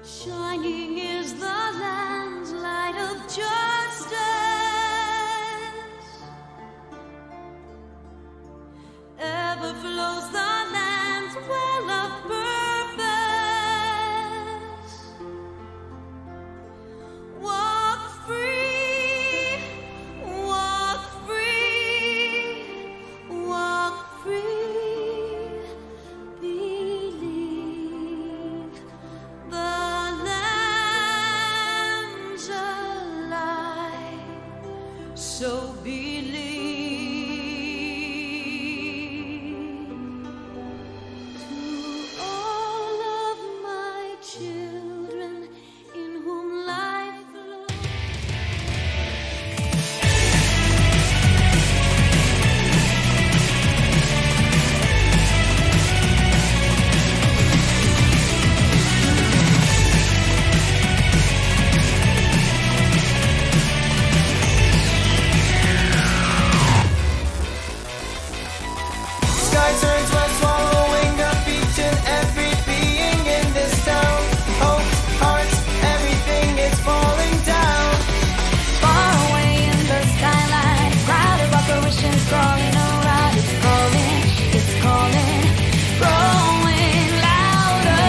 Shining is the land's light of justice. Ever flows the land's well of purpose. Walk free, walk free, walk free. Believe the lamb's alive. So believe. To all of my children in whom life flows. Sky turns red, swallowing up each and every being in this town. Hopes, hearts, everything is falling down. Far away in the skyline, crowd of apparitions crawling around. It's calling, growing louder.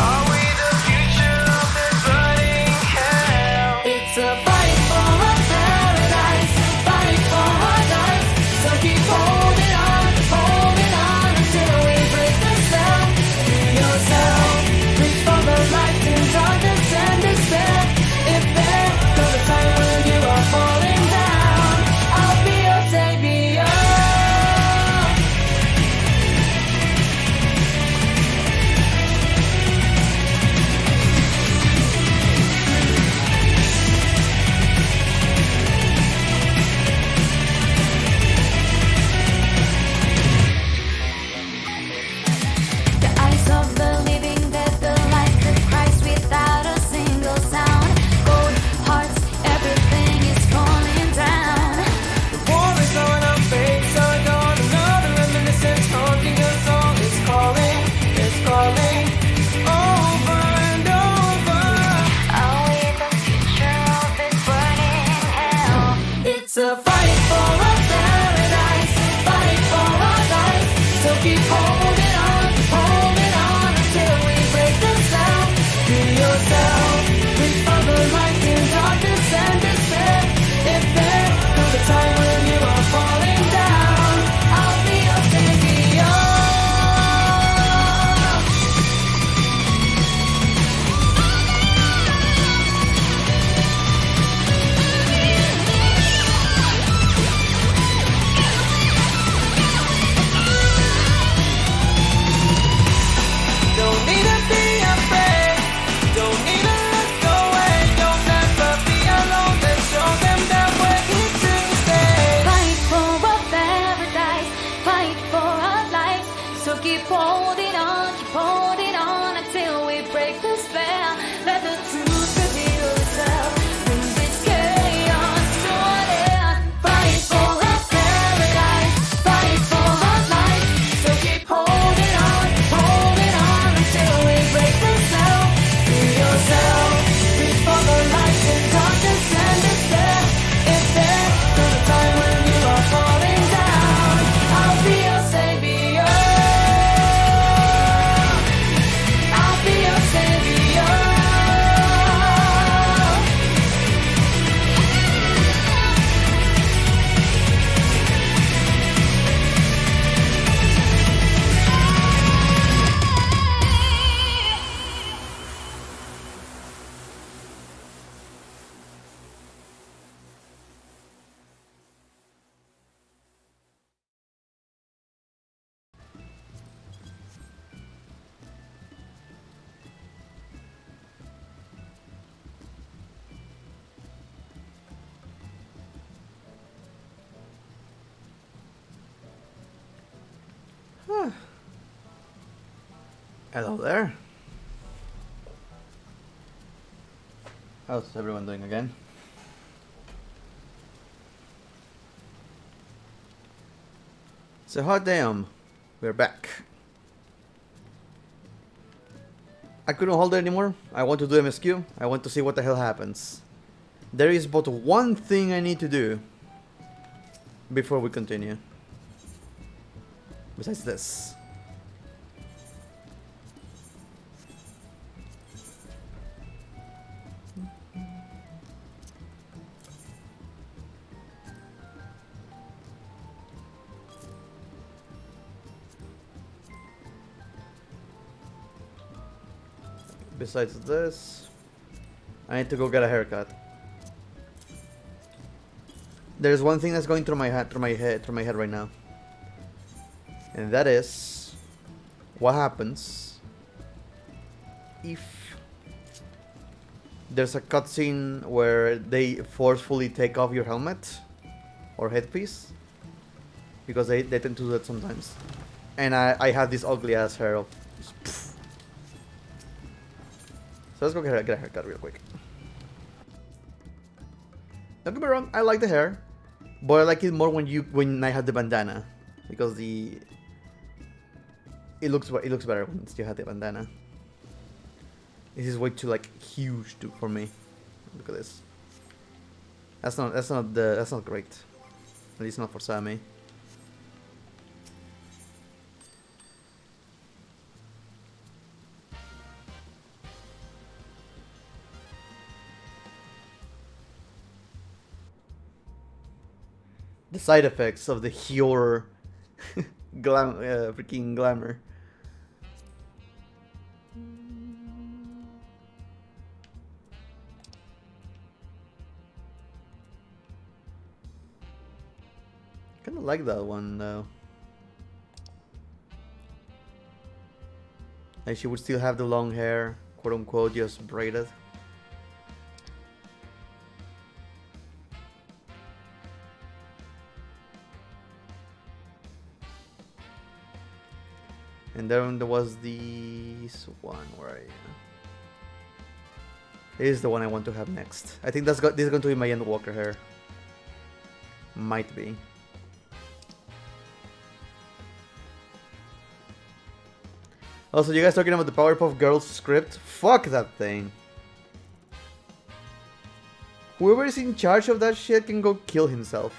Are we the future of this burning hell? It's a fight for a paradise, fight for our lives. So keep holding on until we break the spell. Free yourself, reach for the light in darkness and despair. If there comes a time when you are falling down, I'll be your savior. The eyes of the living dead, the light of Christ without a single sound. Cold hearts, everything is falling down. war is on our face, our dawn, another reminiscence haunting us all. It's calling over and over. Are we the future of this burning hell? It's a fight for a paradise, fight for our lives. So keep holding on until we break the spell. Free yourself, reach for the light in darkness and despair. If there comes a time when you are falling down, I'll be your savior. don't need to be afraid, don't need to look away, don't ever be alone. Let's show them that we're here to stay. Fight for a paradise, fight for our lives. So keep holding on until we break the spell. Let the truth reveal itself. Bring this chaos to an end. Fight for a paradise, fight for our lives. So keep holding on until we break the spell. Free yourself, reach for the light in darkness and despair. If there comes a time when you are falling down, I'll be your savior. I'll be your savior. Hello there. How's everyone doing again? So hot damn, we're back. I couldn't hold it anymore. I want to do MSQ. I want to see what the hell happens. There is but one thing I need to do before we continue. Besides this. Besides this, I need to go get a haircut. There's one thing that's going through my head, right now, and that is what happens if there's a cutscene where they forcefully take off your helmet or headpiece, because they tend to do that sometimes. And I have this ugly ass hair of just, so let's go get a haircut real quick. Don't get me wrong, I like the hair, but I like it more when I have the bandana, because it looks better when you have the bandana. This is way too like huge for me. Look at this. That's not great. At least not for Sammy. The side effects of the Hior freaking glamour. Kinda like that one though. Like she would still have the long hair, quote unquote, just braided. And then there was this one where this is the one I want to have next. I think this is going to be my Endwalker hair. Might be. Also, you guys talking about the Powerpuff Girls script? Fuck that thing. Whoever is in charge of that shit can go kill himself.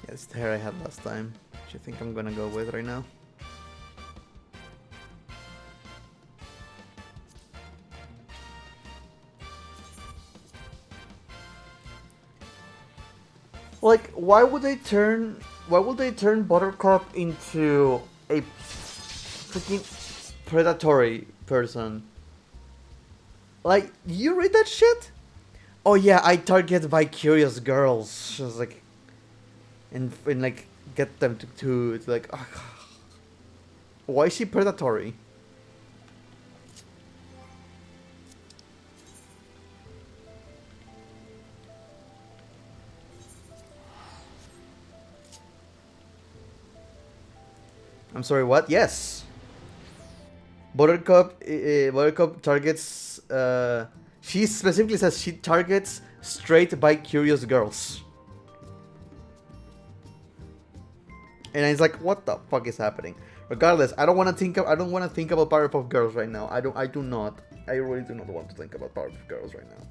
Yeah, it's the hair I had last time, which I think I'm gonna go with right now. Like, why would they turn Buttercup into a freaking predatory person? Like, you read that shit? Oh yeah, I target by curious girls. She was like, and like get them to like, oh, why is she predatory? I'm sorry, what? Yes. Buttercup targets, she specifically says she targets straight by curious girls. And it's like, what the fuck is happening? Regardless, I don't want to think about Powerpuff Girls right now. I really do not want to think about Powerpuff Girls right now.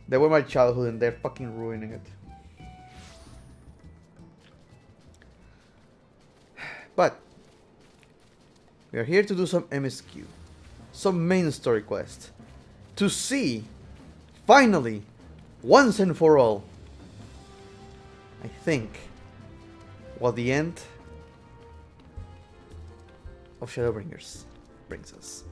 They were my childhood and they're fucking ruining it. But we are here to do some MSQ, some main story quest, to see, finally, once and for all, I think, what the end of Shadowbringers brings us.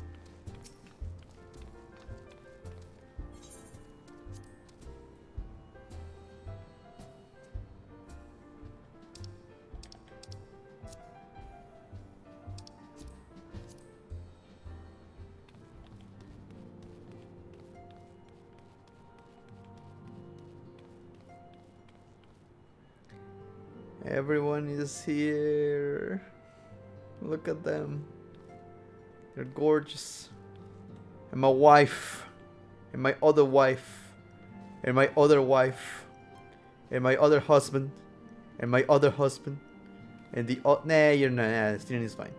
Everyone is here. Look at them. They're gorgeous. And my wife. And my other wife. And my other wife. And my other husband. And my other husband. And the nah, you're not. Nah, Steven is fine.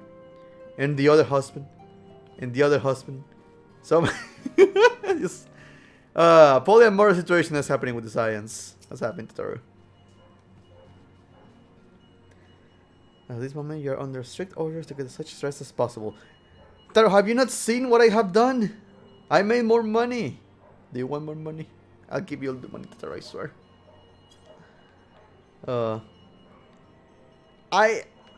And the other husband. And the other husband. So just polyamorous situation that's happening with the science. That's happening to Toru. At this moment, you're under strict orders to get as much stress as possible. Taro, have you not seen what I have done? I made more money. Do you want more money? I'll give you all the money, Taro, I swear.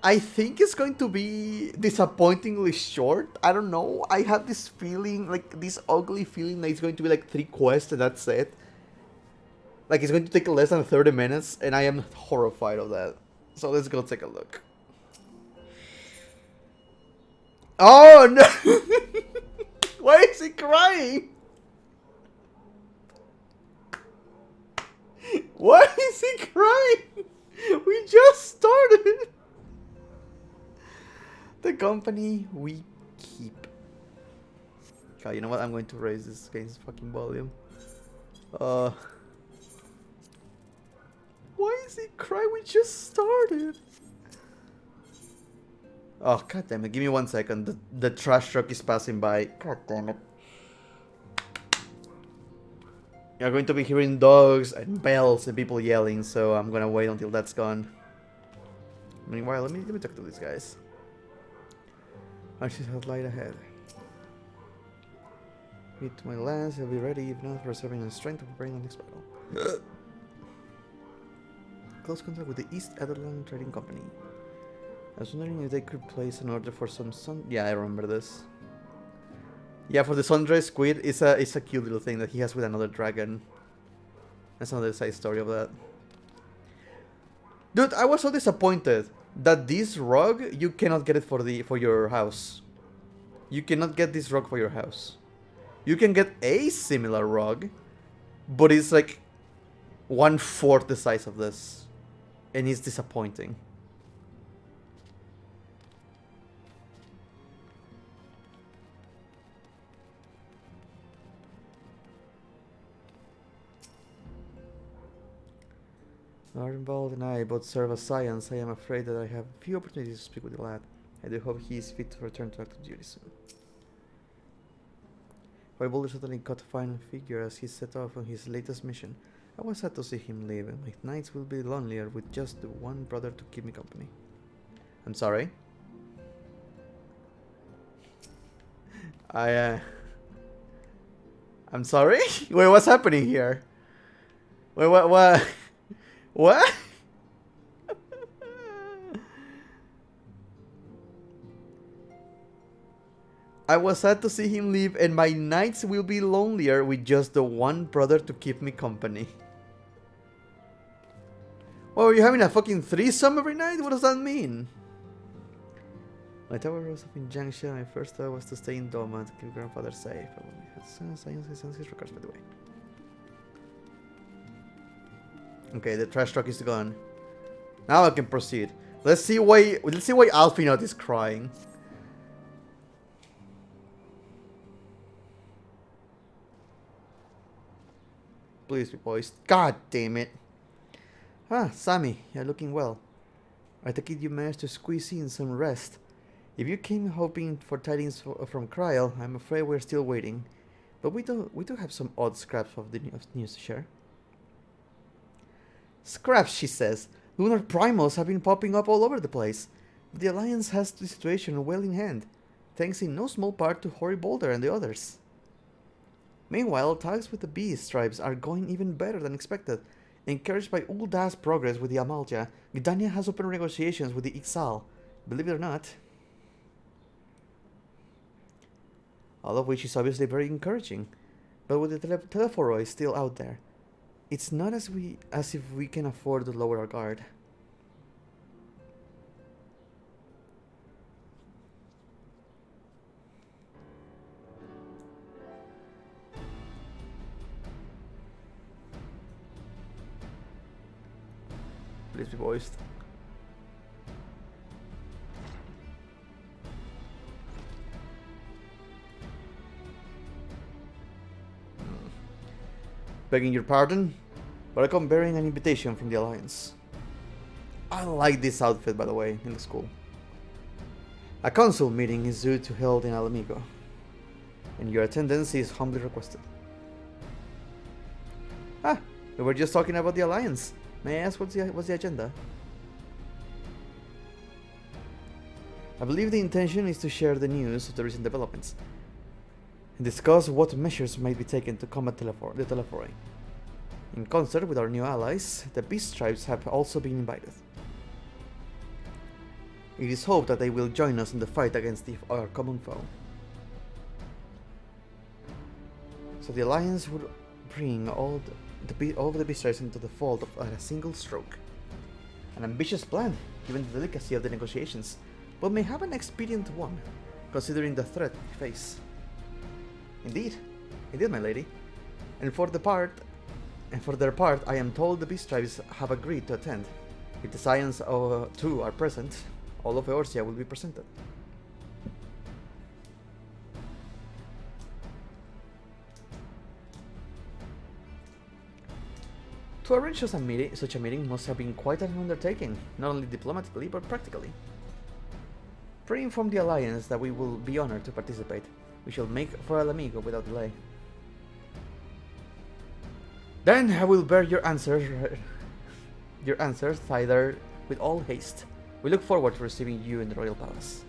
I think it's going to be disappointingly short. I don't know. I have this feeling, like this ugly feeling that it's going to be like 3 quests and that's it. Like it's going to take less than 30 minutes and I am horrified of that. So let's go take a look. Oh no! Why is he crying? Why is he crying? We just started. The company we keep. God, you know what? I'm going to raise this game's fucking volume. Why is he crying? We just started. Oh, god damn it. Give me 1 second. The trash truck is passing by. God damn it. You're going to be hearing dogs and bells and people yelling, so I'm gonna wait until that's gone. Meanwhile, let me talk to these guys. I should have light ahead. Meet my lance, I'll be ready if not for serving in strength to prepare the next battle. Close contact with the East Adderland Trading Company. I was wondering if they could place an order for some sun. Yeah, I remember this. Yeah, for the sundry squid, it's a cute little thing that he has with another dragon. That's another side story of that. Dude, I was so disappointed that this rug you cannot get it for your house. You cannot get this rug for your house. You can get a similar rug, but it's like 1/4 the size of this, and it's disappointing. Arnvald and I both serve as science. I am afraid that I have few opportunities to speak with the lad. I do hope he is fit to return to active duty soon. While Boulder certainly caught a fine figure as he set off on his latest mission, I was sad to see him leave, and my nights will be lonelier with just the one brother to keep me company. I'm sorry. I'm sorry? Wait, what's happening here? Wait, what? What? I was sad to see him leave, and my nights will be lonelier with just the one brother to keep me company. Well, are you having a fucking threesome every night? What does that mean? My tower rose up in Jiangxia. My first thought was to stay in Doma and keep grandfather safe. Science sends his regards, by the way. Okay, the trash truck is gone. Now I can proceed. Let's see why Alfinot is crying. Please be poised. God damn it. Ah, Sammy, you're looking well. I take it you managed to squeeze in some rest. If you came hoping for tidings from Kryl, I'm afraid we're still waiting. But we do have some odd scraps of news to share. Scraps, she says. Lunar primals have been popping up all over the place. The Alliance has the situation well in hand, thanks in no small part to Hoary Boulder and the others. Meanwhile, talks with the Beast tribes are going even better than expected. Encouraged by Ulda's progress with the Amalja, Gdania has opened negotiations with the Ixal, believe it or not. All of which is obviously very encouraging, but with the Telephoroi still out there, it's not as if we can afford to lower our guard. Please be voiced. Begging your pardon, but I come bearing an invitation from the Alliance. I like this outfit, by the way, it looks cool. A council meeting is due to held in Alamigo, and your attendance is humbly requested. Ah, we were just talking about the Alliance. May I ask what's the agenda? I believe the intention is to share the news of the recent developments and discuss what measures might be taken to combat the telephory. In concert with our new allies, the Beast Tribes have also been invited. It is hoped that they will join us in the fight against our common foe. So the Alliance would bring all of the Beast Tribes into the fold at a single stroke. An ambitious plan, given the delicacy of the negotiations, but may have an expedient one, considering the threat we face. Indeed, my lady. And for their part, I am told the Beast Tribes have agreed to attend. If the Scions too are present, all of Eorzea will be presented. To arrange such a meeting must have been quite an undertaking, not only diplomatically but practically. Pre-inform the Alliance that we will be honored to participate. We shall make for Alamigo without delay. Then I will bear your answers thither with all haste. We look forward to receiving you in the Royal Palace.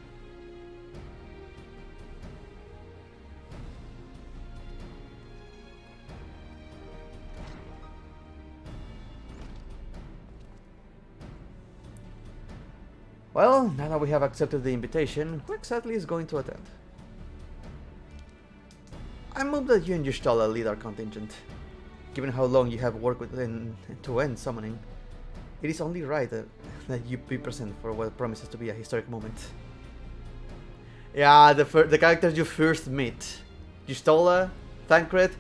Well, now that we have accepted the invitation, who exactly is going to attend? I move that you and Y'shtola lead our contingent. Given how long you have worked to end summoning, it is only right that you be present for what promises to be a historic moment. Yeah, the characters you first meet. Y'shtola, Thancred,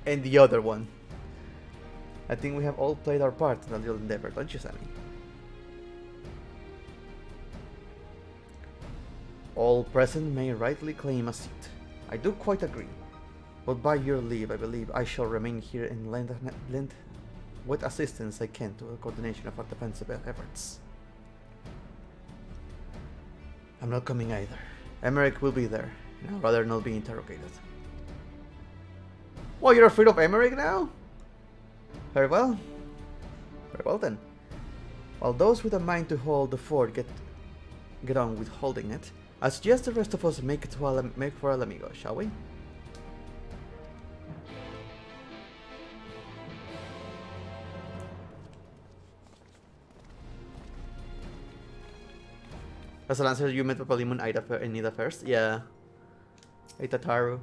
and the other one. I think we have all played our part in the little endeavor, don't you, Sammy? All present may rightly claim a seat. I do quite agree. But by your leave, I believe I shall remain here and lend what assistance I can to the coordination of our defensive efforts. I'm not coming either. Emmerich will be there, and I'd rather not be interrogated. What, you're afraid of Emmerich now? Very well. Very well then. While those with a mind to hold the fort get on with holding it, I suggest the rest of us make for Alamigo, shall we? As an answer, you met Papalimon and Ida first? Yeah. Hey Tataru.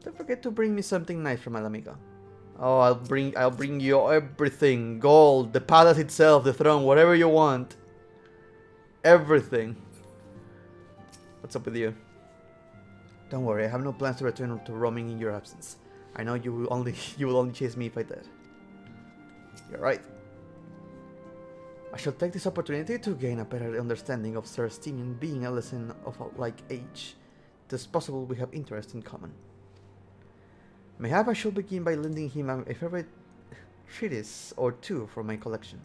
Don't forget to bring me something nice from Alamigo. Oh, I'll bring you everything. Gold, the palace itself, the throne, whatever you want. Everything. What's up with you? Don't worry, I have no plans to return to roaming in your absence. I know you will only chase me if I did. You're right. I shall take this opportunity to gain a better understanding of Sir Stenion, being a lesson of a like age. It is possible we have interests in common. Mayhap I shall begin by lending him a favorite treatise or two from my collection.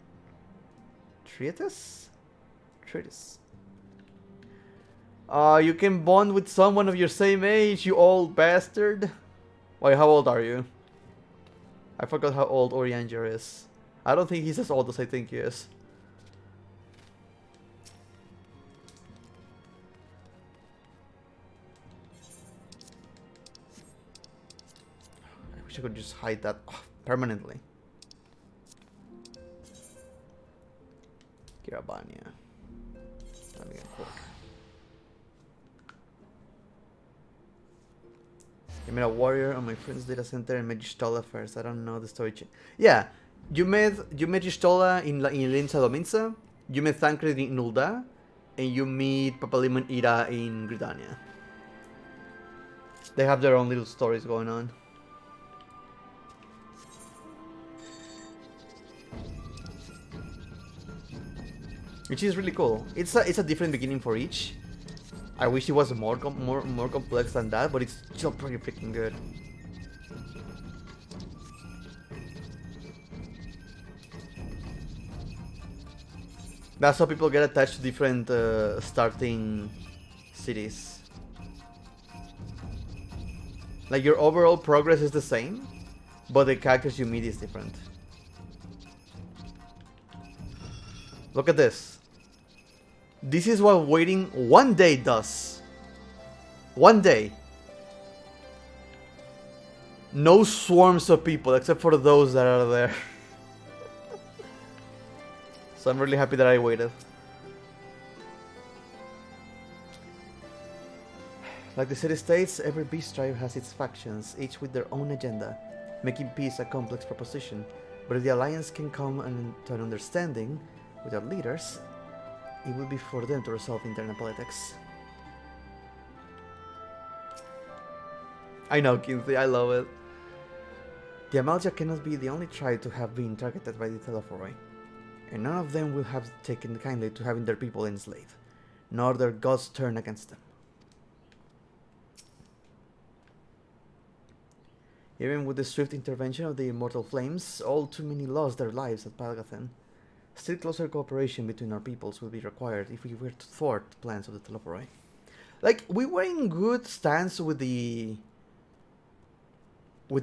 Treatise? Treatise. You can bond with someone of your same age, you old bastard. Wait, how old are you? I forgot how old Orianger is. I don't think he's as old as I think he is. I wish I could just hide that permanently. Kirabania. Let me get quick. I met a warrior on my friend's data center and met Y'shtola first. I don't know the story. Yeah, you met Y'shtola in Linza Dominza, you met Thancred in Ul'dah, and you meet Papalimon Ida in Gridania. They have their own little stories going on. Which is really cool. It's a different beginning for each. I wish it was more complex than that, but it's still pretty freaking good. That's how people get attached to different starting cities. Like your overall progress is the same, but the characters you meet is different. Look at this. This is what waiting one day does. One day. No swarms of people except for those that are there. So I'm really happy that I waited. Like the city states, every beast tribe has its factions, each with their own agenda, making peace a complex proposition. But if the alliance can come to an understanding with their leaders, it will be for them to resolve internal politics. I know, Kinsey, I love it. The Amalja cannot be the only tribe to have been targeted by the Telephoroi, and none of them will have taken kindly to having their people enslaved, nor their gods turn against them. Even with the swift intervention of the immortal flames, all too many lost their lives at Palgathen. Still closer cooperation between our peoples will be required if we were to thwart the plans of the Telephoroi. Like, we were in good stance with the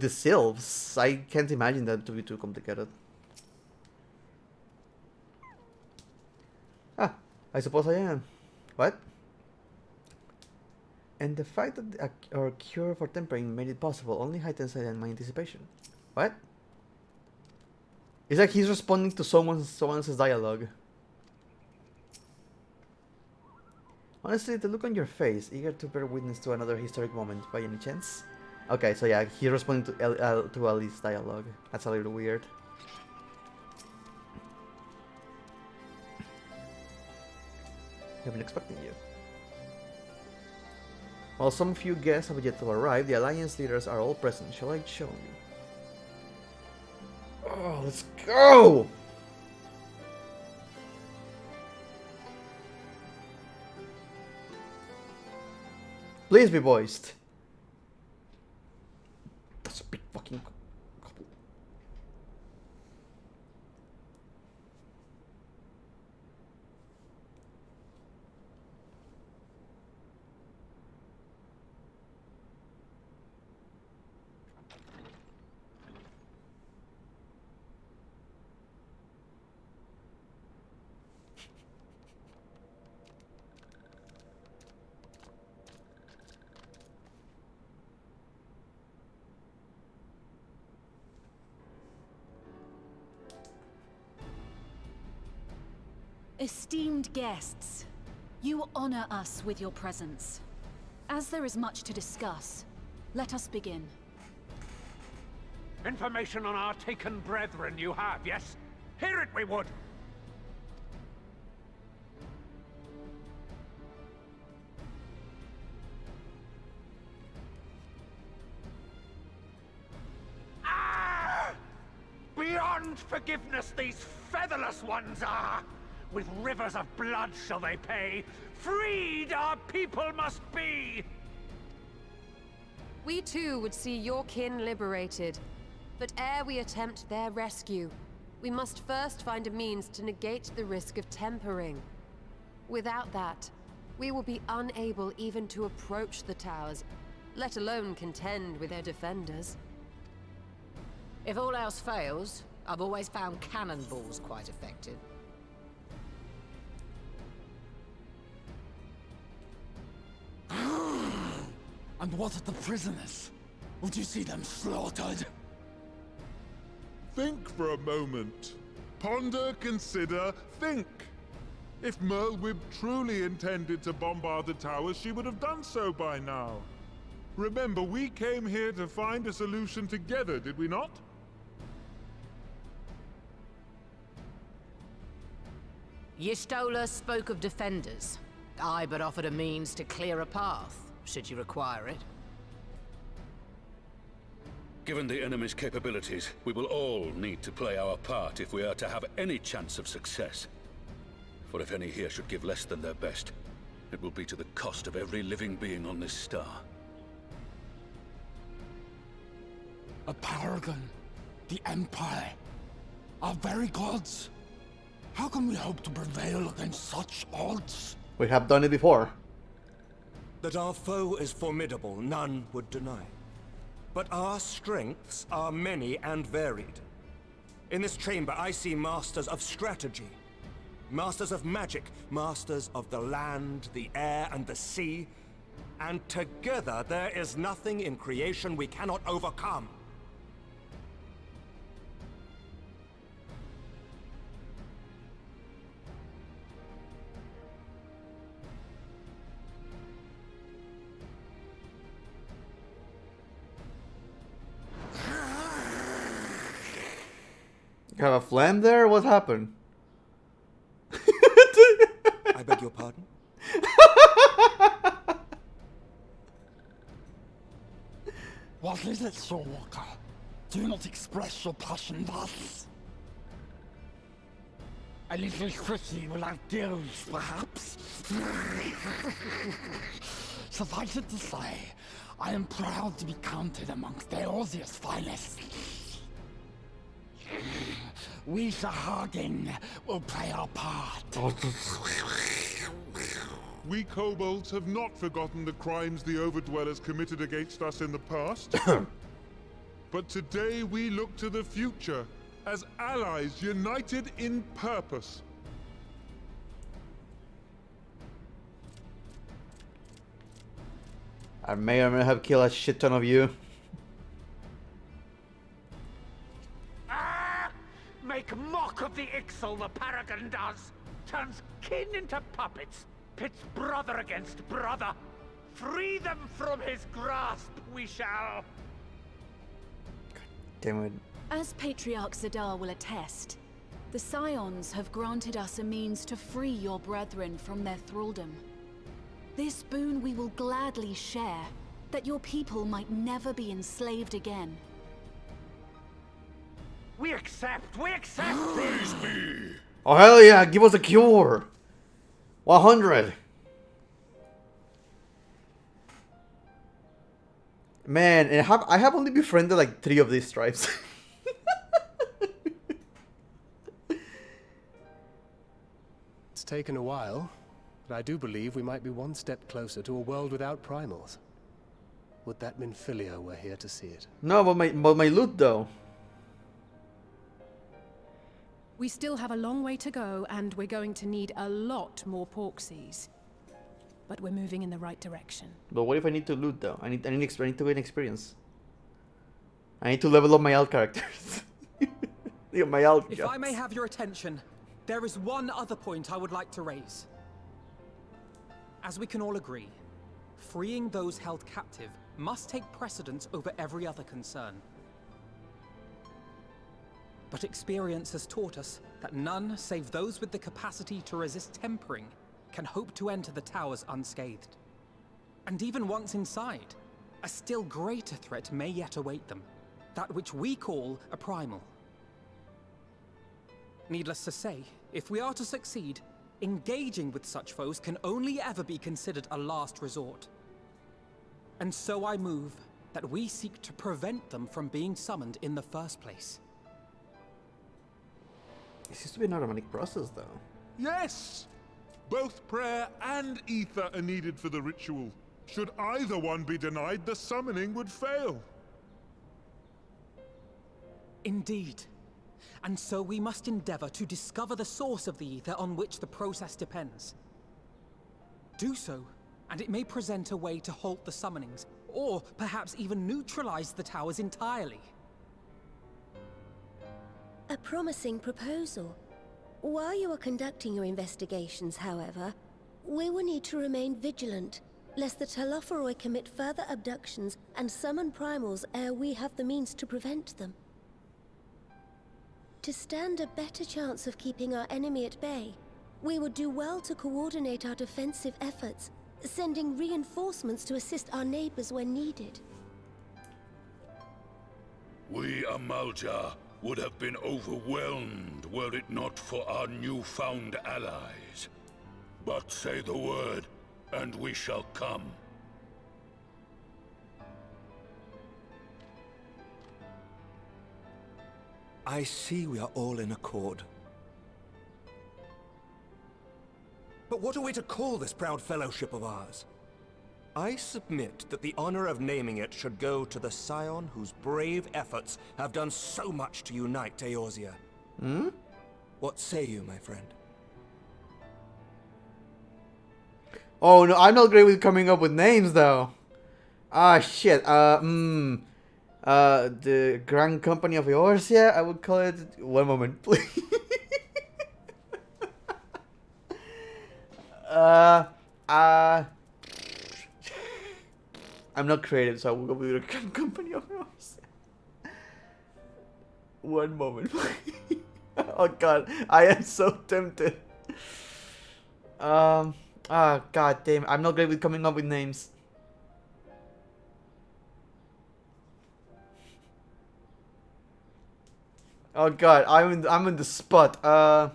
sylphs. I can't imagine that to be too complicated. Ah, I suppose I am. What? And the fact that our cure for tempering made it possible only heightens my anticipation. What? It's like he's responding to someone else's dialogue. Honestly, the look on your face, eager to bear witness to another historic moment, by any chance? Okay, so yeah, he's responding to Ellie's dialogue. That's a little weird. I've been expecting you. While some few guests have yet to arrive, the Alliance leaders are all present. Shall I show you? Oh, let's go! Please be voiced. That's a big fucking couple. Esteemed guests, you honor us with your presence. As there is much to discuss, let us begin. Information on our taken brethren you have, yes? Hear it we would! Ah! Beyond forgiveness these featherless ones are! With rivers of blood shall they pay. Freed our people must be! We too would see your kin liberated. But ere we attempt their rescue, we must first find a means to negate the risk of tempering. Without that, we will be unable even to approach the towers, let alone contend with their defenders. If all else fails, I've always found cannonballs quite effective. And what of the prisoners? Would you see them slaughtered? Think for a moment. Ponder, consider, think. If Merlwyb truly intended to bombard the towers, she would have done so by now. Remember, we came here to find a solution together, did we not? Y'shtola spoke of defenders. I but offered a means to clear a path, should you require it. Given the enemy's capabilities, we will all need to play our part if we are to have any chance of success. For if any here should give less than their best, it will be to the cost of every living being on this star. A paragon. The Empire. Our very gods. How can we hope to prevail against such odds? We have done it before. That our foe is formidable, none would deny. But our strengths are many and varied. In this chamber, I see masters of strategy, masters of magic, masters of the land, the air, and the sea. And together, there is nothing in creation we cannot overcome. You have a flame there? What happened? I beg your pardon? What is it, Soulwalker? Do not express your passion thus. A little tricky will outdo, perhaps. Suffice it to say, I am proud to be counted amongst Eorzea's finest. We, Sahagin, will play our part. We kobolds have not forgotten the crimes the Overdwellers committed against us in the past. But today we look to the future as allies united in purpose. I may or may have killed a shit ton of you. Make mock of the Ixal the Paragon does! Turns kin into puppets! Pits brother against brother! Free them from his grasp, we shall! Damn it. As Patriarch Zadar will attest, the Scions have granted us a means to free your brethren from their thraldom. This boon we will gladly share, that your people might never be enslaved again. We accept! We accept! Praise me! Oh hell yeah, give us a cure! 100! Man, and I have only befriended like 3 of these tribes. It's taken a while, but I do believe we might be one step closer to a world without primals. Would that Minfilia were here to see it. No, but my loot though. We still have a long way to go, and we're going to need a lot more Porksies. But we're moving in the right direction. But what if I need to loot though? I need to gain experience. I need to level up my alt characters. Yeah, my alt. If I may have your attention, there is one other point I would like to raise. As we can all agree, freeing those held captive must take precedence over every other concern. But experience has taught us that none save those with the capacity to resist tempering can hope to enter the towers unscathed. And even once inside, a still greater threat may yet await them, that which we call a primal. Needless to say, if we are to succeed, engaging with such foes can only ever be considered a last resort. And so I move that we seek to prevent them from being summoned in the first place. It seems to be an automatic process though. Yes! Both prayer and ether are needed for the ritual. Should either one be denied, the summoning would fail. Indeed. And so we must endeavor to discover the source of the ether on which the process depends. Do so, and it may present a way to halt the summonings, or perhaps even neutralize the towers entirely. A promising proposal. While you are conducting your investigations, however, we will need to remain vigilant, lest the Telophoroi commit further abductions and summon primals ere we have the means to prevent them. To stand a better chance of keeping our enemy at bay, we would do well to coordinate our defensive efforts, sending reinforcements to assist our neighbors when needed. We, Amalja, would have been overwhelmed were it not for our newfound allies. But say the word, and we shall come. I see we are all in accord. But what are we to call this proud fellowship of ours? I submit that the honor of naming it should go to the scion whose brave efforts have done so much to unite Eorzea. Hmm? What say you, my friend? Oh no, I'm not great with coming up with names though. Ah shit. The Grand Company of Eorzea, I would call it. One moment, please. I'm not creative, so I will go with the Grand Company of Eorzea. One moment, please. Oh god, I am so tempted. God damn, I'm not great with coming up with names. Oh god, I'm in the spot. I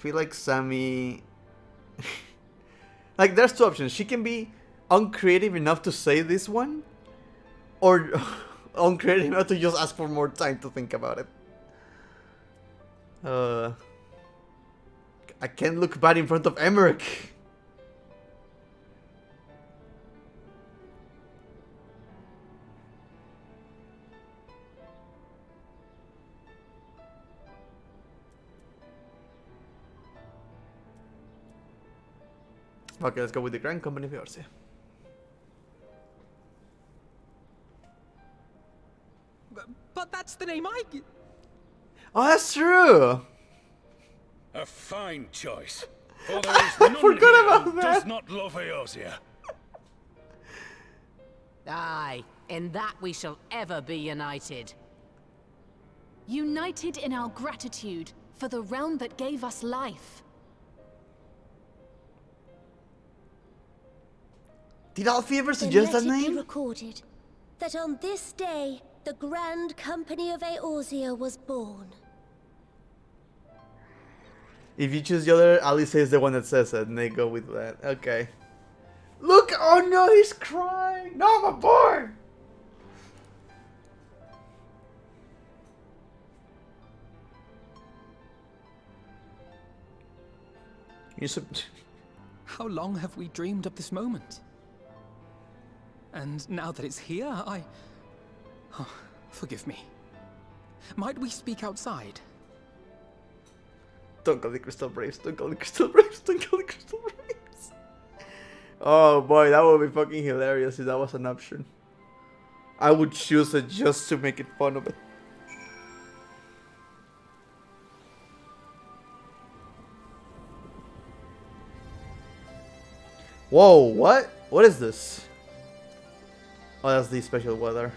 feel like Sammy. Like, there's two options. She can be uncreative enough to say this one, or uncreative enough to just ask for more time to think about it. I can't look bad in front of Emmerich. Okay, let's go with the Grand Company of Eorzea. But that's the name I... Oh, that's true! A fine choice. For there is none forgot here about who that. does not love Eorzea. Aye, in that we shall ever be united. United in our gratitude for the realm that gave us life. Did Alfie ever Then suggest let that it be name? recorded that on this day, the Grand Company of Eorzea was born. If you choose the other, Alice is the one that says it, and they go with that. Okay. Look! Oh no, he's crying! No, my boy! How long have we dreamed of this moment? And now that it's here, Oh, forgive me. Might we speak outside? Don't call the Crystal Braves, don't call the Crystal Braves, don't call the Crystal Braves. Oh boy, that would be fucking hilarious if that was an option. I would choose it just to make it fun of it. Whoa, what? What is this? Oh, that's the special weather.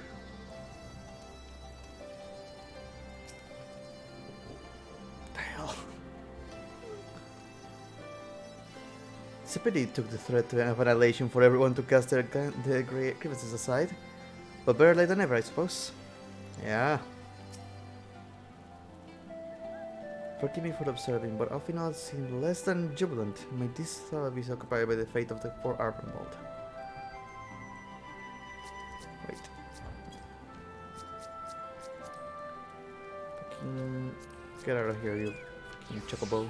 What the hell? Sepidi took the threat of annihilation for everyone to cast their grievances aside. But better late than never, I suppose. Yeah. Forgive me for observing, but Alfinal seemed less than jubilant. May this thought be occupied by the fate of the 4 Armormold. Wait. Fucking get out of here, you fucking chocobo.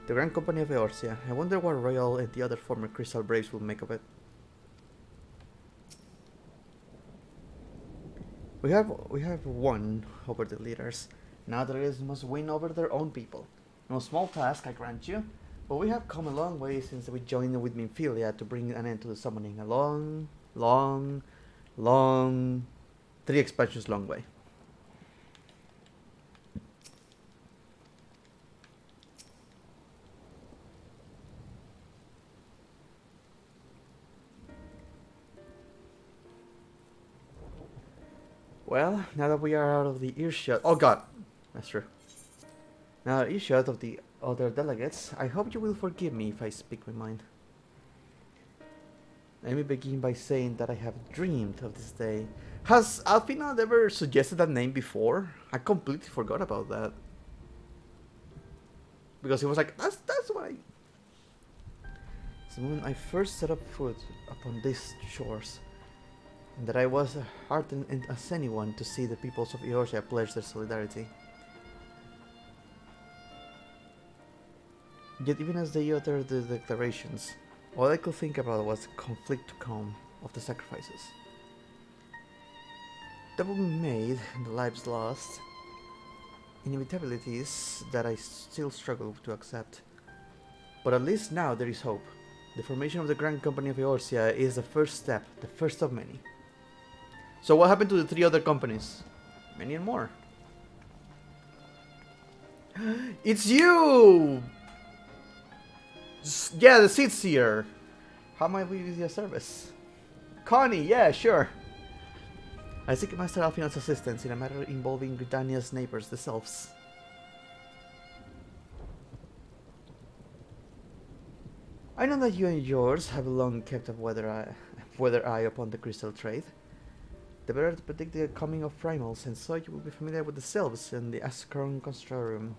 The Grand Company of Eorzea. I wonder what Royal and the other former Crystal Braves will make of it. We have won over the leaders. Now the leaders must win over their own people. No small task, I grant you, but we have come a long way since we joined with Minfilia to bring an end to the summoning. A long, 3 expansions long way. Well, now that we are out of the earshot... Oh god! That's true. Now earshot of the other delegates, I hope you will forgive me if I speak my mind. Let me begin by saying that I have dreamed of this day. Has Alfina ever suggested that name before? I completely forgot about that. because he was like, that's what I... It's the moment I first set up foot upon these shores, and that I was heartened as anyone to see the peoples of Eorzea pledge their solidarity. Yet even as they uttered the declarations, all I could think about was the conflict to come of the sacrifices that would be made and the lives lost, inevitabilities that I still struggle to accept. But at least now there is hope. The formation of the Grand Company of Eorzea is the first step, the first of many. So what happened to the 3 other companies? Many and more. It's you! Yeah, the Seed Seer. How might we use your service? Connie, yeah, sure. I seek Master Alfion's assistance in a matter involving Britannia's neighbors, the Selves. I know that you and yours have long kept a weather eye upon the crystal trade. The better to predict the coming of primals, and so you will be familiar with the Selves and the Ascaron Construrum.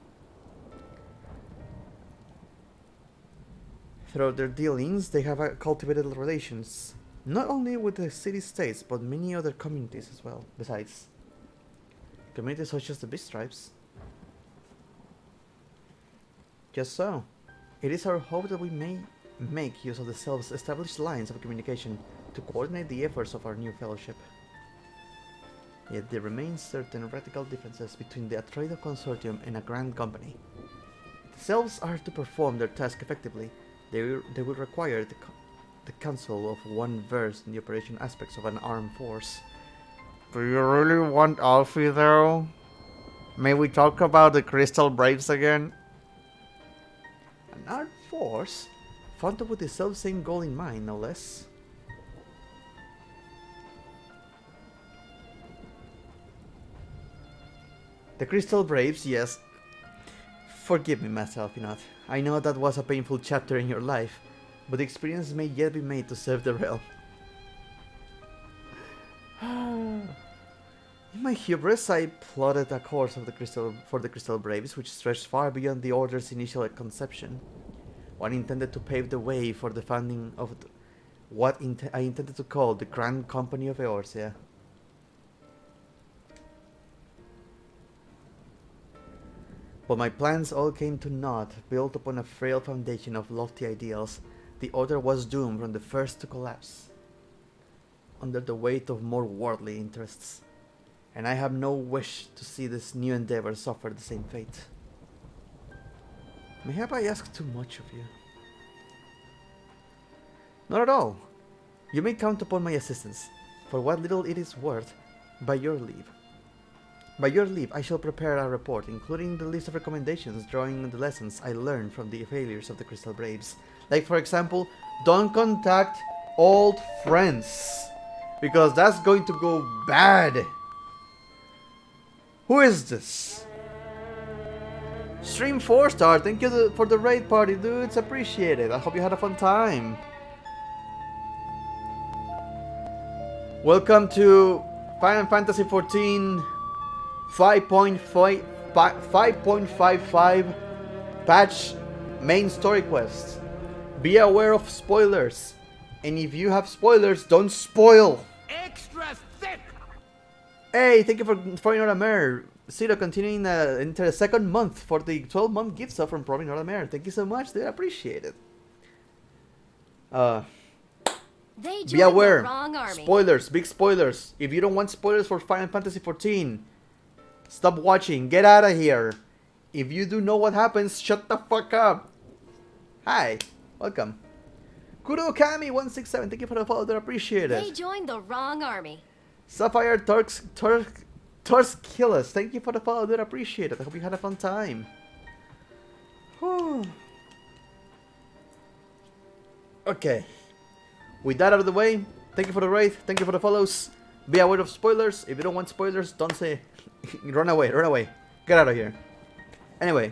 Throughout their dealings, they have cultivated relations, not only with the city-states, but many other communities as well, besides. Communities such as the Beast Tribes. Just so. It is our hope that we may make use of the Selves' established lines of communication to coordinate the efforts of our new fellowship. Yet there remain certain radical differences between the Atreido Consortium and a Grand Company. If the Selves are to perform their task effectively, they will require the counsel of one versed in the operation aspects of an armed force. Do you really want Alfie though? May we talk about the Crystal Braves again? An armed force? Founded with the self-same goal in mind, no less. The Crystal Braves, yes. Forgive me, Master Alfinat. I know that was a painful chapter in your life, but the experience may yet be made to serve the realm. In my hubris, I plotted a course of for the Crystal Braves, which stretched far beyond the Order's initial conception. One intended to pave the way for the founding of what I intended to call the Grand Company of Eorzea. But my plans all came to naught. Built upon a frail foundation of lofty ideals, the Order was doomed from the first to collapse under the weight of more worldly interests, and I have no wish to see this new endeavor suffer the same fate. Mayhap I ask too much of you? Not at all. You may count upon my assistance, for what little it is worth, by your leave. By your leave, I shall prepare a report, including the list of recommendations drawing on the lessons I learned from the failures of the Crystal Braves. Like, for example, don't contact old friends, because that's going to go bad. Who is this? Stream 4-star, thank you for the raid party, dudes. Appreciate it. I hope you had a fun time. Welcome to Final Fantasy XIV 5.55 patch main story quest. Be aware of spoilers, and if you have spoilers, don't spoil. Extra thick. Hey, thank you for throwing out a mare. Zero continuing into the second month for the 12-month gift sub from Probing North America. Thank you so much, dude. I appreciate it. Be aware. Spoilers, big spoilers. If you don't want spoilers for Final Fantasy XIV, stop watching. Get out of here. If you do know what happens, shut the fuck up. Hi, welcome. Kuro Kami 167. Thank you for the follow. I appreciate it. They joined the wrong army. Sapphire Turskillis, thank you for the follow, dude. I appreciate it. I hope you had a fun time. Whew. Okay. With that out of the way, thank you for the raid. Thank you for the follows. Be aware of spoilers. If you don't want spoilers, don't say. Run away, run away. Get out of here. Anyway,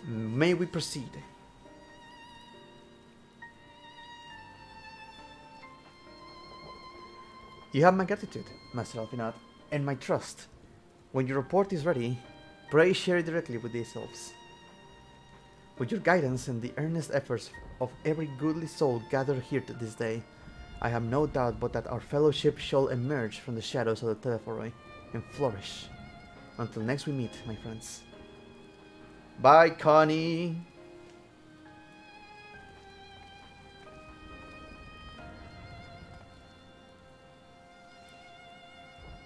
may we proceed? You have my gratitude, Master Alfinat, and my trust. When your report is ready, pray share it directly with these elves. With your guidance and the earnest efforts of every goodly soul gathered here to this day, I have no doubt but that our fellowship shall emerge from the shadows of the Telephoroi and flourish. Until next we meet, my friends. Bye, Connie!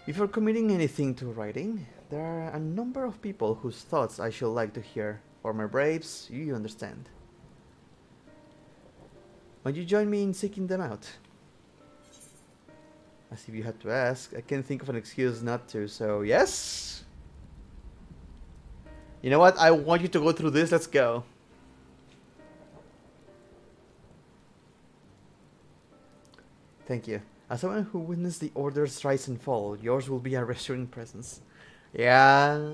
Before committing anything to writing, there are a number of people whose thoughts I should like to hear. Former Braves, you understand. Won't you join me in seeking them out? As if you had to ask, I can't think of an excuse not to, so yes? You know what, I want you to go through this, let's go. Thank you. As someone who witnessed the Order's rise and fall, yours will be a reassuring presence. Yeah,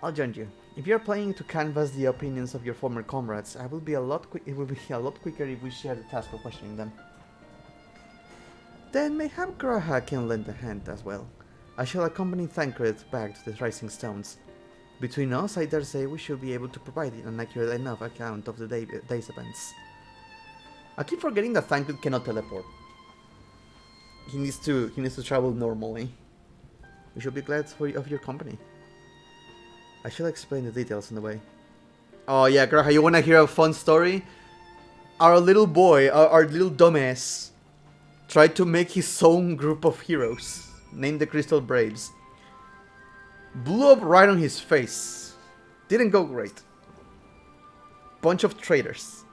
I'll join you. If you're planning to canvass the opinions of your former comrades, it will be a lot quicker if we share the task of questioning them. Then mayhap Graha can lend a hand as well. I shall accompany Thancred back to the Rising Stones. Between us, I dare say we should be able to provide an accurate enough account of the day's events. I keep forgetting that Thancred cannot teleport. He needs to travel normally. We should be glad of your company. I shall explain the details on the way. Oh yeah, Graha, you wanna hear a fun story? Our little boy, our little dumbass, tried to make his own group of heroes, named the Crystal Braves. Blew up right on his face. Didn't go great. Bunch of traitors.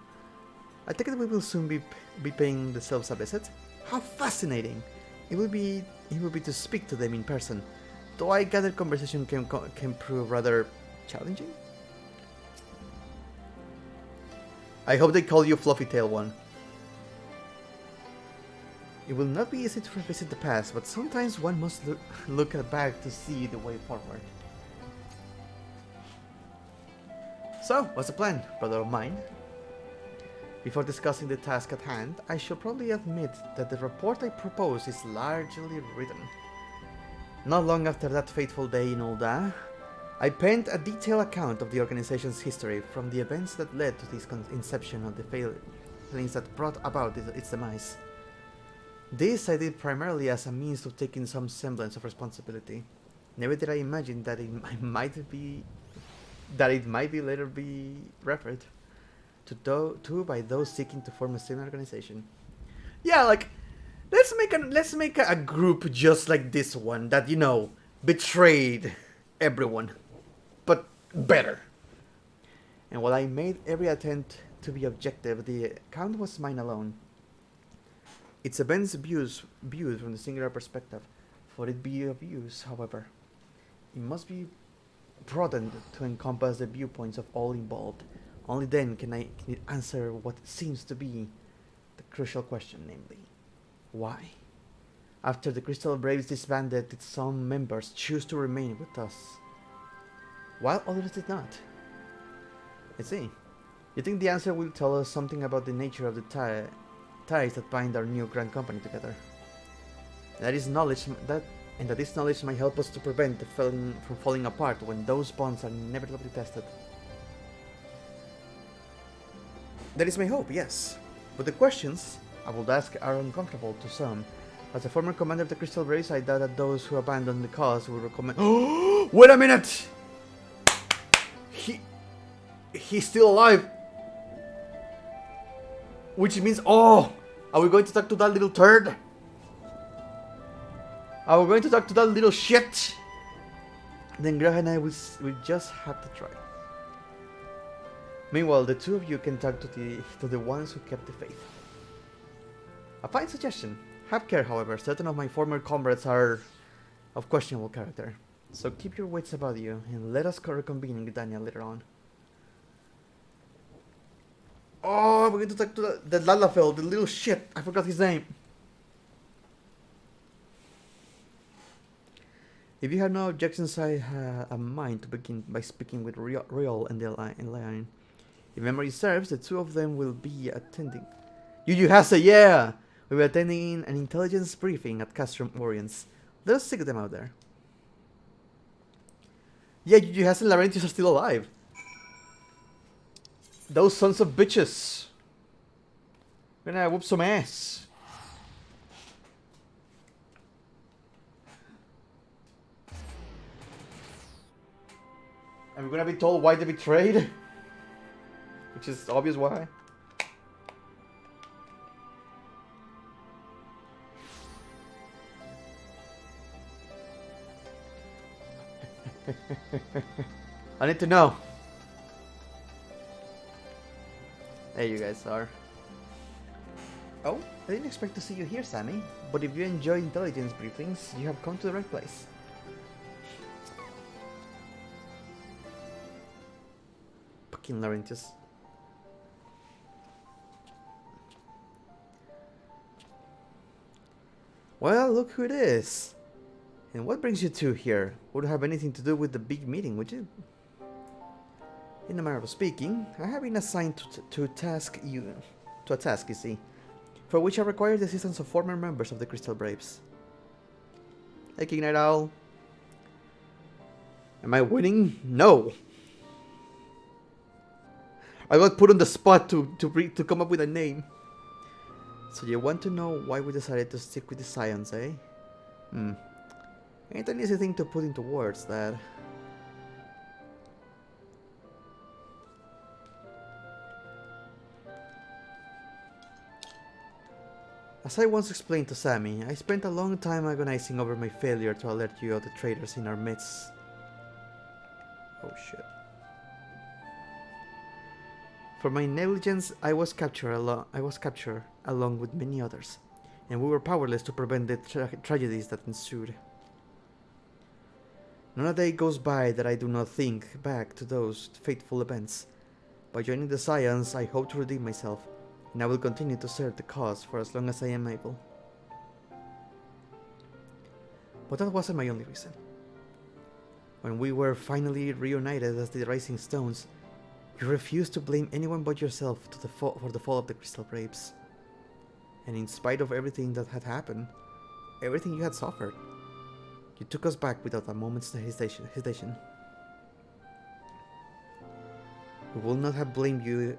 I take it we will soon be paying themselves a visit. How fascinating! It will be to speak to them in person, though I gather conversation can prove rather challenging. I hope they call you Fluffy Tail One. It will not be easy to revisit the past, but sometimes one must look back to see the way forward. So, what's the plan, brother of mine? Before discussing the task at hand, I should probably admit that the report I propose is largely written. Not long after that fateful day in Ul'dah, I penned a detailed account of the organization's history, from the events that led to its inception and the failings that brought about its demise. This I did primarily as a means of taking some semblance of responsibility. Never did I imagine that it might later be referred to by those seeking to form a similar organization. Yeah, like let's make a group just like this one that, you know, betrayed everyone, but better. And while I made every attempt to be objective, the account was mine alone. Its events viewed from the singular perspective. For it be of use, however, it must be broadened to encompass the viewpoints of all involved. Only then can it answer what seems to be the crucial question, namely, why? After the Crystal Braves disbanded, did some members choose to remain with us, while others did not? I see. You think the answer will tell us something about the nature of the ties that bind our new grand company together? That this knowledge might help us to prevent the from falling apart when those bonds are inevitably tested. That is my hope, yes. But the questions I would ask are uncomfortable to some. As a former commander of the Crystal Braves, I doubt that those who abandon the cause will recommend— Oh, wait a minute! He's still alive! Which means, oh! Are we going to talk to that little turd? Are we going to talk to that little shit? Then Graha and I will just have to try. Meanwhile, the two of you can talk to the ones who kept the faith. A fine suggestion. Have care, however. Certain of my former comrades are of questionable character. So keep your wits about you, and let us reconvene in Gdania later on. Oh, we're going to talk to the Lalafell, the little shit. I forgot his name. If you have no objections, I have a mind to begin by speaking with Royal and Lion. If memory serves, the two of them will be attending. Yuju Hasa, yeah! We will be attending an intelligence briefing at Castrum Orients. Let us seek them out there. Yeah, Yuju Hasa and Laurentius are still alive. Those sons of bitches. Gonna whoop some ass. And we're gonna be told why they betrayed. Which is obvious why. I need to know. There you guys are. Oh, I didn't expect to see you here, Sammy. But if you enjoy intelligence briefings, you have come to the right place. Fucking larynges. Well, look who it is. And what brings you two here? Wouldn't have anything to do with the big meeting, would you? In a manner of speaking, I have been assigned to a task, you see, for which I require the assistance of former members of the Crystal Braves. Hey, King Night Owl. Am I winning? No. I got put on the spot to come up with a name. So you want to know why we decided to stick with the science, eh? Ain't an easy thing to put into words, that. As I once explained to Sammy, I spent a long time agonizing over my failure to alert you of the traitors in our midst. Oh shit. For my negligence, I was captured along with many others, and we were powerless to prevent the tragedies that ensued. Not a day goes by that I do not think back to those fateful events. By joining the Science, I hope to redeem myself, and I will continue to serve the cause for as long as I am able. But that wasn't my only reason. When we were finally reunited as the Rising Stones, you refused to blame anyone but yourself for the fall of the Crystal Braves. And in spite of everything that had happened, everything you had suffered, you took us back without a moment's hesitation. We would not have blamed you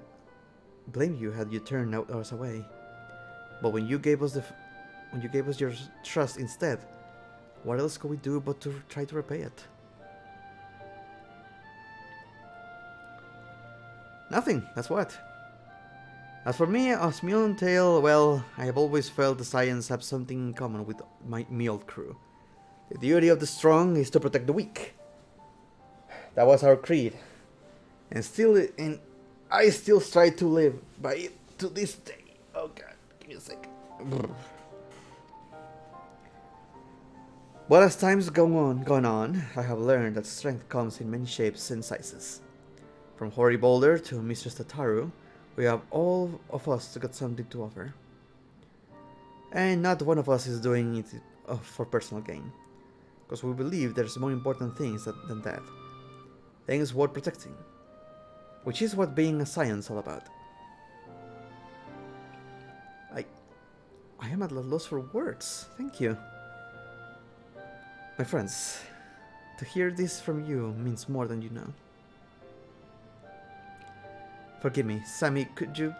had you turned us away. But when you gave us your trust instead, what else could we do but to try to repay it? Nothing, that's what. As for me, Osmiel and Tail, well, I have always felt the Science have something in common with my old crew. The duty of the strong is to protect the weak. That was our creed. And I still strive to live by it to this day. Oh god, give me a sec. But as time's gone on, I have learned that strength comes in many shapes and sizes. From Hoary Boulder to Mistress Tataru, we have all of us got something to offer. And not one of us is doing it for personal gain. Because we believe there's more important things than that. Things worth protecting. Which is what being a Science all about. I am at a loss for words. Thank you. My friends, to hear this from you means more than you know. Forgive me, Sammy, could you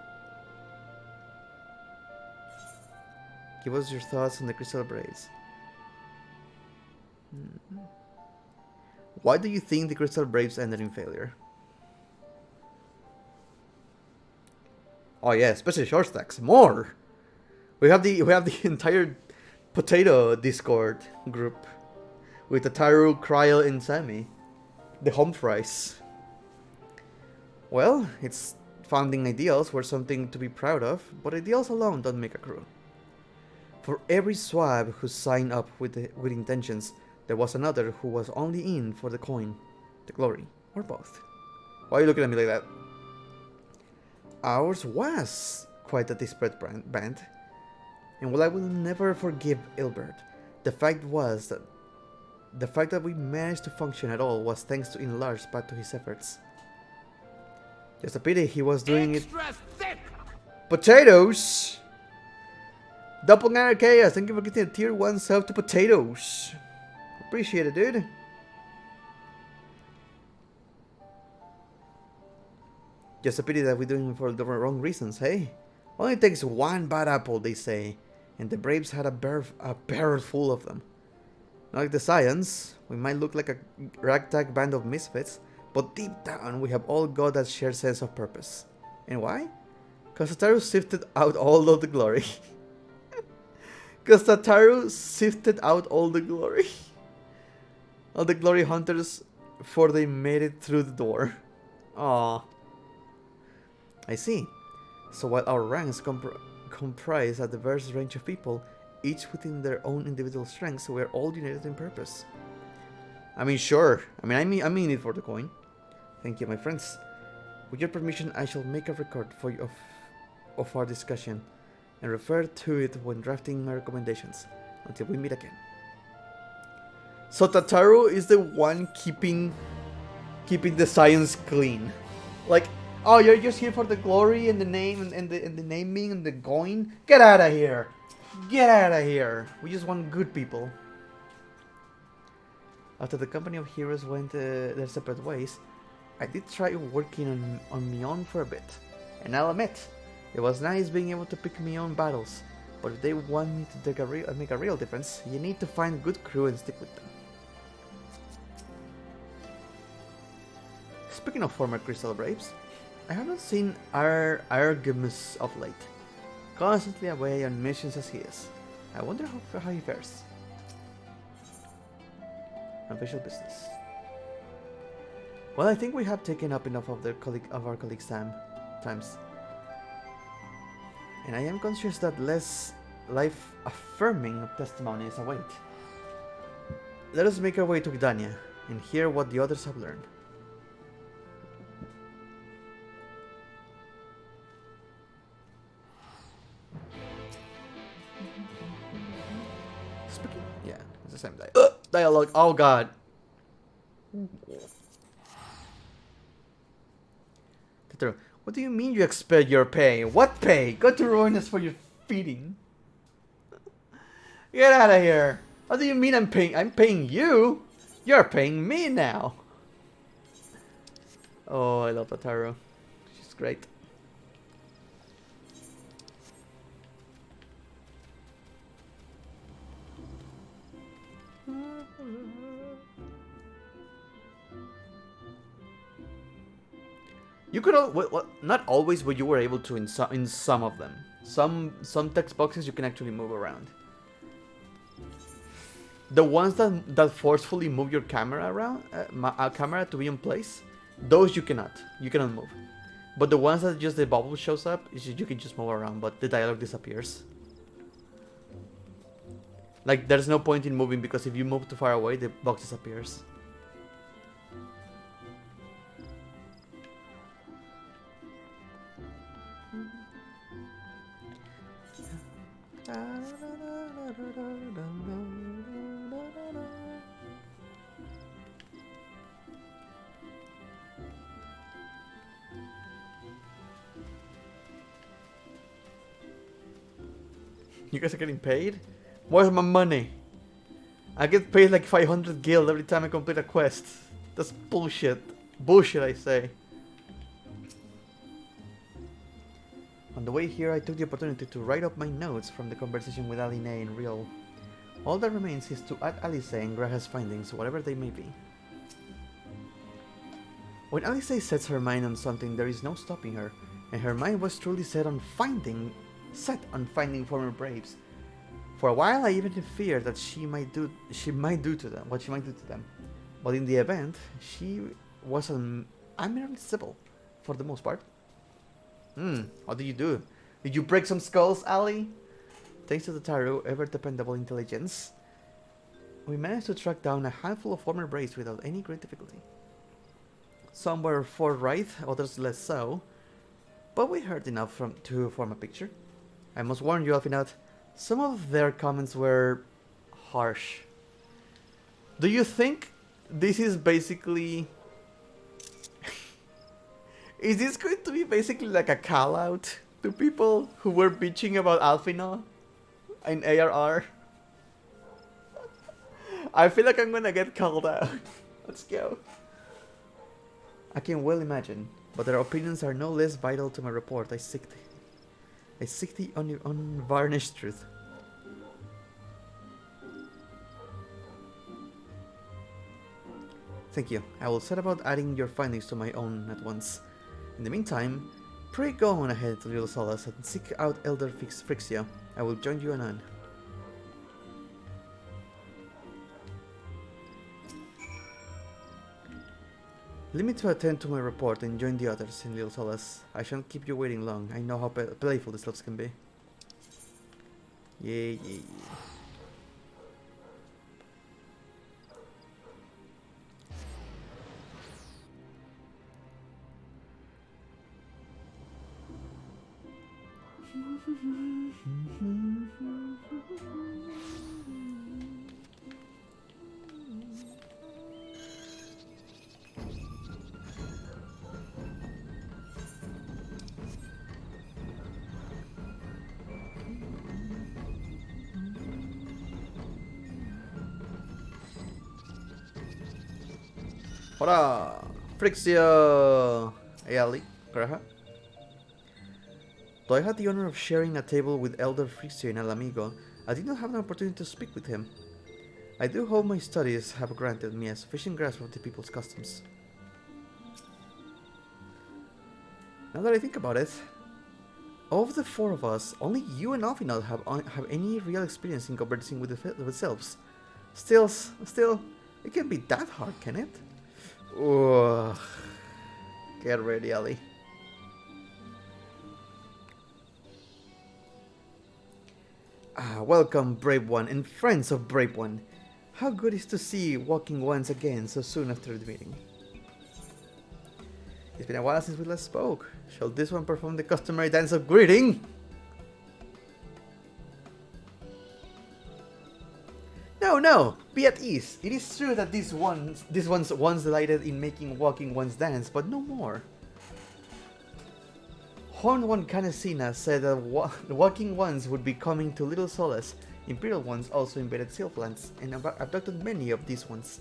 give us your thoughts on the Crystal Braves? Why do you think the Crystal Braves ended in failure? Oh yeah, especially short stacks. More. We have the entire potato Discord group with Tataru, Cryle, and Sammy. The home fries. Well, its founding ideals were something to be proud of, but ideals alone don't make a crew. For every swab who signed up with intentions, there was another who was only in for the coin, the glory, or both. Why are you looking at me like that? Ours was quite a disparate band, and while I will never forgive Ilbert, the fact that we managed to function at all was thanks to in large part to his efforts. Just a pity he was doing Extra thick. Potatoes! Doppelganger Chaos, thank you for getting a tier 1 sub to potatoes. Appreciate it, dude. Just a pity that we're doing it for the wrong reasons, hey? Only takes one bad apple, they say, and the Braves had a barrel full of them. Not like the Scions, we might look like a ragtag band of misfits, but deep down we have all got that shared sense of purpose. And why? Because Tataru sifted out all of the glory. Because Tataru sifted out all the glory. All the glory hunters before they made it through the door. Aww. I see. So while our ranks comprise a diverse range of people, each within their own individual strengths, we're all united in purpose. I mean, sure. I mean it for the coin. Thank you, my friends. With your permission, I shall make a record for you of our discussion and refer to it when drafting my recommendations. Until we meet again. So Tataru is the one keeping the science clean. Like, oh, you're just here for the glory and the name and the naming and the going? Get out of here! Get out of here! We just want good people. After the company of heroes went their separate ways, I did try working on Mion for a bit. And I'll admit, it was nice being able to pick Mion battles. But if they want me to make a real difference, you need to find good crew and stick with them. Speaking of former Crystal Braves, I have not seen Argemus of late. Constantly away on missions as he is. I wonder how he fares. Official business. Well, I think we have taken up enough of our colleagues' times. And I am conscious that less life-affirming testimonies await. Let us make our way to Gdania and hear what the others have learned. Yeah, it's the same dialogue. Oh god. What do you mean you expect your pay? What pay? Go to Ruinous for your feeding. Get out of here. What do you mean I'm paying? I'm paying you? You're paying me now. Oh, I love Tataru. She's great. You could not always, but you were able to in some of them. Some text boxes you can actually move around. The ones that forcefully move your camera around, camera to be in place, those you cannot move. But the ones that just the bubble shows up, you can just move around, but the dialogue disappears. Like there's no point in moving because if you move too far away, the box disappears. You guys are getting paid? Where's my money? I get paid like 500 gil every time I complete a quest. That's bullshit. Bullshit, I say. On the way here, I took the opportunity to write up my notes from the conversation with Aline in Real. All that remains is to add Alice and Graha's findings, whatever they may be. When Alice sets her mind on something, there is no stopping her, and her mind was truly set on finding former Braves. For a while, I even feared that she might do to them. But in the event, she was admirably civil, for the most part. What did you do? Did you break some skulls, Ali? Thanks to the Tataru, ever dependable intelligence, we managed to track down a handful of former Braves without any great difficulty. Some were forthright, others less so, but we heard enough to form a picture. I must warn you, Alphinaud, some of their comments were harsh. Do you think this is basically... is this going to be basically like a call-out to people who were bitching about Alphinaud in ARR? I feel like I'm gonna get called out. Let's go. I can well imagine. but their opinions are no less vital to my report. I seek the unvarnished truth. Thank you. I will set about adding your findings to my own at once. In the meantime, pray go on ahead to Little Solace and seek out Elder Frixia. I will join you anon. Leave me to attend to my report and join the others in Little Solace. I shan't keep you waiting long. I know how playful the slopes can be. Yay. Hola! Frixia! Hey Ali, Graha. Though I had the honor of sharing a table with Elder Frixia in El Amigo, I did not have an opportunity to speak with him. I do hope my studies have granted me a sufficient grasp of the people's customs. Now that I think about it, of the four of us, only you and Alfinal have any real experience in conversing with the selves. Still, it can't be that hard, can it? Ugh. Get ready, Ali. Welcome, Brave One, and friends of Brave One. How good is to see you walking once again so soon after the meeting. It's been a while since we last spoke. Shall this one perform the customary dance of greeting? No, be at ease. It is true that this one's once delighted in making walking ones dance, but no more. Horn One Canesina said that the walking ones would be coming to Little Solace. Imperial ones also invaded Sylphlands and abducted many of these ones.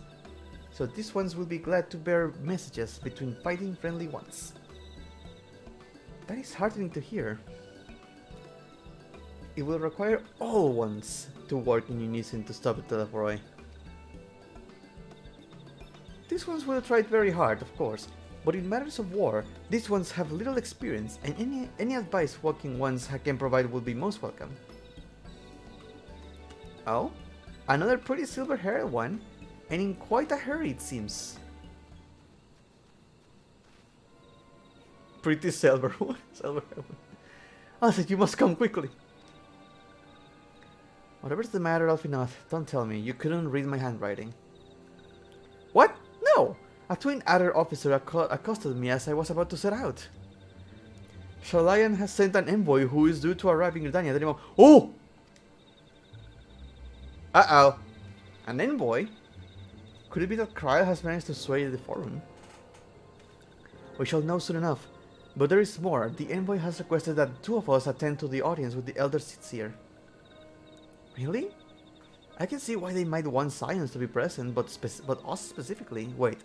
So these ones will be glad to bear messages between fighting friendly ones. That is heartening to hear. It will require all ones to work in unison to stop the Telephoroi. These ones will try very hard, of course, but in matters of war, these ones have little experience, and any advice walking ones can provide will be most welcome. Oh? Another pretty silver-haired one, and in quite a hurry it seems. Pretty silver one? Silver-haired one. I said you must come quickly. Whatever's the matter, Alfinoth, don't tell me. You couldn't read my handwriting. What? No! A twin adder officer accosted me as I was about to set out. Shalayan has sent an envoy who is due to arrive in Gridania at any moment. Oh! Uh-oh. An envoy? Could it be that Kryl has managed to sway the forum? We shall know soon enough. But there is more. The envoy has requested that two of us attend to the audience with the Elder Sitseer. Really? I can see why they might want Science to be present, but us specifically? Wait.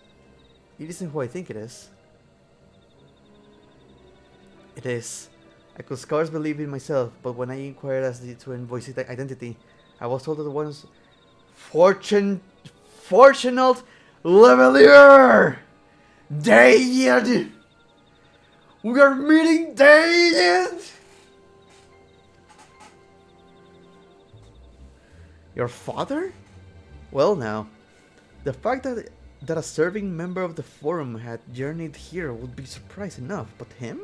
It isn't who I think it is. It is. I could scarce believe in myself, but when I inquired as to envoy's identity, I was told that the one's fortunate Levelier! David! We are meeting David! Your father? Well now, the fact that a serving member of the forum had journeyed here would be surprise enough, but him?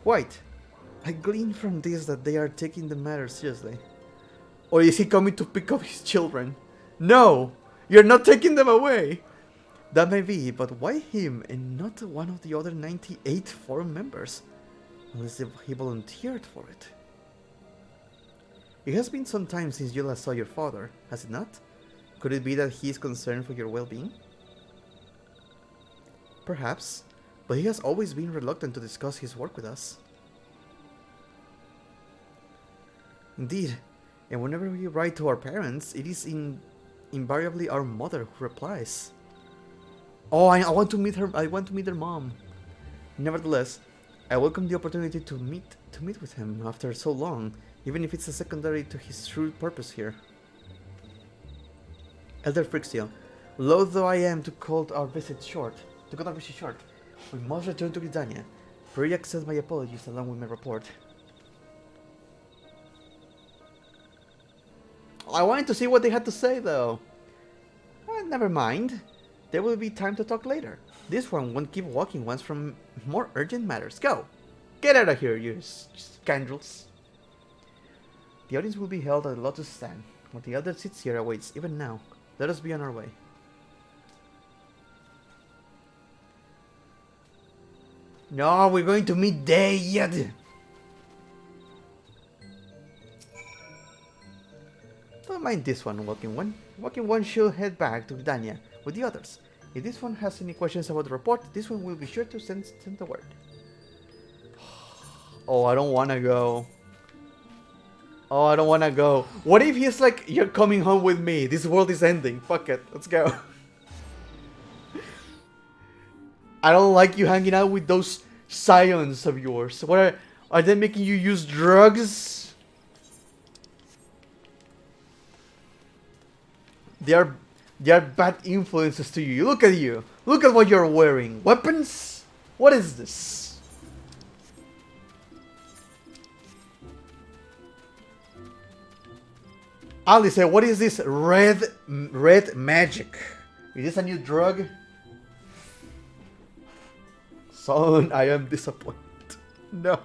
Quite. I glean from this that they are taking the matter seriously. Or is he coming to pick up his children? No! You're not taking them away! That may be, but why him and not one of the other 98 forum members? Unless he volunteered for it. It has been some time since you last saw your father, has it not? Could it be that he is concerned for your well-being? Perhaps, but he has always been reluctant to discuss his work with us. Indeed, and whenever we write to our parents, it is invariably our mother who replies. Oh, I want to meet her. I want to meet her mom. Nevertheless, I welcome the opportunity to meet with him after so long, even if it's a secondary to his true purpose here. Elder Frixio, loath though I am to cut our visit short, we must return to Gridania. Pray accept my apologies along with my report. I wanted to see what they had to say though. Never mind. There will be time to talk later. This one won't keep walking once from more urgent matters. Go! Get out of here, you scoundrels. The audience will be held at the Lotus Stand, where the other seats here awaits, even now. Let us be on our way. No, we're going to meet Dayed! Don't mind this one, Walking One. Walking One should head back to Dania with the others. If this one has any questions about the report, this one will be sure to send the word. Oh, I don't wanna go. Oh, I don't wanna go. What if he's like, you're coming home with me, this world is ending, fuck it, let's go. I don't like you hanging out with those scions of yours. What are they making you use drugs? They are bad influences to you. Look at you. Look at what you're wearing. Weapons? What is this? Ali said, what is this red magic? Is this a new drug? Son, I am disappointed. No.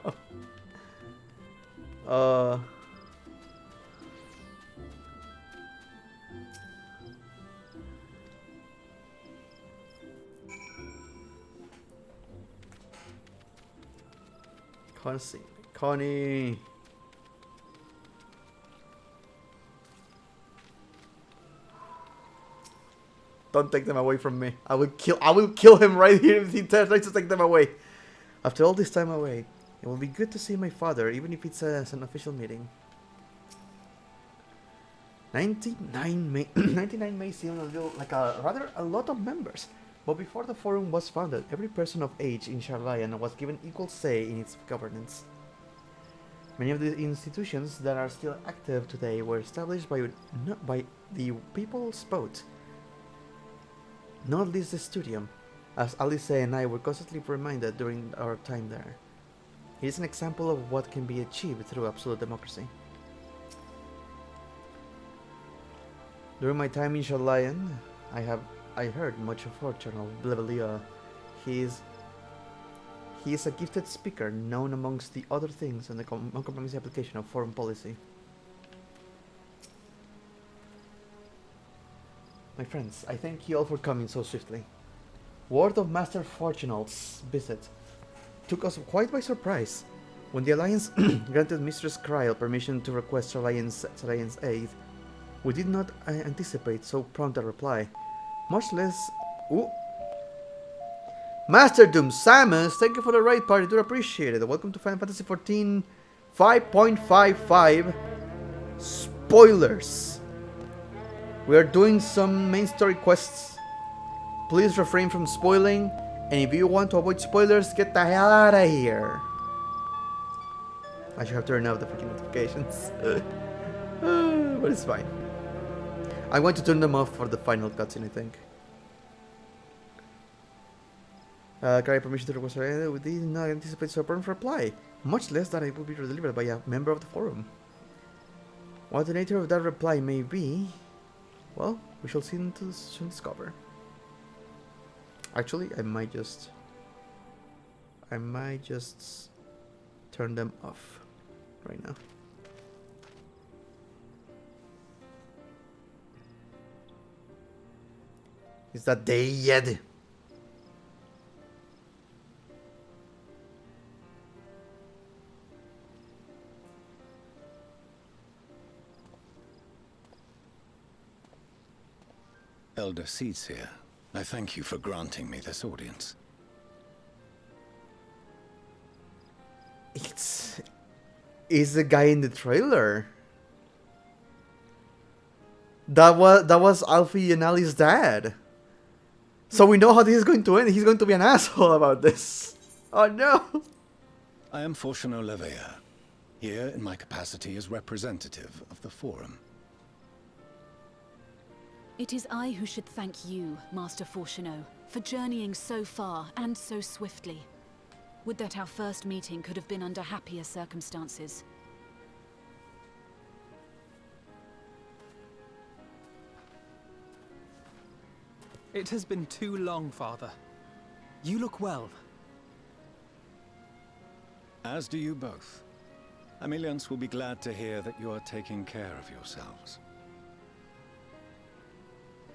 Connie. Don't take them away from me. I will kill him right here if he tries to take them away. After all this time away, it will be good to see my father, even if it's an official meeting. 99 may seem a little like a lot of members, but before the forum was founded, every person of age in Charlayan was given equal say in its governance. Many of the institutions that are still active today were established by the people's vote. Not least the Studium, as Alice and I were constantly reminded during our time there. It is an example of what can be achieved through absolute democracy. During my time in Charlayan, I heard much of fortune of Blevelia. He is a gifted speaker, known amongst the other things in the uncompromising application of foreign policy. My friends, I thank you all for coming so swiftly. Word of Master Fortunal's visit took us quite by surprise. When the Alliance granted Mistress Kryl permission to request Alliance aid, we did not anticipate so prompt a reply, much less... Ooh. Master Doom Samus, thank you for the raid party, do appreciate it. Welcome to Final Fantasy XIV 5.55 spoilers. We are doing some main story quests. Please refrain from spoiling, and if you want to avoid spoilers, get the hell out of here. I should have turned off the freaking notifications. But it's fine. I'm going to turn them off for the final cutscene, I think. Carry permission to request we did not anticipate so prompt reply, much less that it will be delivered by a member of the forum. What the nature of that reply may be, well, we shall soon discover. Actually, I might just turn them off right now. Is that day yet? Elder Seeds here. I thank you for granting me this audience. It's the guy in the trailer. That was Alfie and Ali's dad. So we know how this is going to end. He's going to be an asshole about this. Oh no! I am Fortuno Levea, here in my capacity as representative of the Forum. It is I who should thank you, Master Fortuno, for journeying so far and so swiftly. Would that our first meeting could have been under happier circumstances. It has been too long, Father. You look well. As do you both. Ameliance will be glad to hear that you are taking care of yourselves.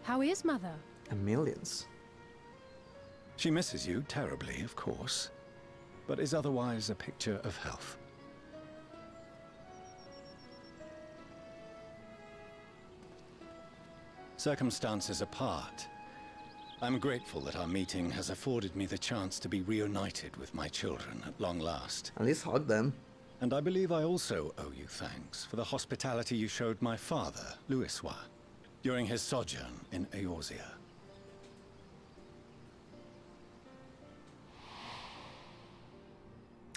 How is Mother? Ameliance. She misses you terribly, of course, but is otherwise a picture of health. Circumstances apart, I'm grateful that our meeting has afforded me the chance to be reunited with my children at long last. At least hug them. And I believe I also owe you thanks for the hospitality you showed my father, Louisois, during his sojourn in Eorzea.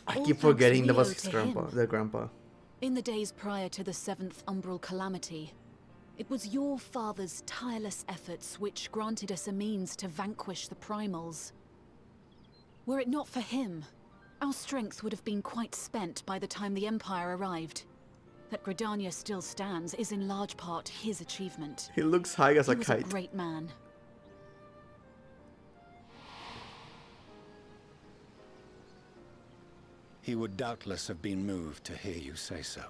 I All keep thanks forgetting we the owe Bozja's to grandpa. him. Their grandpa. In the days prior to the 7th Umbral Calamity, it was your father's tireless efforts which granted us a means to vanquish the primals. Were it not for him, our strength would have been quite spent by the time the Empire arrived. That Gridania still stands is in large part his achievement. He looks high as a He was kite. a great man. He would doubtless have been moved to hear you say so.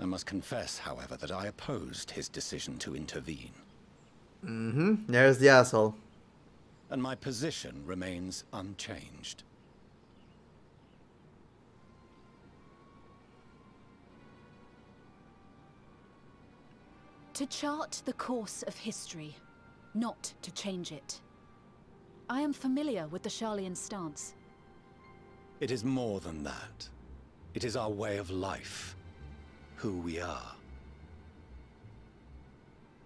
I must confess, however, that I opposed his decision to intervene. There's the asshole. And my position remains unchanged. To chart the course of history, not to change it. I am familiar with the Sharlayan stance. It is more than that. It is our way of life. Who we are.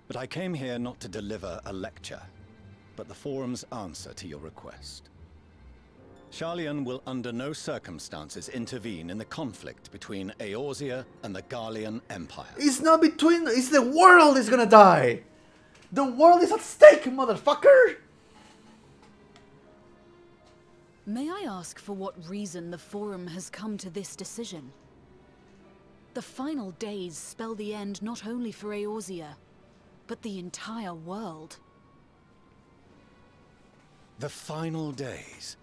But I came here not to deliver a lecture, but the Forum's answer to your request. Sharlayan will under no circumstances intervene in the conflict between Eorzea and the Garlean Empire. It's not between. It's the world is gonna die. The world is at stake, motherfucker. May I ask for what reason the Forum has come to this decision? The final days spell the end not only for Eorzea, but the entire world. The final days?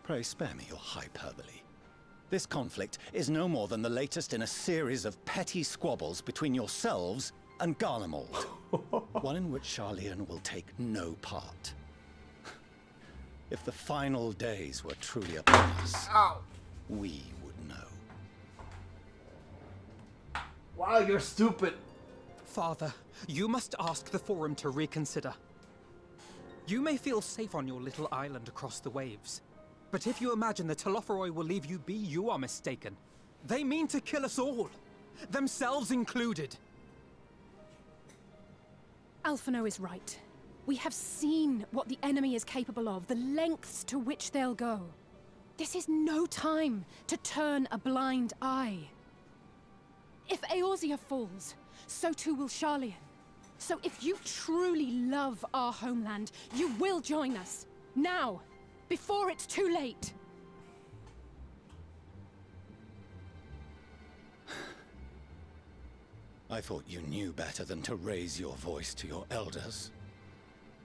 Pray spare me your hyperbole. This conflict is no more than the latest in a series of petty squabbles between yourselves and Garlemald. One in which Sharlayan will take no part. If the final days were truly upon us, we would know. Wow, you're stupid. Father, you must ask the Forum to reconsider. You may feel safe on your little island across the waves, but if you imagine the Telophoroi will leave you be, you are mistaken. They mean to kill us all, themselves included. Alphino is right. We have seen what the enemy is capable of, the lengths to which they'll go. This is no time to turn a blind eye. If Eorzea falls, so too will Sharlayan. So if you truly love our homeland, you will join us. Now, before it's too late. I thought you knew better than to raise your voice to your elders.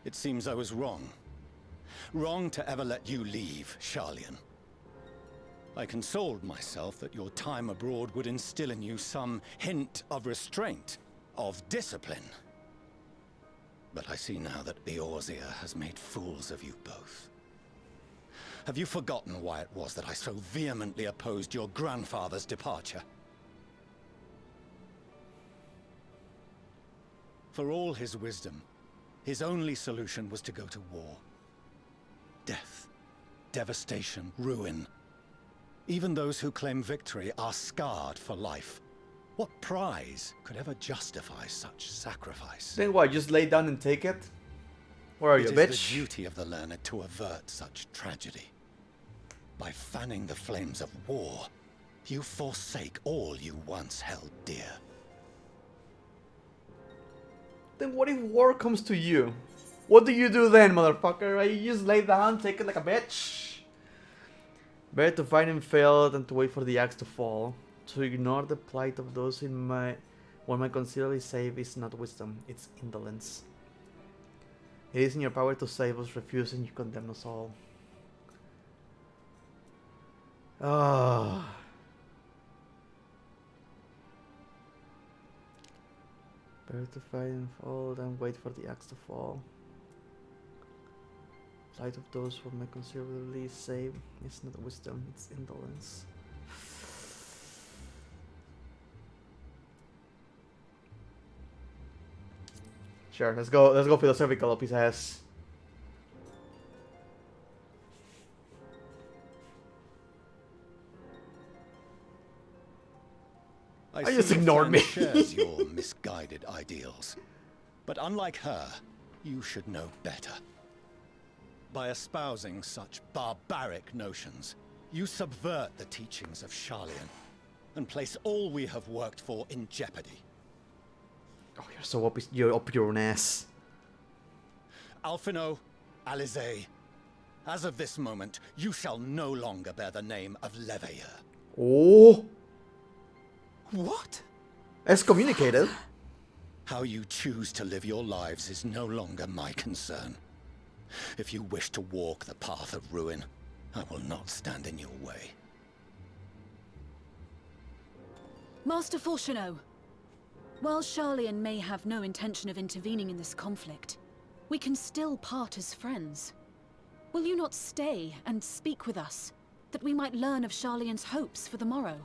It seems I was wrong. Wrong to ever let you leave, Sharlayan. I consoled myself that your time abroad would instill in you some hint of restraint, of discipline. But I see now that Eorzea has made fools of you both. Have you forgotten why it was that I so vehemently opposed your grandfather's departure? For all his wisdom, his only solution was to go to war. Death, devastation, ruin. Even those who claim victory are scarred for life. What prize could ever justify such sacrifice? Then what, just lay down and take it? Where are you, It bitch? is the duty of the learned to avert such tragedy. By fanning the flames of war, you forsake all you once held dear. Then what if war comes to you? What do you do then, motherfucker? Right? You just lay down, take it like a bitch? Better to fight and fail than to wait for the axe to fall. To ignore the plight of those in one might considerably save is not wisdom, it's indolence. It is in your power to save us, refusing you condemn us all. Ah. Better to fight and fall than wait for the axe to fall. Plight of those who may considerably save is not wisdom, it's indolence. Sure, let's go philosophical up his ass. I just see ignored me. Fran shares your misguided ideals. But unlike her, you should know better. By espousing such barbaric notions, you subvert the teachings of Sharlayan and place all we have worked for in jeopardy. Oh, you're up your own ass. Alphino, Alizé, as of this moment, you shall no longer bear the name of Leveilleur. Oh! What? Excommunicated? How you choose to live your lives is no longer my concern. If you wish to walk the path of ruin, I will not stand in your way. Master Fourcheneau, while Sharlayan may have no intention of intervening in this conflict, we can still part as friends. Will you not stay and speak with us, that we might learn of Sharlayan's hopes for the morrow?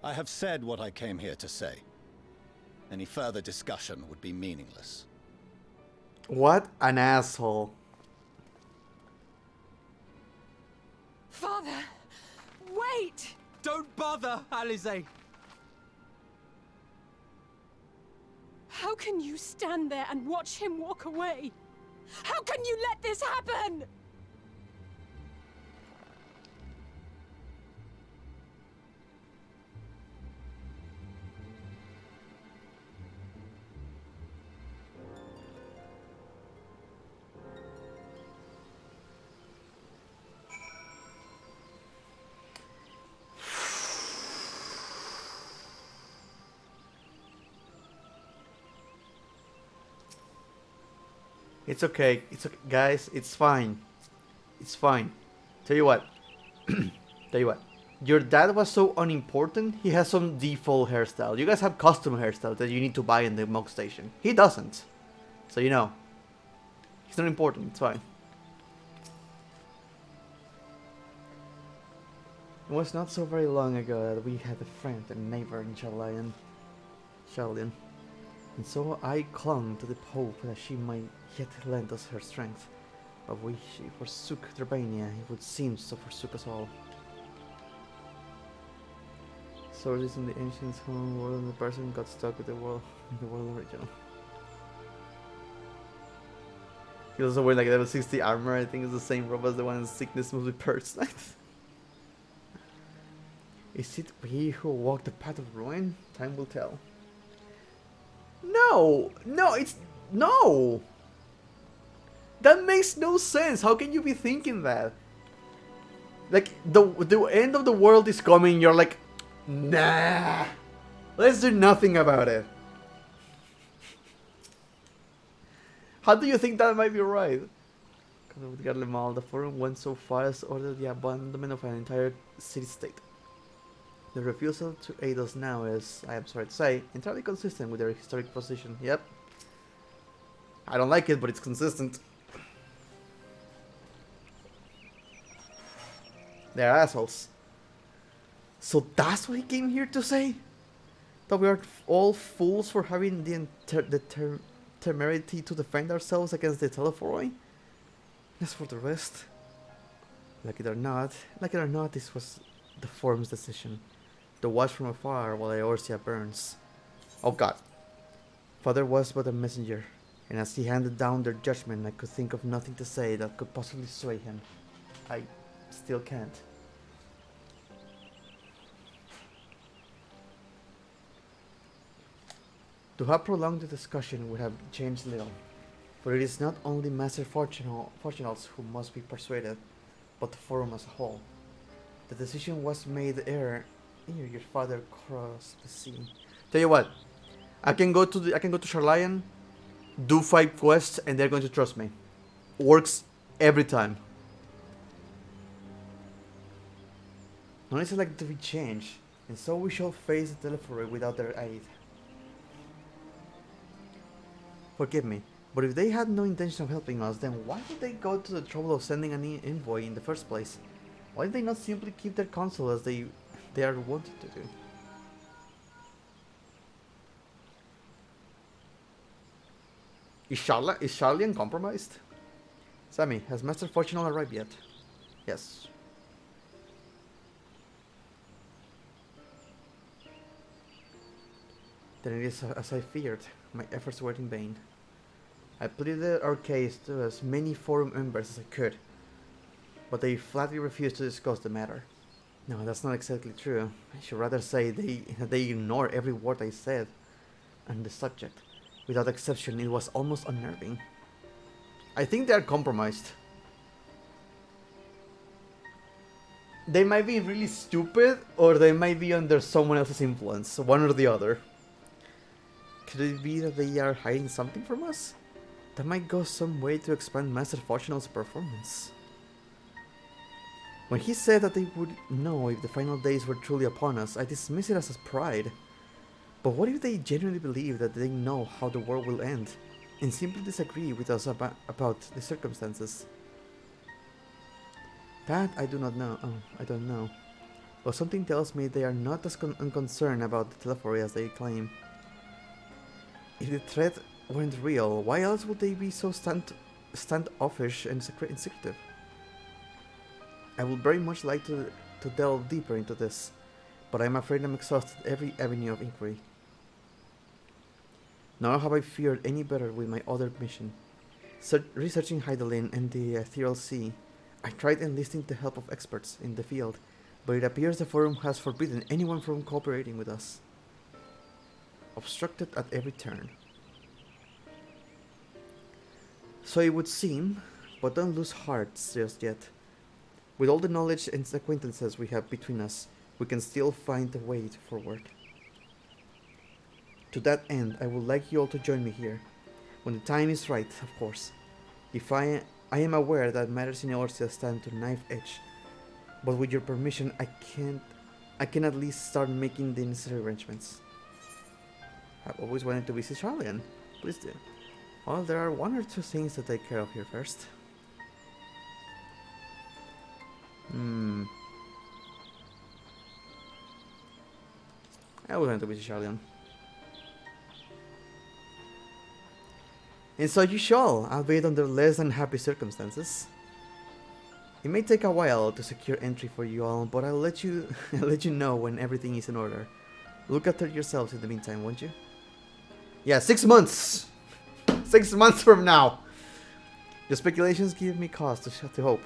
I have said what I came here to say. Any further discussion would be meaningless. What an asshole. Father! Wait! Don't bother, Alizé! How can you stand there and watch him walk away? How can you let this happen? It's okay, guys, it's fine. It's fine. Tell you what. Tell you what. Your dad was so unimportant, he has some default hairstyle. You guys have custom hairstyles that you need to buy in the mug station. He doesn't. So you know. He's not important, it's fine. It was not so very long ago that we had a friend and neighbor in Sharlayan. And so I clung to the hope that she might yet lend us her strength. But when she forsook Trebania, it would seem to forsook us all. Sources in the ancient home world, and the person got stuck with the world original. He also wearing like level 60 armor. I think it's the same robe as the one in Sickness Movie Purse. Is it we who walk the path of ruin? Time will tell. No! No! That makes no sense. How can you be thinking that? Like, the end of the world is coming, you're like, nah! Let's do nothing about it. How do you think that might be right? With Garlemal, the forum went so far as to order the abandonment of an entire city-state. The refusal to aid us now is, I am sorry to say, entirely consistent with their historic position. Yep. I don't like it, but it's consistent. They're assholes. So that's what he came here to say? That we are all fools for having the temerity to defend ourselves against the Telephoroi? As for the rest, like it or not, this was the forum's decision. To watch from afar while Eorzea burns. Oh god. Father was but a messenger. And as he handed down their judgment, I could think of nothing to say that could possibly sway him. I still can't. To have prolonged the discussion would have changed little, for it is not only Master Fortunals who must be persuaded, but the forum as a whole. The decision was made ere your father crossed the sea. Tell you what, I can go to Charlian, do 5 quests, and they're going to trust me. Works every time. None is like to be changed, and so we shall face the Telephore without their aid. Forgive me, but if they had no intention of helping us, then why would they go to the trouble of sending an envoy in the first place? Why did they not simply keep their counsel as they are wanted to do? Is Charlian compromised? Sammy, has Master Fortunal arrived yet? Yes. Then it is as I feared. My efforts were in vain. I pleaded our case to as many forum members as I could, but they flatly refused to discuss the matter. No, that's not exactly true. I should rather say they ignore every word I said on the subject. Without exception, it was almost unnerving. I think they are compromised. They might be really stupid, or they might be under someone else's influence, one or the other. Could it be that they are hiding something from us? That might go some way to expand Master Fortunal's performance. When he said that they would know if the final days were truly upon us, I dismissed it as pride. But what if they genuinely believe that they know how the world will end, and simply disagree with us about the circumstances? That I do not know. I don't know. But something tells me they are not as unconcerned about the Telephore as they claim. If the threat weren't real, why else would they be so standoffish and secretive? I would very much like to delve deeper into this, but I'm afraid I'm exhausted every avenue of inquiry. Nor have I fared any better with my other mission. Researching Hydaelyn and the Ethereal Sea, I tried enlisting the help of experts in the field, but it appears the Forum has forbidden anyone from cooperating with us. Obstructed at every turn. So it would seem, but don't lose heart just yet. With all the knowledge and acquaintances we have between us, we can still find a way forward. To that end, I would like you all to join me here, when the time is right, of course. If I am aware that matters in Eorzea stand to knife edge, but with your permission, I can at least start making the necessary arrangements. I've always wanted to visit Charlian. Please do. Well, there are 1 or 2 things to take care of here first. I was going to visit Charlian. And so you shall, albeit under less than happy circumstances. It may take a while to secure entry for you all, but I'll let you know when everything is in order. Look after yourselves in the meantime, won't you? Yeah, 6 months! 6 months from now! Your speculations give me cause to hope.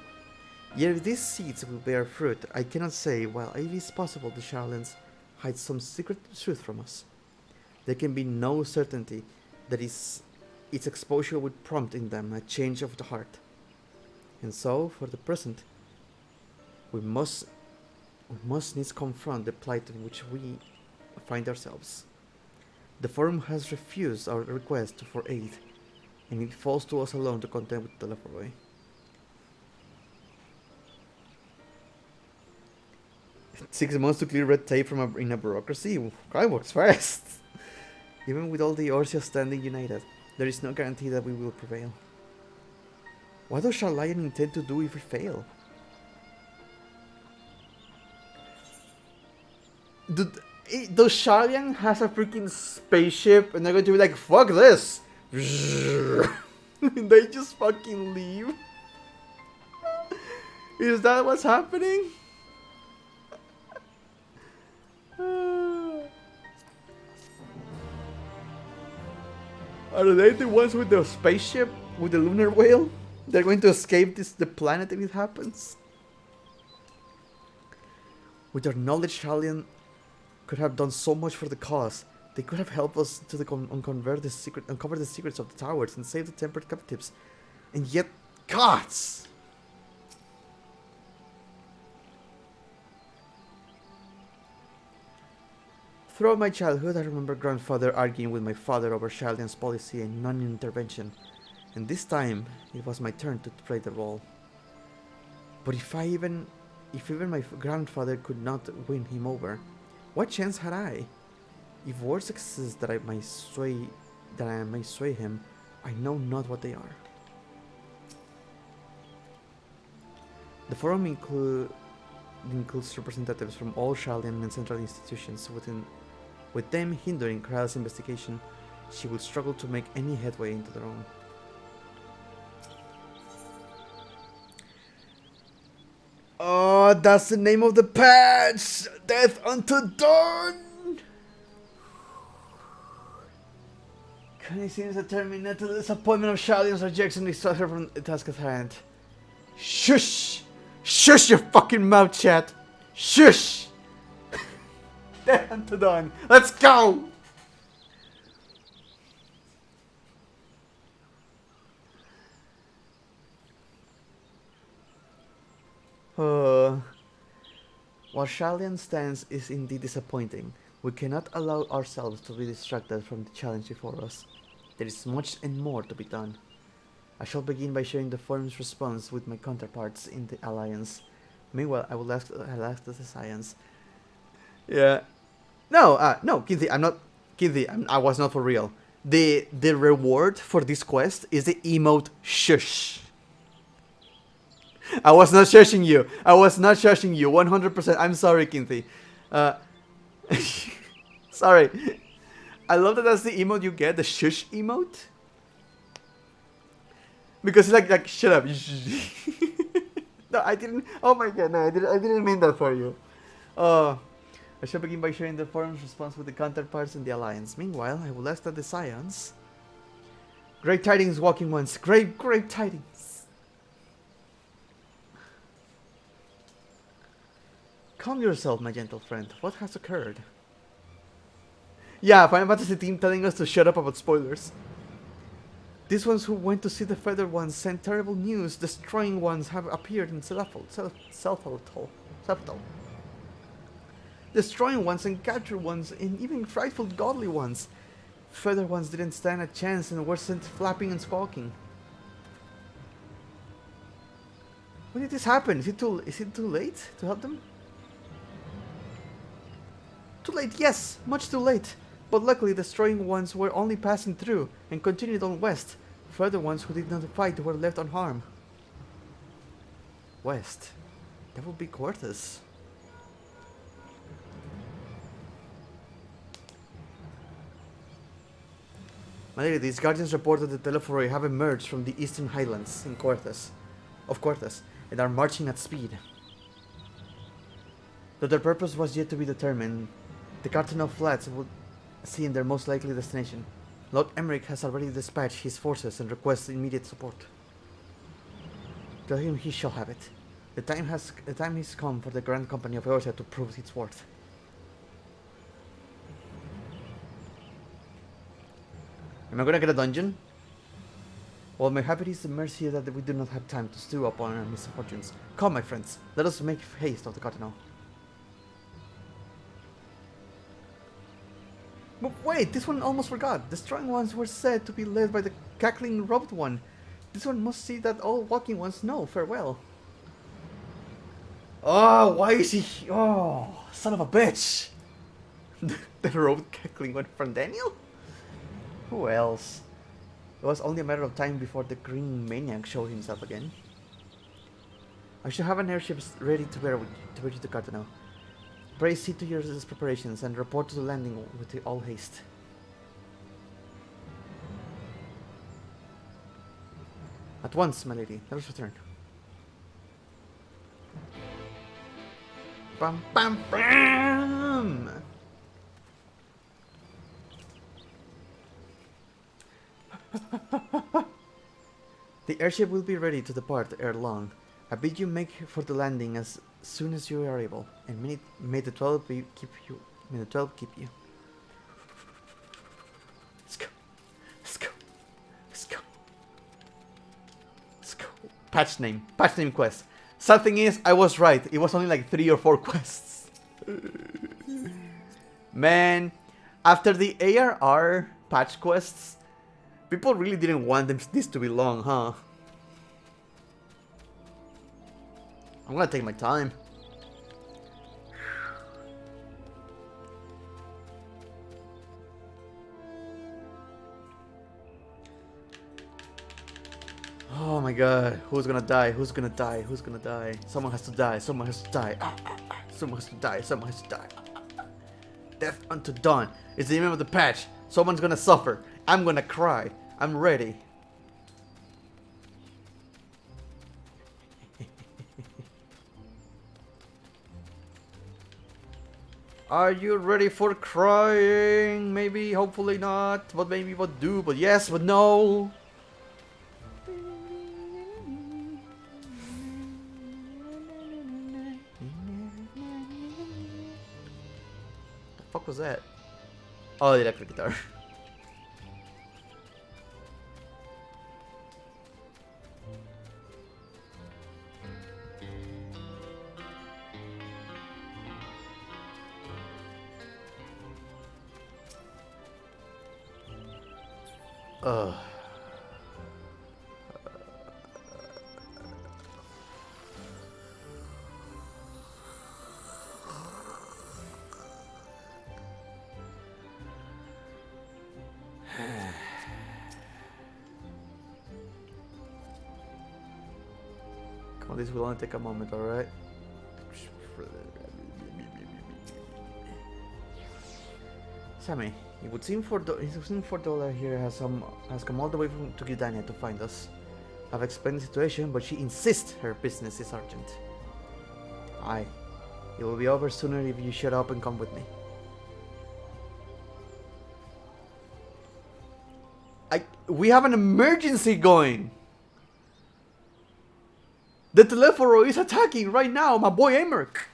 Yet if these seeds will bear fruit, I cannot say, while it is possible the Charlians hide some secret truth from us. There can be no certainty that its exposure would prompt in them a change of the heart. And so, for the present, we must needs confront the plight in which we find ourselves. The Forum has refused our request for aid, and it falls to us alone to contend with the Telephore. 6 months to clear red tape from in a bureaucracy? Guy works fast! Even with all the Eorzea standing united, there is no guarantee that we will prevail. What does Charlian intend to do if we fail? Does Charlian has a freaking spaceship and they're going to be like, fuck this! And they just fucking leave? Is that what's happening? Are they the ones with the spaceship? With the lunar whale? They're going to escape the planet if it happens? With their knowledge, Shalian could have done so much for the cause. They could have helped us to uncover the secrets of the towers and save the tempered captives. And yet, gods! Throughout my childhood, I remember grandfather arguing with my father over Shalian's policy and non-intervention. And this time, it was my turn to play the role. But if even my grandfather could not win him over, what chance had I? If words exist that I may sway him, I know not what they are. The forum includes representatives from all Shalian and central institutions. With them hindering Kryl's investigation, she will struggle to make any headway into their own. Oh, that's the name of the patch! Death unto Dawn! Connie seems determined to the disappointment of Shalian's rejection distracts her from the task at hand. Shush! Shush your fucking mouth, chat! Shush! Death unto Dawn! Let's go! While Shalian's stance is indeed disappointing, we cannot allow ourselves to be distracted from the challenge before us. There is much and more to be done. I shall begin by sharing the forum's response with my counterparts in the Alliance. Meanwhile, I'll ask the Science. Yeah. No, Kinsey, I was not for real. The reward for this quest is the emote shush. I was not shushing you. 100%. I'm sorry, Kinsey. Sorry. I love that that's the emote you get, the shush emote. Because it's like shut up. No, I didn't. Oh my god, no, I didn't mean that for you. I shall begin by sharing the forum's response with the counterparts in the Alliance. Meanwhile, I will ask that the Scions. Great tidings, walking ones. Great tidings. Calm yourself, my gentle friend. What has occurred? Yeah, Final Fantasy team telling us to shut up about spoilers. These ones who went to see the Feathered Ones sent terrible news. Destroying ones have appeared in Selftal. Destroying ones and captured ones and even frightful godly ones. Feathered Ones didn't stand a chance and were sent flapping and squawking. When did this happen? Is it too late to help them? Too late, yes, much too late. But luckily, destroying ones were only passing through and continued on west. Further ones who did not fight were left unharmed. West. That would be Cortes. My lady, these guardians report that the Telephoroi have emerged from the eastern highlands in Cortes, and are marching at speed. Though their purpose was yet to be determined, the Cartano Flats would seem their most likely destination. Lord Emmerich has already dispatched his forces and requests immediate support. Tell him he shall have it. The time has come for the Grand Company of Bozja to prove its worth. Am I gonna get a dungeon? Well, my happy is the mercy that we do not have time to stew upon our misfortunes. Come, my friends, let us make haste of the Cartano. But wait, this one almost forgot. The strong ones were said to be led by the cackling robed one. This one must see that all walking ones know. Farewell. Oh, why is he... Oh, son of a bitch. The robed cackling one from Daniel? Who else? It was only a matter of time before the green maniac showed himself again. I should have an airship ready to bear you to Cartano. Pray see to your preparations and report to the landing with all haste. At once, my lady. Let us return. Bam, bam, bam! The airship will be ready to depart ere long. I bid you make for the landing as soon as you are able, and may the 12 keep you. May the 12 keep you. Let's go. Let's go. Let's go. Let's go. Patch name quest. Sad thing is, I was right. It was only like 3 or 4 quests. Man, after the ARR patch quests, people really didn't want this to be long, huh? I'm gonna take my time. Oh my god, who's gonna die? Who's gonna die? Who's gonna die? Someone has to die. Someone has to die. Someone has to die. Someone has to die. Death unto dawn. It's the name of the patch. Someone's gonna suffer. I'm gonna cry. I'm ready. Are you ready for crying? Maybe, hopefully not. But maybe, but do. But yes, but no. The fuck was that? Oh, the electric guitar. Ugh. Come on, this will only take a moment, alright? Sammy, it would seem $4 here has come all the way from Tukidania to find us. I've explained the situation, but she insists her business is urgent. Aye. It will be over sooner if you shut up and come with me. We have an emergency going! The Telephoro is attacking right now, my boy Amerk!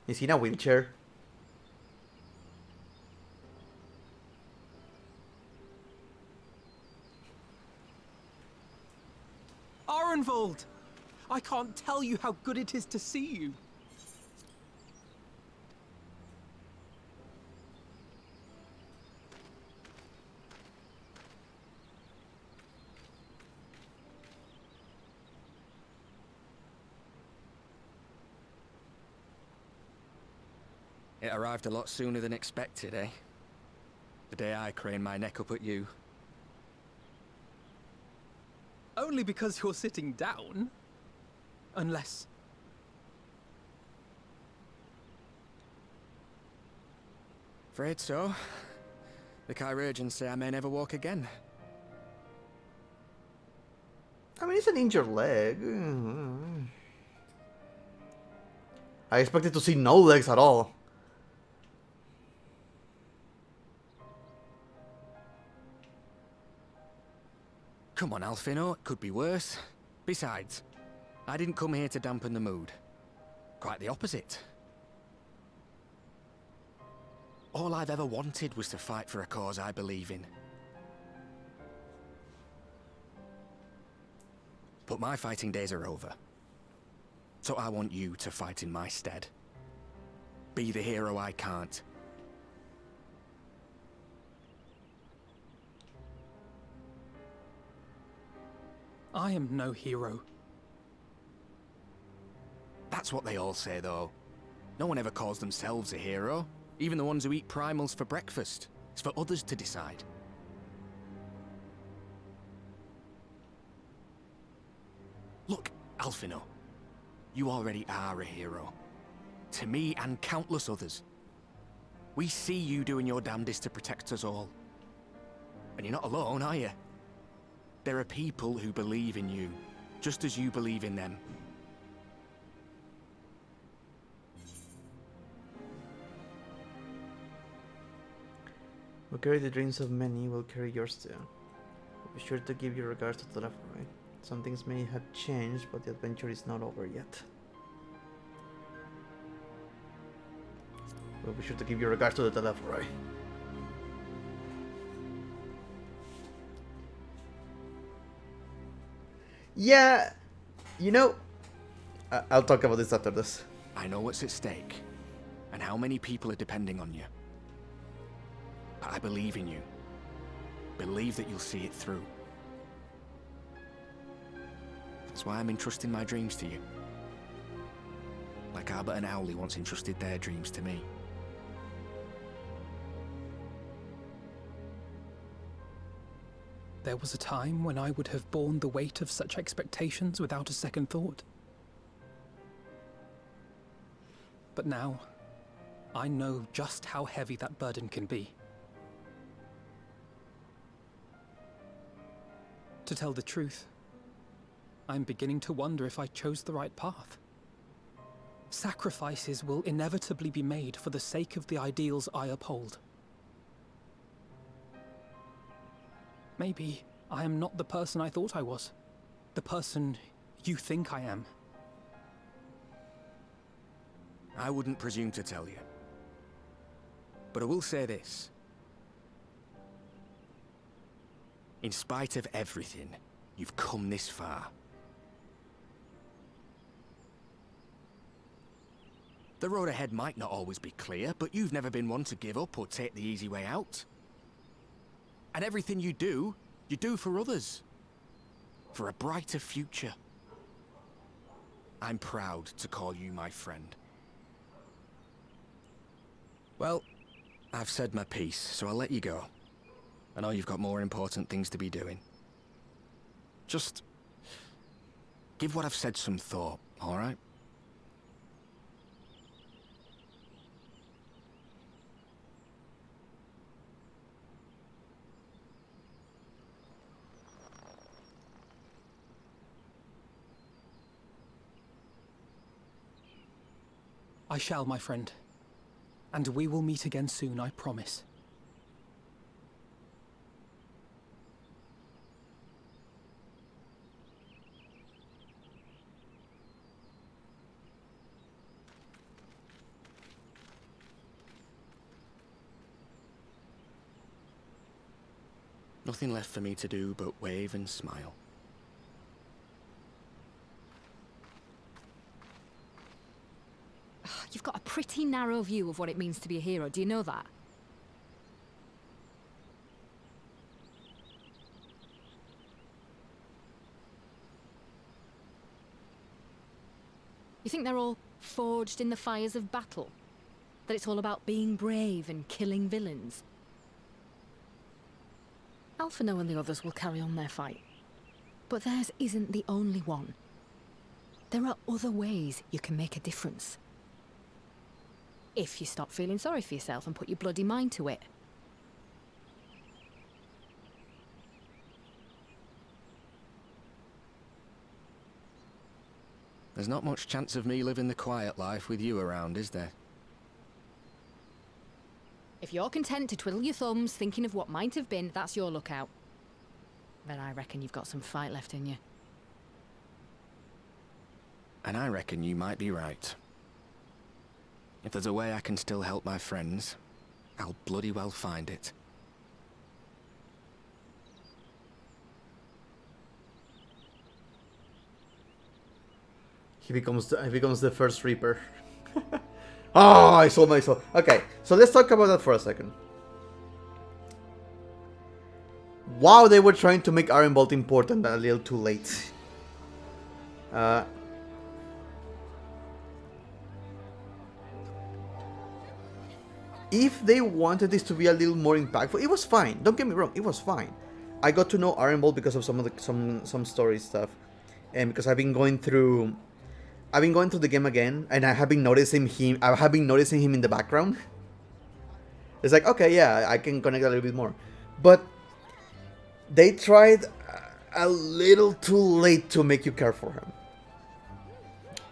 Is he in a wheelchair? Arenvold! I can't tell you how good it is to see you. It arrived a lot sooner than expected, eh? The day I craned my neck up at you. Only because you're sitting down. Unless... Afraid so. The chirurgeons say I may never walk again. I mean, it's an injured leg. I expected to see no legs at all. Come on, Alfino, it could be worse. Besides, I didn't come here to dampen the mood. Quite the opposite. All I've ever wanted was to fight for a cause I believe in. But my fighting days are over. So I want you to fight in my stead. Be the hero I can't. I am no hero. That's what they all say, though. No one ever calls themselves a hero. Even the ones who eat primals for breakfast. It's for others to decide. Look, Alfino. You already are a hero. To me and countless others. We see you doing your damnedest to protect us all. And you're not alone, are you? There are people who believe in you, just as you believe in them. Will carry the dreams of many, will carry yours too. Be sure to give your regards to the Telephone. Some things may have changed, but the adventure is not over yet. Well, be sure to give your regards to the Telephone. Yeah, you know, I'll talk about this after this. I know what's at stake, and how many people are depending on you. But I believe in you. Believe that you'll see it through. That's why I'm entrusting my dreams to you. Like Albert and Owley once entrusted their dreams to me. There was a time when I would have borne the weight of such expectations without a second thought. But now, I know just how heavy that burden can be. To tell the truth, I'm beginning to wonder if I chose the right path. Sacrifices will inevitably be made for the sake of the ideals I uphold. Maybe I am not the person I thought I was. The person you think I am. I wouldn't presume to tell you. But I will say this. In spite of everything, you've come this far. The road ahead might not always be clear, but you've never been one to give up or take the easy way out. And everything you do for others. For a brighter future. I'm proud to call you my friend. Well, I've said my piece, so I'll let you go. I know you've got more important things to be doing. Just give what I've said some thought, all right? I shall, my friend. And we will meet again soon, I promise. Nothing left for me to do but wave and smile. You've got a pretty narrow view of what it means to be a hero, do you know that? You think they're all forged in the fires of battle? That it's all about being brave and killing villains? Alphino and the others will carry on their fight. But theirs isn't the only one. There are other ways you can make a difference. If you stop feeling sorry for yourself and put your bloody mind to it. There's not much chance of me living the quiet life with you around, is there? If you're content to twiddle your thumbs thinking of what might have been, that's your lookout. But I reckon you've got some fight left in you. And I reckon you might be right. If there's a way I can still help my friends, I'll bloody well find it. He becomes the first Reaper. Oh, I sold myself. Okay, so let's talk about that for a second. Wow, they were trying to make Iron Bolt important a little too late. If they wanted this to be a little more impactful, it was fine. Don't get me wrong, it was fine. I got to know Iron Bolt because of some story stuff, and because I've been going through the game again, and I have been noticing him. I have been noticing him in the background. It's like, okay, yeah, I can connect a little bit more, but they tried a little too late to make you care for him.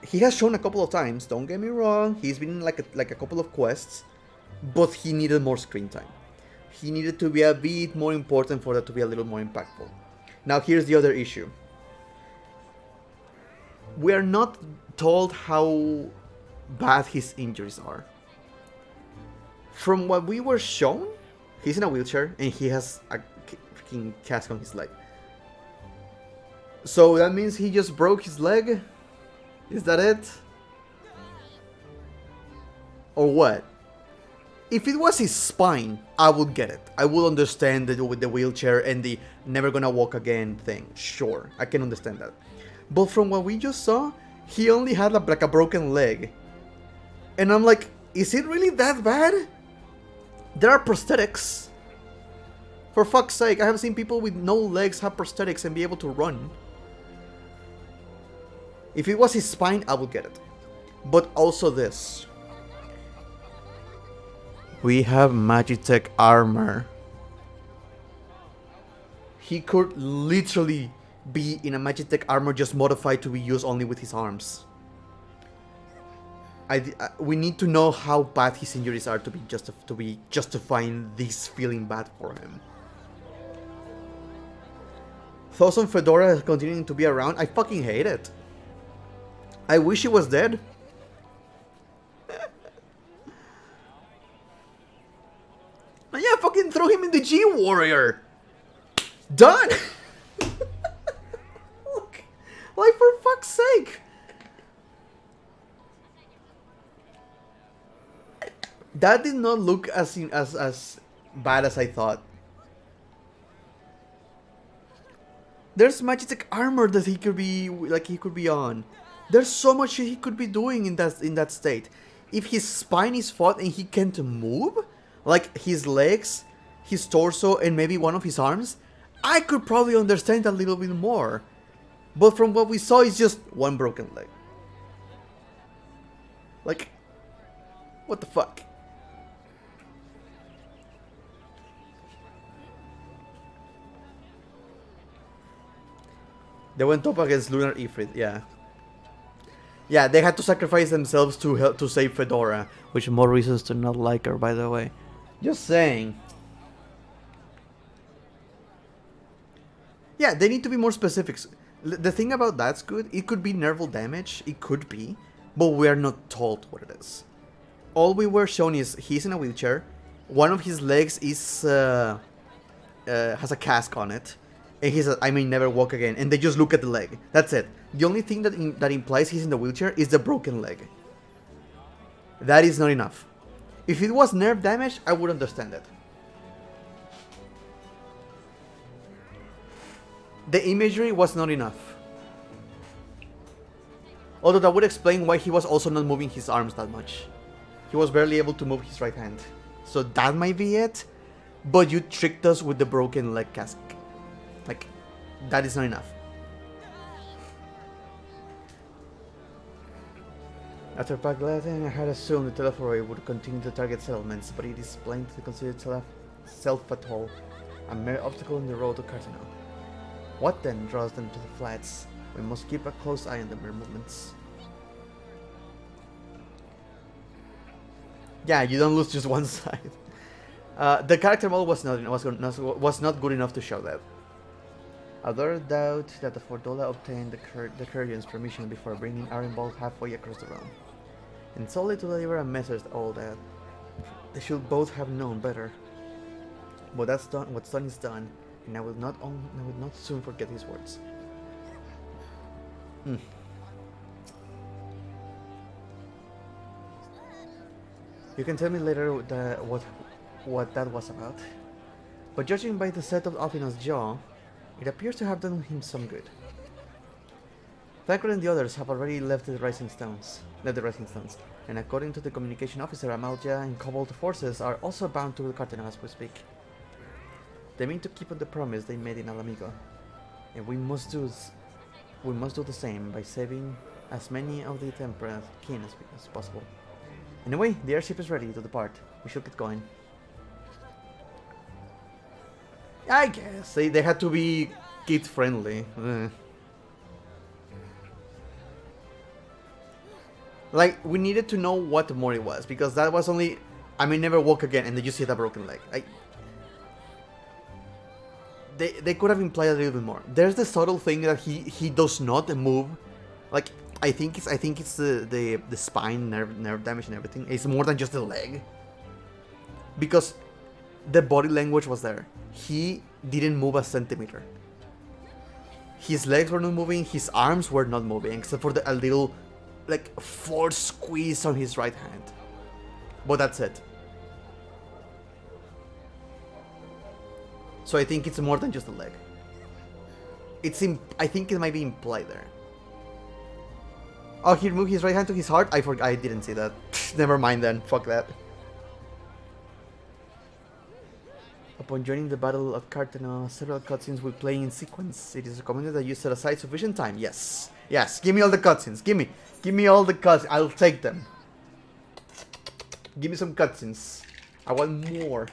He has shown a couple of times. Don't get me wrong. He's been in like a couple of quests. But he needed more screen time. he needed to be a bit more important for that to be a little more impactful. Now here's the other issue. We are not told how bad his injuries are. From what we were shown, he's in a wheelchair and he has a freaking cast on his leg. So that means he just broke his leg? Is that it? Or what? If it was his spine, I would get it. I would understand it with the wheelchair and the never gonna walk again thing. Sure, I can understand that. But from what we just saw, he only had like a broken leg. And I'm like, is it really that bad? There are prosthetics. For fuck's sake, I have seen people with no legs have prosthetics and be able to run. If it was his spine, I would get it. But also this. We have Magitech armor. He could literally be in a Magitech armor just modified to be used only with his arms. We need to know how bad his injuries are to be justifying this feeling bad for him. Thoughts on Fedora continuing to be around? I fucking hate it. I wish he was dead. Yeah, fucking throw him in the G-Warrior. Done. Like, for fuck's sake. That did not look as bad as I thought. There's Magitech armor that he could be on. There's so much he could be doing in that state. If his spine is fought and he can't move, like his legs, his torso, and maybe one of his arms, I could probably understand a little bit more. But from what we saw, it's just one broken leg. Like, what the fuck? They went up against Lunar Ifrit, yeah. Yeah, they had to sacrifice themselves to help to save Fedora, which more reasons to not like her, by the way. Just saying. Yeah, they need to be more specific. The thing about that's good, it could be nerval damage, it could be, but we are not told what it is. All we were shown is he's in a wheelchair, one of his legs is has a cast on it, and he says, I may never walk again, and they just look at the leg. That's it. The only thing that implies he's in the wheelchair is the broken leg. That is not enough. If it was nerve damage, I would understand it. The imagery was not enough. Although that would explain why he was also not moving his arms that much. He was barely able to move his right hand. So that might be it. But you tricked us with the broken leg cask. Like, that is not enough. After Baghdad, I had assumed the Telephoroid would continue to target settlements, but it is plainly considered self-fatal, a mere obstacle in the road to Cartano. What then draws them to the flats? We must keep a close eye on their movements. Yeah, you don't lose just one side. The character model was not good enough to show that. Other doubt that the Fordola obtained the Curian's permission before bringing Arenbold halfway across the realm. And solely to deliver a message all that. They should both have known better. But that's done. What's done is done, and I will not soon forget his words. You can tell me later what that was about. But judging by the set of Alfino's jaw, it appears to have done him some good. Thacker and the others have already left the Rising Stones, and according to the communication officer, Amalja and Cobalt forces are also bound to Cartano as we speak. They mean to keep on the promise they made in Alamigo, and we must do the same by saving as many of the Temperate kin as possible. Anyway, the airship is ready to depart. We should get going. I guess they had to be kid friendly. Like, we needed to know what Mori was, because that was only I may never walk again, and then you see that broken leg. they could have implied a little bit more. There's the subtle thing that he does not move. Like I think it's the spine, nerve damage and everything. It's more than just the leg. Because the body language was there. He didn't move a centimeter. His legs were not moving, his arms were not moving, except for a little, like, force squeeze on his right hand. But that's it. So I think it's more than just a leg. I think it might be implied there. Oh, he moved his right hand to his heart? I didn't see that. Never mind then, fuck that. Upon joining the Battle of Cartano, several cutscenes will play in sequence. It is recommended that you set aside sufficient time. Yes. Yes, give me all the cutscenes. Give me all the cutscenes. I'll take them. Give me some cutscenes. I want more.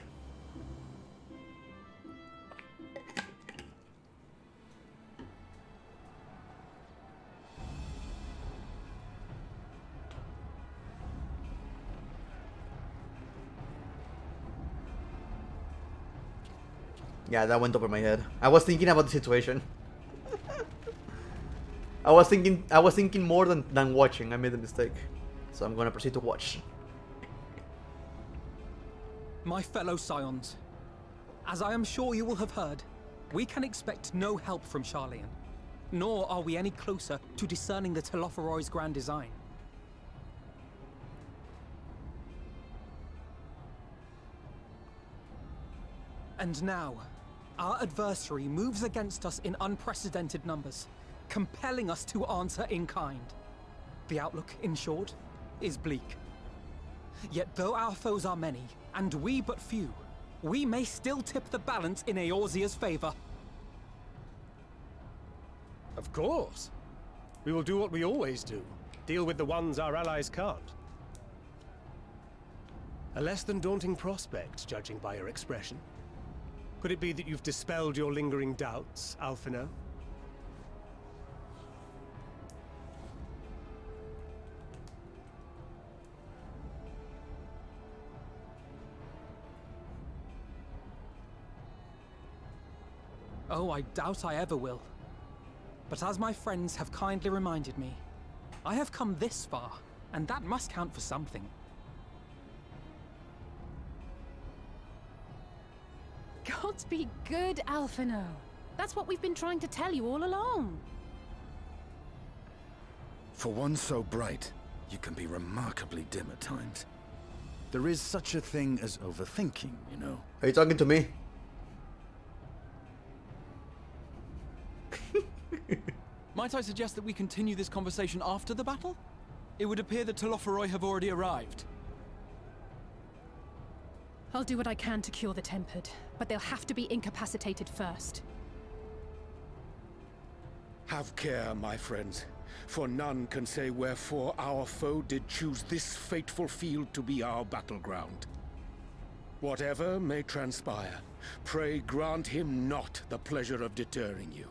Yeah, that went over my head. I was thinking about the situation. I was thinking more than watching. I made a mistake. So I'm gonna proceed to watch. My fellow Scions, as I am sure you will have heard, we can expect no help from Charlian, nor are we any closer to discerning the Telophoroi's grand design. And now, our adversary moves against us in unprecedented numbers, compelling us to answer in kind. The outlook, in short, is bleak. Yet though our foes are many, and we but few, we may still tip the balance in Eorzea's favor. Of course. We will do what we always do. Deal with the ones our allies can't. A less than daunting prospect, judging by your expression. Could it be that you've dispelled your lingering doubts, Alphino? Oh, I doubt I ever will. But as my friends have kindly reminded me, I have come this far, and that must count for something. Gods be good, Alphino. That's what we've been trying to tell you all along. For one so bright, you can be remarkably dim at times. There is such a thing as overthinking, you know. Are you talking to me? Might I suggest that we continue this conversation after the battle? It would appear that Telophoroi have already arrived. I'll do what I can to cure the Tempered, but they'll have to be incapacitated first. Have care, my friends, for none can say wherefore our foe did choose this fateful field to be our battleground. Whatever may transpire, pray grant him not the pleasure of deterring you.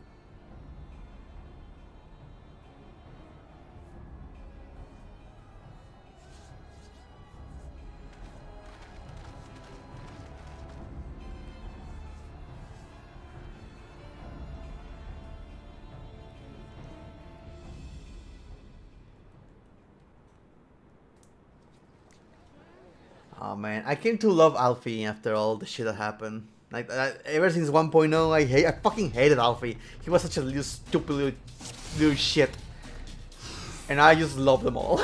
Oh man, I came to love Alfie after all the shit that happened. Like ever since 1.0, I fucking hated Alfie. He was such a little stupid little shit, and I just love them all.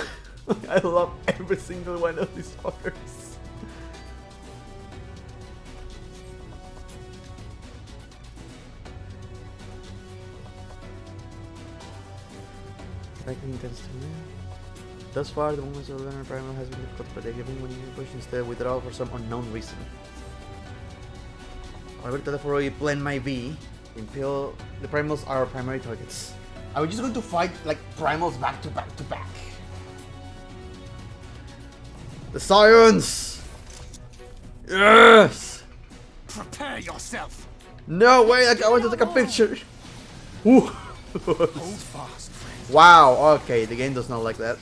I love every single one of these fuckers. Thus far, the movements of the Lunar Primal has been difficult to predict, even when you push instead withdraw for some unknown reason. However, Telophoroi blend my V. Impale the Primals are our primary targets. Are we just going to fight like Primals back to back to back? The Scions! Yes! Prepare yourself! No way, I want to take a picture! Ooh. Hold fast, friend. Wow, okay, the game does not like that.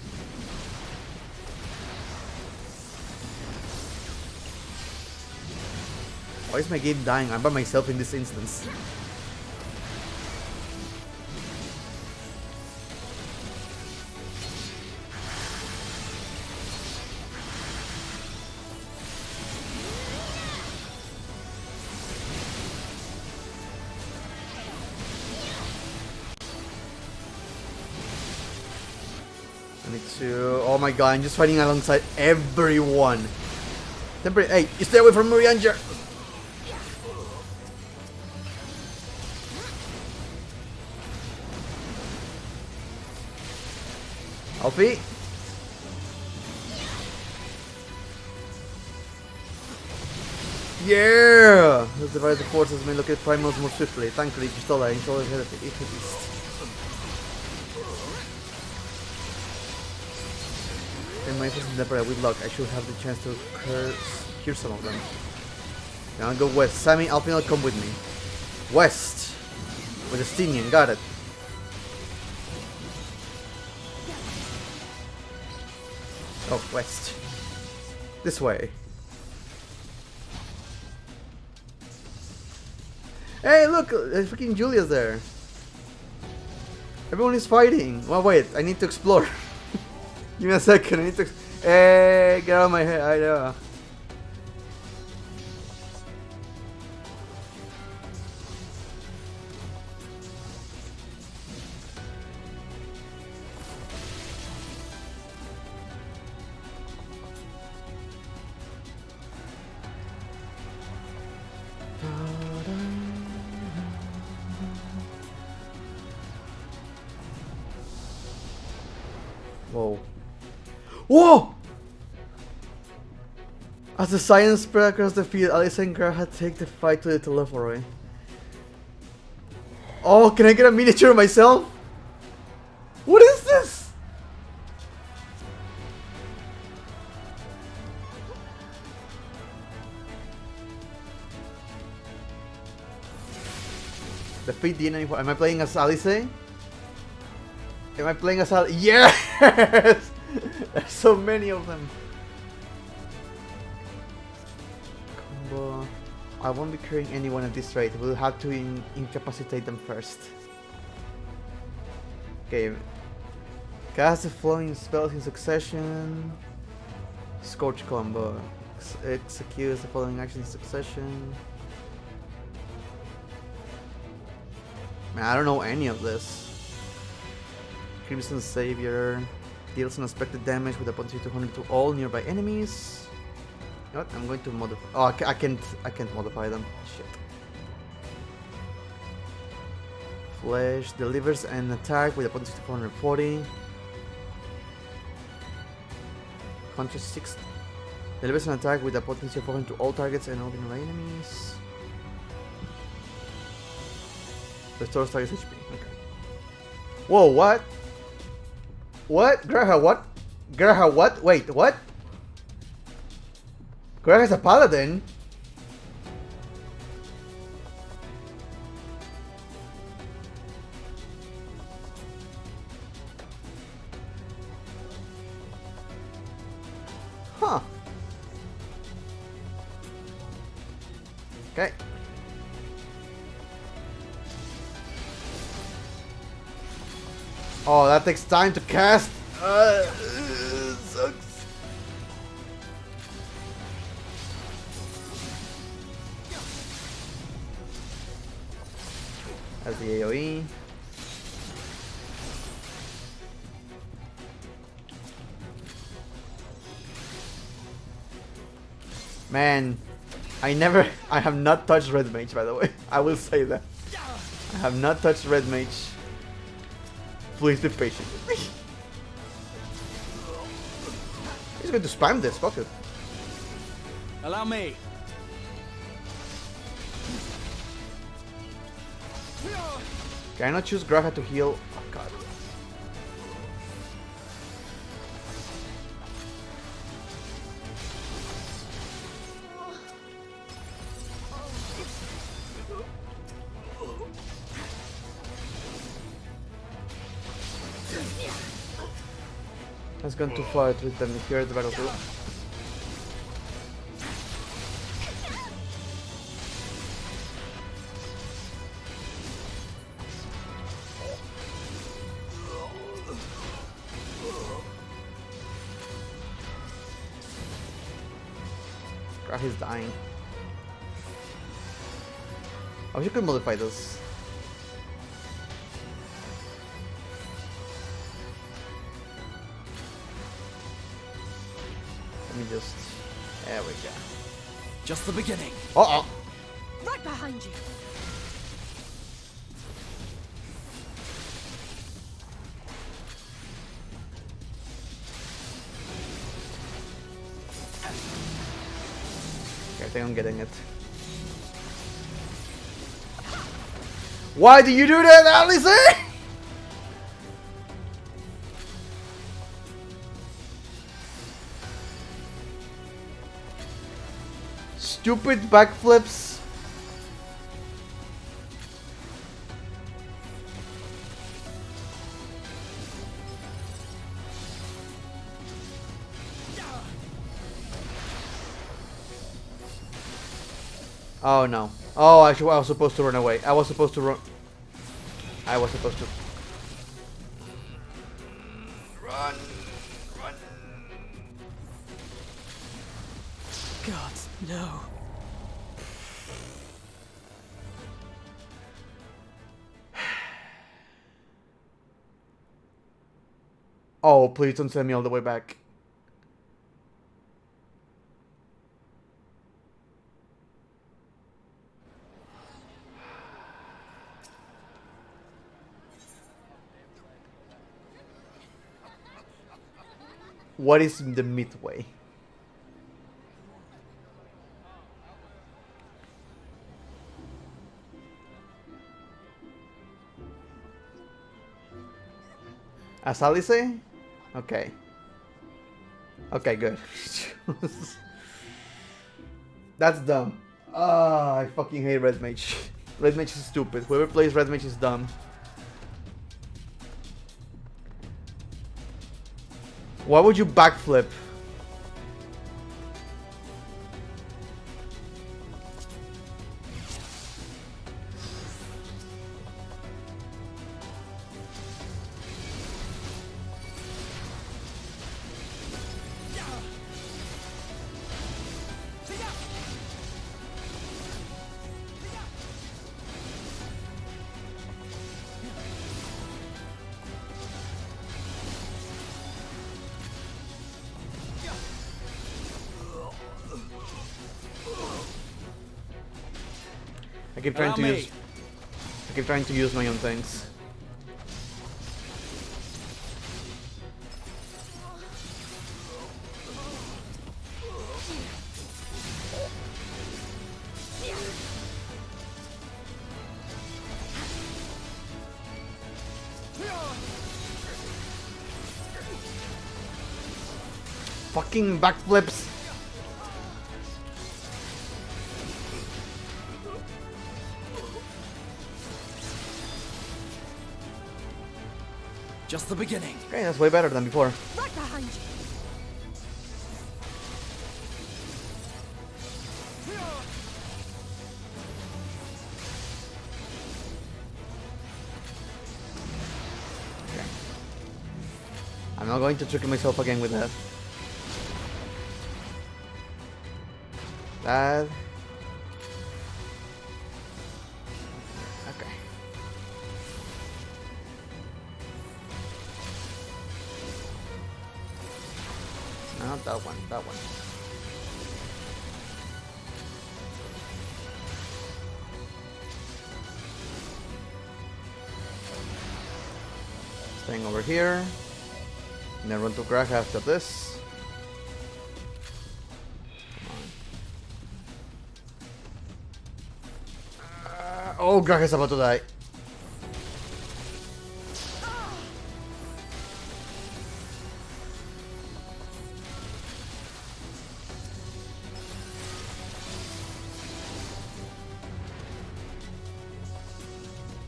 Why is my game dying? I'm by myself in this instance. I need to... Oh my god, I'm just fighting alongside everyone. Temporary... Hey, you stay away from Murianger! Alfie? Yeah! Let's divide the forces and locate primals more swiftly. Thankfully, Gistola installed ahead of the east. In my first endeavor with luck, I should have the chance to cure some of them. Now I'll go west. Sammy, Alpinal, come with me. West! With Estinian, got it. Oh, west. This way. Hey, look! Freaking Julia's there. Everyone is fighting. Well, wait, I need to explore. Give me a second, I need to... Hey, get out of my head, I know. Whoa. Whoa! As the silence spread across the field, Alice and Graha take the fight to the Telephoroy. Oh, can I get a miniature of myself? What is this? Defeat the enemy. Am I playing as Alice? Am I playing as Alice? Yes! There's so many of them. Combo. I won't be carrying anyone at this rate. We'll have to incapacitate them first. Okay. Cast the flowing spells in succession. Scorch combo. Execute the following actions in succession. Man, I don't know any of this. Crimson Savior deals unexpected damage with a potency 200 to all nearby enemies. You know what? I'm going to modify. Oh, I can't modify them. Shit. Flesh delivers an attack with a potency 440. Conscious 6 delivers an attack with a potency of 400 to all targets and all nearby enemies. Restores target's HP. Okay. Whoa! What? What? Graha, what? Graha, what? Wait, what? Graha's a paladin? Huh. Okay. Oh, that takes time to cast. Sucks. That's the AoE. Man, I have not touched Red Mage, by the way. I will say that. I have not touched Red Mage. Please be patient with me. He's going to spam this, fuck it. Allow me. Can I not choose Graha to heal? Oh god. Has gone too far with them here at the battlefield. God, he's dying. I wish you could modify this. me just... There we go. Just the beginning. Uh-oh. Right behind you. Okay, I think I'm getting it. Why do you do that, Alice? Stupid backflips. Oh no. Oh, I was supposed to run away. I was supposed to run. I was supposed to. Run. Run. God, no. Oh, please don't send me all the way back. What is the midway? As Alice? Okay. Okay, good. That's dumb. Ah, I fucking hate Red Mage. Red Mage is stupid. Whoever plays Red Mage is dumb. Why would you backflip? I keep trying to use my own things. Fucking backflips. Just the beginning. Okay, that's way better than before. Right behind you. Okay. I'm not going to trick myself again with that. That. Okay. Not that one, that one. Staying over here. And then run to Graf after this. Oh, Graf is about to die.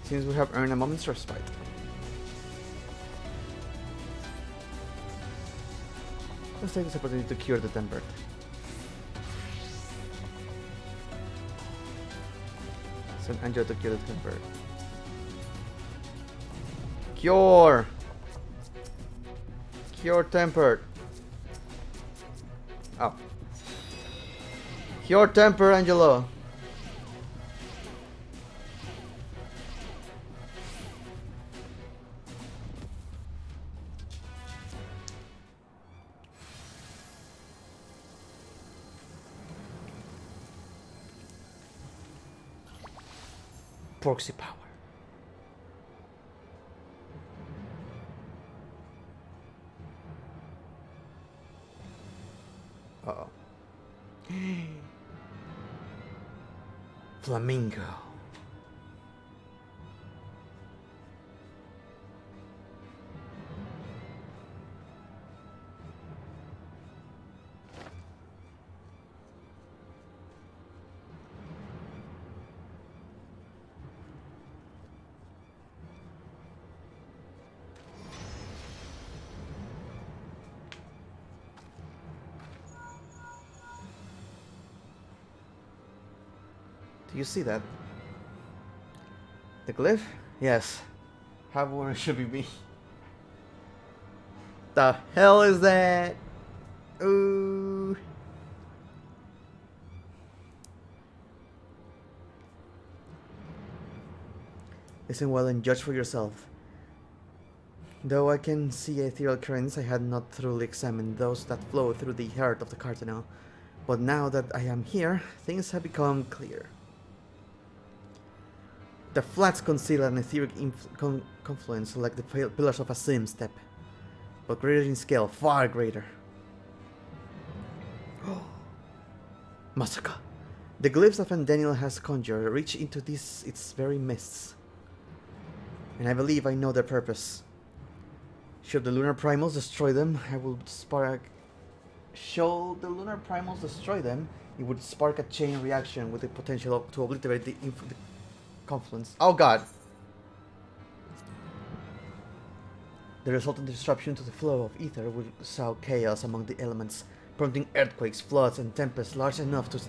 Seems we have earned a moment's respite. Let's take this opportunity to cure the tempered. Send Angela to cure the tempered. Cure! Cure tempered. Oh. Cure temper, Angelo. proxy power. Uh-oh. Flamingo. Do you see that? The glyph? Yes. However, it should be me. The hell is that? Ooh. Listen well and judge for yourself. Though I can see ethereal currents, I had not thoroughly examined those that flow through the heart of the Cardinal. But now that I am here, things have become clear. The flats conceal an etheric confluence like the pillars of a sim step, but greater in scale, far greater. Masaka! The glyphs that Daniel has conjured reach into its very mists, and I believe I know their purpose. Should the lunar primals destroy them, I will spark. Should the lunar primals destroy them, it would spark a chain reaction with the potential to obliterate the confluence. Oh god! The resultant disruption to the flow of ether would sow chaos among the elements, prompting earthquakes, floods, and tempests large enough to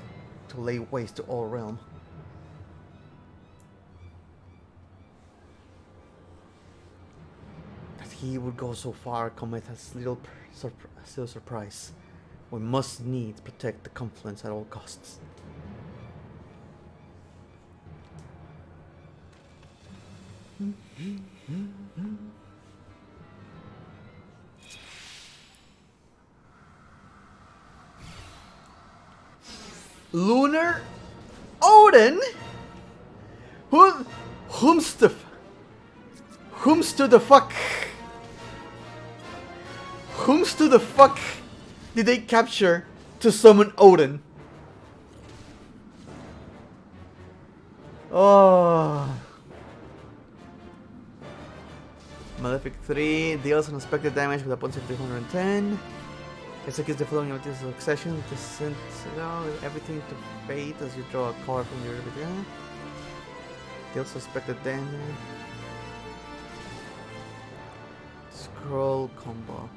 lay waste to all realm. That he would go so far cometh as little surprise. We must needs protect the confluence at all costs. Lunar Odin? Whom's the fuck did they capture to summon Odin? Oh. Malefic 3 deals unexpected damage with a potency of 310. Executes the following abilities in succession. Descends everything to fate as you draw a card from your ability. Deals suspected damage. Scroll combo.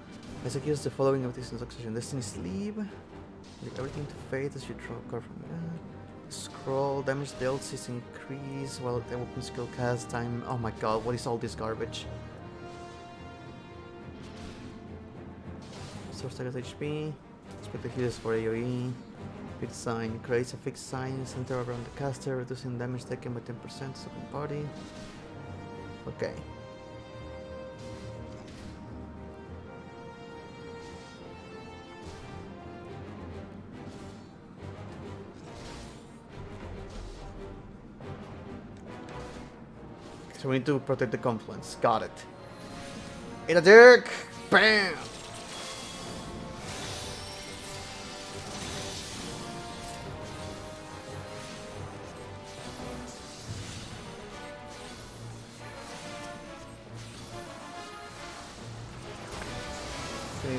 Executes the following abilities in succession. Destiny Sleep. Leave everything to fate as you draw a card from your Scroll damage dealt is increased while the weapon skill cast time. Oh my god, what is all this garbage? Source target HP. Expected heals for AoE. Fixed sign. Creates a fixed sign center around the caster, reducing damage taken by 10% second party. Okay. So we need to protect the confluence. Got it. In a dick! Bam!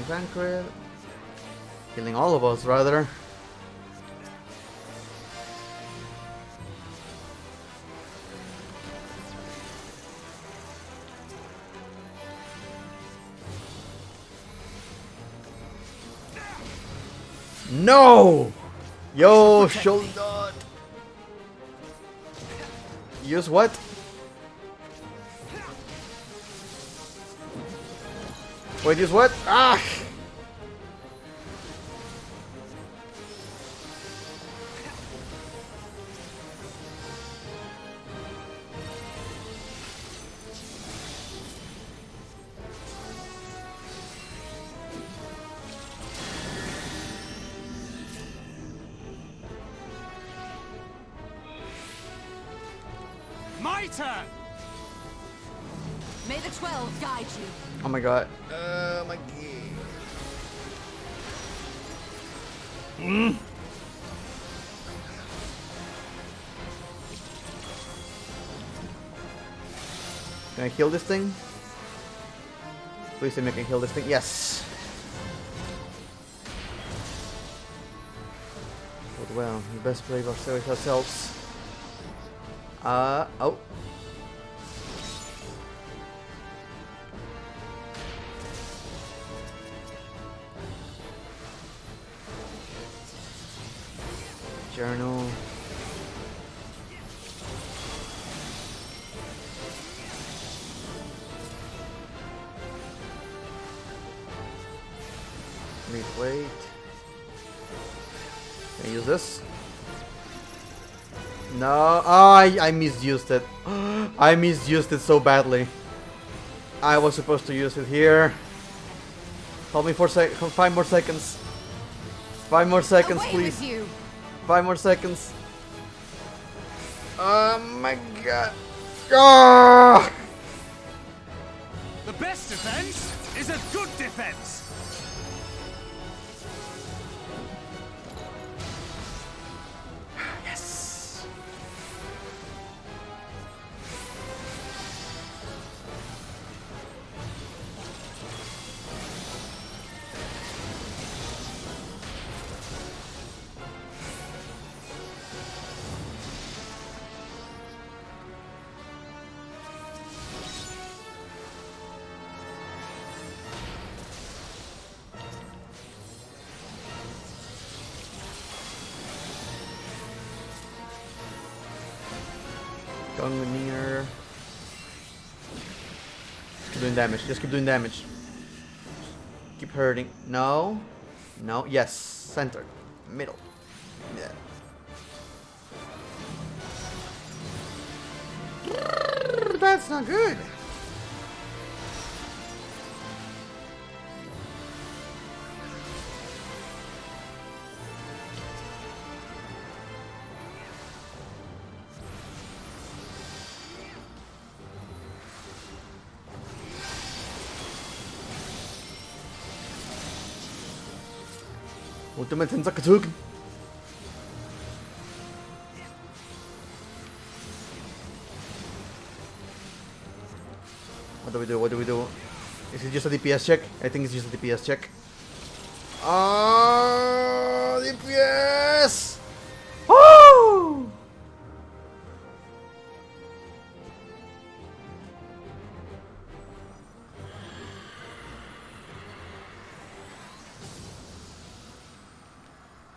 Vancred. Killing all of us, rather. No! Yo, shoulder. Use what? Wait, use what? Ah! turn! May the 12 guide you. Oh my god. My god. Can I heal this thing? Please tell me I can heal this thing. Yes! But well, we best play ourselves. Oh. Journal. Wait. Can I use this? No. Oh, I misused it. I misused it so badly. I was supposed to use it here. Hold me for 5 more seconds. 5 more seconds, please. 5 more seconds. Oh my god. Oh! The best defense is a good defense. Yes. Going near. Just keep doing damage. Just keep doing damage. Keep hurting. No. No. Yes. Center. Middle. Yeah. That's not good. Ultimate gezogen. What do we do? What do we do? Is it just a DPS check? I think it's just a DPS check. Oh, DPS! Oh!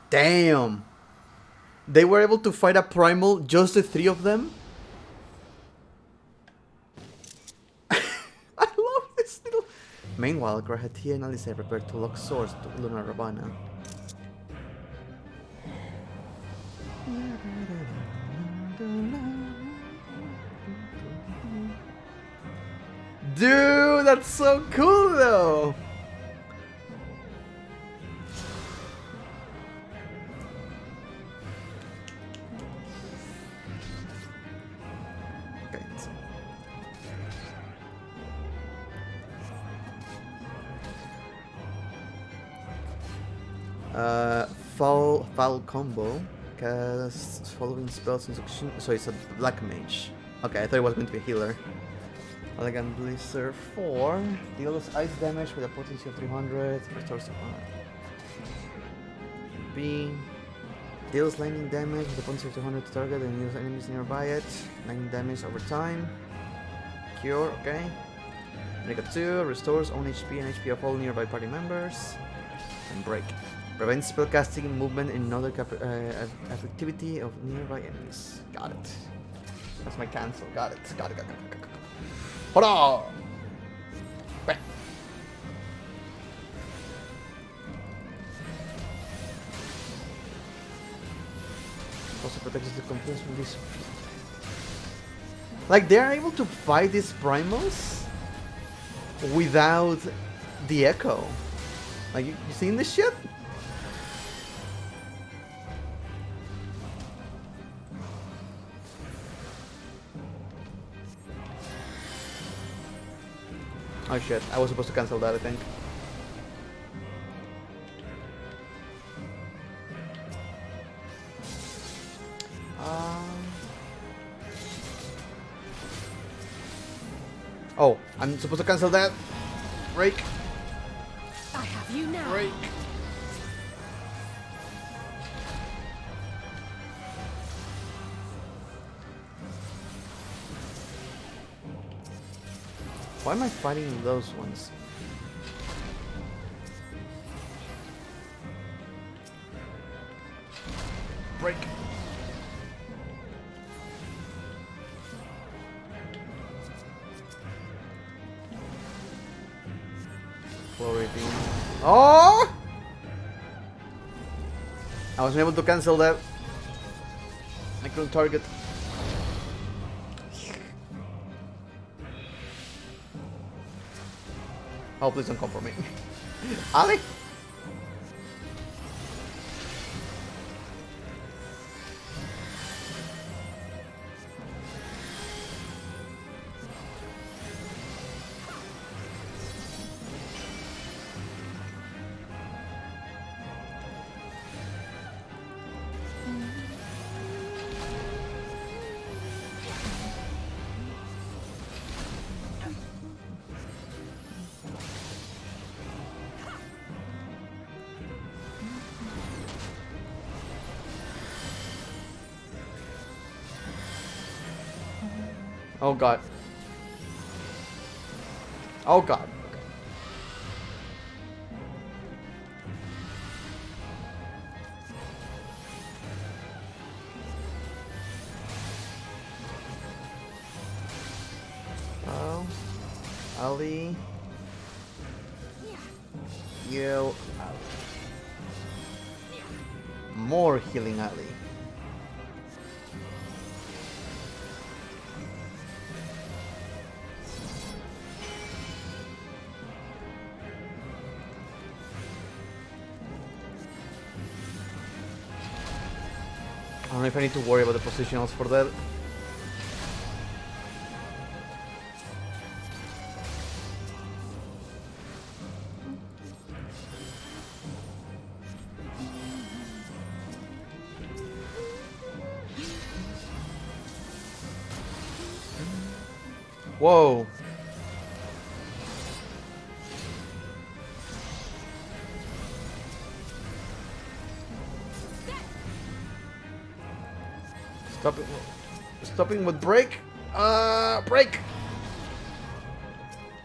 Damn! They were able to fight a primal, just the 3 of them? I love this little... Meanwhile, Grahatia and Alice prepared to lock swords to Luna Ravana. Dude, that's so cool though! Foul combo casts following spells in succession. So it's a black mage. Okay, I thought it was going to be a healer. Elegant Blizzard 4 deals ice damage with a potency of 300. Restores B deals lightning damage with a potency of 200 to target and use enemies nearby it. Lightning damage over time. Cure, okay. Mega 2 restores own HP and HP of all nearby party members. And break. Prevents spellcasting, movement, and other effectivity of nearby enemies. Got it. That's my cancel. Got it. Got it. Hold on! Bang. Also protects the confused from this. Like, they're able to fight these primals without the echo. Like, you seen this shit? Oh shit, I was supposed to cancel that, I think. Oh, I'm supposed to cancel that. Break. I have you now. Break. Why am I fighting those ones? Break. Glory beam. Oh! I wasn't able to cancel that. I couldn't target. Oh, please don't come for me. Ali? Oh god. Oh god. Oh. Ali. Heal Ali. More healing Ali. I don't know if I need to worry about the positionals for that. Whoa. Stopping with break. Break.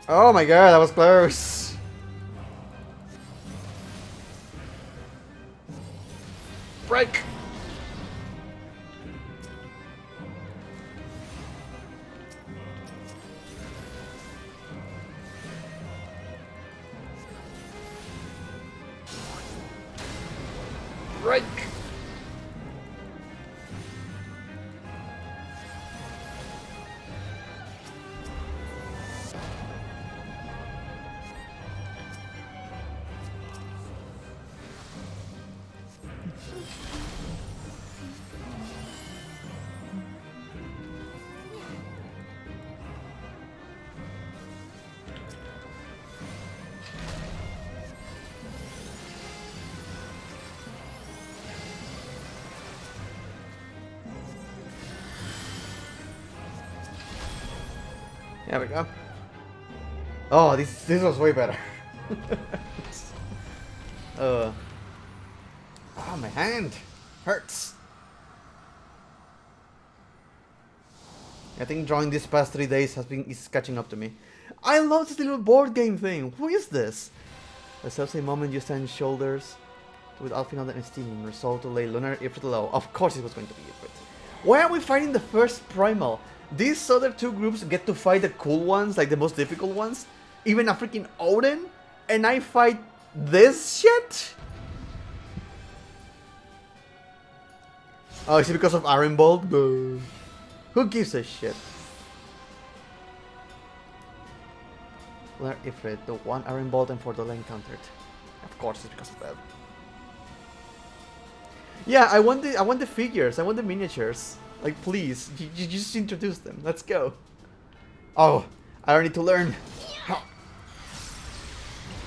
Oh my god, that was close. Break. Break. There we go. Oh, this was way better. Oh, my hand hurts. I think drawing these past 3 days is catching up to me. I love this little board game thing. Who is this? The self-same moment you stand shoulders with Alfino and Steam, resolved to lay Lunar Ifrit low. Of course it was going to be Ifrit. Why are we fighting the first primal? These other two groups get to fight the cool ones, like the most difficult ones. Even a freaking Odin, and I fight this shit? Oh, is it because of Iron Bolt? Boo. Who gives a shit? Lunar Ifrit, the one Iron Bolt and for the lane countered. Of course, it's because of that. Yeah, I want the figures. I want the miniatures. Like, please, you just introduce them. Let's go. Oh, I don't need to learn.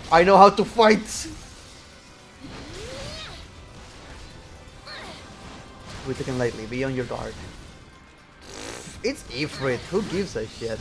I know how to fight. We're taken lightly. Be on your guard. It's Ifrit. Who gives a shit?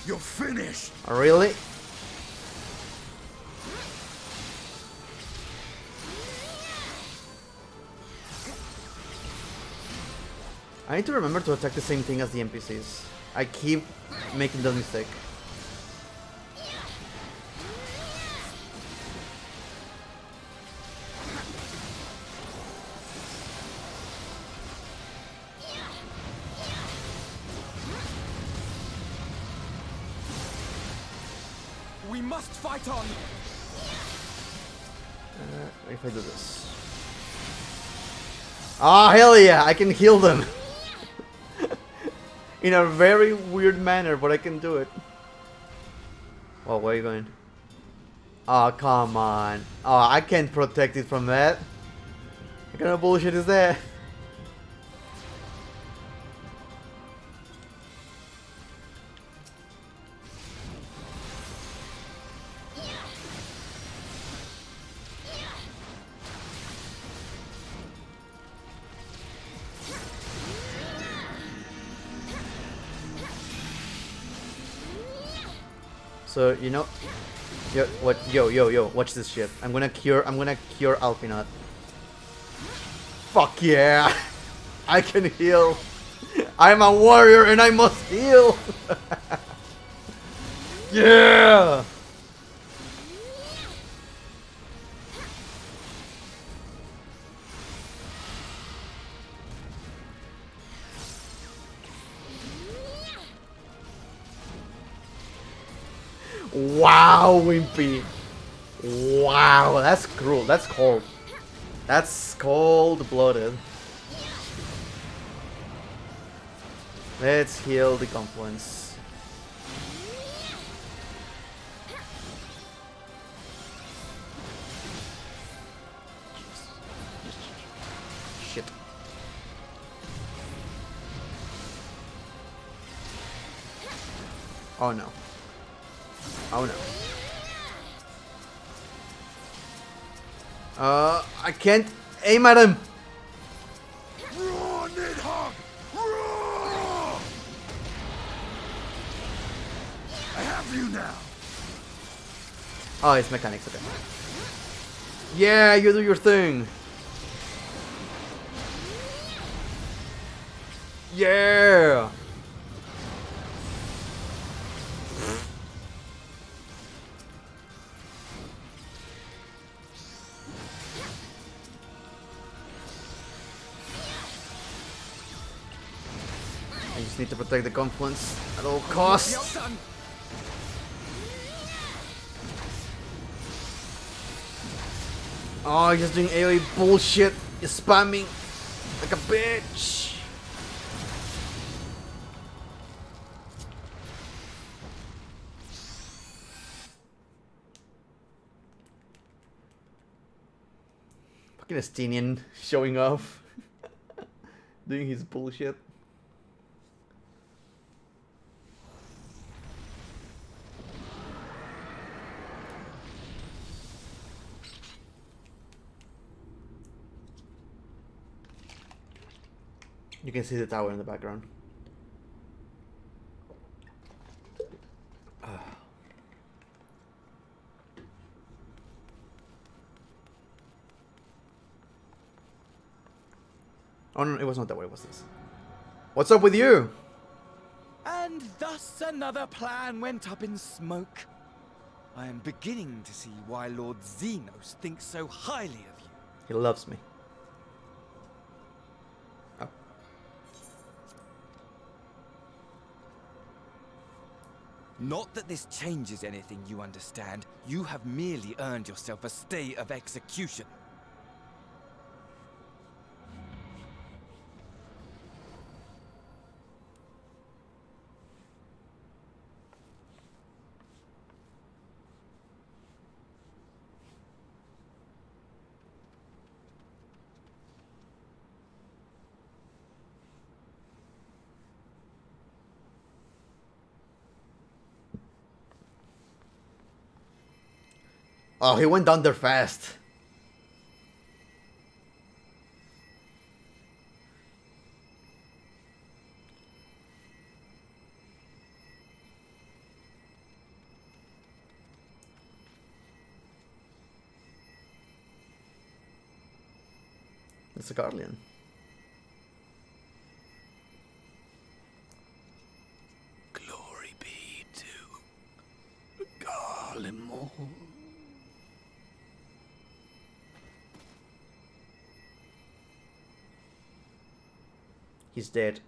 You're finished. Really? I need to remember to attack the same thing as the NPCs. I keep making that mistake. We must fight on. If I do this. Ah, hell yeah! I can heal them. In a very weird manner, but I can do it. Oh, where are you going? Oh, come on. Oh, I can't protect it from that. What kind of bullshit is that? So you know, yo, watch this shit. I'm gonna cure Alpinot. Fuck yeah, I can heal. I'm a warrior and I must heal. Yeah. Wow, Wimpy. Wow, that's cruel. That's cold. That's cold-blooded. Let's heal the confluence. Shit. Oh no. Oh no. I can't aim at him. Roar, Nidhogg! Roar! I have you now. Oh, it's mechanics, okay. Yeah, you do your thing. Yeah. I just need to protect the confluence at all costs. Oh, he's just doing AoE bullshit. He's spamming like a bitch. Fucking Estinian showing off. Doing his bullshit. You can see the tower in the background. Oh no, it was not that way, it was this. What's up with you? And thus another plan went up in smoke. I am beginning to see why Lord Xenos thinks so highly of you. He loves me. Not that this changes anything, you understand. You have merely earned yourself a stay of execution. Oh, he went down there fast. It's a Guardian. Glory be to the Garlemore. He's dead.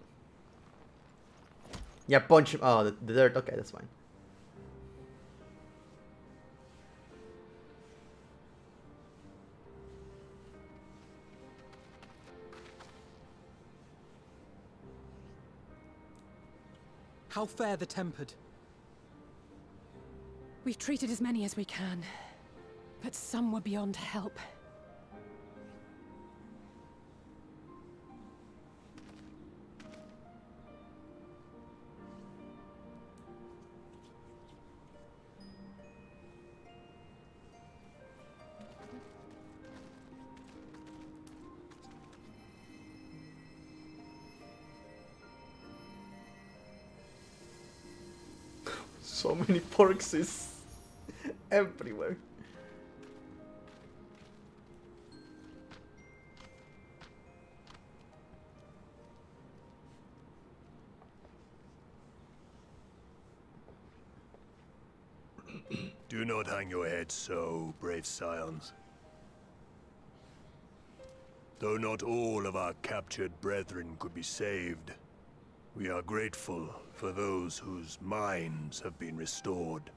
Yeah, punch him. Oh, the dirt. Okay, that's fine. How fare the tempered? We've treated as many as we can, but some were beyond help. So many porxes everywhere. Do not hang your head so, brave scions. Though not all of our captured brethren could be saved, we are grateful for those whose minds have been restored.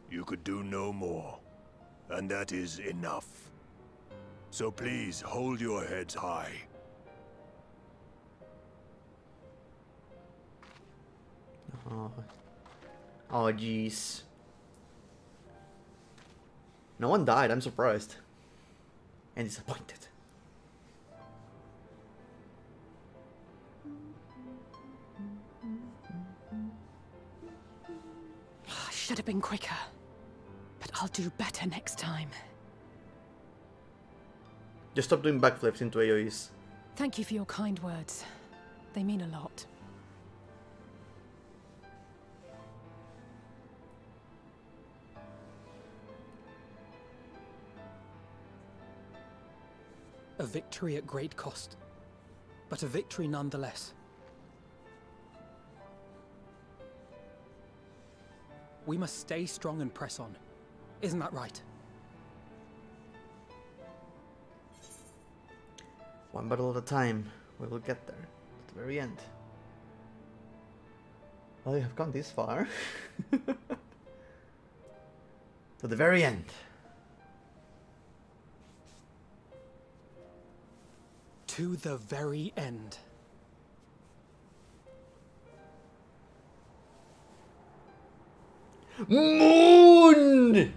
You could do no more, and that is enough. So please hold your heads high. Oh, jeez. No one died. I'm surprised and disappointed. I should have been quicker, but I'll do better next time. Just stop doing backflips into AoEs. Thank you for your kind words. They mean a lot. A victory at great cost, but a victory nonetheless. We must stay strong and press on. Isn't that right? One battle at a time. We will get there at the very end. Well, you have gone this far. To the very end. To the very end. Moon!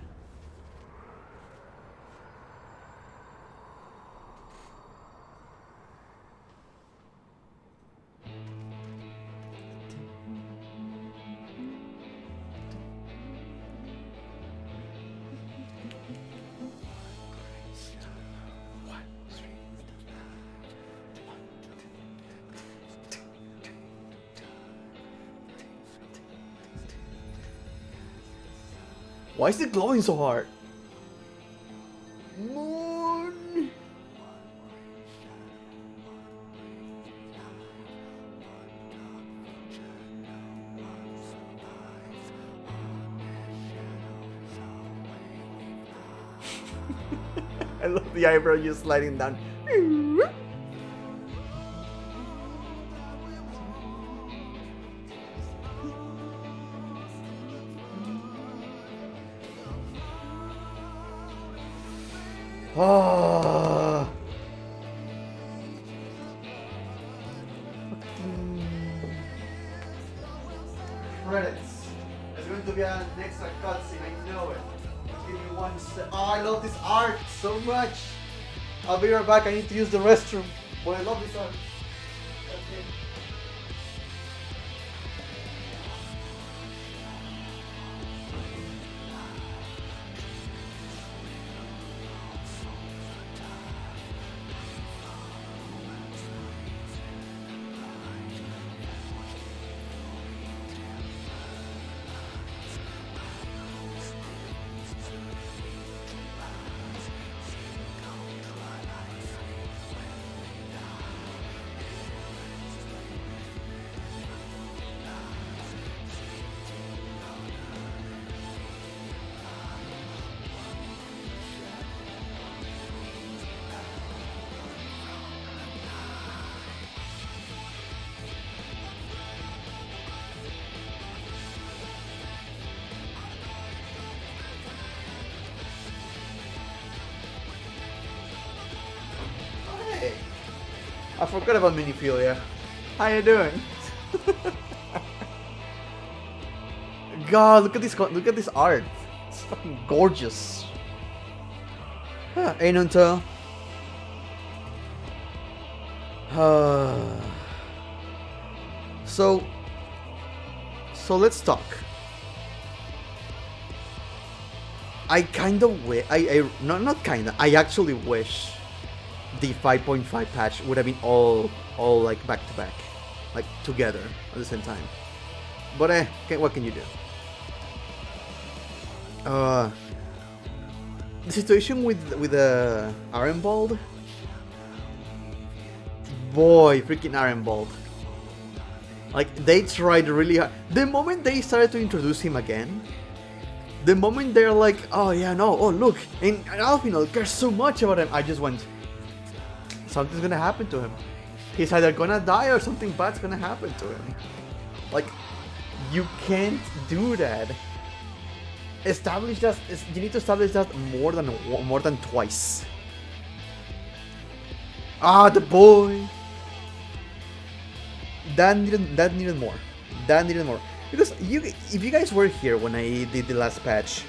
Why is it glowing so hard? Moon! I love the eyebrow just sliding down. Oh. Credits. There's going to be an extra cutscene, I know it. Give me one sec. Oh, I love this art so much. I'll be right back, I need to use the restroom. But I love this art. Okay. I forgot about Miniphilia. How you doing? God, look at this art. It's fucking gorgeous. Ain't until. So let's talk. I kind of wish. Not kinda. I actually wish the 5.5 patch would have been all like back to back, like together at the same time. But what can you do? The situation with Ironbold. Boy, freaking Ironbold. Like they tried really hard. The moment they started to introduce him again, the moment they're like, oh yeah, no, oh look, and Alfino cares so much about him, I just went, something's gonna happen to him. He's either gonna die or something bad's gonna happen to him. Like, you can't do that. Establish that. You need to establish that more than twice. Ah, the boy. That needed more. That needed more. Because if you guys were here when I did the last patch,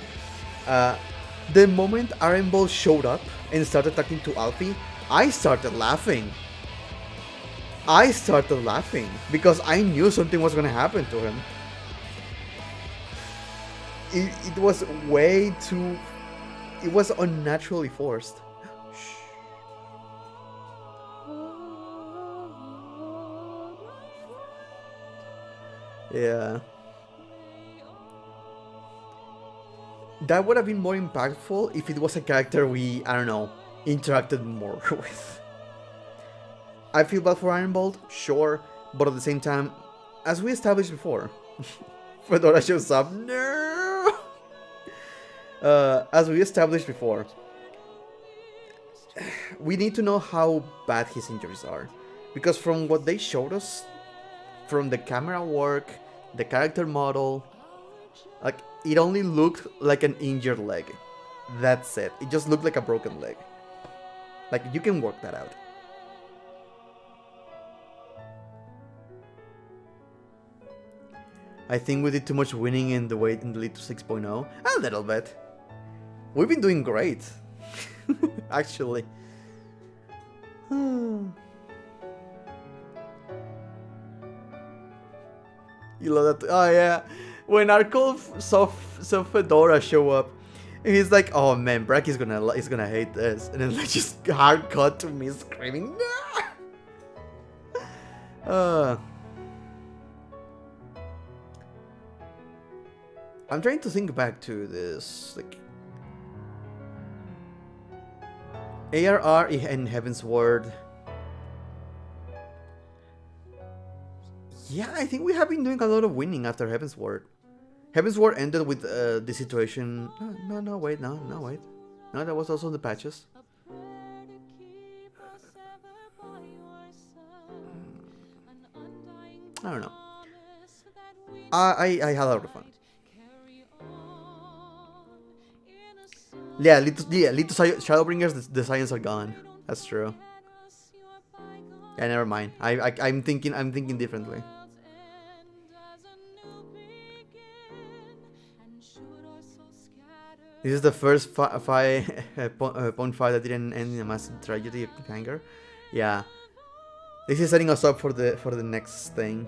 the moment Ironbolt showed up and started talking to Alfie, I started laughing. Because I knew something was gonna happen to him. It was way too. It was unnaturally forced. Yeah. That would have been more impactful if it was a character we, I don't know, interacted more with. I feel bad for Ironbolt, sure, but at the same time, as we established before, Fedora shows up, no! As we established before, we need to know how bad his injuries are. Because from what they showed us, from the camera work, the character model, like, it only looked like an injured leg. That's it. It just looked like a broken leg. Like, you can work that out. I think we did too much winning in the lead to 6.0. A little bit. We've been doing great. Actually. You love that? Oh yeah. When Arkol saw Fedora show up, he's like, "Oh man, Brack is gonna hate this," and then like just hard cut to me screaming, "No!" I'm trying to think back to this, like ARR in Heaven's Word. Yeah, I think we have been doing a lot of winning after Heaven's Word. Heaven's Word ended with the situation. No, wait. No, that was also in the patches. I don't know. I had a lot of fun. Yeah, Little Shadowbringers, the Scions are gone. That's true. Yeah, never mind. I'm thinking differently. This is the first point five that didn't end in a massive tragedy of cliffhanger. Yeah, this is setting us up for the next thing.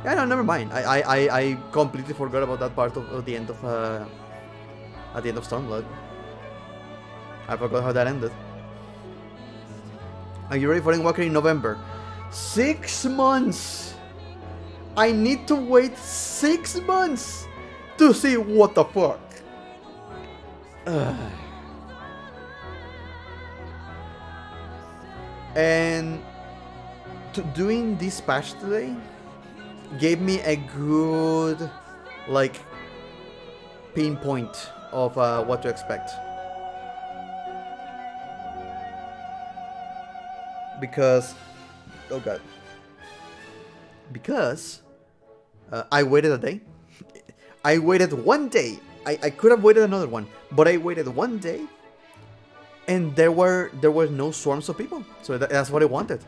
Yeah, no, never mind. I completely forgot about that part of the end of at the end of Stormblood. I forgot how that ended. Are you ready for Endwalker in November? 6 months! I need to wait 6 months to see what the fuck. And doing this patch today gave me a good, like, pinpoint of what to expect. Because, oh god, because I waited a day. I waited 1 day. I could have waited another one, but I waited 1 day, and there were no swarms of people. So that's what I wanted.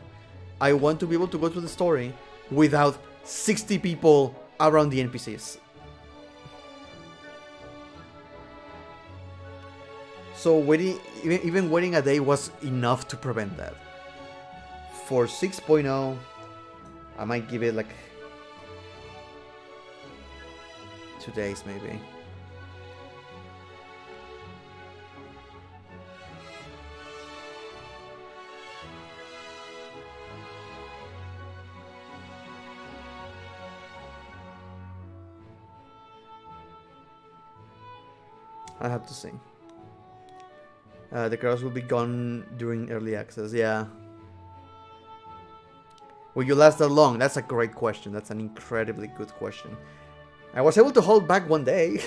I want to be able to go through the story without 60 people around the NPCs. So even waiting a day was enough to prevent that. For 6.0, I might give it like 2 days maybe. I have to see. The crowds will be gone during early access, yeah. Will you last that long? That's a great question. That's an incredibly good question. I was able to hold back 1 day.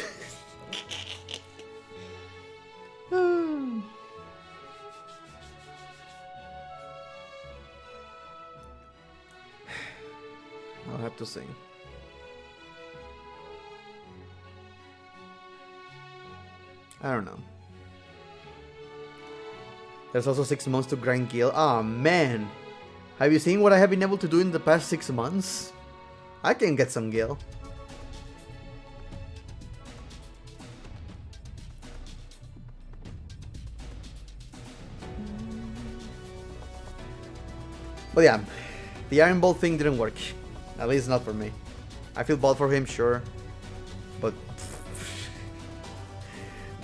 I'll have to see. I don't know. There's also 6 months to grind Gil. Oh man! Have you seen what I have been able to do in the past 6 months? I can get some Gil. But yeah, the Iron Ball thing didn't work. At least not for me. I feel bad for him, sure. But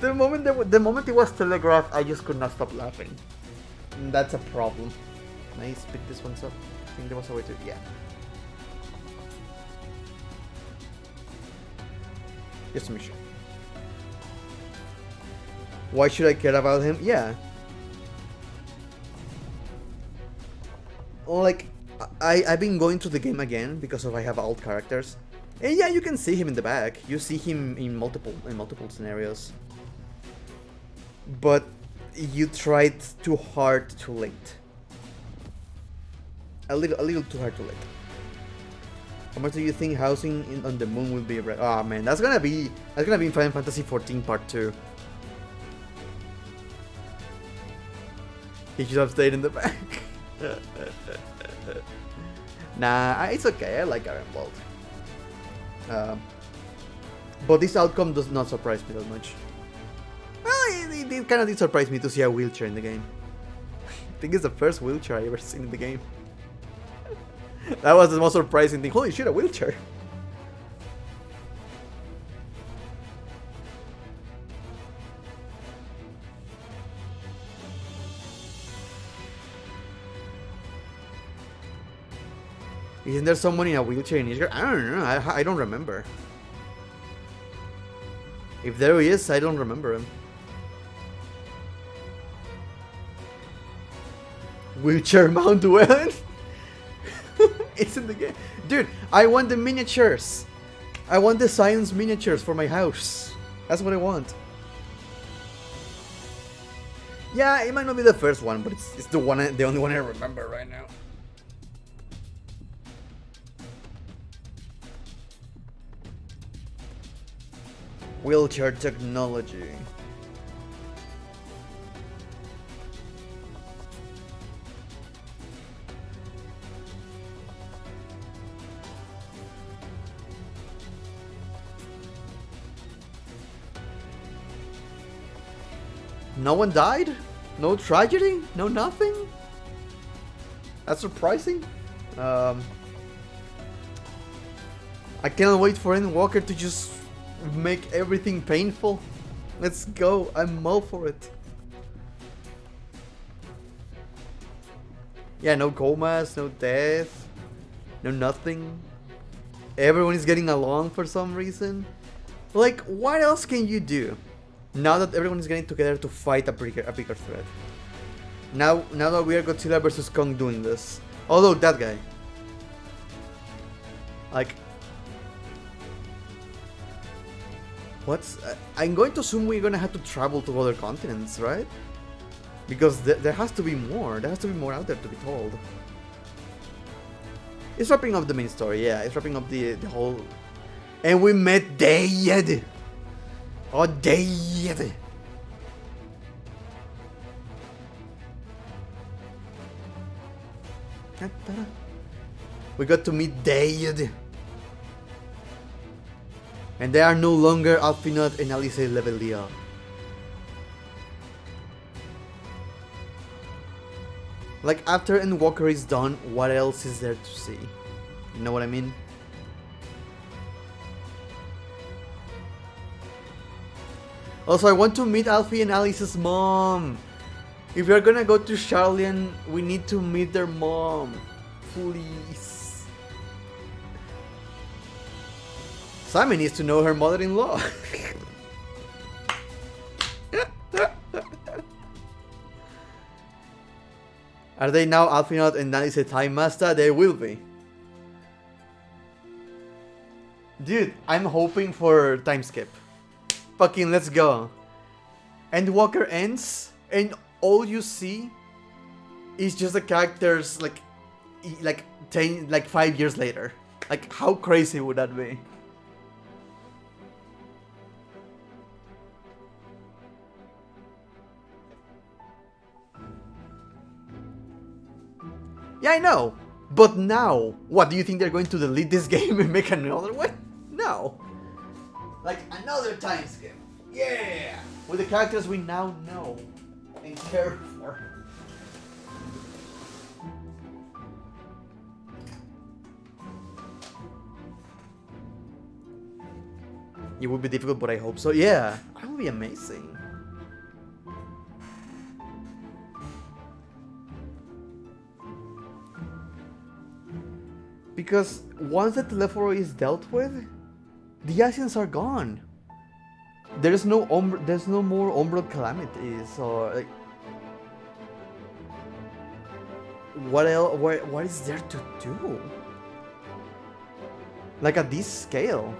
the moment it was telegraphed, I just could not stop laughing. And that's a problem. Can I speed this one up? I think there was a way to... yeah. Just to make sure. Why should I care about him? Yeah. Like, I've been going through the game again because of I have alt characters. And yeah, you can see him in the back. You see him in multiple scenarios. But you tried too hard too late. A little too hard too late. How much do you think housing on the moon will be? Oh man, that's gonna be in Final Fantasy XIV Part 2. He should have stayed in the back. Nah, it's okay. I like Iron Bolt. But this outcome does not surprise me that much. Well, it kind of did surprise me to see a wheelchair in the game. I think it's the first wheelchair I ever seen in the game. That was the most surprising thing. Holy shit, a wheelchair! Isn't there someone in a wheelchair in Ishgard? I don't know. I don't remember. If there he is, I don't remember him. Wheelchair Mount Duelen? It's in the game. Dude, I want the miniatures. I want the science miniatures for my house. That's what I want. Yeah, it might not be the first one, but it's the only one I remember right now. Wheelchair technology. No one died? No tragedy? No nothing? That's surprising. I cannot wait for Endwalker to just make everything painful. Let's go. I'm all for it. Yeah, no comas, no death, no nothing. Everyone is getting along for some reason. Like, what else can you do? Now that everyone is getting together to fight a bigger threat. Now that we are Godzilla versus Kong doing this. Although that guy. Like, I'm going to assume we're gonna have to travel to other continents, right? Because there has to be more. There has to be more out there to be told. It's wrapping up the main story, yeah. It's wrapping up the whole... And we met Dayed! Oh, Dayed! We got to meet Dayed! And they are no longer Alfinot and Alice Levelia. Like, after Endwalker is done, what else is there to see? You know what I mean? Also, I want to meet Alfie and Alice's mom. If we're gonna go to Charlian, we need to meet their mom. Please. Simon needs to know her mother-in-law. Are they now Alfinot and Alice a Time Master? They will be. Dude, I'm hoping for time skip. Fucking let's go. Endwalker ends and all you see is just the characters like 5 years later. Like, how crazy would that be? Yeah, I know. But now, what, do you think they're going to delete this game and make another one? No. Like, another time skip. Yeah! With the characters we now know and care for. It would be difficult, but I hope so. Yeah, that would be amazing. Because once the Telephoro is dealt with, the Asians are gone. There's no more Umbral calamities or like, what else? What is there to do? Like at this scale.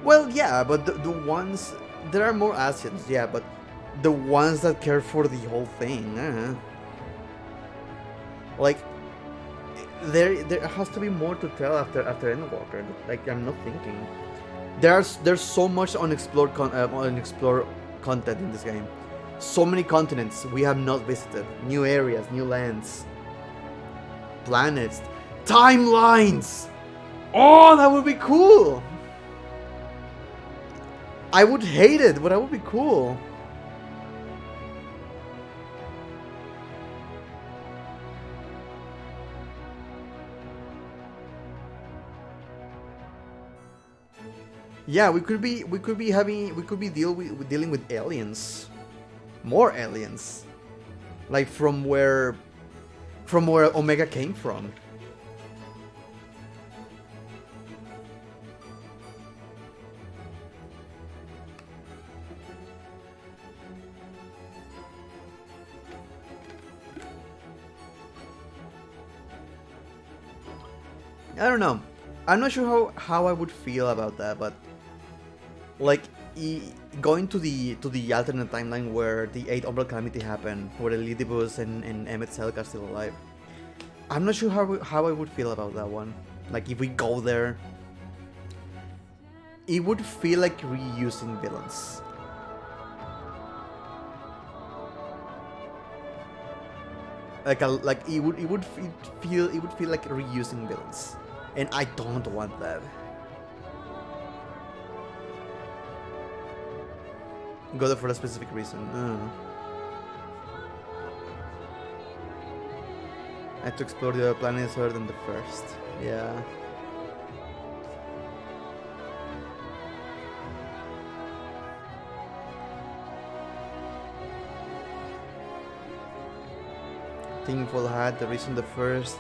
Well, yeah, but the ones... There are more Asians, yeah, but the ones that care for the whole thing, like, there has to be more to tell after Endwalker. Like, I'm not thinking. There's so much unexplored content in this game. So many continents we have not visited. New areas, new lands, planets, timelines! Oh, that would be cool! I would hate it, but that would be cool. Yeah, we could be dealing with aliens. More aliens. Like from where Omega came from. I don't know. I'm not sure how I would feel about that, but like going to the alternate timeline where the 8th Umbral Calamity happened, where Elidibus and Emmet Selk are still alive. I'm not sure how I would feel about that one. Like if we go there, it would feel like reusing villains. Like it would feel like reusing villains, and I don't want that. Go there for a specific reason. I had to explore the other planets other than the first. Yeah. Thankful had the reason the first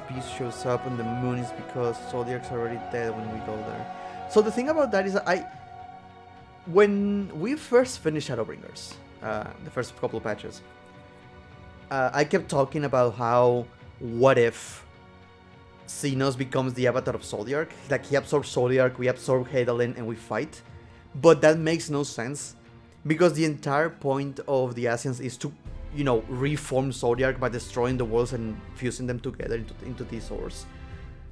beast shows up on the moon is because Zodiac's already dead when we go there. So the thing about that is that when we first finished Shadowbringers, the first couple of patches, I kept talking about how what if Xenos becomes the avatar of Zodiac? Like he absorbs Zodiac, we absorb Heidelin, and we fight. But that makes no sense because the entire point of the Asians is to, you know, reform Zodiac by destroying the worlds and fusing them together into these ores.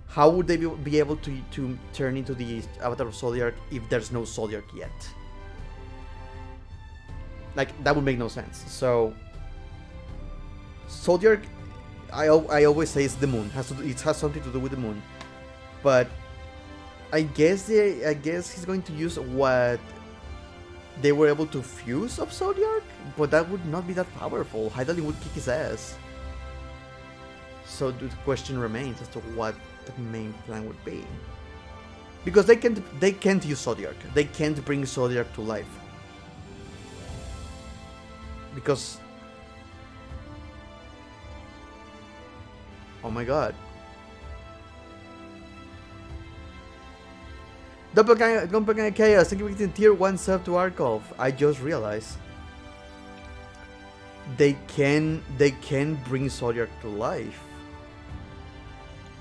How would they be able to turn into the avatar of Zodiac if there's no Zodiac yet? Like, that would make no sense. So, Zodiac, I always say it's the moon. It has something to do with the moon. But I guess he's going to use what they were able to fuse of Zodiac, but that would not be that powerful. Heidelin would kick his ass. So the question remains as to what the main plan would be. Because they can't use Zodiac. They can't bring Zodiac to life. Because... oh my god. Doppelganger Chaos, thank you for getting tier 1 sub to Arkhov. I just realized they can bring Zodiac to life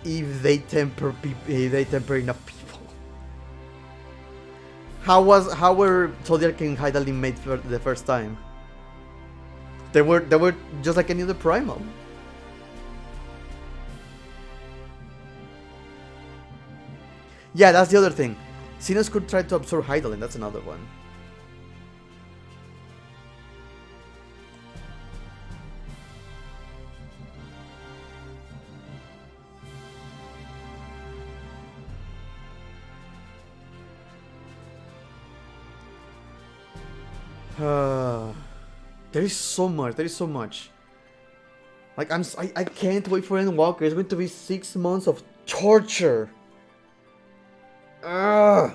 if they temper enough people. How were Zodiac and Heidelin made for the first time? They were just like any other primal. Yeah, that's the other thing. Xenos could try to absorb Heidelin, that's another one. There is so much. Like I can't wait for Endwalker. It's going to be 6 months of torture. And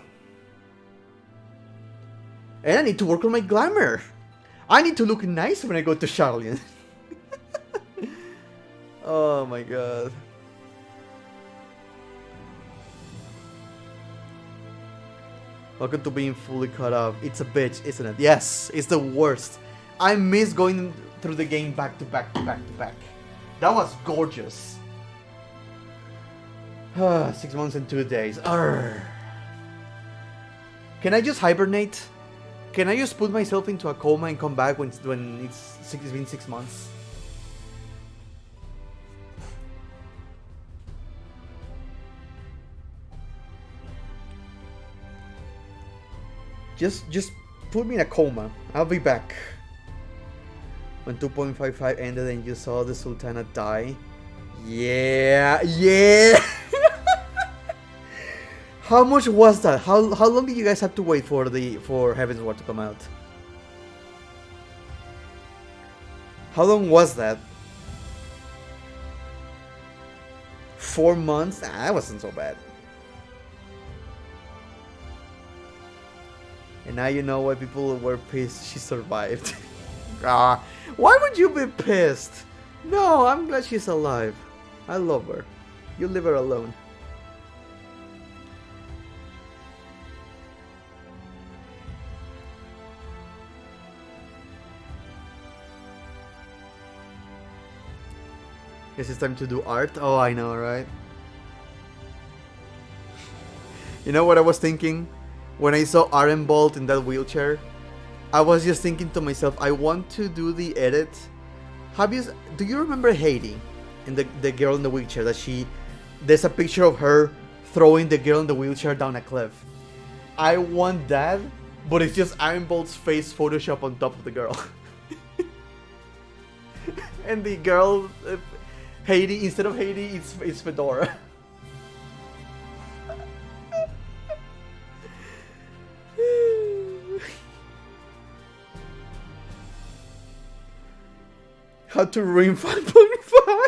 I need to work on my glamour. I need to look nice when I go to Charlian. Oh my god. Welcome to being fully caught up. It's a bitch, isn't it? Yes, it's the worst. I miss going through the game back to back to back to back. That was gorgeous. 6 months and 2 days. Arrgh. Can I just hibernate? Can I just put myself into a coma and come back when it's been 6 months? Just put me in a coma. I'll be back. When 2.55 ended and you saw the Sultana die. Yeah. How much was that? How long did you guys have to wait for Heaven's Ward to come out? How long was that? 4 months? Nah, that wasn't so bad. And now you know why people were pissed she survived. Why would you be pissed? No, I'm glad she's alive. I love her. You leave her alone. Guess it's time to do art. Oh, I know, right? You know what I was thinking? When I saw Bolt in that wheelchair, I was just thinking to myself, I want to do the edit. Do you remember Haiti? And the girl in the wheelchair there's a picture of her throwing the girl in the wheelchair down a cliff. I want that, but it's just Bolt's face Photoshop on top of the girl. And the girl, Haiti, instead of Haiti, it's Fedora. How to ruin 5.5.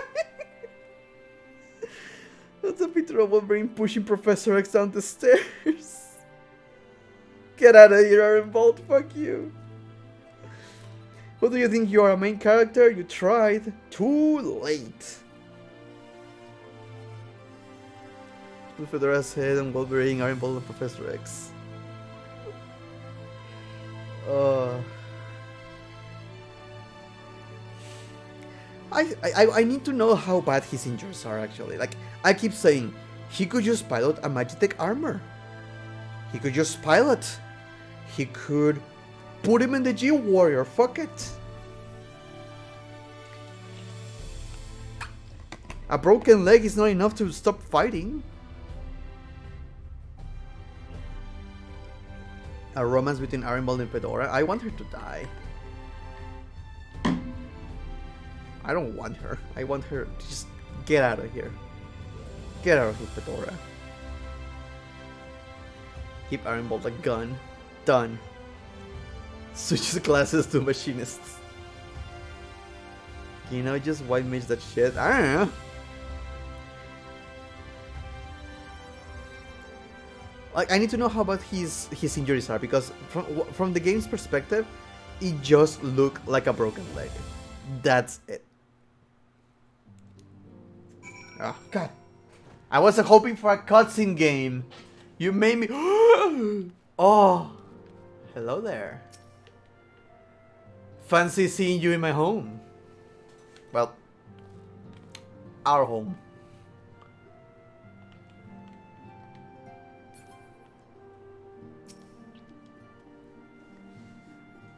That's a picture of Wolverine pushing Professor X down the stairs. Get out of here, Aaron Bolt. Fuck you. Who do you think you are, a main character? You tried. Too late. Put Fedora's head on Wolverine, Aaron Bolt, and Professor X. I need to know how bad his injuries are actually. Like, I keep saying, he could just pilot a Magitech armor. He could just pilot. He could put him in the G-Warrior. Fuck it. A broken leg is not enough to stop fighting. A romance between Bolt and Fedora. I want her to die. I don't want her. I want her to just get out of here. Get out of here, Fedora. Keep Bolt a gun. Done. Switches classes to machinists. You know, just white mage that shit. I don't know. Like, I need to know how bad his injuries are, because from the game's perspective, it just looked like a broken leg. That's it. Oh, God. I wasn't hoping for a cutscene game. You made me... Oh. Hello there. Fancy seeing you in my home. Well, our home.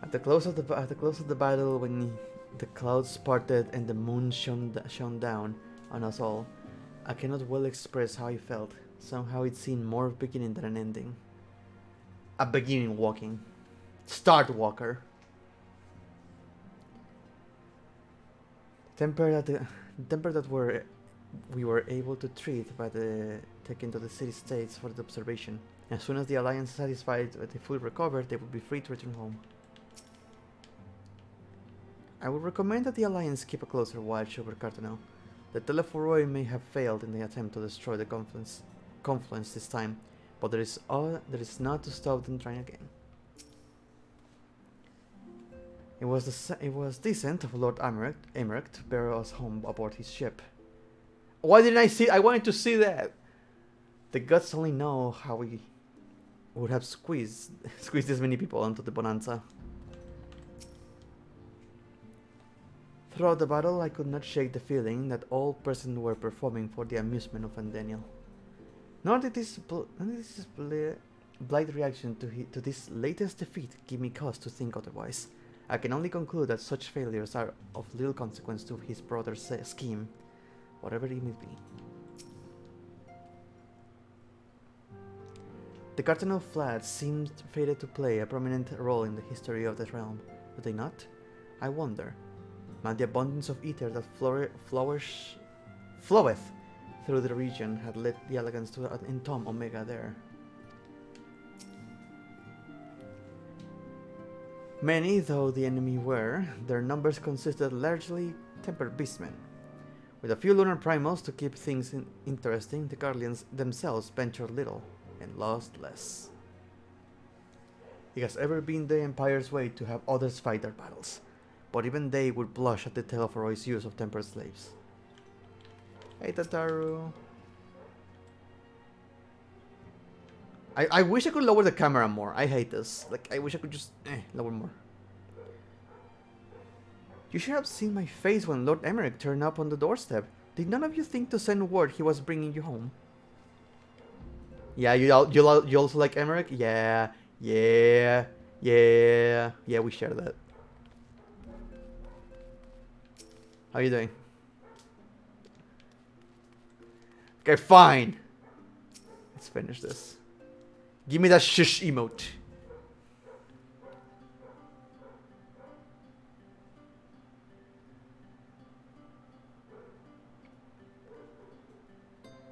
At the close of the battle, when the clouds parted and the moon shone down on us all, I cannot well express how I felt. Somehow it seemed more beginning than an ending. A beginning walking. Start walker. Temper that we were able to treat by the taken to the city states for the observation. As soon as the Alliance satisfied that they fully recovered, they would be free to return home. I would recommend that the Alliance keep a closer watch over Cartonel. The Telephoroi may have failed in the attempt to destroy the confluence this time, but there is not to stop them trying again. It was decent of Lord Emmerich to bear us home aboard his ship. Why didn't I see? I wanted to see that. The gods only know how we would have squeezed this many people onto the Bonanza. Throughout the battle, I could not shake the feeling that all present were performing for the amusement of Daniel. Nor did this blight reaction to this latest defeat give me cause to think otherwise. I can only conclude that such failures are of little consequence to his brother's scheme, whatever it may be. The Cartonel Flats seemed fated to play a prominent role in the history of the realm, do they not? I wonder. Might the abundance of ether that floweth through the region had led the elegance to entomb Omega there. Many though the enemy were, their numbers consisted largely tempered beastmen. With a few lunar primals to keep things interesting, the Guardians themselves ventured little and lost less. It has ever been the Empire's way to have others fight their battles, but even they would blush at the Telephoroi's use of tempered slaves. Hey Tataru. I wish I could lower the camera more. I hate this. Like, I wish I could just lower more. You should have seen my face when Lord Emmerich turned up on the doorstep. Did none of you think to send word he was bringing you home? Yeah, you also like Emmerich? Yeah, yeah, yeah, yeah. We share that. How you doing? Okay, fine. Let's finish this. Give me that shush emote.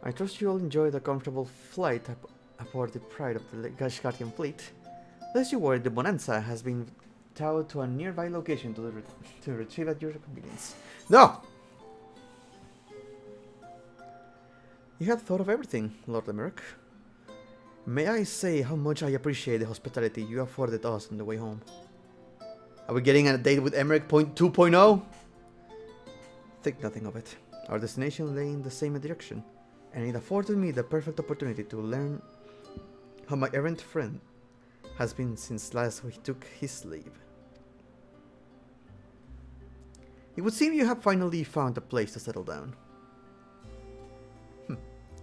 I trust you all enjoyed a comfortable flight aboard the pride of the Gashkatian fleet. Lest you worry, the Bonanza has been towed to a nearby location to retrieve at your convenience. No! You have thought of everything, Lord Emmerich. May I say how much I appreciate the hospitality you afforded us on the way home. Are we getting a date with Emmerich 2.0? Think nothing of it. Our destination lay in the same direction, and it afforded me the perfect opportunity to learn how my errant friend has been since last he took his leave. It would seem you have finally found a place to settle down.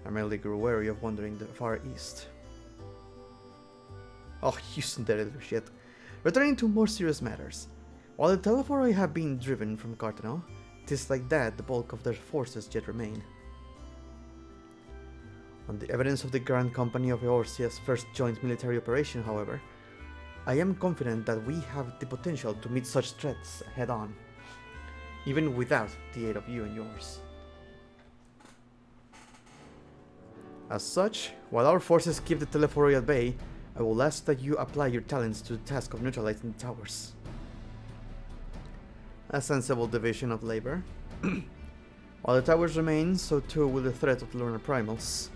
I merely grew wary of wandering the far east. Oh, you Cinderella shit. Returning to more serious matters. While the Telephoroi have been driven from Cartano, it is like that the bulk of their forces yet remain. On the evidence of the Grand Company of Eorzea's first joint military operation, however, I am confident that we have the potential to meet such threats head-on, even without the aid of you and yours. As such, while our forces keep the Telephoroi at bay, I will ask that you apply your talents to the task of neutralizing the towers. A sensible division of labor. While the towers remain, so too will the threat of the lunar primals.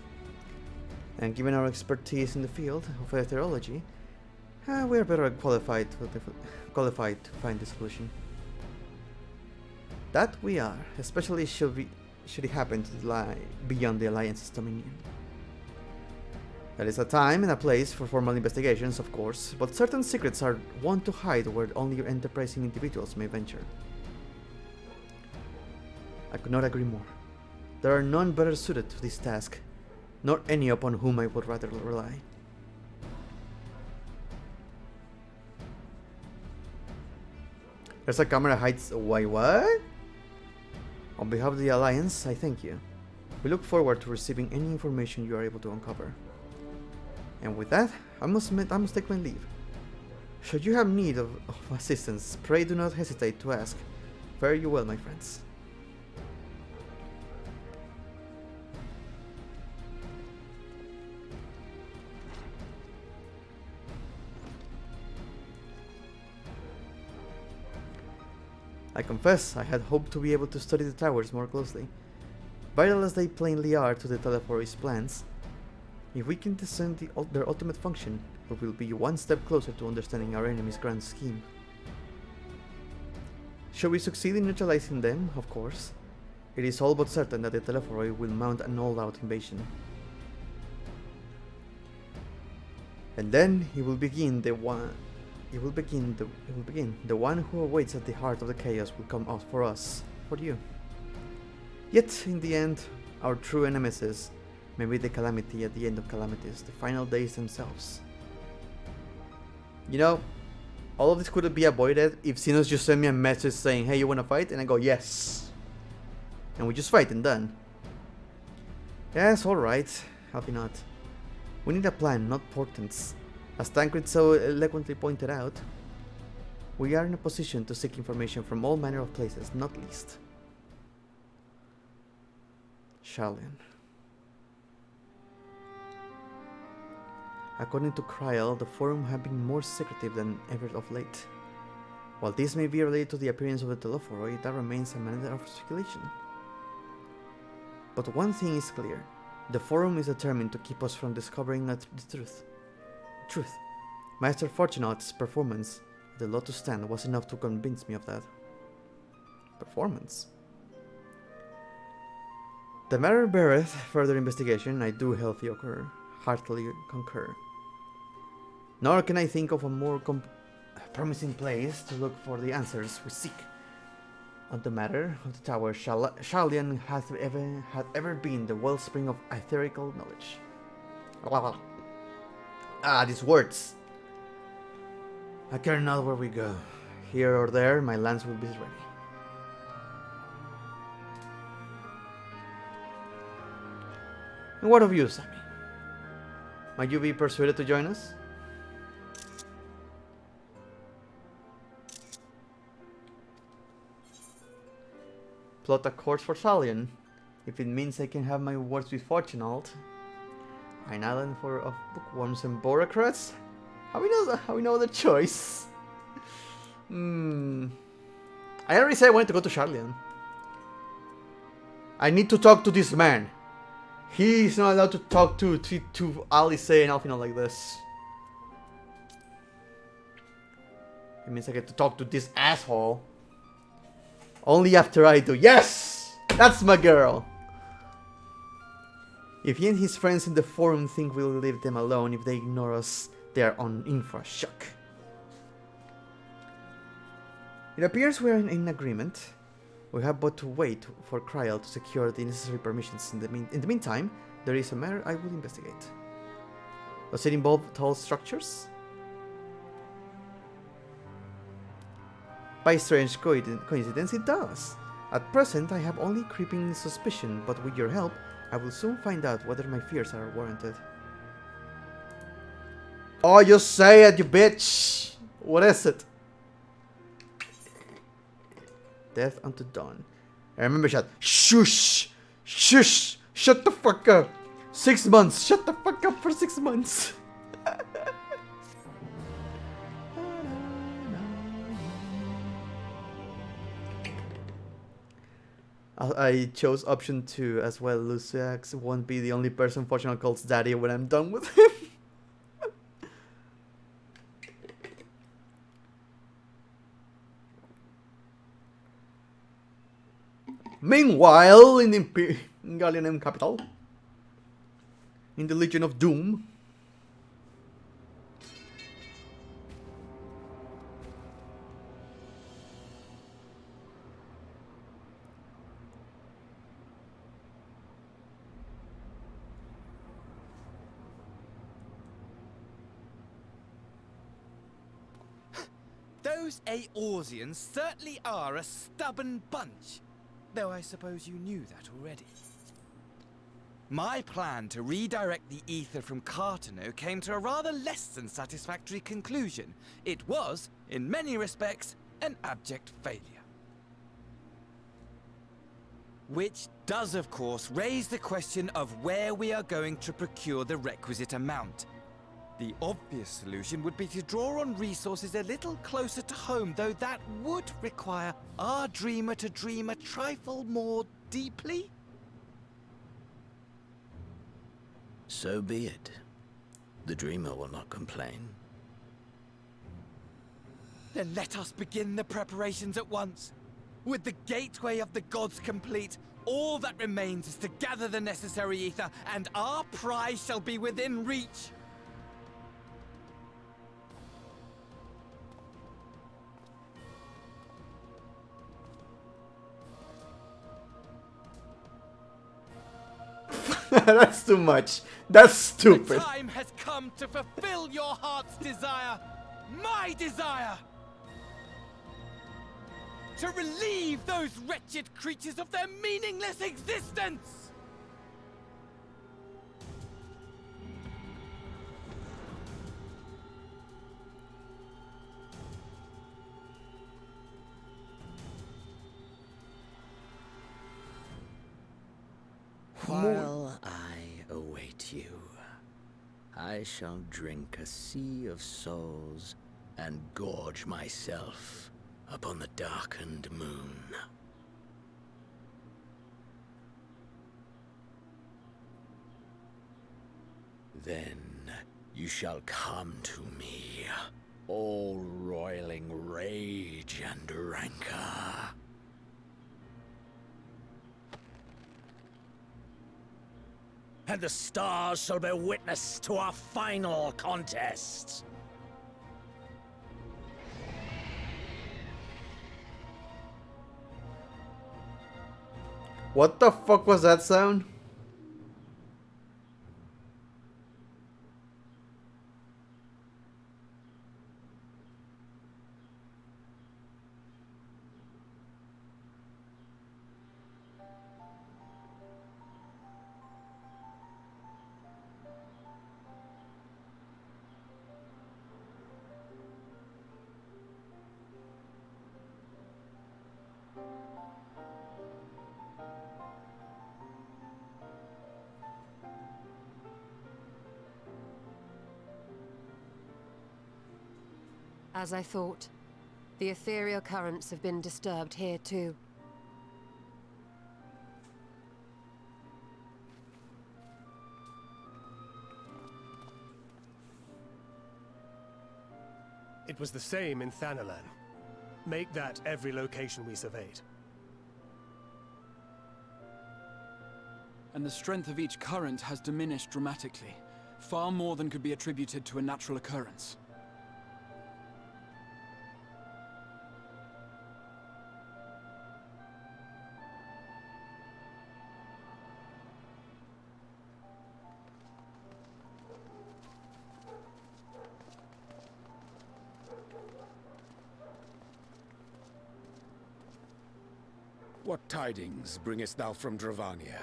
And given our expertise in the field of meteorology, we are better qualified to find the solution. That we are, especially should it happen to lie beyond the Alliance's dominion. There is a time and a place for formal investigations, of course, but certain secrets are one to hide where only enterprising individuals may venture. I could not agree more. There are none better suited to this task, nor any upon whom I would rather rely. There's a camera hides. Why, what? On behalf of the Alliance, I thank you. We look forward to receiving any information you are able to uncover. And with that, I must take my leave. Should you have need of assistance, pray do not hesitate to ask. Fare you well, my friends. I confess I had hoped to be able to study the towers more closely. Vital as they plainly are to the Telephoroi's plans, if we can discern their ultimate function, we will be one step closer to understanding our enemy's grand scheme. Should we succeed in neutralizing them, of course, it is all but certain that the Telephoroi will mount an all-out invasion. And then it will begin the one who awaits at the heart of the chaos will come out for us, for you. Yet, in the end, our true nemesis may be the calamity at the end of calamities, the final days themselves. You know, all of this could be avoided if Xenos just sent me a message saying, hey, you wanna fight? And I go, yes. And we just fight and done. Yes, alright. How not? We need a plan, not portents. As Tancred so eloquently pointed out, we are in a position to seek information from all manner of places, not least Sharlayan. According to Kryl, the Forum have been more secretive than ever of late. While this may be related to the appearance of the Telephoroi, that remains a matter of speculation. But one thing is clear. The Forum is determined to keep us from discovering the truth. Master Fortunat's performance at the Lotus Stand was enough to convince me of that. Performance? The matter beareth further investigation, I do heartily concur. Nor can I think of a more promising place to look for the answers we seek. On the matter of the tower, Sharlayan had ever been the wellspring of etherical knowledge. Ah, these words. I care not where we go. Here or there, my lance will be ready. And what of you, Sammy? Might you be persuaded to join us? Plot a course for Salian. If it means I can have my words be fortunate. An island for of bookworms and bureaucrats? How we know the choice? I already said I wanted to go to Charlian. I need to talk to this man. He's not allowed to talk to Alice and Alfino like this. It means I get to talk to this asshole. Only after I do. Yes! That's my girl! If he and his friends in the forum think we'll leave them alone, if they ignore us, they are in for a shock. It appears we're in agreement. We have but to wait for Kryal to secure the necessary permissions. In the meantime, there is a matter I will investigate. Does it involve tall structures? By strange coincidence, it does. At present, I have only creeping suspicion, but with your help, I will soon find out whether my fears are warranted. Oh, just say it, you bitch! What is it? Death unto dawn. I remember that. Shush! Shush! Shut the fuck up! 6 months! Shut the fuck up for 6 months! I chose option 2 as well. Luciax won't be the only person Fortunate calls daddy when I'm done with him. Meanwhile, in the Gallianum capital, in the Legion of Doom, Those Eorzeans certainly are a stubborn bunch, though I suppose you knew that already. My plan to redirect the ether from Cartano came to a rather less than satisfactory conclusion. It was, in many respects, an abject failure. Which does, of course, raise the question of where we are going to procure the requisite amount. The obvious solution would be to draw on resources a little closer to home, though that would require our dreamer to dream a trifle more deeply. So be it. The dreamer will not complain. Then let us begin the preparations at once. With the gateway of the gods complete, all that remains is to gather the necessary ether, and our prize shall be within reach. That's too much. That's stupid. The time has come to fulfill your heart's desire, my desire! To relieve those wretched creatures of their meaningless existence! While I await you, I shall drink a sea of souls and gorge myself upon the darkened moon. Then you shall come to me, all roiling rage and rancor. And the stars shall bear witness to our final contest. What the fuck was that sound? As I thought. The ethereal currents have been disturbed here too. It was the same in Thanalan. Make that every location we surveyed. And the strength of each current has diminished dramatically. Far more than could be attributed to a natural occurrence. What tidings bringest thou from Dravania?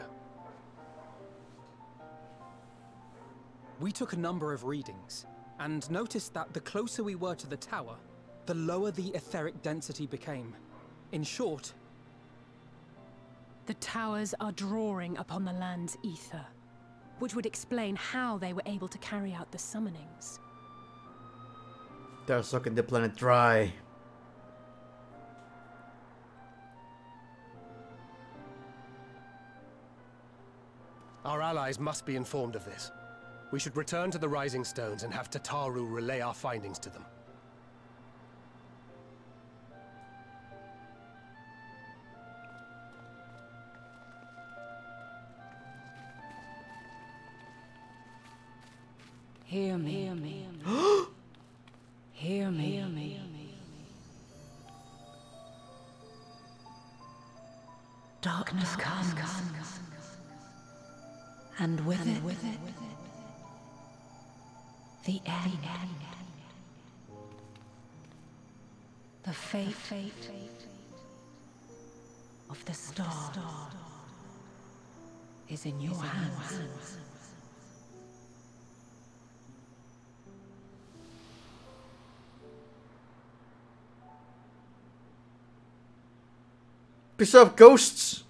We took a number of readings, and noticed that the closer we were to the tower, the lower the etheric density became. In short, the towers are drawing upon the land's ether, which would explain how they were able to carry out the summonings. They're sucking the planet dry. Our allies must be informed of this. We should return to the Rising Stones and have Tataru relay our findings to them. Hear me. Hear me. Hear me. Hear me. Darkness comes. And with it, the end. The fate of the star is in your hands. Piece of ghosts.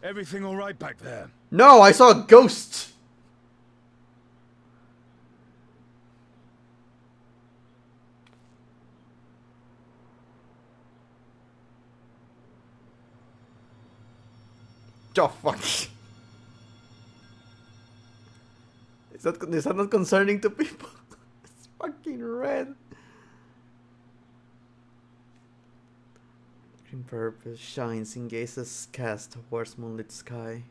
Everything all right back there? No, I saw a ghost. Oh fuck. Is that not concerning to people? It's fucking red. Green purpose shines in gazes cast towards moonlit sky.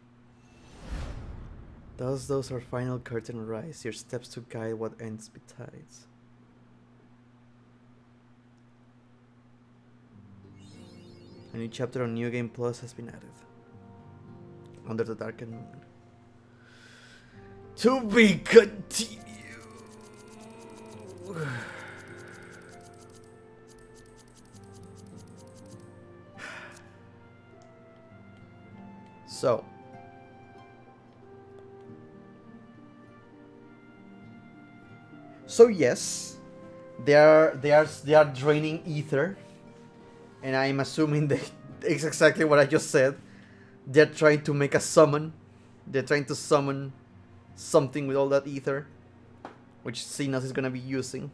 Those our final curtain rise, your steps to guide what ends betides. A new chapter on New Game Plus has been added. Under the Darkened Moon. To be continued. So yes, they are draining ether, and I'm assuming that it's exactly what I just said. They're trying to make a summon. They're trying to summon something with all that ether, which Xenos is gonna be using.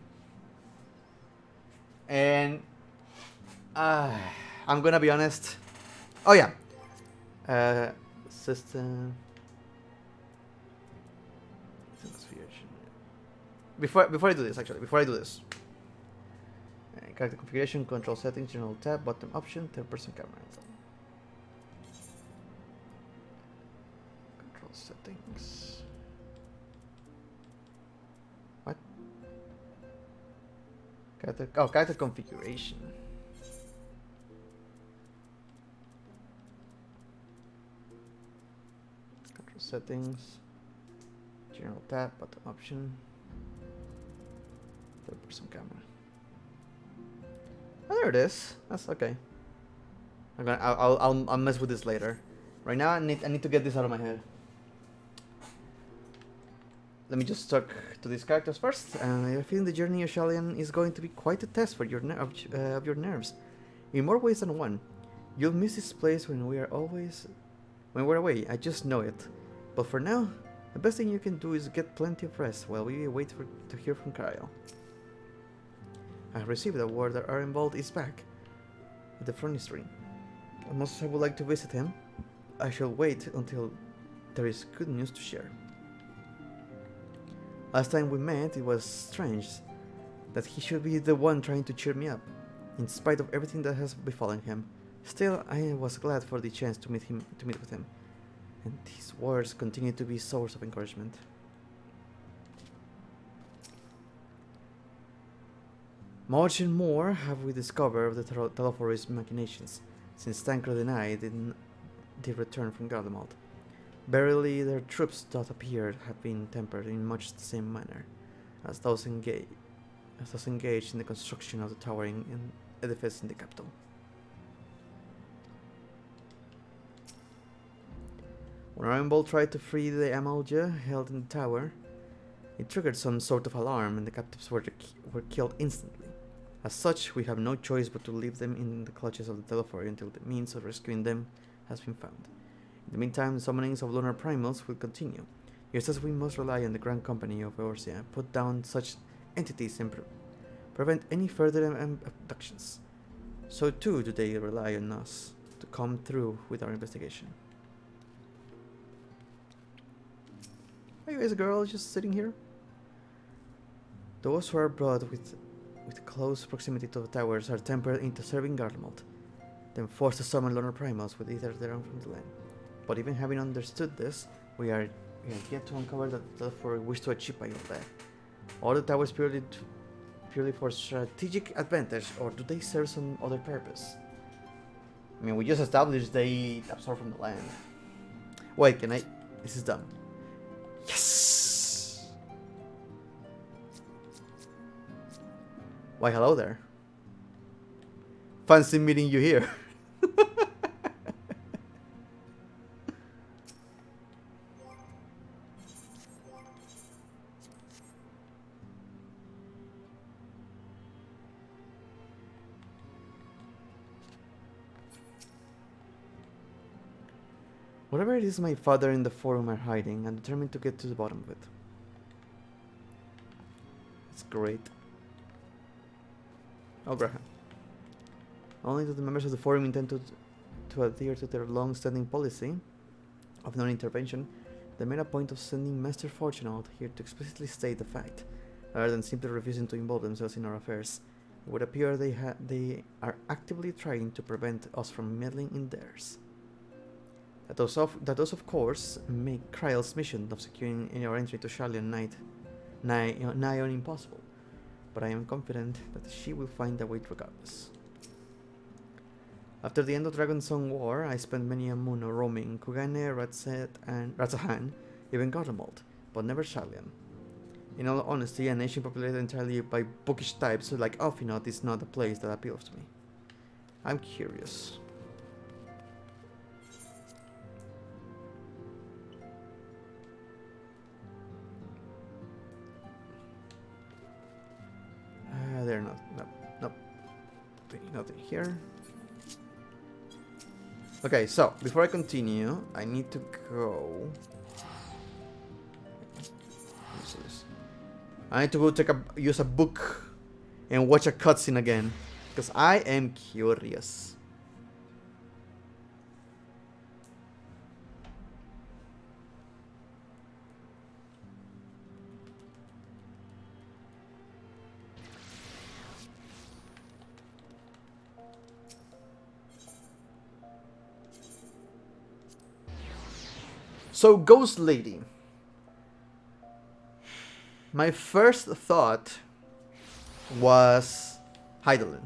And I'm gonna be honest. Oh yeah. System. Before I do this, character configuration, control settings, general tab, bottom option, third-person camera. Control settings. What? Character configuration. Control settings, general tab, bottom option. Third-person camera. Oh, there it is. That's okay. I'll mess with this later. Right now, I need to get this out of my head. Let me just talk to these characters first. I feel the journey of Shalian is going to be quite a test for your nerves, in more ways than one. You'll miss this place when we're away. I just know it. But for now, The best thing you can do is get plenty of rest while we wait to hear from Kyle. I have received a word that Arenvald is back at the Fronistry. As much as I would like to visit him, I shall wait until there is good news to share. Last time we met, it was strange that he should be the one trying to cheer me up, in spite of everything that has befallen him. Still, I was glad for the chance to meet with him, and his words continue to be a source of encouragement. Much and more have we discovered of the Telophorus machinations, since Tancred and I did return from Garlemald. Verily, their troops that appeared have been tempered in much the same manner as those engaged in the construction of the towering edifice in the capital. When Arenvald tried to free the Amalja held in the tower, it triggered some sort of alarm and the captives were killed instantly. As such, we have no choice but to leave them in the clutches of the Telophori until the means of rescuing them has been found. In the meantime, the summonings of lunar primals will continue, just as we must rely on the Grand Company of Bozja, put down such entities and prevent any further abductions. So too do they rely on us to come through with our investigation. Are you guys a girl just sitting here? Those who are brought with close proximity to the towers are tempered into serving Garlemald, then forced to summon lunar primals with either their own from the land. But even having understood this, we are yet to uncover that we wish to achieve by all that. Are the towers purely for strategic advantage, or do they serve some other purpose? I mean, we just established they absorb from the land. Wait, can I? This is done. Yes! Why, hello there. Fancy meeting you here. Whatever it is my father and the Forum are hiding, I'm determined to get to the bottom of it. It's great. Oh, Graham. Only do the members of the Forum intend to adhere to their long-standing policy of non-intervention, they made a point of sending Master Fortune out here to explicitly state the fact, rather than simply refusing to involve themselves in our affairs. It would appear they are actively trying to prevent us from meddling in theirs. That does of course make Kryle's mission of securing our entry to Sharlayan nigh on impossible, but I am confident that she will find a way regardless. After the end of Dragonsong War, I spent many a moon roaming Kugane, Ratzahan, even Garlemald, but never Sharlayan. In all honesty, a nation populated entirely by bookish types like Alfinot is not a place that appeals to me. I'm curious. They're not. Nope. Nothing here. Okay, so before I continue, I need to go. I need to go use a book and watch a cutscene again, because I am curious. So, Ghost Lady. My first thought was Hydaelyn.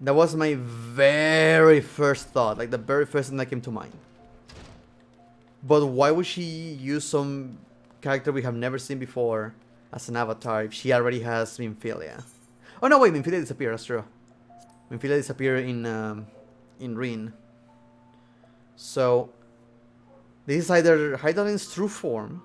That was my very first thought, like the very first thing that came to mind. But why would she use some character we have never seen before as an avatar if she already has Minfilia? Oh no, wait, Minfilia disappeared, that's true. Minfilia disappeared in Rin. So this is either Hydaelyn's true form,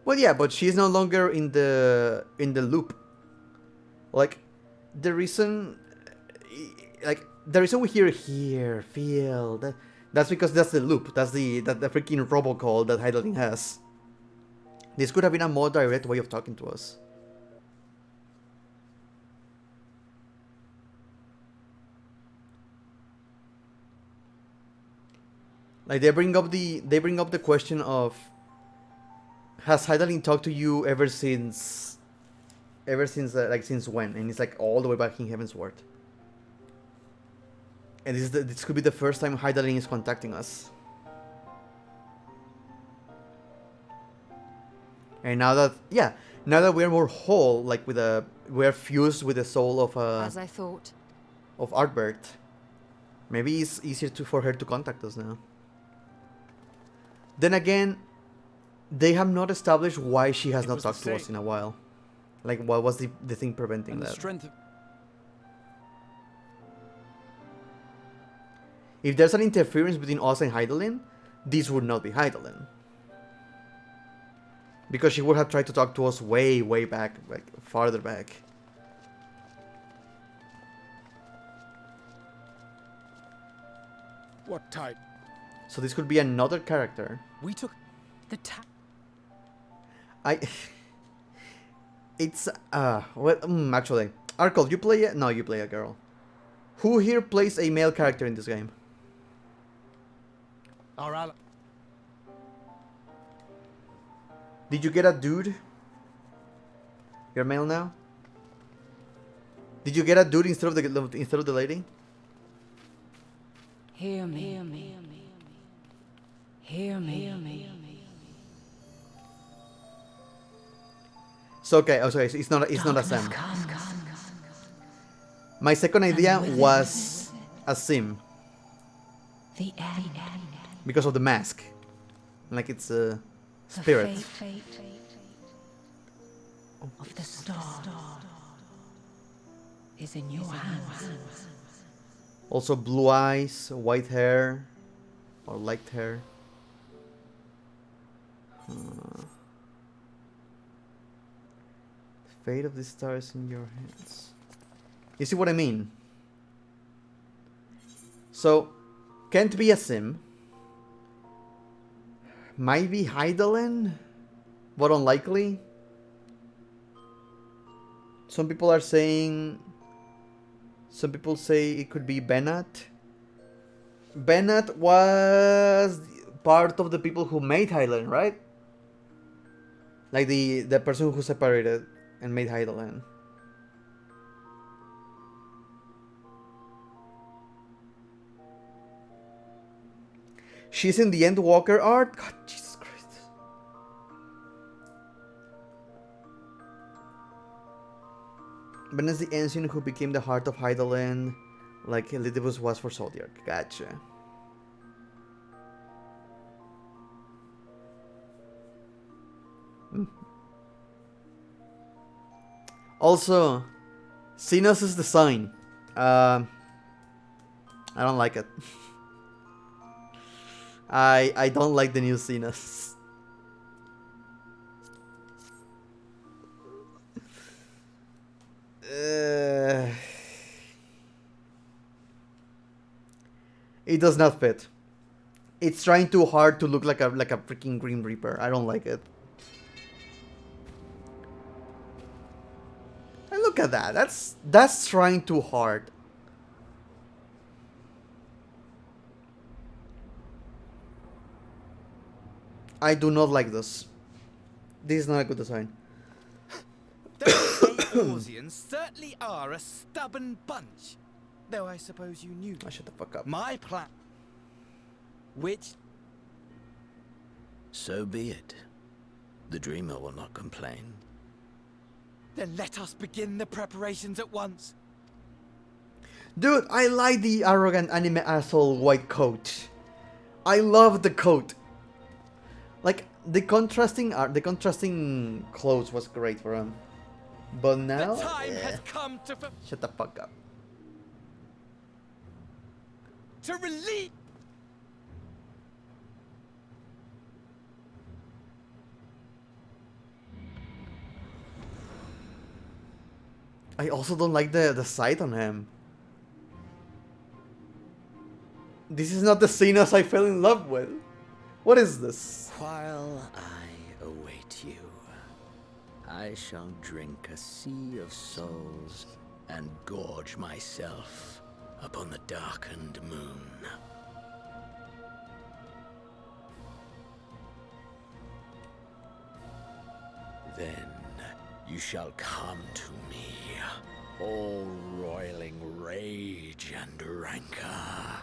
Well, yeah, but she's no longer in the loop. Like, the reason, we hear here, feel that's because that's the loop. That's the freaking robocall that Heidelin has. This could have been a more direct way of talking to us. Like, they bring up the question of, has Heidelin talked to you ever since since when? And it's like all the way back in Heavensward. And this could be the first time Heidelin is contacting us. And now that we're more whole, like we're fused with the soul of As I thought. of Artbert. Maybe it's easier for her to contact us now. Then again, they have not established why she has not talked to us in a while. Like, what was the thing preventing that? If there's an interference between us and Heidelin, this would not be Heidelin. Because she would have tried to talk to us way, way back, like farther back. What type? So this could be another character. We took the It's well, actually, Arkle, you play no, you play a girl. Who here plays a male character in this game? Alright. Did you get a dude? You're male now? Did you get a dude instead of the lady? Hear me. Hear me. Hear me. Hear me. So okay, it's not a sim. My second idea was a sim. The end. Because of the mask. Like it's a spirit. The fate of the star is in your hands. Also blue eyes, white hair, or light hair. The fate of the star is in your hands. You see what I mean? So, can't be a sim. Might be Heidelin, but unlikely. Some people say it could be Bennett. Bennett was part of the people who made Heidelin, right? Like the person who separated and made Heidelin. She's in the Endwalker art? God, Jesus Christ. Bennett's the ancient who became the heart of Heidelin, like Elidibus was for Zodiac. Gotcha. Also, Xenos is the sign. I don't like it. I don't like the new Xenos. It does not fit. It's trying too hard to look like a freaking Grim Reaper. I don't like it. And look at that. That's trying too hard. I do not like this. This is not a good design. Those Bozjians certainly are a stubborn bunch. Though I suppose you knew. Shut the fuck up. My plan. Which. So be it. The dreamer will not complain. Then let us begin the preparations at once. Dude, I like the arrogant anime asshole white coat. I love the coat. Like the contrasting art, the contrasting clothes was great for him. But now, the time has come to shut the fuck up. To release. I also don't like the sight on him. This is not the Xenos I fell in love with. What is this? While I await you, I shall drink a sea of souls and gorge myself upon the darkened moon. Then you shall come to me, all roiling rage and rancor.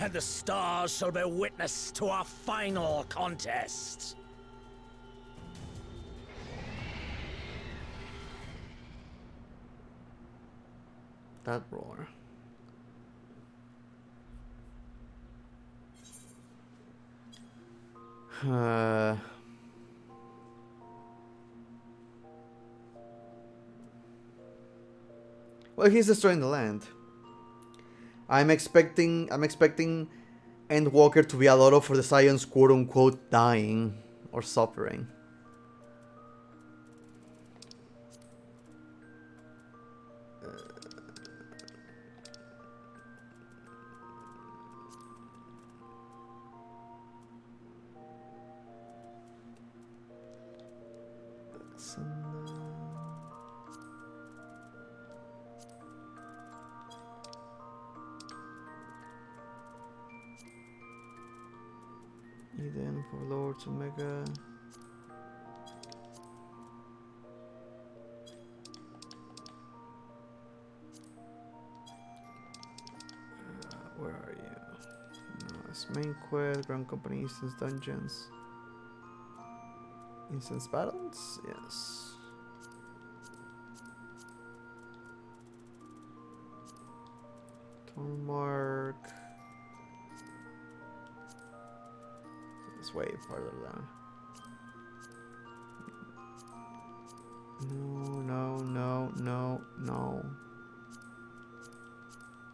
And the stars shall bear witness to our final contest. That roar. Well, he's destroying the land. I'm expecting Endwalker to be a lot of for the Scions quote-unquote dying or suffering. Eden for Lords Omega. Where are you? No, it's main quest, Grand Company, Instance Dungeons. Instance Battles? Yes. Tormark. It's way farther down. No.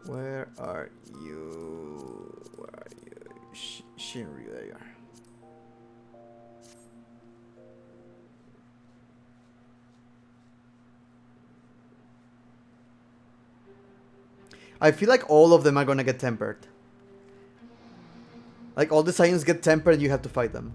Where are you? Where are you? Shinryu, there you are. I feel like all of them are gonna get tempered. Like all the Scions get tempered and you have to fight them.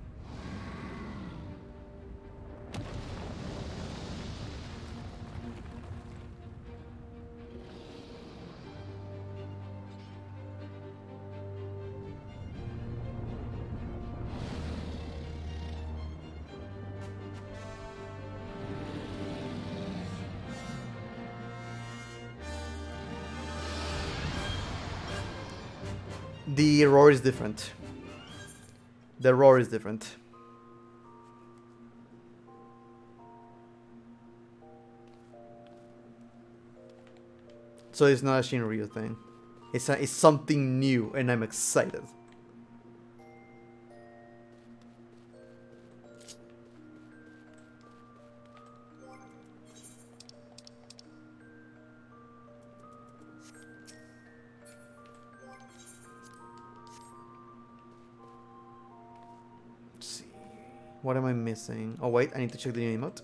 The roar is different. The roar is different. So it's not a Shinryu thing. It's something new and I'm excited. What am I missing? Oh wait, I need to check the new emote.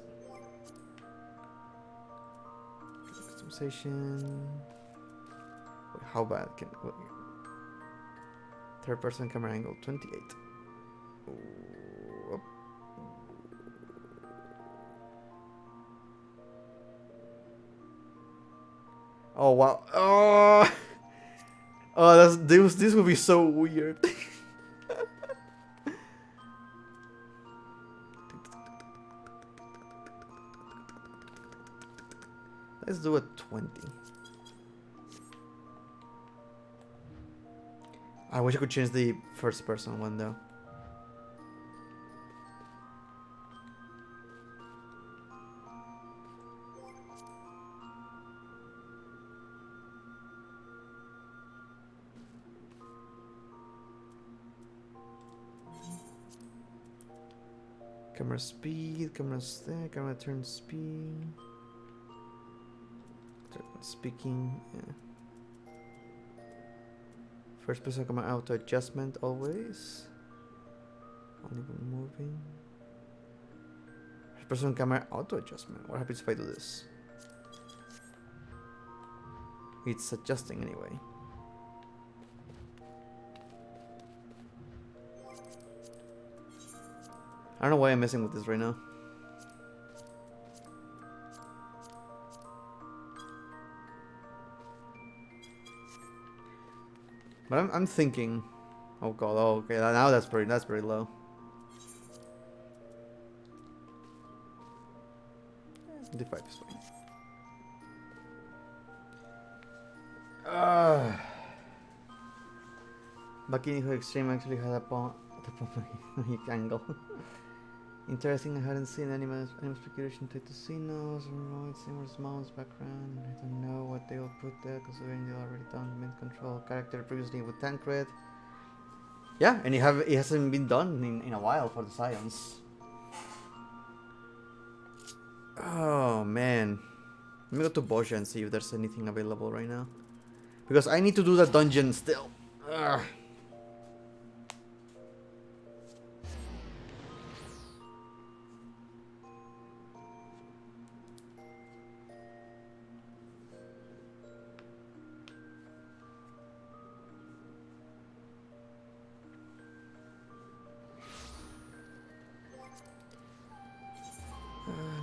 Customization. Wait, how bad can... What? Third person camera angle, 28. Ooh, oh wow. Oh, oh this would be so weird. Let's do a 20. I wish I could change the first person one though. Camera speed, camera stack, camera turn speed. Speaking, yeah. First person camera auto adjustment always. Only when moving. Person camera auto adjustment. What happens if I do this? It's adjusting anyway. I don't know why I'm messing with this right now. But I'm thinking. Oh god. Oh, okay. Now that's pretty low. 75 is fine. Bikini Who Extreme actually had a angle. Interesting, I hadn't seen any speculation to casinos, roids, Simmer's Mount's background. I don't know what they will put there, considering they already done mint control character previously with Tancred. Yeah, and it hasn't been done in a while for the Scions. Oh man. Let me go to Bozja and see if there's anything available right now. Because I need to do that dungeon still. Ugh.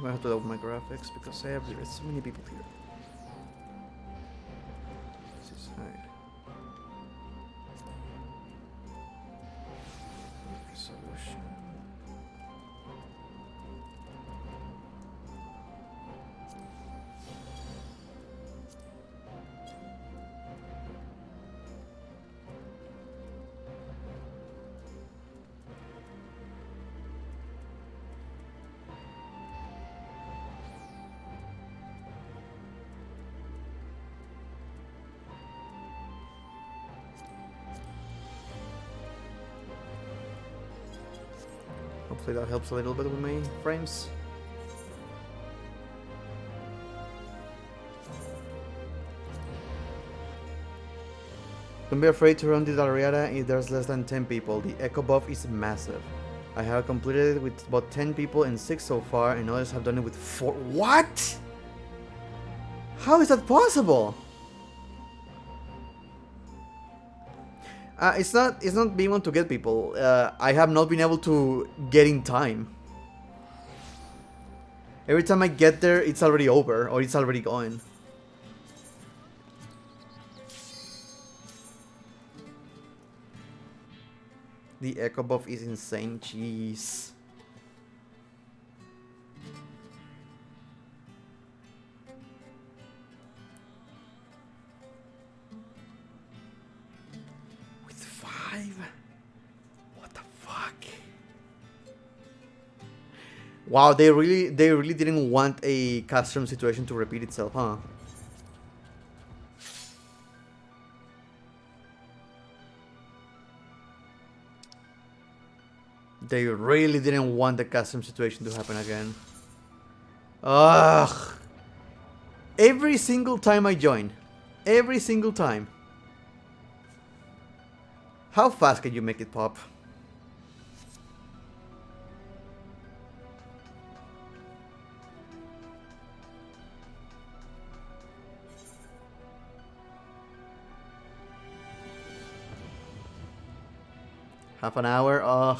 I have to open my graphics because there's so many people here. This is hide. Resolution. Hopefully that helps a little bit with my frames. Don't be afraid to run the Dalriada if there's less than 10 people. The echo buff is massive. I have completed it with about 10 people and 6 so far, and others have done it with 4. What? How is that possible? It's not being able to get people. I have not been able to get in time. Every time I get there, it's already over or it's already gone. The echo buff is insane. Jeez. What the fuck? Wow, they really didn't want a custom situation to repeat itself, huh? They really didn't want the custom situation to happen again. Ugh. Every single time I join. Every single time. How fast can you make it pop? Half an hour? Ugh.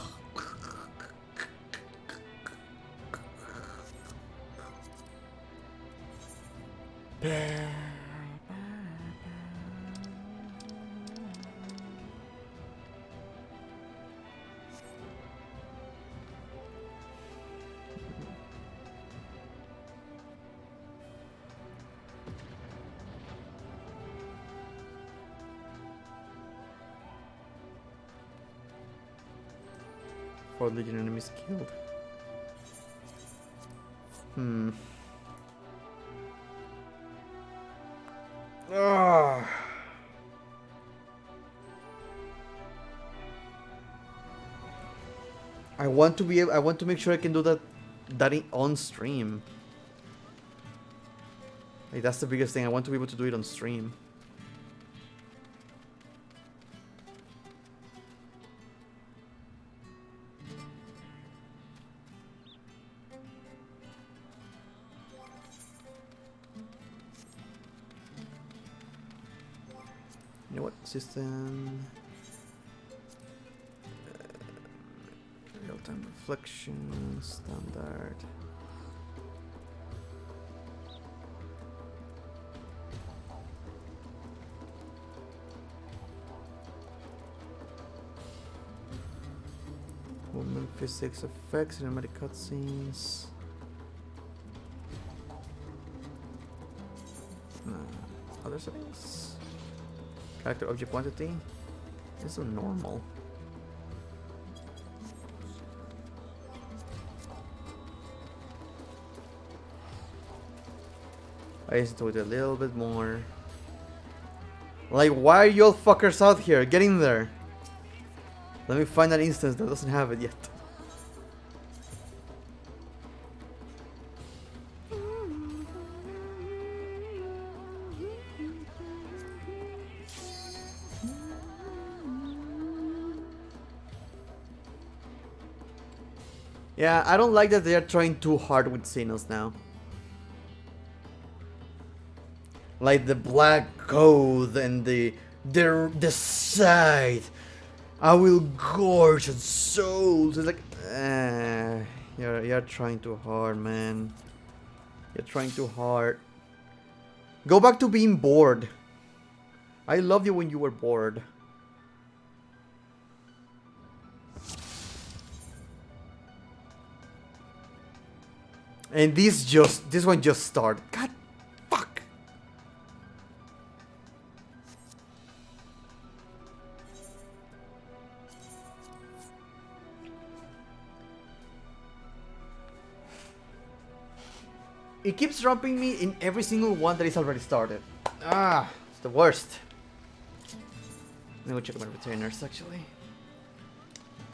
Four Legion enemies killed. Ugh. I want to make sure I can do that on stream. Like, that's the biggest thing. I want to be able to do it on stream. You know what? System. Real-time reflection. Standard. Movement physics effects, cinematic cutscenes. Other settings. Character object quantity. This is normal. I just do it a little bit more. Like, why are you all fuckers out here? Get in there. Let me find that instance that doesn't have it yet. Yeah, I don't like that they are trying too hard with Xenos now. Like the black code and the side. I will gorge on souls. It's like, you're trying too hard, man. You're trying too hard. Go back to being bored. I loved you when you were bored. And this one just started. God fuck. It keeps dropping me in every single one that is already started. Ah, it's the worst. Let me go check my retainers actually.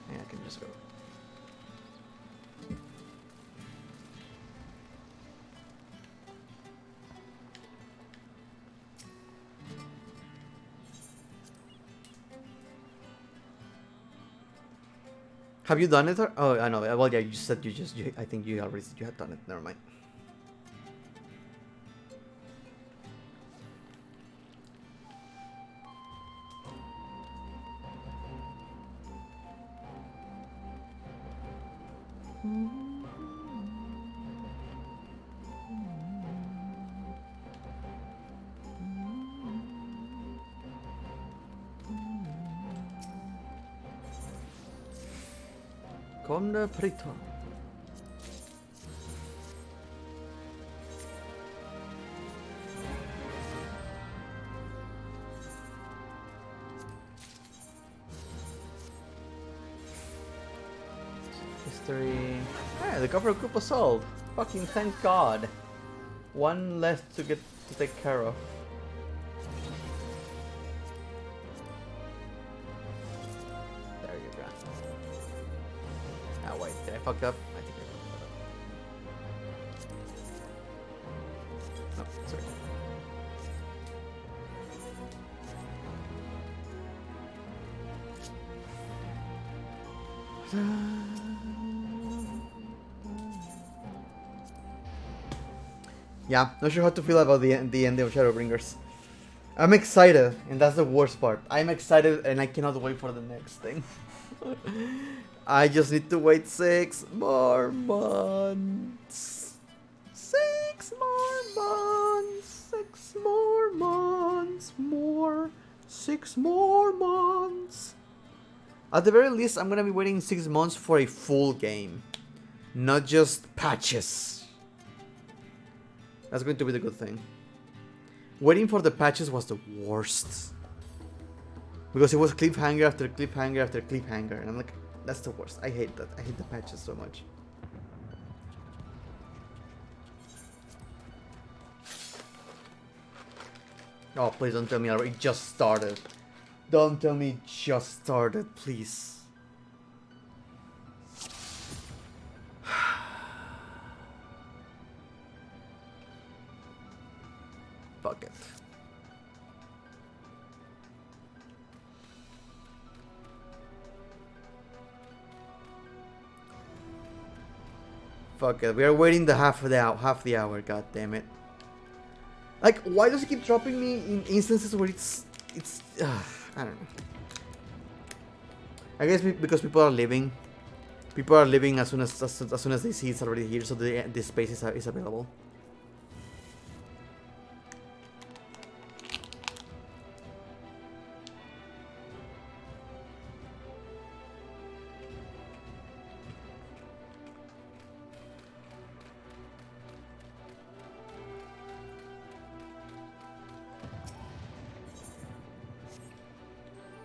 Yeah, I can just go. Have you done it? Or? Oh, I know. Well, yeah, you said I think you already said you had done it. Never mind. Conde Priton. History. Yeah, the copper coup was solved. Fucking thank God. One less to take care of. There you go. Oh wait, did I fuck up? I think I fucked up. Oh, sorry. Yeah, not sure how to feel about the end of Shadowbringers. I'm excited, and that's the worst part. I'm excited, and I cannot wait for the next thing. I just need to wait 6 more months. 6 more months. 6 more months. More. 6 more months. At the very least, I'm gonna be waiting 6 months for a full game, not just patches. That's going to be the good thing. Waiting for the patches was the worst. Because it was cliffhanger after cliffhanger after cliffhanger. And I'm like, that's the worst. I hate that. I hate the patches so much. Oh, please don't tell me it just started. Don't tell me it just started, please. Fuck it. Fuck it. We are waiting the half the hour. God damn it. Like, why does it keep dropping me in instances where it's it's I don't know. I guess because people are leaving. People are leaving as soon as they see it's already here, so the space is available.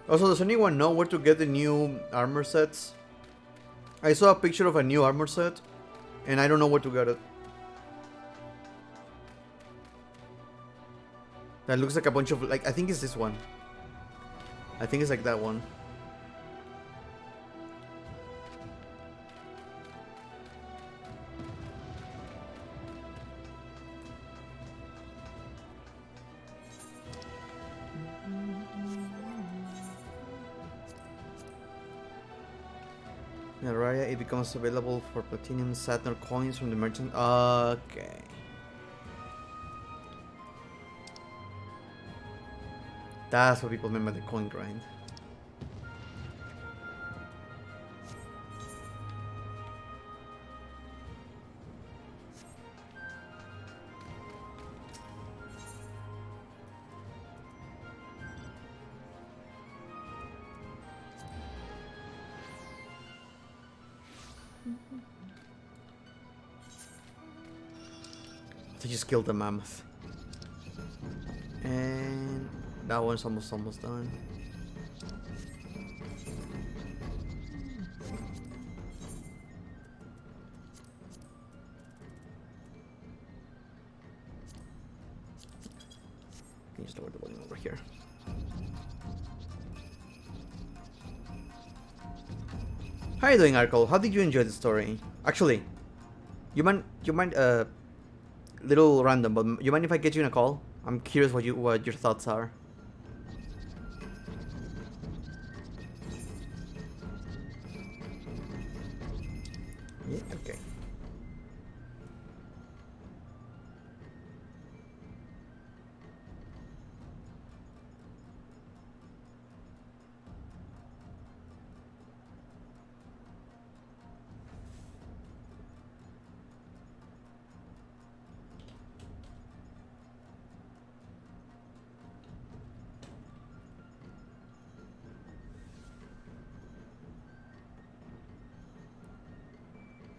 Also, does anyone know where to get the new armor sets? I saw a picture of a new armor set, and I don't know where to get it. That looks like a bunch of, like, I think it's this one. I think it's like that one. Raya, it becomes available for platinum Saturn coins from the merchant. Okay. That's what people meant by the coin grind. They just killed the mammoth. And that one's almost done. Can you just lower the volume over here? How are you doing, Arkle? How did you enjoy the story? Actually, you mind little random, but you mind if I get you in a call? I'm curious what your thoughts are. Yeah, okay.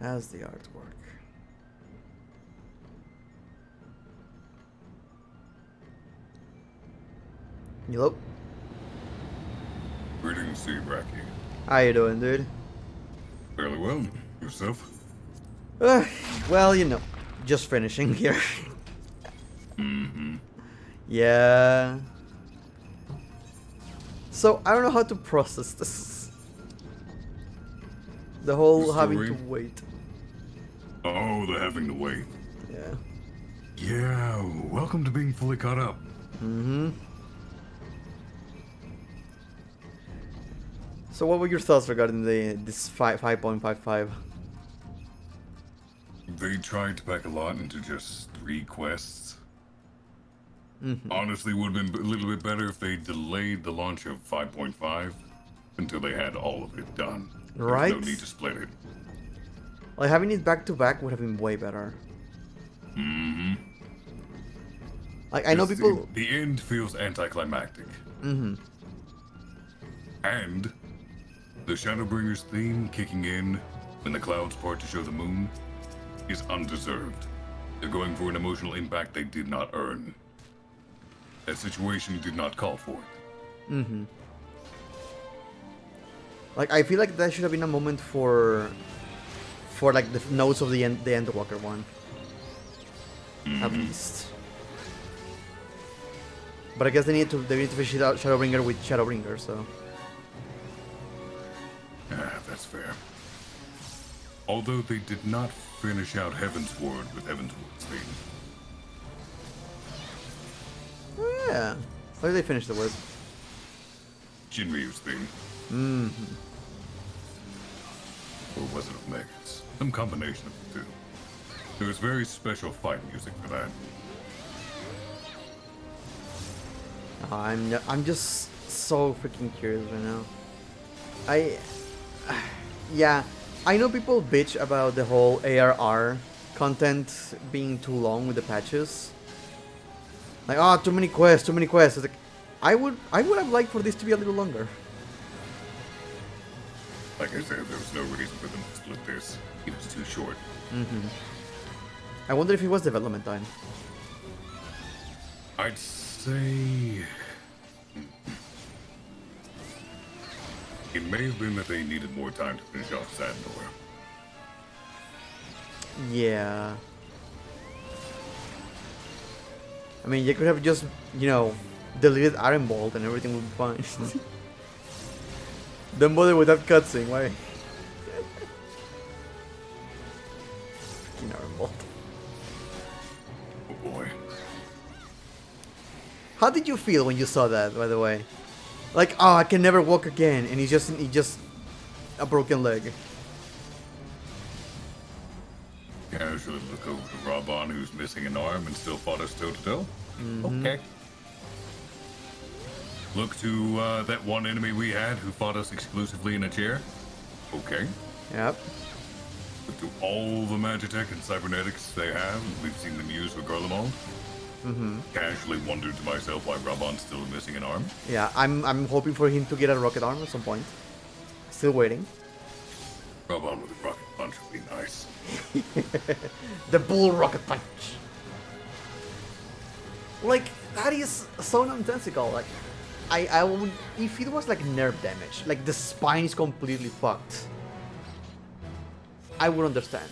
As the artwork. Yup. Greetings to you, Bracky. How you doing, dude? Fairly well. Yourself? Well, you know, just finishing here. Mm-hmm. Yeah. So, I don't know how to process this. The whole having to wait. Oh, the having to wait. Yeah. Yeah, welcome to being fully caught up. Mm-hmm. So what were your thoughts regarding this 5.55? They tried to pack a lot into just 3 quests. Mm-hmm. Honestly, would have been a little bit better if they delayed the launch of 5.5 until they had all of it done. Right? There's no need to split it. Like, having it back to back would have been way better. Mm-hmm. Like, I know people... The end feels anticlimactic. Mm-hmm. And the Shadowbringers theme kicking in when the clouds part to show the moon is undeserved. They're going for an emotional impact they did not earn. That situation did not call for it. Mm-hmm. Like, I feel like that should have been a moment for like the notes of the Endwalker one. At least. But I guess they need to finish it out Shadowbringer with Shadowbringer, so. That's fair. Although they did not finish out Heavensward with Heavensward's theme. Oh, yeah. What did they finish it with? Jinryu's theme. Mm-hmm. Or was it Omega's? Some combination of the two. There was very special fight music for that. I'm just so freaking curious right now. Yeah, I know people bitch about the whole ARR content being too long with the patches. Like, oh, too many quests, too many quests. It's like, I would have liked for this to be a little longer. Like I said, there was no reason for them to split this. It was too short. I wonder if it was development time. I'd say... It may have been that they needed more time to finish off Sandor. Yeah. I mean, you could have just, you know, deleted Ironbolt and everything would be fine. Don't bother with that cutscene, why? Ironbolt. Oh boy. How did you feel when you saw that, by the way? Like, oh, I can never walk again, and he's just a broken leg. Casually look over to Raban, who's missing an arm and still fought us toe-to-toe. Okay. Look to that one enemy we had who fought us exclusively in a chair. Okay. Yep. Look to all the Magitech and cybernetics they have. We've seen them use for Garlemald. Casually wondered to myself why Raban's still missing an arm. Yeah, I'm hoping for him to get a rocket arm at some point. Still waiting. Raban with a rocket punch would be nice. The bull rocket punch. Like, that is so nonsensical. Like, I would, if it was like nerve damage, like the spine is completely fucked, I would understand.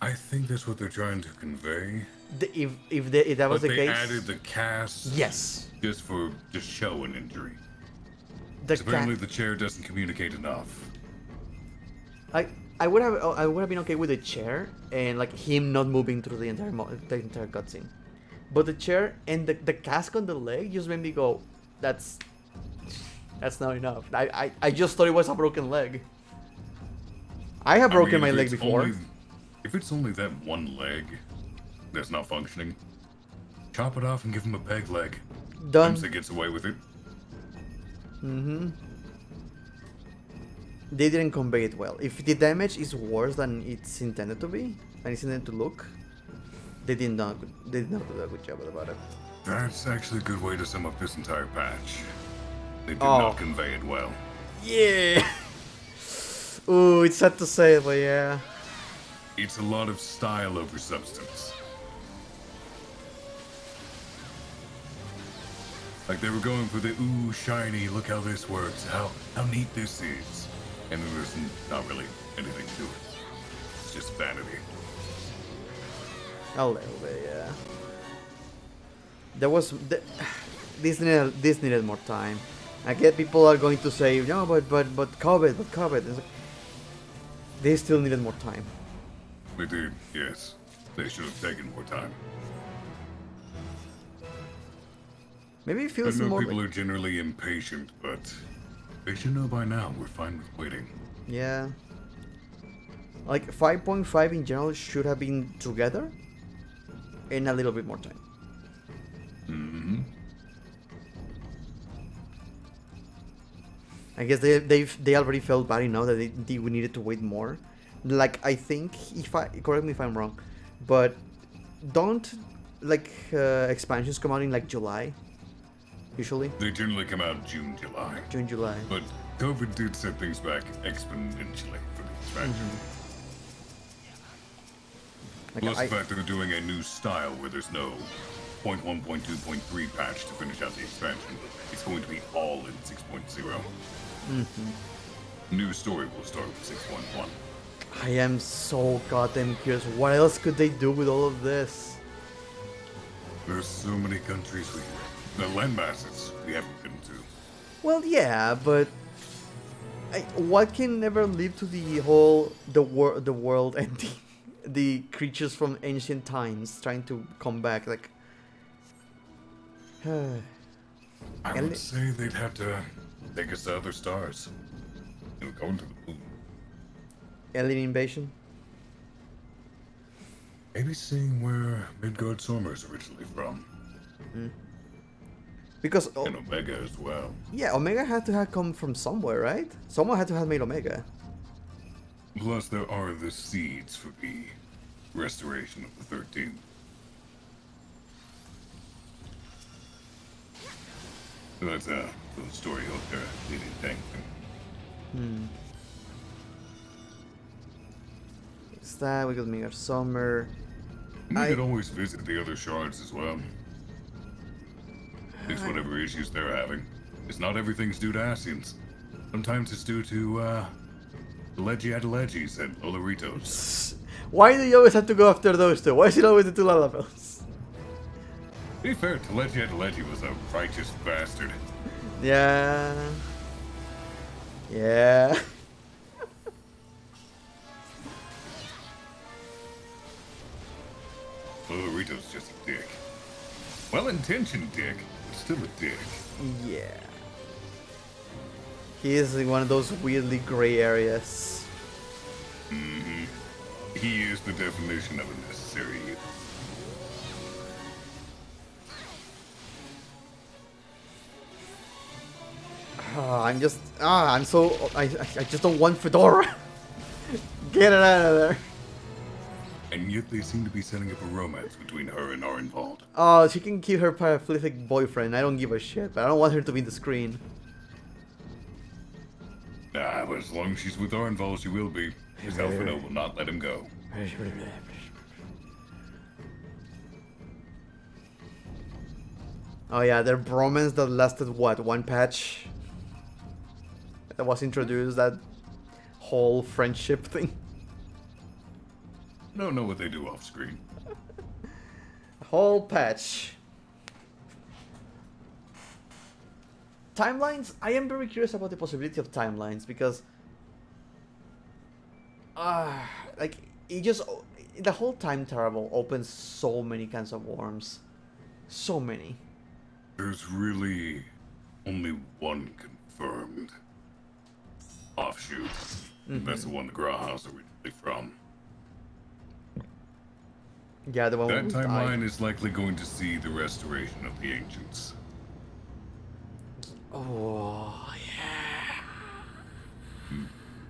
I think that's what they're trying to convey. If that was the they case, added the cast. Yes. Just to show an injury. The Apparently the chair doesn't communicate enough. I would have been okay with the chair and like him not moving through the entire cutscene, but the chair and the cask on the leg just made me go, that's not enough. I just thought it was a broken leg. I have broken my leg before. If it's only that one leg that's not functioning, chop it off and give him a peg leg. Done. That gets away with it. They didn't convey it well. If the damage is worse than it's intended to be, and it's intended to look, they did not do a good job about it. That's actually a good way to sum up this entire patch. They did not convey it well. Yeah. Ooh, it's sad to say, but yeah. It's a lot of style over substance. Like they were going for the ooh shiny, look how this works, how neat this is. And then there's not really anything to it. It's just vanity. A little bit, yeah. This needed more time. I get people are going to say, no, but COVID. It's like, they still needed more time. They did, yes. They should have taken more time. Maybe it feels I know more people like... are generally impatient, but they should know by now we're fine with waiting. Yeah. Like 5.5 in general should have been together in a little bit more time. I guess they already felt bad enough that we needed to wait more. Like, I think, correct me if I'm wrong, but don't like expansions come out in like July usually? They generally come out June, July. But COVID did set things back exponentially for the expansion. Plus the fact that they're doing a new style where there's no 0.1, 0.2, 0.3 patch to finish out the expansion. It's going to be all in 6.0. New story will start with 6.1. I am so goddamn curious. What else could they do with all of this? There's so many countries the landmasses we haven't been to. Well, yeah, but what can never lead to the world ending? The creatures from ancient times trying to come back, like. I would say they'd have to take us to other stars. And go into the moon. Alien invasion? Maybe seeing where Midgard Sormer's originally from. Because And Omega as well. yeah, Omega had to have come from somewhere, right? Someone had to have made Omega. Plus, there are the seeds for the restoration of the 13th. So that's a little story hook there. Anything. Is that we got Mega Summer? You could always visit the other shards as well. Fix whatever issues they're having. It's not everything's due to Asians. Sometimes it's due to, Legis and Oloritos. Why do you always have to go after those two? Why is it always the two Lalafels? To be fair, Legi was a righteous bastard. Yeah. Yeah. Olorito's just a dick. Well-intentioned dick, but still a dick. Yeah. He is in one of those weirdly gray areas. Mm-hmm. He is the definition of a necessary evil. I'm so I just don't want Fedora. Get it out of there. And yet they seem to be setting up a romance between her and Arenvald. Oh, she can keep her paraplegic boyfriend. I don't give a shit, but I don't want her to be in the screen. Nah, but as long as she's with Arenvald, she will be. His Alphino will not let him go. Oh yeah, their bromance that lasted what, one patch? That was introduced, that whole friendship thing. I don't know what they do off screen. Whole patch. Timelines? I am very curious about the possibility of timelines because like it just the whole time travel opens so many kinds of worms. So many. There's really only one confirmed offshoot. That's the one the Graha's originally from. Yeah, the one that who timeline died. is likely going to see the restoration of the ancients. Oh yeah.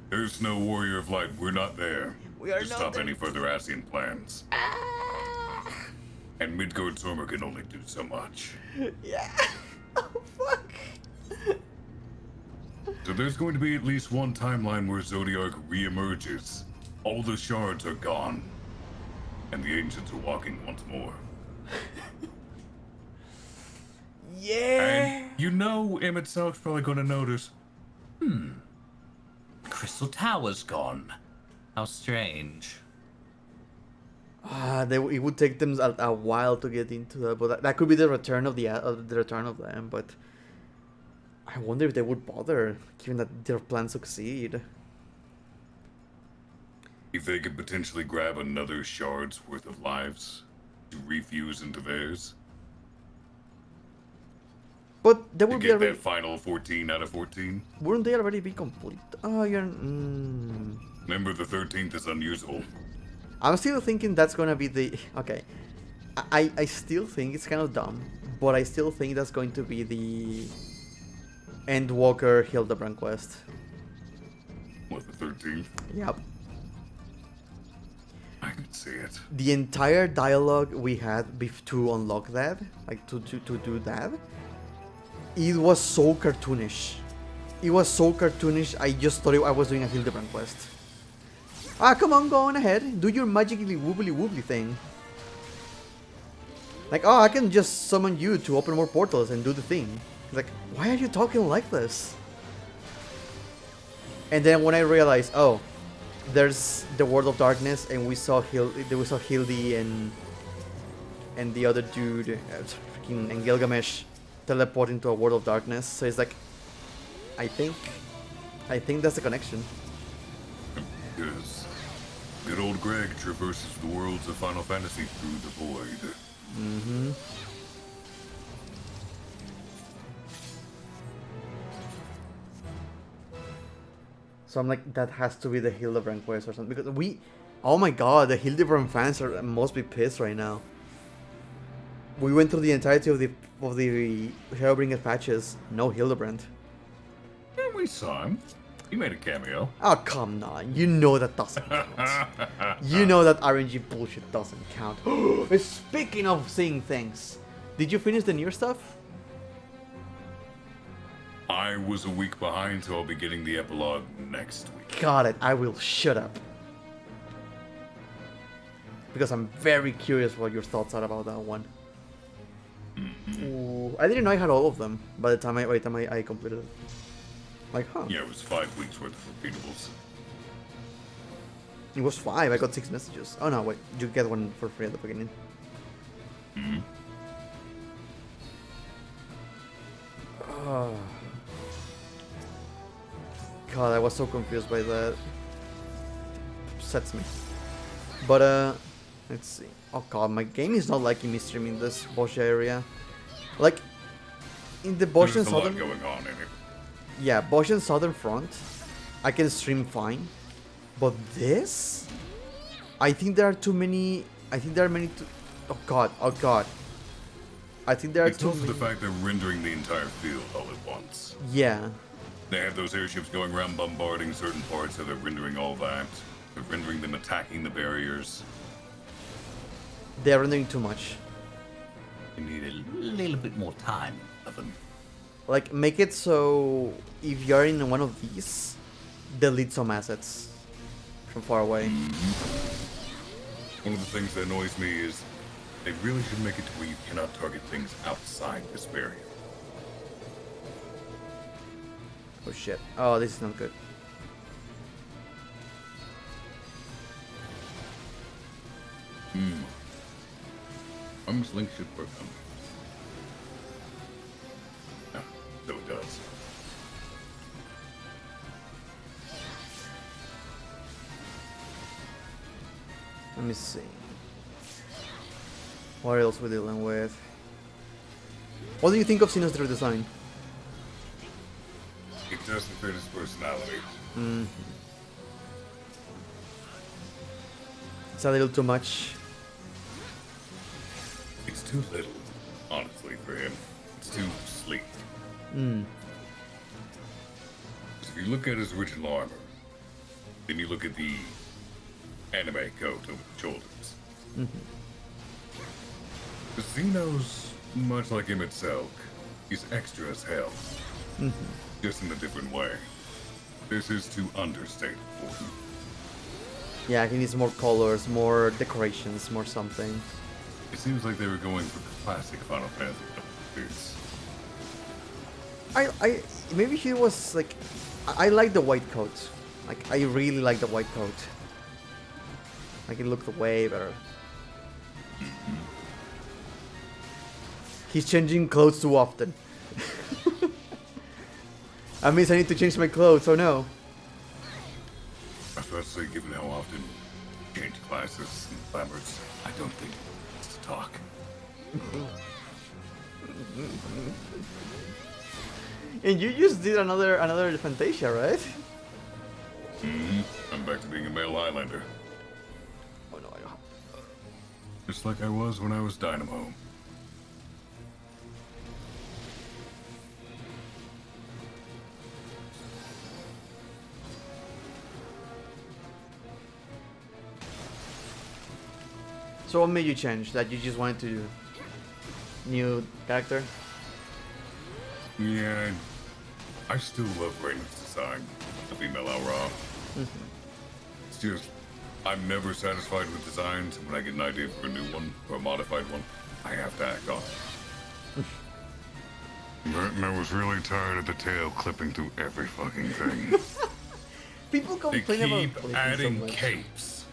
There's no warrior of light. We're not there. We are to not stop there. any further Asian plans. And Midgard Sormer can only do so much. Yeah. Oh fuck. So there's going to be at least one timeline where Zodiark re-emerges. All the shards are gone. And the ancients are walking once more. Yeah. And you know Emmett Selk's probably going to notice. Crystal Tower's gone. How strange. It would take them a while to get into that, but that could be the return of the return of them. But I wonder if they would bother, given that their plans succeed. If they could potentially grab another shard's worth of lives to refuse into theirs. But they To would be get already. that final 14 out of 14. Wouldn't they already be complete? Oh, you're. Remember, the 13th is unusable. I'm still thinking that's gonna be the. Okay. I still think it's kind of dumb, but I still think that's going to be the Endwalker Hildebrand quest. What, the 13th? Yep. I could see it. The entire dialogue we had to unlock that, like to do that, it was so cartoonish. It was so cartoonish, I just thought I was doing a Hildebrand quest. Come on, go on ahead. Do your magically woobly thing. Like, I can just summon you to open more portals and do the thing. Like, why are you talking like this? And then when I realized, there's the World of Darkness, and we saw Hildy and the other dude, and Gilgamesh teleport into a World of Darkness. So it's like, I think that's the connection. Because good old Greg traverses the worlds of Final Fantasy through the void. Mm-hmm. So I'm like, that has to be the Hildebrand quest or something, because oh my god, the Hildebrand fans must be pissed right now. We went through the entirety of the Shadowbringers patches. No Hildebrand. Yeah, we saw him. He made a cameo. Oh, come on. You know that doesn't count. You know that RNG bullshit doesn't count. Speaking of seeing things, did you finish the near stuff? I was a week behind, so I'll be getting the epilogue next week. Got it. I will shut up. Because I'm very curious what your thoughts are about that one. Ooh, I didn't know I had all of them by the time I completed it. Like, huh. Yeah, it was 5 weeks worth of repeatables. It was 5. I got 6 messages. Oh no, wait. You get one for free at the beginning. Oh. God, I was so confused by that. Upsets me. But, let's see. Oh god, my game is not liking me streaming this Bozja area. Like, in the Bozja Southern... There's a lot going on in it. Yeah, Bozja Southern Front, I can stream fine. But this? I think there are too many... I think there are many... Oh god, oh god. I think there are it's too also many... the fact they're rendering the entire field all at once. Yeah. They have those airships going around bombarding certain parts, so they're rendering all that. They're rendering them attacking the barriers. They're rendering too much. You need a little bit more time of them. Like, make it so if you're in one of these, delete some assets from far away. One of the things that annoys me is they really should make it to where you cannot target things outside this barrier. Oh shit. Oh, this is not good. Arm's link should work on. Ah, so it does. Let me see. What else we're dealing with? What do you think of Sinistro design? It doesn't fit his personality. It's a little too much. It's too little, honestly, for him. It's too sleek. If you look at his original armor, then you look at the anime coat over the shoulders. The Xenos, much like him itself, is extra as hell. Just in a different way. This is too understated for him. Yeah, he needs more colors, more decorations, more something. It seems like they were going for the classic Final Fantasy boots. Maybe he was like, I like the white coat. Like, I really like the white coat. Like, it looked way better. He's changing clothes too often. That means I need to change my clothes, oh no. I was about to say, given how often change classes and glamours, I don't think it's to talk. And you just did another Fantasia, right? I'm back to being a male Highlander. Oh no, Just like I was when I was Dynamo. So what made you change? That you just wanted to new character? Yeah, I still love Raina's design, the female Aura. It's just, I'm never satisfied with designs. When I get an idea for a new one, or a modified one, I have to act on it. And I was really tired of the tail clipping through every fucking thing. People complain they about keep clipping adding so much. capes.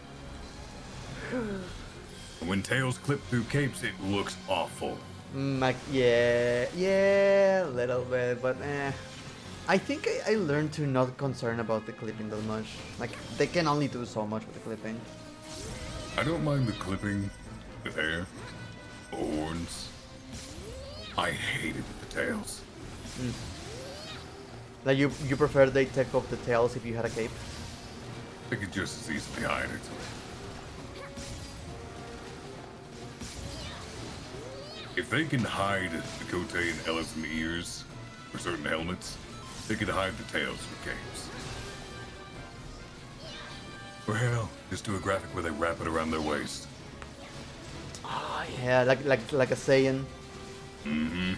When tails clip through capes, it looks awful. Yeah, a little bit, but I think I learned to not concern about the clipping that much. Like, they can only do so much with the clipping. I don't mind the clipping, the hair, the horns. I hated the tails. Like, you prefer they take off the tails if you had a cape? They could just as easily hide it. If they can hide the Cote and Ellison ears for certain helmets, they could hide the tails for capes. Or hell, just do a graphic where they wrap it around their waist. Oh, yeah, like a Saiyan. Mm-hmm.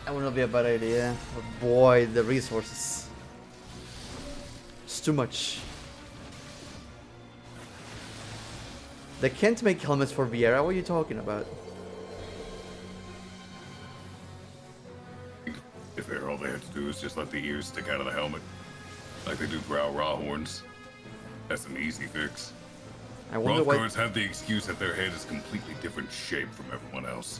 That would not be a bad idea. But boy, the resources. It's too much. They can't make helmets for Viera. What are you talking about? If they're all they have to do is just let the ears stick out of the helmet, like they do for our raw horns, that's an easy fix. I wonder why... Rothguards have the excuse that their head is completely different shape from everyone else.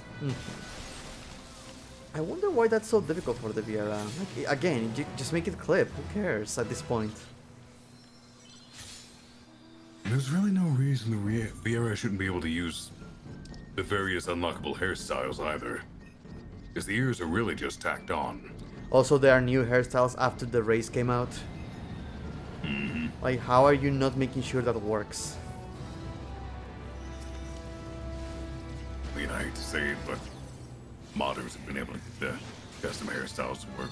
I wonder why that's so difficult for the Viera. Like, again, just make it clip. Who cares at this point? There's really no reason the Viera shouldn't be able to use the various unlockable hairstyles either. Because the ears are really just tacked on. Also, there are new hairstyles after the race came out. Like, how are you not making sure that works? I mean, I hate to say it, but modders have been able to get the custom hairstyles to work.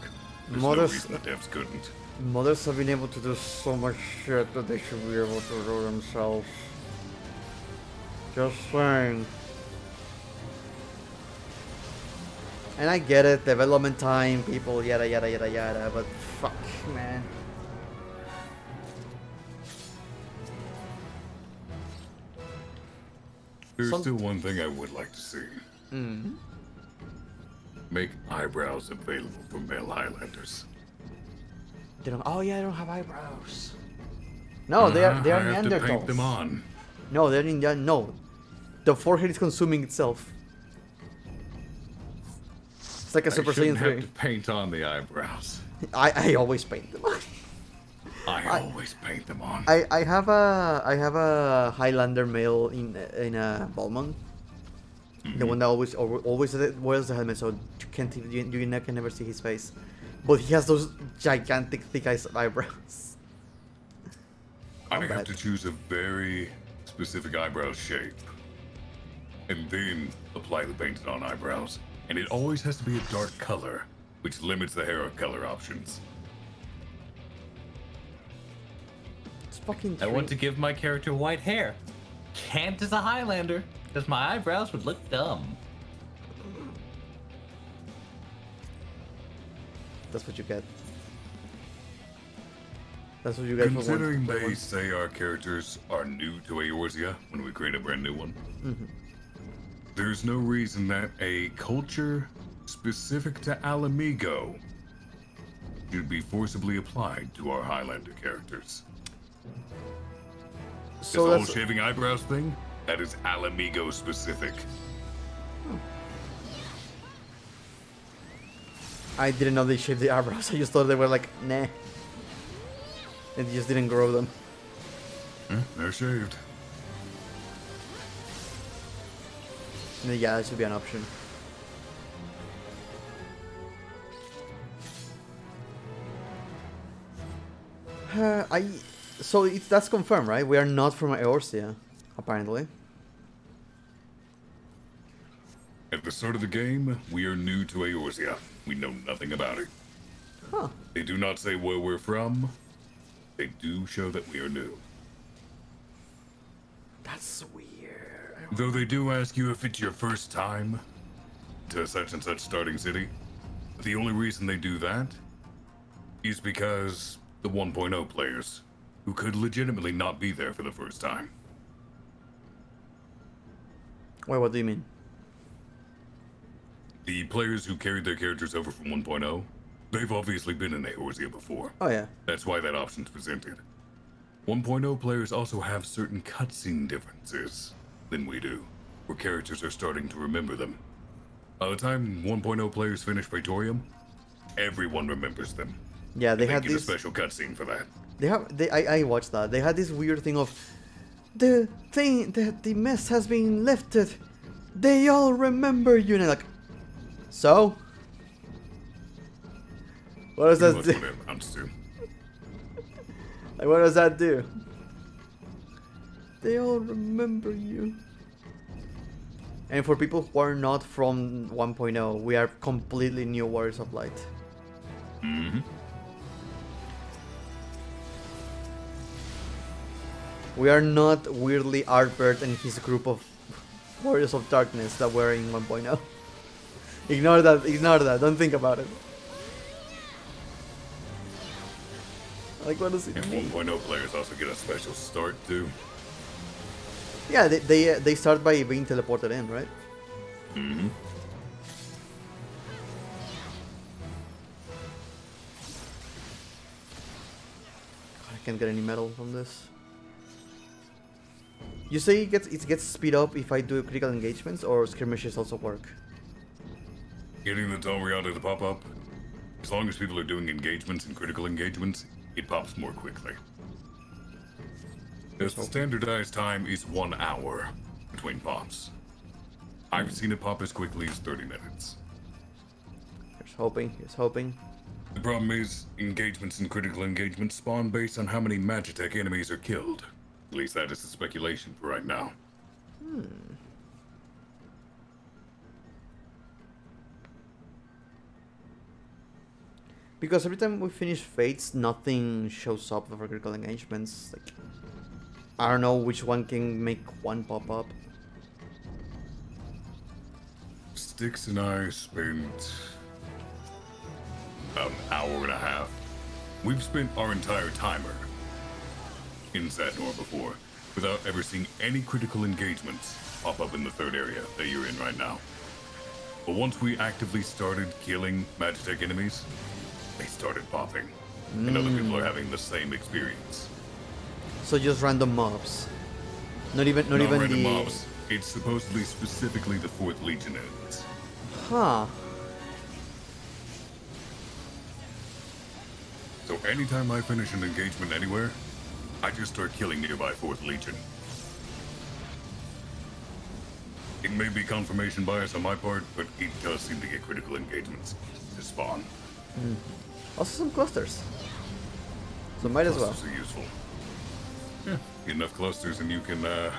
There's no reason the devs couldn't. Modders have been able to do so much shit that they should be able to do themselves. Just saying. And I get it, development time, people, yada yada yada yada, but fuck, man. There's still one thing I would like to see. Make eyebrows available for male Highlanders. They don't. Oh yeah, they don't have eyebrows. No, they are I have Neanderthals. to paint them on. No, they're no. The forehead is consuming itself. It's like a Super Saiyan 3. have to paint on the eyebrows. I always paint them on. I always paint them on. I have a Highlander male in Balmon. The one that always wears the helmet, so you can't you can never see his face. But he has those gigantic thick eyebrows. I have to choose a very specific eyebrow shape, and then apply the painted on eyebrows. And it always has to be a dark color, which limits the hair color options. It's fucking I want to give my character white hair. Can't as a Highlander, because my eyebrows would look dumb. That's what you get. That's what you get. Considering they say our characters are new to Eorzea when we create a brand new one, there's no reason that a culture specific to Alamigo should be forcibly applied to our Highlander characters. So this whole shaving eyebrows thing, that is Alamigo specific. I didn't know they shaved the eyebrows. I just thought they were like, nah. And they just didn't grow them. They're shaved. Yeah, that should be an option. So that's confirmed, right? We are not from Eorzea, apparently. At the start of the game, we are new to Eorzea. We know nothing about it. Huh. They do not say where we're from. They do show that we are new. That's weird. Though they do ask you if it's your first time to such and such starting city. The only reason they do that is because the 1.0 players, who could legitimately not be there for the first time. Wait, what do you mean? The players who carried their characters over from 1.0, they've obviously been in Eorzea before. Oh yeah. That's why that option's presented. 1.0 players also have certain cutscene differences than we do, where characters are starting to remember them. By the time 1.0 players finish Praetorium, everyone remembers them. Yeah, they had this a special cutscene for that. I watched that. They had this weird thing of the thing that the mess has been lifted. They all remember you, and like, so what does that do? Like, what does that do? They all remember you. And for people who are not from 1.0, we are completely new Warriors of Light. Mm-hmm. We are not weirdly Artbert and his group of Warriors of Darkness that were in 1.0. Ignore that, don't think about it. Like, what does it mean? 1.0 players also get a special start too. Yeah, they start by being teleported in, right? Mm-hmm. I can't get any metal from this. You say it gets speed up if I do critical engagements, or skirmishes also work? Getting the Dalriada to pop up, as long as people are doing engagements and critical engagements, it pops more quickly. As the standardized time is 1 hour between pops. I've seen it pop as quickly as 30 minutes. Here's hoping. The problem is, engagements and critical engagements spawn based on how many Magitech enemies are killed. At least that is the speculation for right now. Because every time we finish Fates, nothing shows up for critical engagements. Like, I don't know which one can make one pop up. Styx and I spent about an hour and a half. We've spent our entire timer in Zadnor before without ever seeing any critical engagements pop up in the third area that you're in right now. But once we actively started killing Magitech enemies, they started popping. And other people are having the same experience. So just random mobs. Not even random the mobs. It's supposedly specifically the 4th Legion enemies. Huh. So anytime I finish an engagement anywhere, I just start killing nearby 4th Legion. It may be confirmation bias on my part, but it does seem to get critical engagements to spawn. Also some clusters. So might as well. Clusters are useful. Yeah, get enough clusters and you can get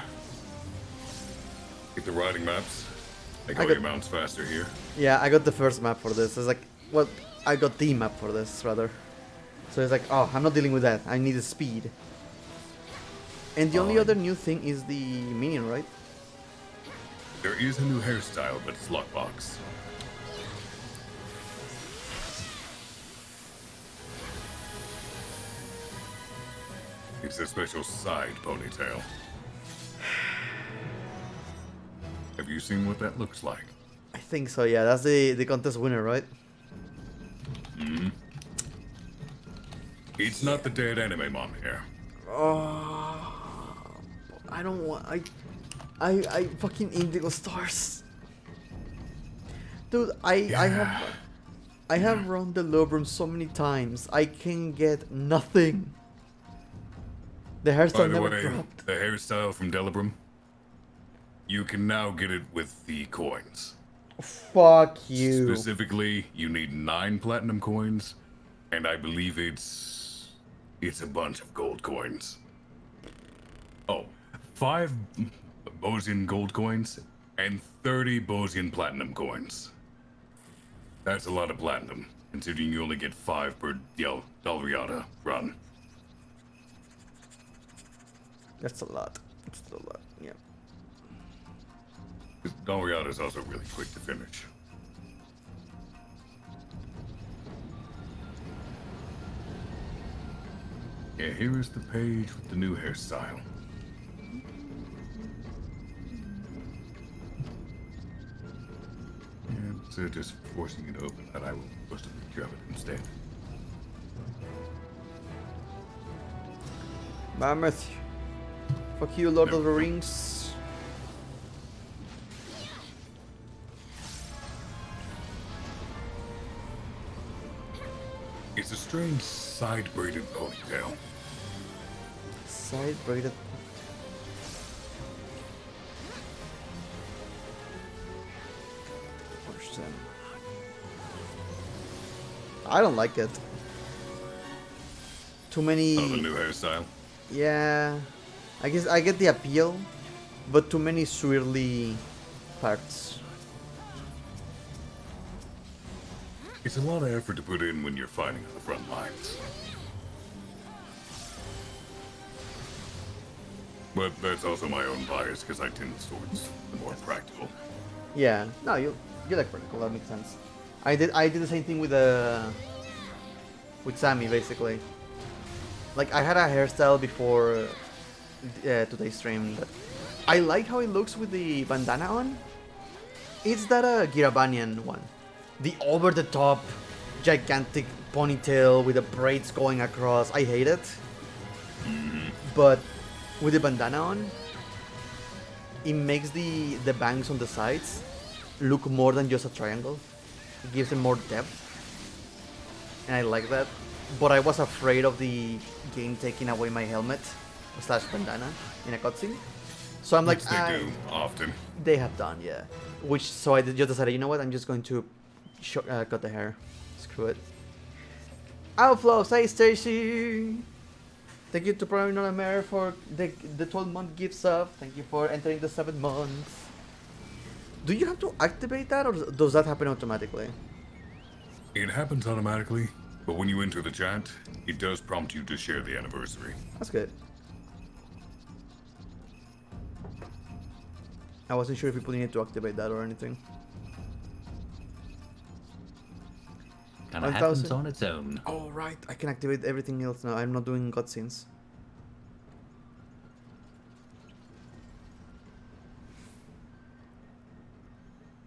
the riding maps. Make all your mounts faster here. Yeah, I got the first map for this. It's like, well, I got the map for this, rather. So it's like, oh, I'm not dealing with that. I need the speed. And the only other new thing is the minion, right? There is a new hairstyle, but it's lockbox. It's a special side ponytail. Have you seen what that looks like? I think so, yeah. That's the contest winner, right? Mm-hmm. It's not the dead anime mom hair. Oh, I don't want. I fucking indigo stars. Dude, I have run the Lobrum so many times. I can get nothing. The hairstyle never dropped. The hairstyle from Delibrum, you can now get it with the coins. Fuck you. Specifically, you need 9 platinum coins, and I believe it's a bunch of gold coins. Oh, 5 Bozjan gold coins and 30 Bozjan platinum coins. That's a lot of platinum, considering you only get 5 per Dalriada run. That's a lot. That's a lot, yeah. Dalriada is also really quick to finish. Yeah, here is the page with the new hairstyle. And instead of just forcing it open, that I will post a picture of it instead. Mammoth. Fuck you, Lord of the Rings. It's a strange side-braided ponytail. Side-braided. I don't like it. Too many. Oh, the new hairstyle? Yeah. I guess I get the appeal, but too many swirly parts. It's a lot of effort to put in when you're fighting on the front lines. But that's also my own bias, because I tend towards the more practical. Yeah, no, you like practical. That makes sense. I did the same thing with Sammy basically. Like I had a hairstyle before today's stream that I like how it looks with the bandana on. It's that Girabanian one, the over the top, gigantic ponytail with the braids going across. I hate it, but with the bandana on, it makes the bangs on the sides look more than just a triangle. It gives them more depth, and I like that. But I was afraid of the game taking away my helmet / bandana in a cutscene, so I'm like, which they do often. They have done, yeah. So I just decided, you know what? I'm just going to cut the hair. Screw it. Outflows, hey Stacy. Thank you to Prime Not a Mare for the 12-month gift sub. Thank you for entering the 7 months. Do you have to activate that, or does that happen automatically? It happens automatically, but when you enter the chat, it does prompt you to share the anniversary. That's good. I wasn't sure if people needed to activate that or anything. Kinda happens on its own. Oh, right. I can activate everything else now. I'm not doing cutscenes.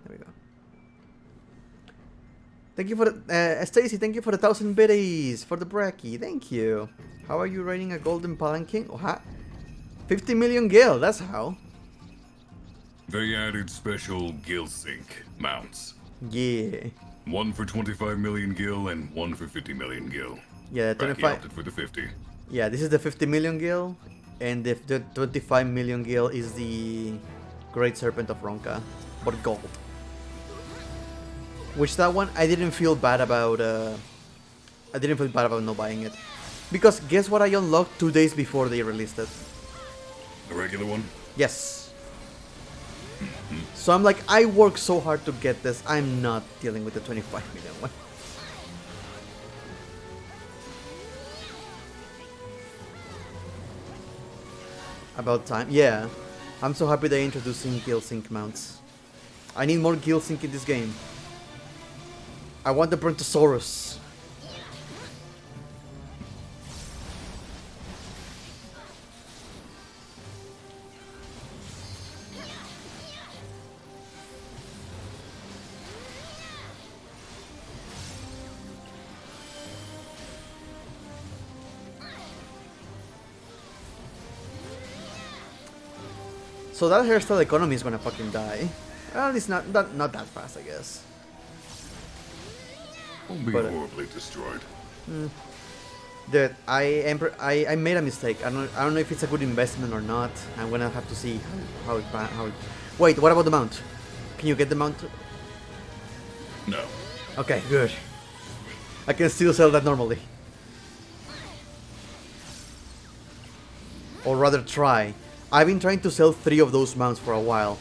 There we go. Thank you for the... Stacy, thank you for the 1,000 biddies. For the Bracky. Thank you. How are you rating a golden palanquin? Oh, ha. 50 million gil. That's how. They added special gil sync mounts. Yeah. One for 25 million gil and one for 50 million gil. Yeah, 25 opted for the 50. Yeah, this is the 50 million gil, and the 25 million gil is the Great Serpent of Ronka, but gold. Which that one I didn't feel bad about. I didn't feel bad about not buying it, because guess what I unlocked 2 days before they released it. The regular one? Yes. So I'm like, I worked so hard to get this. I'm not dealing with the 25 million one. About time. Yeah. I'm so happy they're introducing Gil Sync mounts. I need more Gil Sync in this game. I want the Brontosaurus. So that hairstyle economy is gonna fucking die. Well, it's not that fast, I guess. Won't be horribly destroyed. Dude, I made a mistake. I don't know if it's a good investment or not. I'm gonna have to see how it. Wait, what about the mount? Can you get the mount? No. Okay, good. I can still sell that normally. Or rather try. I've been trying to sell 3 of those mounts for a while.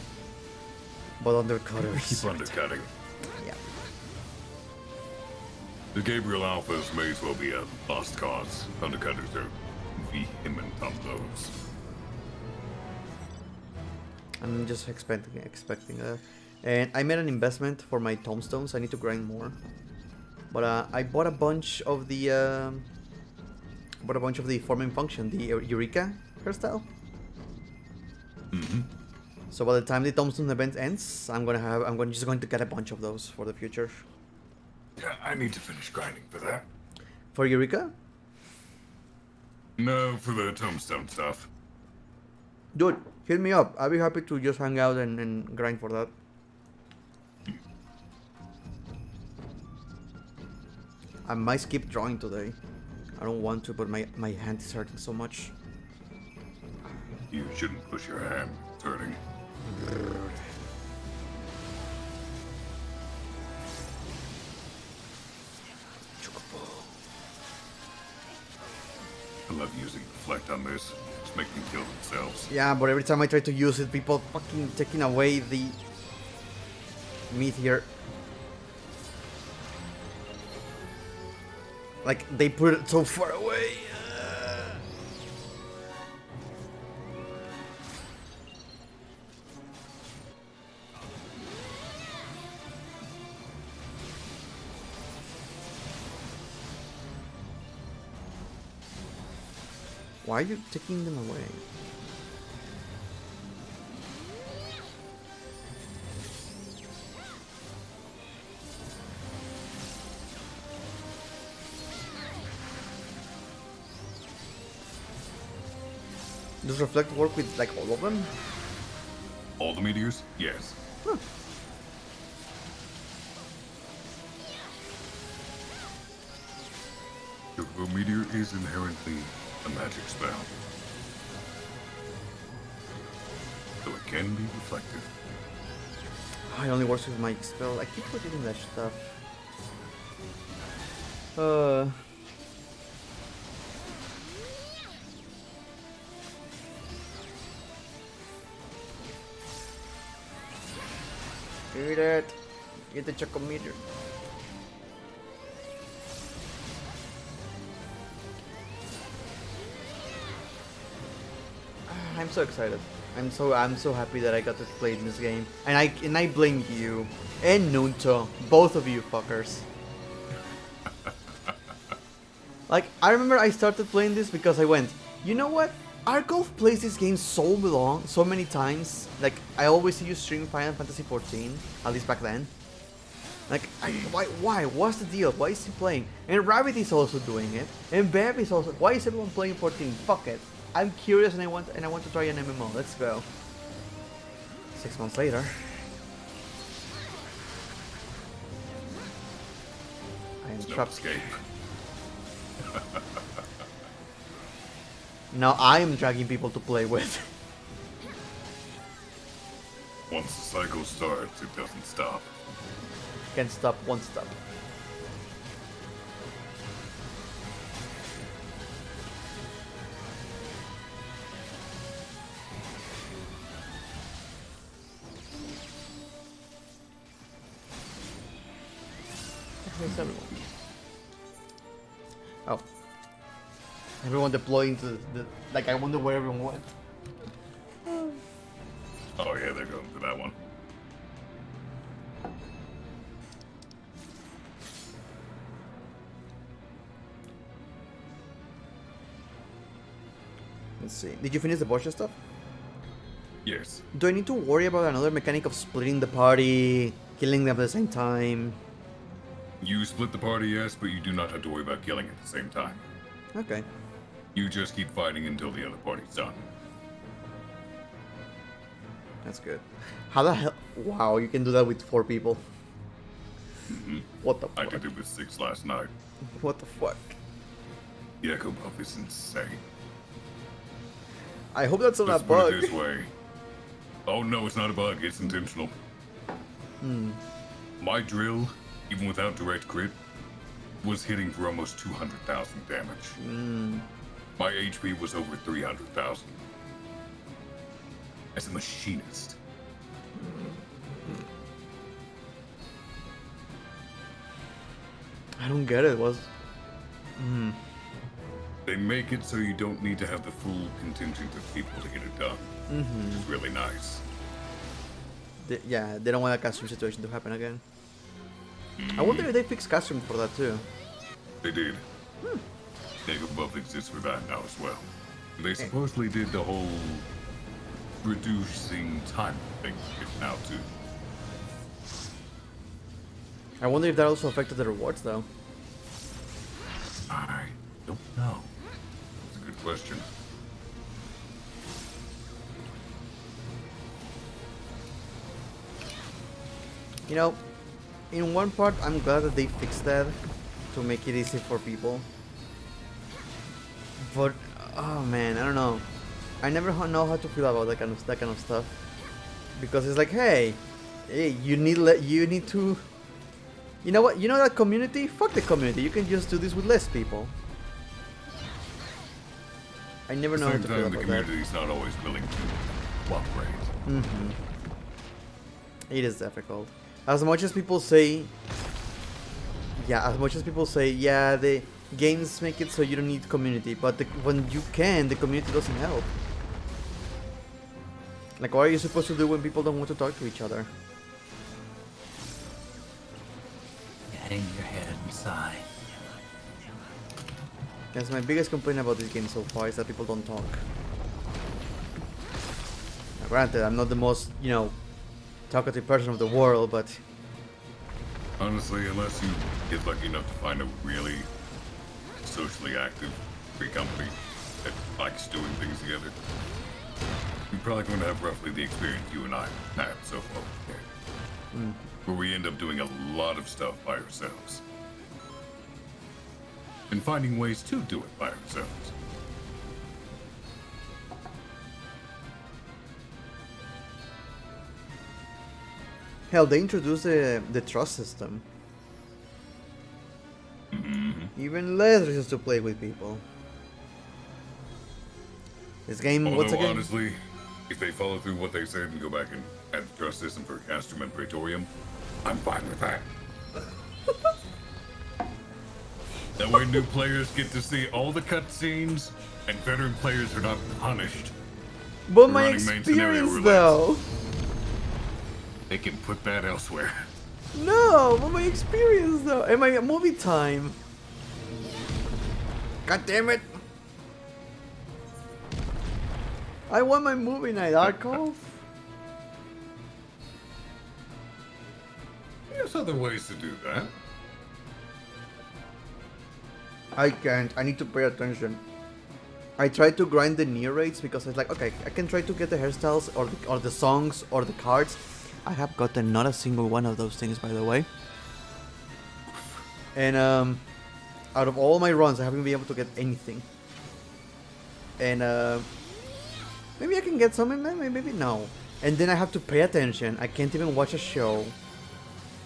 But undercutters. Keep undercutting. Yeah. The Gabriel Alphas may as well be a lost cause. Undercutters are vehement on those. I'm just expecting that. And I made an investment for my tombstones. I need to grind more. But I bought a bunch of the forming function, the Eureka hairstyle. So by the time the tombstone event ends, I'm just going to get a bunch of those for the future. Yeah, I need to finish grinding for that. For Eureka? No, for the tombstone stuff. Dude, hit me up. I'll be happy to just hang out and grind for that. I might skip drawing today. I don't want to, but my hand is hurting so much. You shouldn't push your hand. It's hurting. I love using deflect on this. Just make them kill themselves. Yeah, but every time I try to use it, people fucking taking away the meet here. Like, they put it so far away. Why are you taking them away? Does Reflect work with like all of them? All the meteors? Yes. Huh. The meteor is inherently a magic spell, so it can be reflected. It only works with my spell. I keep forgetting that stuff. Eat it. Get the chocometer. I'm so excited. I'm so happy that I got to play in this game. And I blame you and Nunto, both of you fuckers. Like, I remember I started playing this because I went, you know what? Argolf plays this game so many times. Like, I always see you stream Final Fantasy XIV, at least back then. Like, why? What's the deal? Why is he playing? And Rabbit is also doing it. And Bev is also. Why is everyone playing 14? Fuck it. I'm curious and I want to try an MMO. Let's go. 6 months later. I am trapped. Now I am dragging people to play with. Once the cycle starts, it doesn't stop. Can't stop, won't stop. Where's everyone? Oh. Everyone deploying to the... Like, I wonder where everyone went. Oh yeah, they're going to that one. Let's see. Did you finish the Bozja stuff? Yes. Do I need to worry about another mechanic of splitting the party, killing them at the same time? You split the party, yes, but you do not have to worry about killing at the same time. Okay. You just keep fighting until the other party's done. That's good. How the hell? Wow, you can do that with 4 people. Mm-hmm. What the fuck? I did it with 6 last night. What the fuck? The Echo Buff is insane. I hope that's not Let's a put bug. it this way. Oh no, it's not a bug, it's intentional. My drill, even without direct crit, was hitting for almost 200,000 damage. My HP was over 300,000. As a machinist. I don't get it. They make it so you don't need to have the full contingent of people to get it done. Which is really nice. Yeah, they don't want a custom situation to happen again. I wonder if they fixed custom for that too. They did. Echo Buff exists for that now as well. They supposedly did the whole reducing time thing now too. I wonder if that also affected the rewards though. I don't know. That's a good question. You know, in one part, I'm glad that they fixed that to make it easy for people. But oh man, I don't know. I never know how to feel about that kind of stuff because it's like, hey, you need to. You know what? You know that community? Fuck the community. You can just do this with less people. I never know how to feel about that. The community's not always willing to cooperate. It is difficult. As much as people say, yeah, the games make it so you don't need community, but when you can, the community doesn't help. Like, what are you supposed to do when people don't want to talk to each other? Hang your head and sigh. That's my biggest complaint about this game so far, is that people don't talk. Now, granted, I'm not the most, you know, talkative person of the world, but... Honestly, unless you get lucky enough to find a really socially active free company that likes doing things together, you're probably going to have roughly the experience you and I have so far. Where we end up doing a lot of stuff by ourselves. And finding ways to do it by ourselves. Hell, they introduced the trust system. Even less reasons to play with people. This game, once again... honestly, if they follow through what they said and go back and add the trust system for Castrum and Praetorium, I'm fine with that. That way new players get to see all the cutscenes, and veteran players are not punished. But my experience, though. They can put that elsewhere. No, but my experience, though. And my movie time. God damn it. I want my movie night, Arkhov. There's other ways to do that. I can't. I need to pay attention. I tried to grind the near rates because I was like, okay, I can try to get the hairstyles or the songs or the cards. I have gotten not a single one of those things, by the way. And out of all my runs, I haven't been able to get anything. And maybe I can get some, and maybe no. And then I have to pay attention. I can't even watch a show.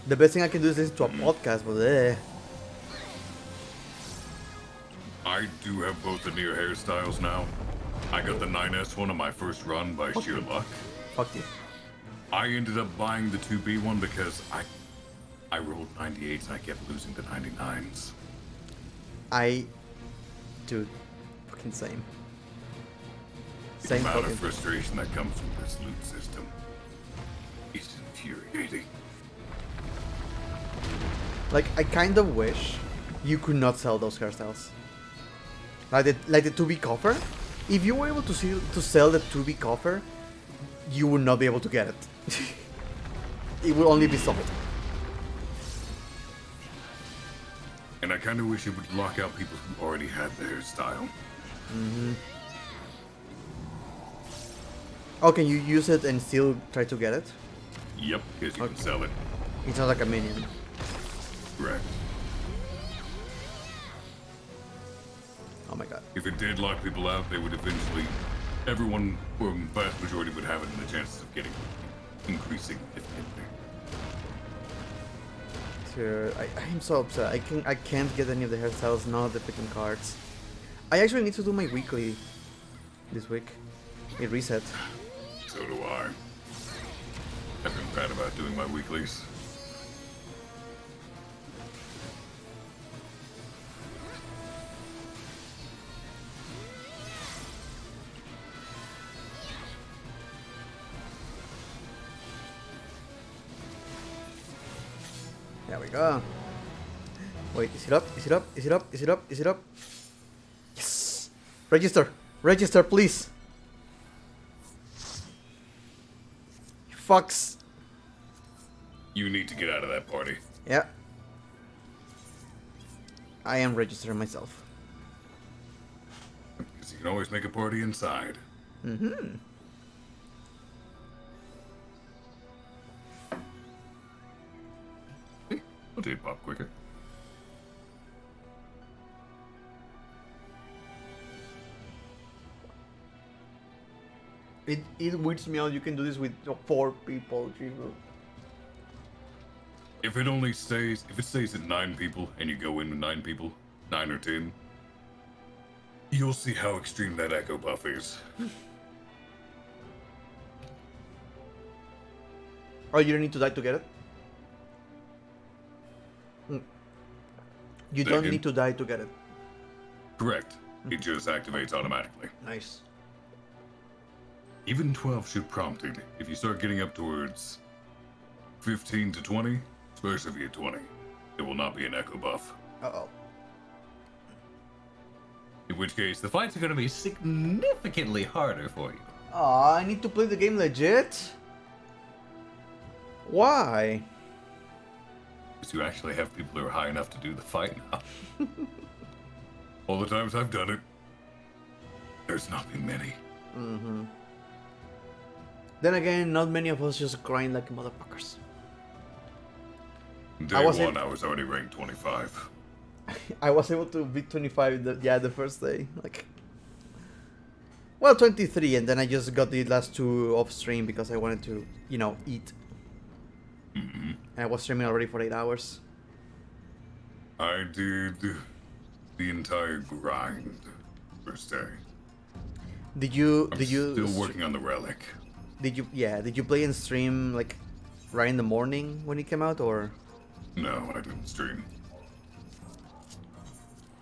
The best thing I can do is listen to a podcast, but I do have both the near hairstyles now. I got the 9S one on my first run by sheer luck. Fuck you. I ended up buying the 2B one because I rolled 98s and I kept losing the 99s. Dude, fucking same. The amount of frustration that comes from this loot system is infuriating. Like, I kind of wish you could not sell those hairstyles. Like the 2B coffer. If you were able to sell the 2B coffer, you would not be able to get it. It would only be sold. And I kind of wish it would lock out people who already had the hairstyle. Oh, can you use it and still try to get it? Yep, because you can sell it. It's not like a minion. Correct. Oh my god. If it did lock people out, they would eventually, everyone, or vast majority, would have it, and the chances of getting increasing significantly. Sure, I'm so upset. I can't get any of the hairstyles, none of the freaking cards. I actually need to do my weekly this week. It reset. So do I. I've been bad about doing my weeklies. There we go. Wait, is it up? Is it up? Is it up? Is it up? Is it up? Yes! Register! Register, please! Fucks. You need to get out of that party. Yeah. I am registering myself. Because you can always make a party inside. Mm-hmm. I'll do it pop quicker. It weirds me out. You can do this with 4 people, Jesus. If it stays at 9 people, and you go in with 9 people, 9 or 10, you'll see how extreme that echo buff is. Oh, you don't need to die to get it? You don't need to die to get it. Correct. It just activates automatically. Nice. Even 12 should prompt it. If you start getting up towards 15 to 20, especially if you hit 20, it will not be an echo buff. Uh-oh. In which case, the fights It's going to be significantly harder for you. Aw, I need to play the game legit? Why? Because you actually have people who are high enough to do the fight now. All the times I've done it, there's not been many. Mm-hmm. Then again, not many of us just grind like motherfuckers. Day I was already ranked 25. I was able to beat 25 the first day. Like, well, 23, and then I just got the last 2 off stream because I wanted to, you know, eat. Mm-hmm. And I was streaming already for 8 hours. I did the entire grind first day. Did you still working on the relic. Did you play and stream like right in the morning when it came out, or? No, I didn't stream.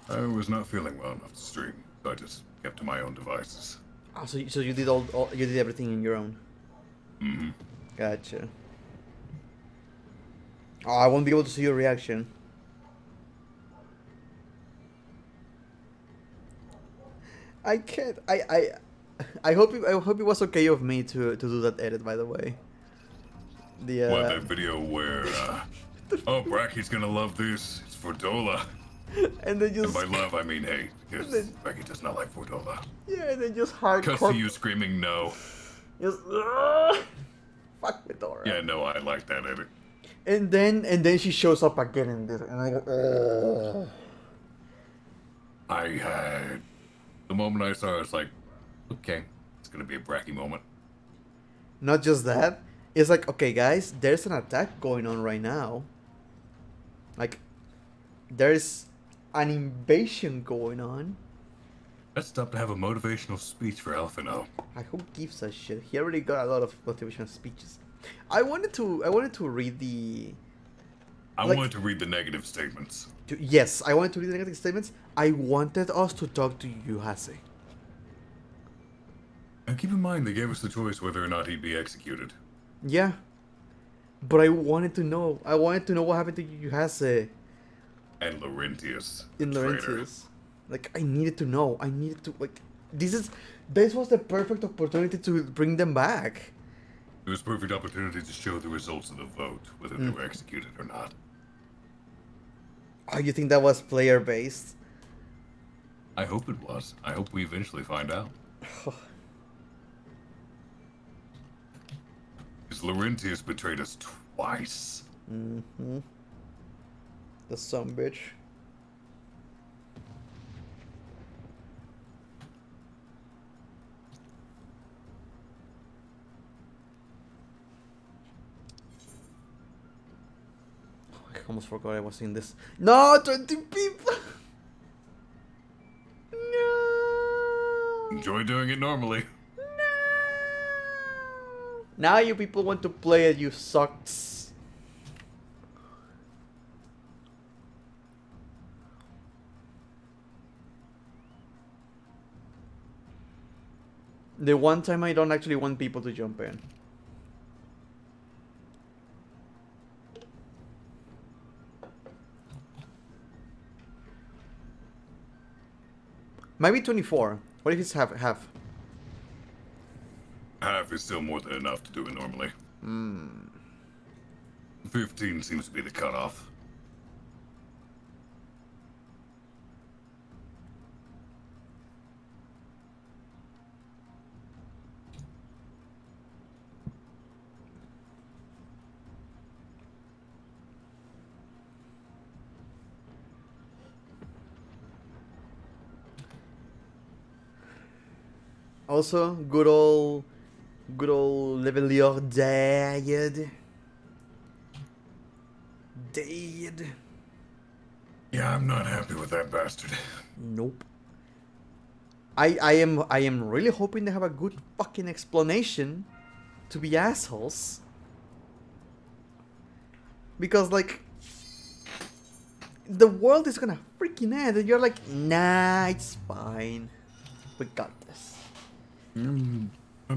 I was not feeling well enough to stream, so I just kept to my own devices. Oh, so you did you did everything on your own. Mm-hmm. Gotcha. Oh, I won't be able to see your reaction. I can't. I hope it was okay of me to do that edit. By the way. What, that video where oh, Bracky's gonna love this. It's for Dola. And then just. And by love, I mean hate, because Bracky does not like Fordola. Yeah, and then just hardcore. Cuss to you screaming no. Just fuck Fedora. Yeah, no, I like that edit. And then she shows up again in this, and I go. I had the moment I saw her, it's like, okay, it's gonna be a Bracky moment. Not just that, it's like, okay, guys, there's an attack going on right now. Like, there's an invasion going on. Let's stop to have a motivational speech for Alphino. Who gives a shit? He already got a lot of motivational speeches. I wanted to read the. I wanted to read the negative statements. Yes, I wanted to read the negative statements. I wanted us to talk to Yuhase. And keep in mind, they gave us the choice whether or not he'd be executed. Yeah, but I wanted to know. I wanted to know what happened to Yuhase. And Laurentius. In Laurentius. Like, I needed to know. I needed to, like, this was the perfect opportunity to bring them back. It was a perfect opportunity to show the results of the vote, whether they were executed or not. Oh, you think that was player based? I hope it was. I hope we eventually find out. Because Laurentius betrayed us twice. Mm-hmm. The son bitch. I almost forgot I was in this. No, 20 people! No! Enjoy doing it normally. Now you people want to play it, you sucks. The one time I don't actually want people to jump in. Maybe 24. What if it's half? Half is still more than enough to do it normally. 15 seems to be the cutoff. Also, good old Levelure dead. Yeah, I'm not happy with that bastard. Nope. I am really hoping they have a good fucking explanation to be assholes. Because, like, the world is gonna freaking end, and you're like, nah, it's fine. We got this. I'm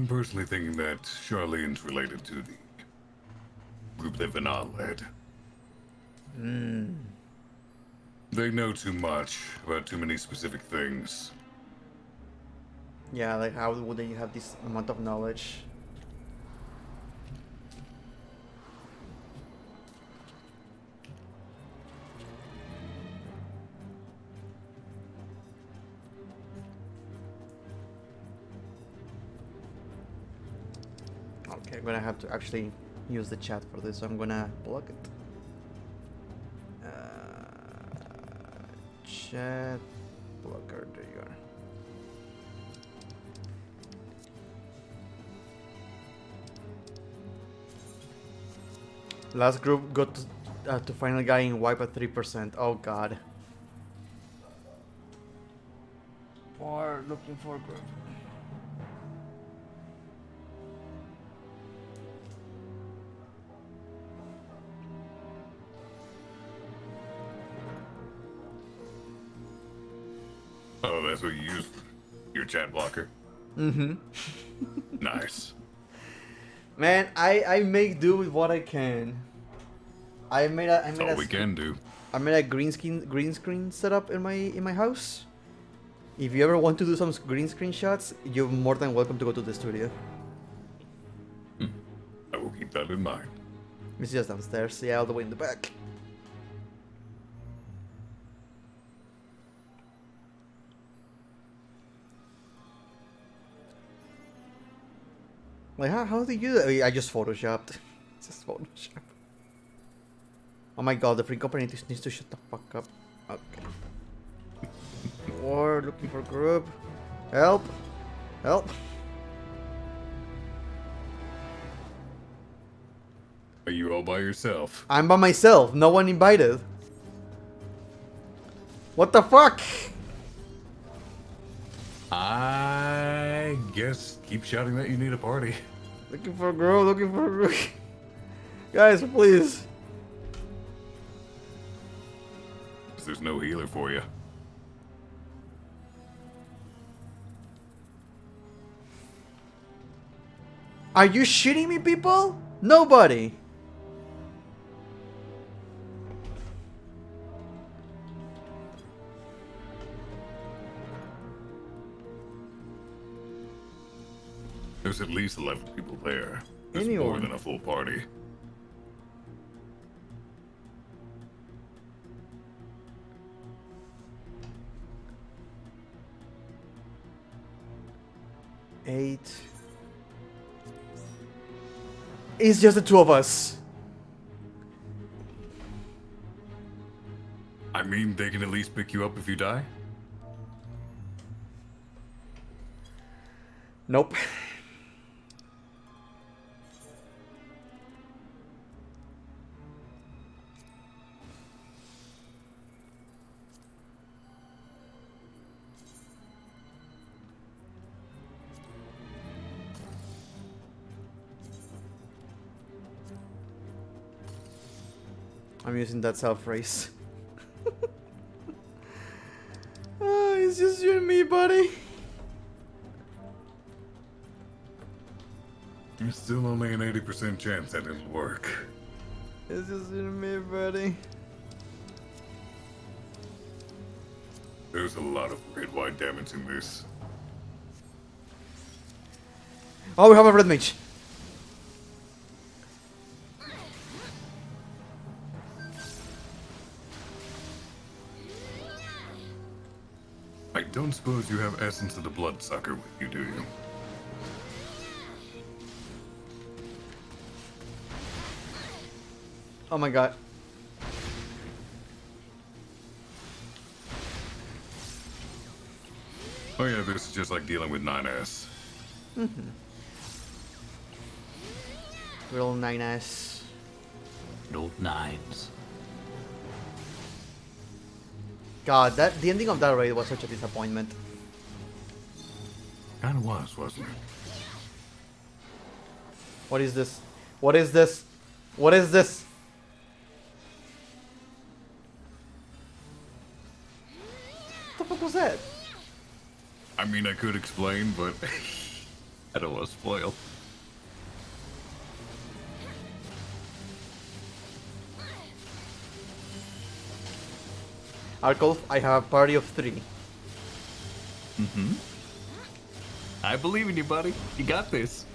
personally thinking that Charlene's related to the group that Vinal led. They know too much about too many specific things. Yeah, like how would they have this amount of knowledge? Okay, I'm gonna have to actually use the chat for this, so I'm gonna block it. Chat blocker, there you are. Last group got to final guy in wipe at 3%. Oh god. Or looking for group. Oh, that's what you use for your chat blocker? Mm-hmm. Nice. Man, I make do with what I can. I made all we can do. I made a green screen setup in my house. If you ever want to do some green screen shots, you're more than welcome to go to the studio. I will keep that in mind. It's just downstairs, yeah, all the way in the back. Like, how do you do that? I just photoshopped. Just Photoshop. Oh my god, the free company needs to shut the fuck up. Okay. Or looking for group. Help! Help! Are you all by yourself? I'm by myself. No one invited. What the fuck? I guess keep shouting that you need a party. Looking for a girl, looking for a girl. Guys, please. There's no healer for you. Are you shitting me, people? Nobody. There's at least 11 people there. There's Anyone. more than a full party. Eight. It's just the two of us. I mean, they can at least pick you up if you die? Nope. I'm using that self race. Oh, it's just you and me, buddy. There's still only an 80% chance that it'll work. It's just you and me, buddy. There's a lot of great wide damage in this. Oh, we have a red mage. I don't suppose you have Essence of the Bloodsucker with you, do you? Oh my god. Oh yeah, this is just like dealing with 9S. Real 9S. Old nines. God, the ending of that raid was such a disappointment. Kinda was, wasn't it? What is this? What is this? What is this? was that? I mean, I could explain, but I don't want to spoil. Arkolf, I have a party of 3. Mm-hmm. I believe in you, buddy. You got this.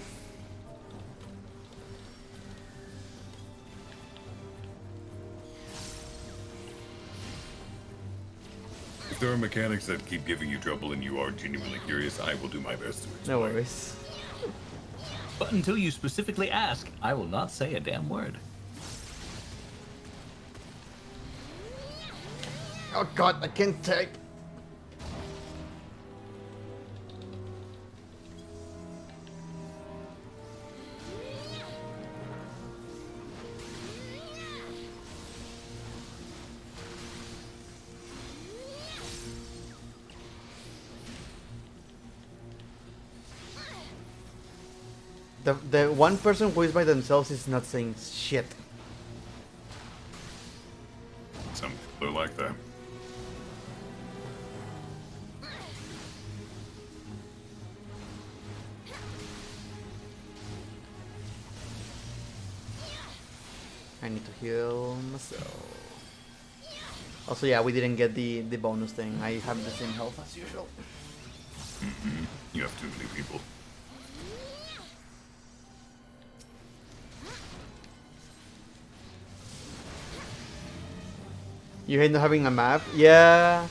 If there are mechanics that keep giving you trouble and you are genuinely curious, I will do my best to explain. No worries. But until you specifically ask, I will not say a damn word. Oh god, I can't take. The one person who is by themselves is not saying shit. Some people are like that. I need to heal myself. Also, yeah, we didn't get the bonus thing. I have the same health as usual. You have too many people. You hate not having a map? Yeah.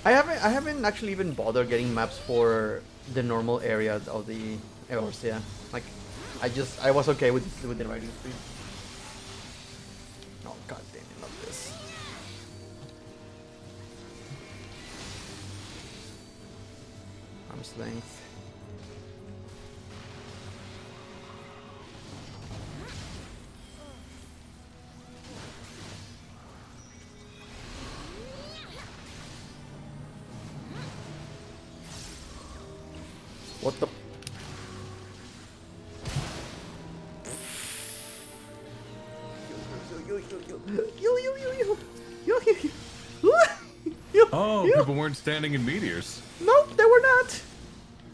I haven't actually even bothered getting maps for the normal areas of the Eorzea. Like, I was okay with the riding speed. Oh god damn it, not this. Arm's length. What the? Oh, people weren't standing in meteors. Nope, they were not.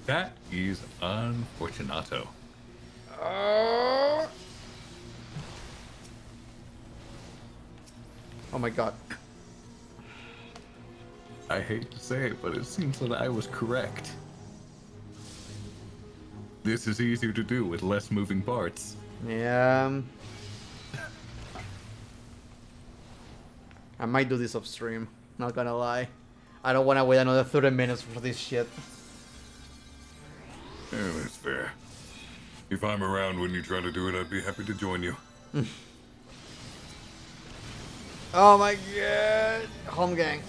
That is unfortunato. Oh my god. I hate to say it, but it seems that I was correct. This is easier to do with less moving parts. Yeah. I might do this off stream. Not gonna lie. I don't want to wait another 30 minutes for this shit. Yeah, that's fair. If I'm around when you try to do it, I'd be happy to join you. Oh my god. Home gang.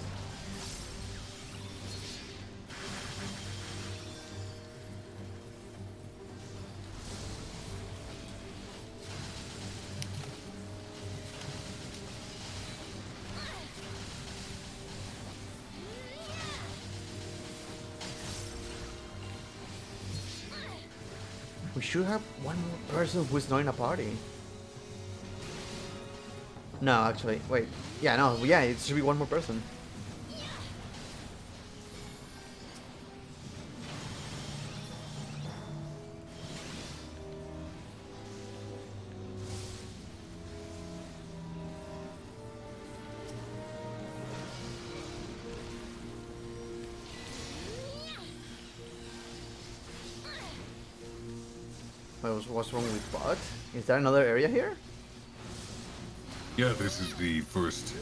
We should have one more person who's not in a party. No, actually, wait. Yeah, no, yeah, it should be one more person. What's wrong with bot? Is there another area here? Yeah, this is the first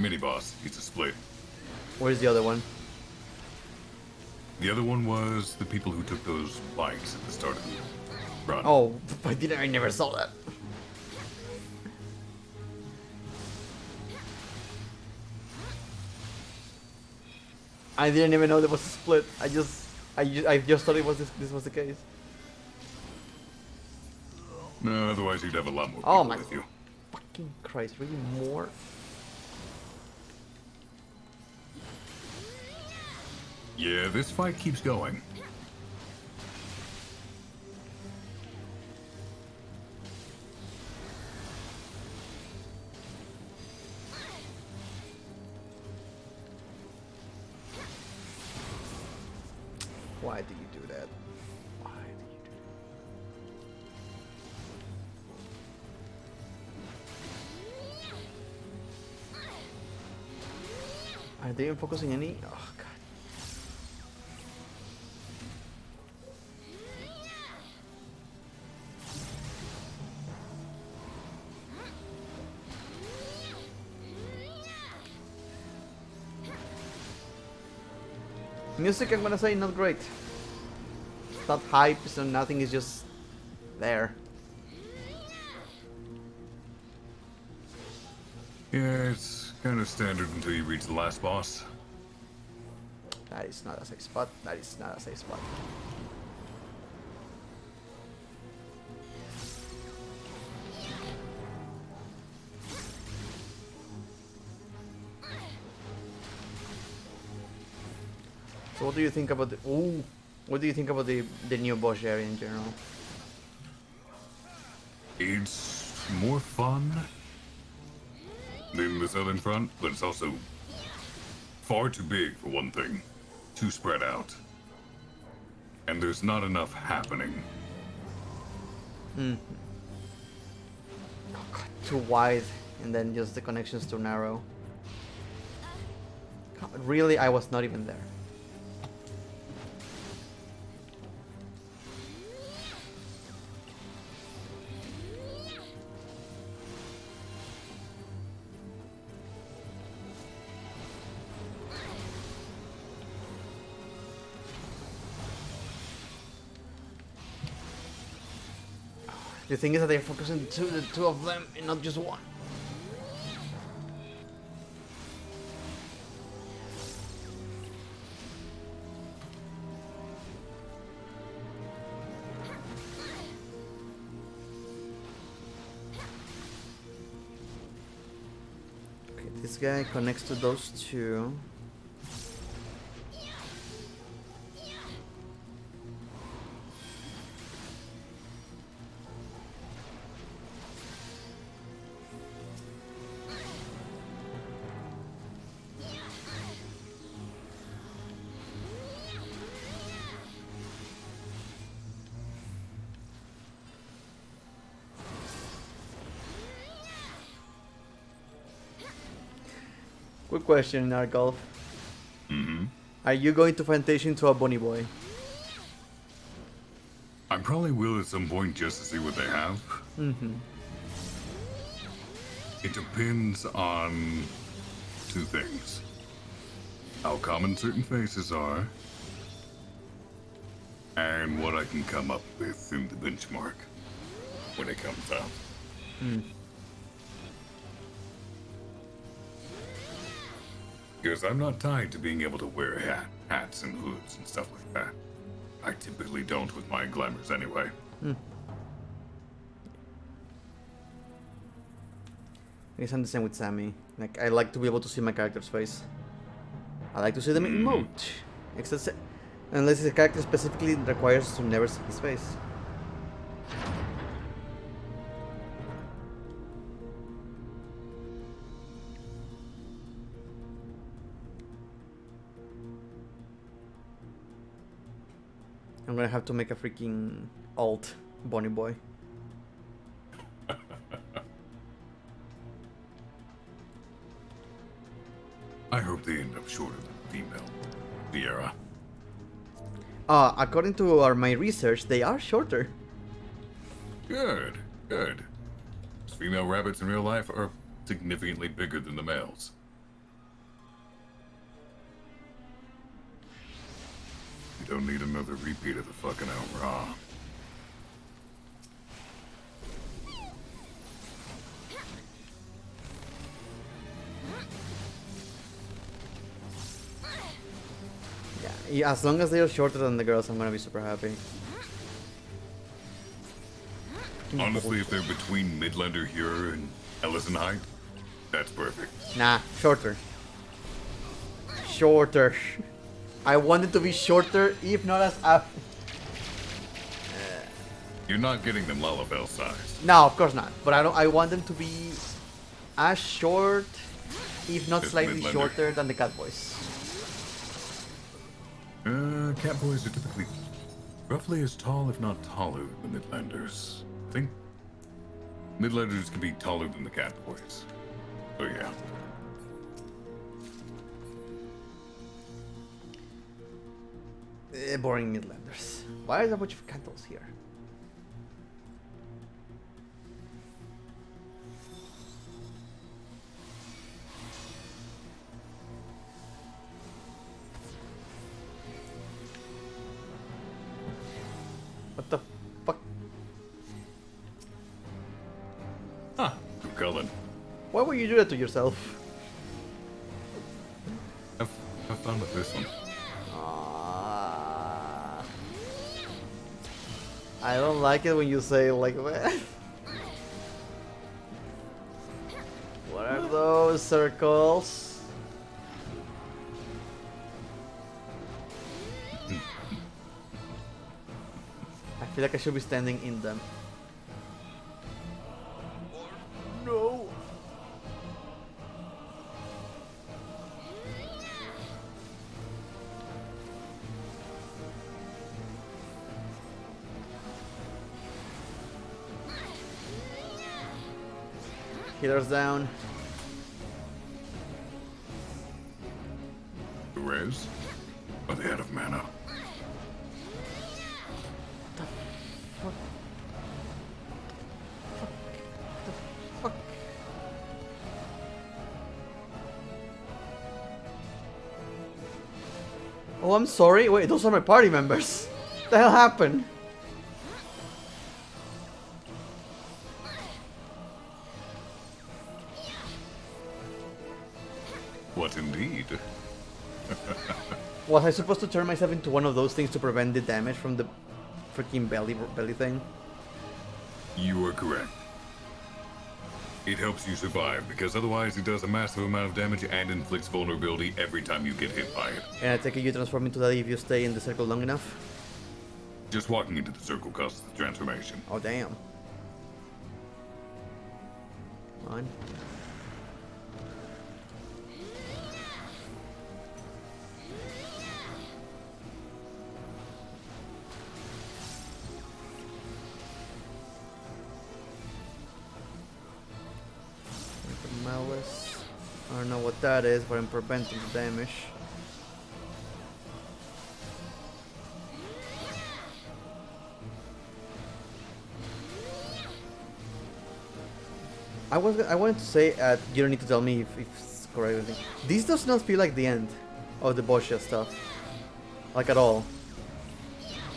mini-boss. It's a split. Where's the other one? The other one was the people who took those bikes at the start of the run. Oh, I never saw that. I didn't even know there was a split. I just thought it was this was the case. No, otherwise you'd have a lot more people with you. Fucking Christ, really more? Yeah, this fight keeps going. Why do you do that? Why do you do that? Are they even focusing any? Oh god. Music, I'm gonna say, not great. It's not hype, so nothing is just there. Yeah, it's kind of standard until you reach the last boss. That is not a safe spot. That is not a safe spot. So what do you think about the what do you think about the new Bozja area in general? It's more fun than the Southern Front, but it's also far too big for one thing. Too spread out. And there's not enough happening. Oh god, too wide, and then just the connections too narrow. God, really, I was not even there. The thing is that they're focusing the two of them and not just one. Okay, this guy connects to those two. Quick question, Nargolf. Are you going to Fantasia into a bunny boy? I probably will at some point just to see what they have. It depends on two things. How common certain faces are, and what I can come up with in the benchmark when it comes out. Because I'm not tied to being able to wear hats and hoods and stuff like that. I typically don't with my glamours anyway. I guess I'm the same with Sammy. Like, I like to be able to see my character's face. I like to see them emote. Unless the character specifically requires to never see his face. I'm gonna have to make a freaking alt bunny boy. I hope they end up shorter than female Viera. According to my research, they are shorter. Good, good. Female rabbits in real life are significantly bigger than the males. You don't need another repeat of the fucking out raw. Yeah, as long as they are shorter than the girls, I'm gonna be super happy. Honestly, if they're between Midlander here and Ellison height, that's perfect. Nah, shorter. Shorter. I want it to be shorter, if not as up. You're not getting them Lalafell size. No, of course not. But I want them to be as short, if not As slightly Midlander. shorter than the Catboys. catboys are typically roughly as tall, if not taller, than Midlanders. I think Midlanders can be taller than the catboys. So yeah. Boring Midlanders. Why is there a bunch of candles here? What the fuck? Huh, good Cullen. Why would you do that to yourself? Have fun with this one. I don't like it when you say it like that. What are those circles? I feel like I should be standing in them. No. Healers down. The res? Are they out of mana? Oh, I'm sorry. Wait, those are my party members. What the hell happened? What indeed? Was I supposed to turn myself into one of those things to prevent the damage from the freaking belly thing? You are correct. It helps you survive, because otherwise it does a massive amount of damage and inflicts vulnerability every time you get hit by it. And I take it you transform into that if you stay in the circle long enough? Just walking into the circle causes the transformation. Oh, damn. Come on. Malice. I don't know what that is, but I'm preventing the damage. I wanted to say you don't need to tell me if it's correct or anything. This does not feel like the end of the Bozja stuff. Like at all.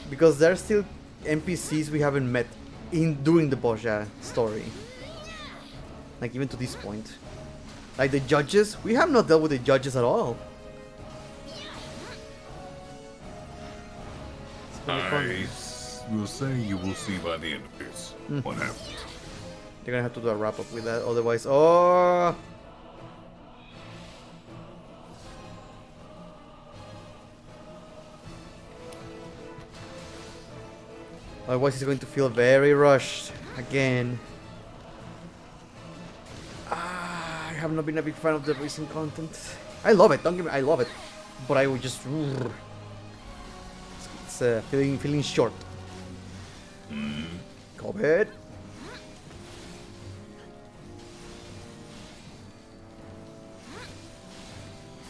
Because there's still NPCs we haven't met during the Bozja story. Like even to this point. Like the judges, we have not dealt with the judges at all. I will say you will see by the end of this what happens. They're gonna have to do a wrap up with that, otherwise, oh! Otherwise, he's going to feel very rushed again. I have not been a big fan of the recent content. I love it, don't get me, I love it, but I would just it's feeling short. COVID.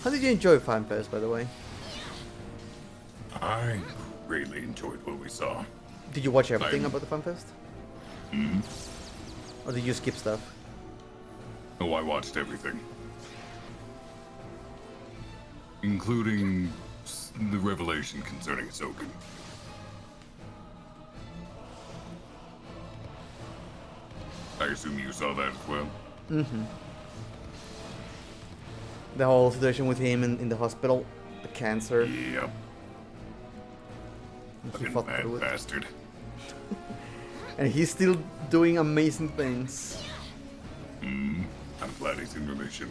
How did you enjoy FanFest, by the way? I greatly enjoyed what we saw. Did you watch everything about the FanFest? Mm-hmm. Or did you skip stuff? Oh, I watched everything. Including the revelation concerning Soken. I assume you saw that as well? Mm-hmm. The whole situation with him in the hospital, the cancer. Yep. He fought through it. Bastard. And he's still doing amazing things. I'm glad he's in remission.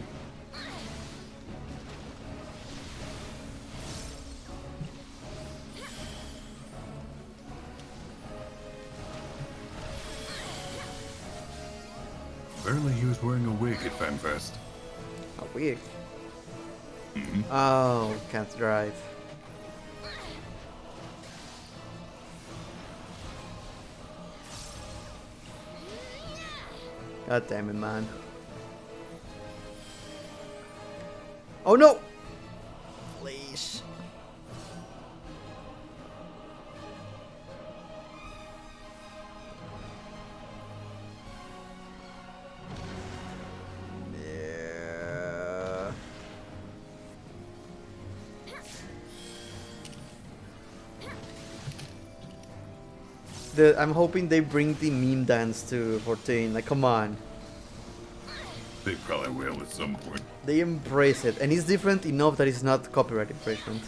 Apparently he was wearing a wig at FanFest. A wig? Oh, can't drive. God damn it, man. Oh no! Please. Yeah. I'm hoping they bring the meme dance to 14. Like, come on. They probably will at some point. They embrace it, and it's different enough that it's not copyright infringement.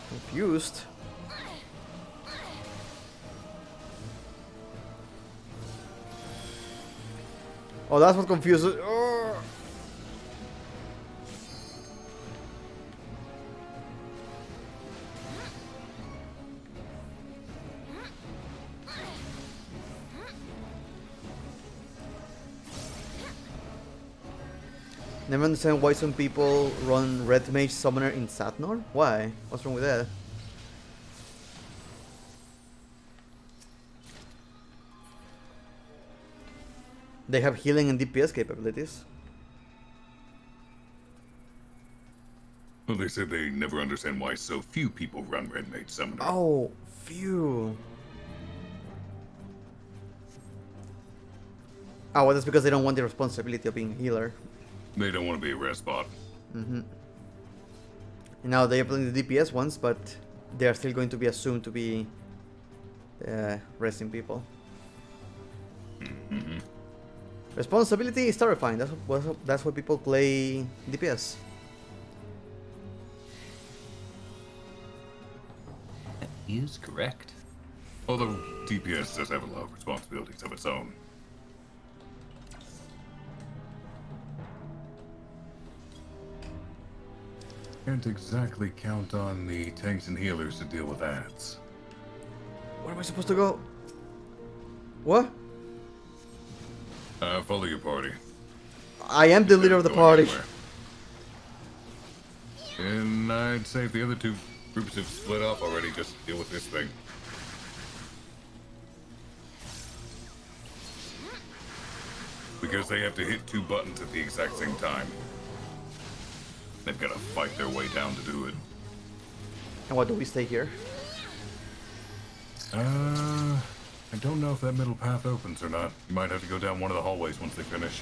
Confused. Oh, that's what confuses. Oh. Never understand why some people run Red Mage Summoner in Satnor. Why? What's wrong with that? They have healing and DPS capabilities. Well, they said they never understand why so few people run Red Mage Summoner. Oh, few. Oh, well, that's because they don't want the responsibility of being a healer. They don't want to be a rest bot. Mm-hmm. And now they are playing the DPS ones, but they are still going to be assumed to be resting people. Mm-hmm. Responsibility is terrifying. That's why people play DPS. That is correct. Although DPS does have a lot of responsibilities of its own. Can't exactly count on the tanks and healers to deal with ads. Where am I supposed to go? What? Follow your party. I am the leader of the party. And I'd say if the other two groups have split up already, just deal with this thing. Because they have to hit 2 buttons at the exact same time. They've got to fight their way down to do it. And what, do we stay here? I don't know if that middle path opens or not. You might have to go down one of the hallways once they finish.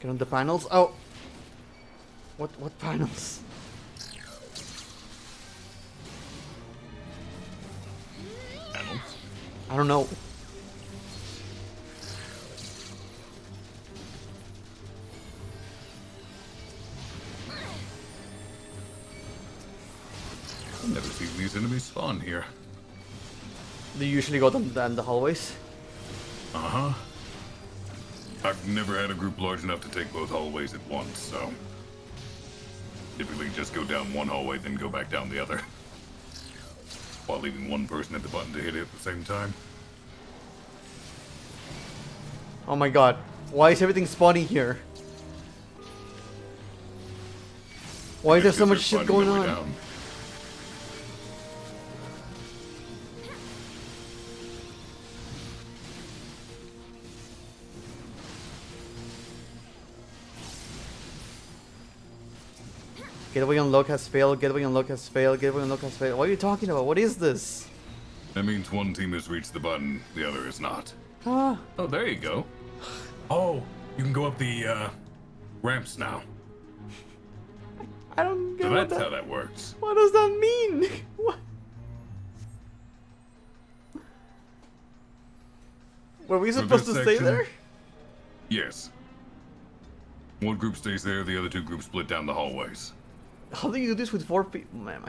Get on the panels. Oh! What panels? Panels? I don't know. I've never seen these enemies spawn here. They usually go down the hallways. Uh-huh. I've never had a group large enough to take both hallways at once, so... typically just go down one hallway, then go back down the other. While leaving one person at the button to hit it at the same time. Oh my god. Why is everything spawning here? Why is there so much shit going on? Down. Gateway unlock has failed, gateway unlock has failed, gateway unlock has failed. What are you talking about? What is this? That means one team has reached the button, the other is not. Ah. Oh, there you go. Oh, you can go up the ramps now. I don't get So what that's how that works. What does that mean? What? Were we supposed to stay there? Yes. One group stays there, the other two groups split down the hallways. How do you do this with 4 people? Man,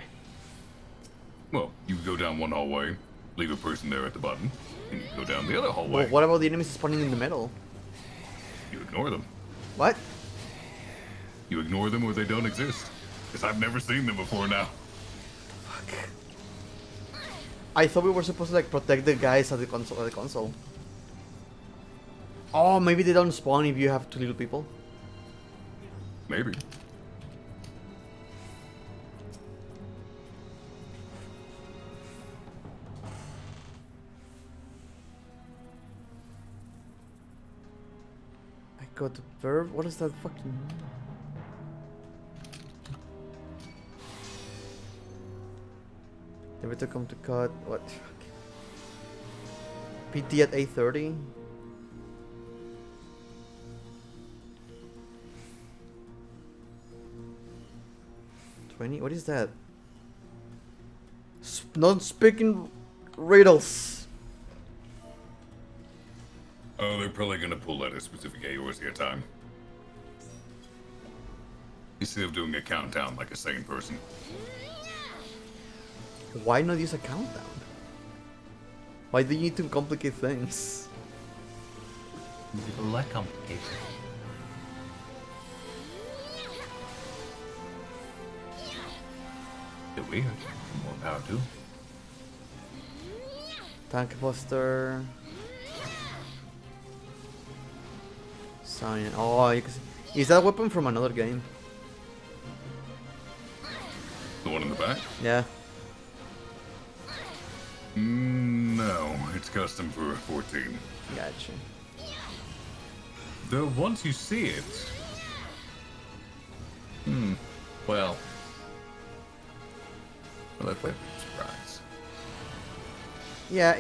Well, you go down one hallway, leave a person there at the button, and you go down the other hallway. Well, what about the enemies spawning in the middle? You ignore them. What? You ignore them or they don't exist. Because I've never seen them before now. Fuck. I thought we were supposed to like protect the guys at the console. Oh, maybe they don't spawn if you have too little people. Maybe. I got the verb. What is that fucking? Never to come to cut. What? PT at 8:30. 20? What is that? Not speaking riddles. Oh, they're probably gonna pull at a specific AOC at a time. Instead of doing a countdown like a second person. Why not use a countdown? Why do you need to complicate things? People like complicated. Bit weird. More power too. Tank Buster. Sign. Oh, you can see. Is that a weapon from another game? The one in the back? Yeah. No, it's custom for 14. Gotcha. Though once you see it... Well, that might be a surprise. Yeah,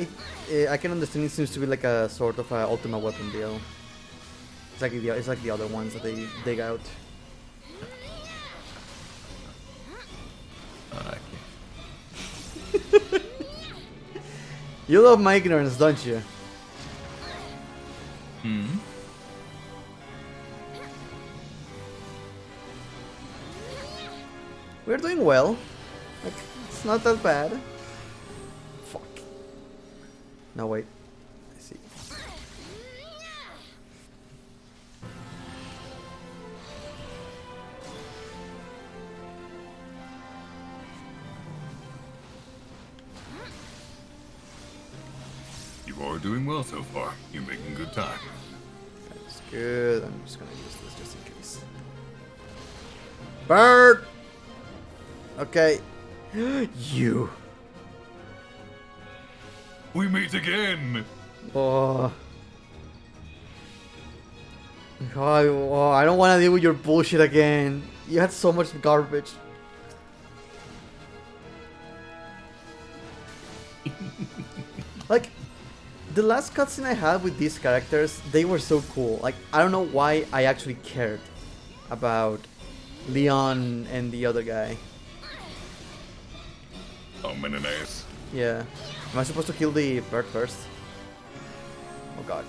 I can understand. It seems to be like a sort of a ultimate weapon deal. It's like the other ones that they dig out. You love my ignorance, don't you? We're doing well. Like, it's not that bad. Fuck. No, wait. I see. You are doing well so far. You're making good time. That's good. I'm just gonna use this just in case. Bird! Okay. You. We meet again! Oh. I don't want to deal with your bullshit again. You had so much garbage. Like, the last cutscene I had with these characters, they were so cool. Like, I don't know why I actually cared about Leon and the other guy. Oh, Menelaus. Yeah. Am I supposed to kill the bird first? Oh god.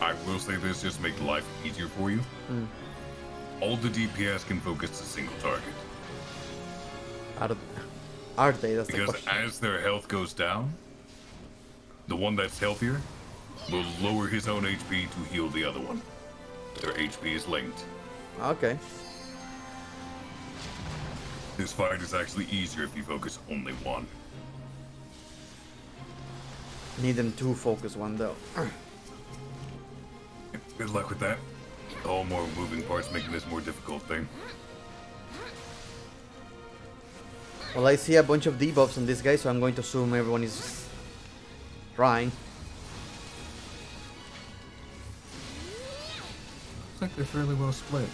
I will say this just to make life easier for you. All the DPS can focus to a single target. Are they? That's the because question. as their health goes down, the one that's healthier will lower his own HP to heal the other one. Their HP is linked. Okay. This fight is actually easier if you focus only one. Need them to focus one though. Good luck with that. All more moving parts making this more difficult thing. Well, I see a bunch of debuffs on this guy, so I'm going to assume everyone is trying. Looks like they're fairly well split.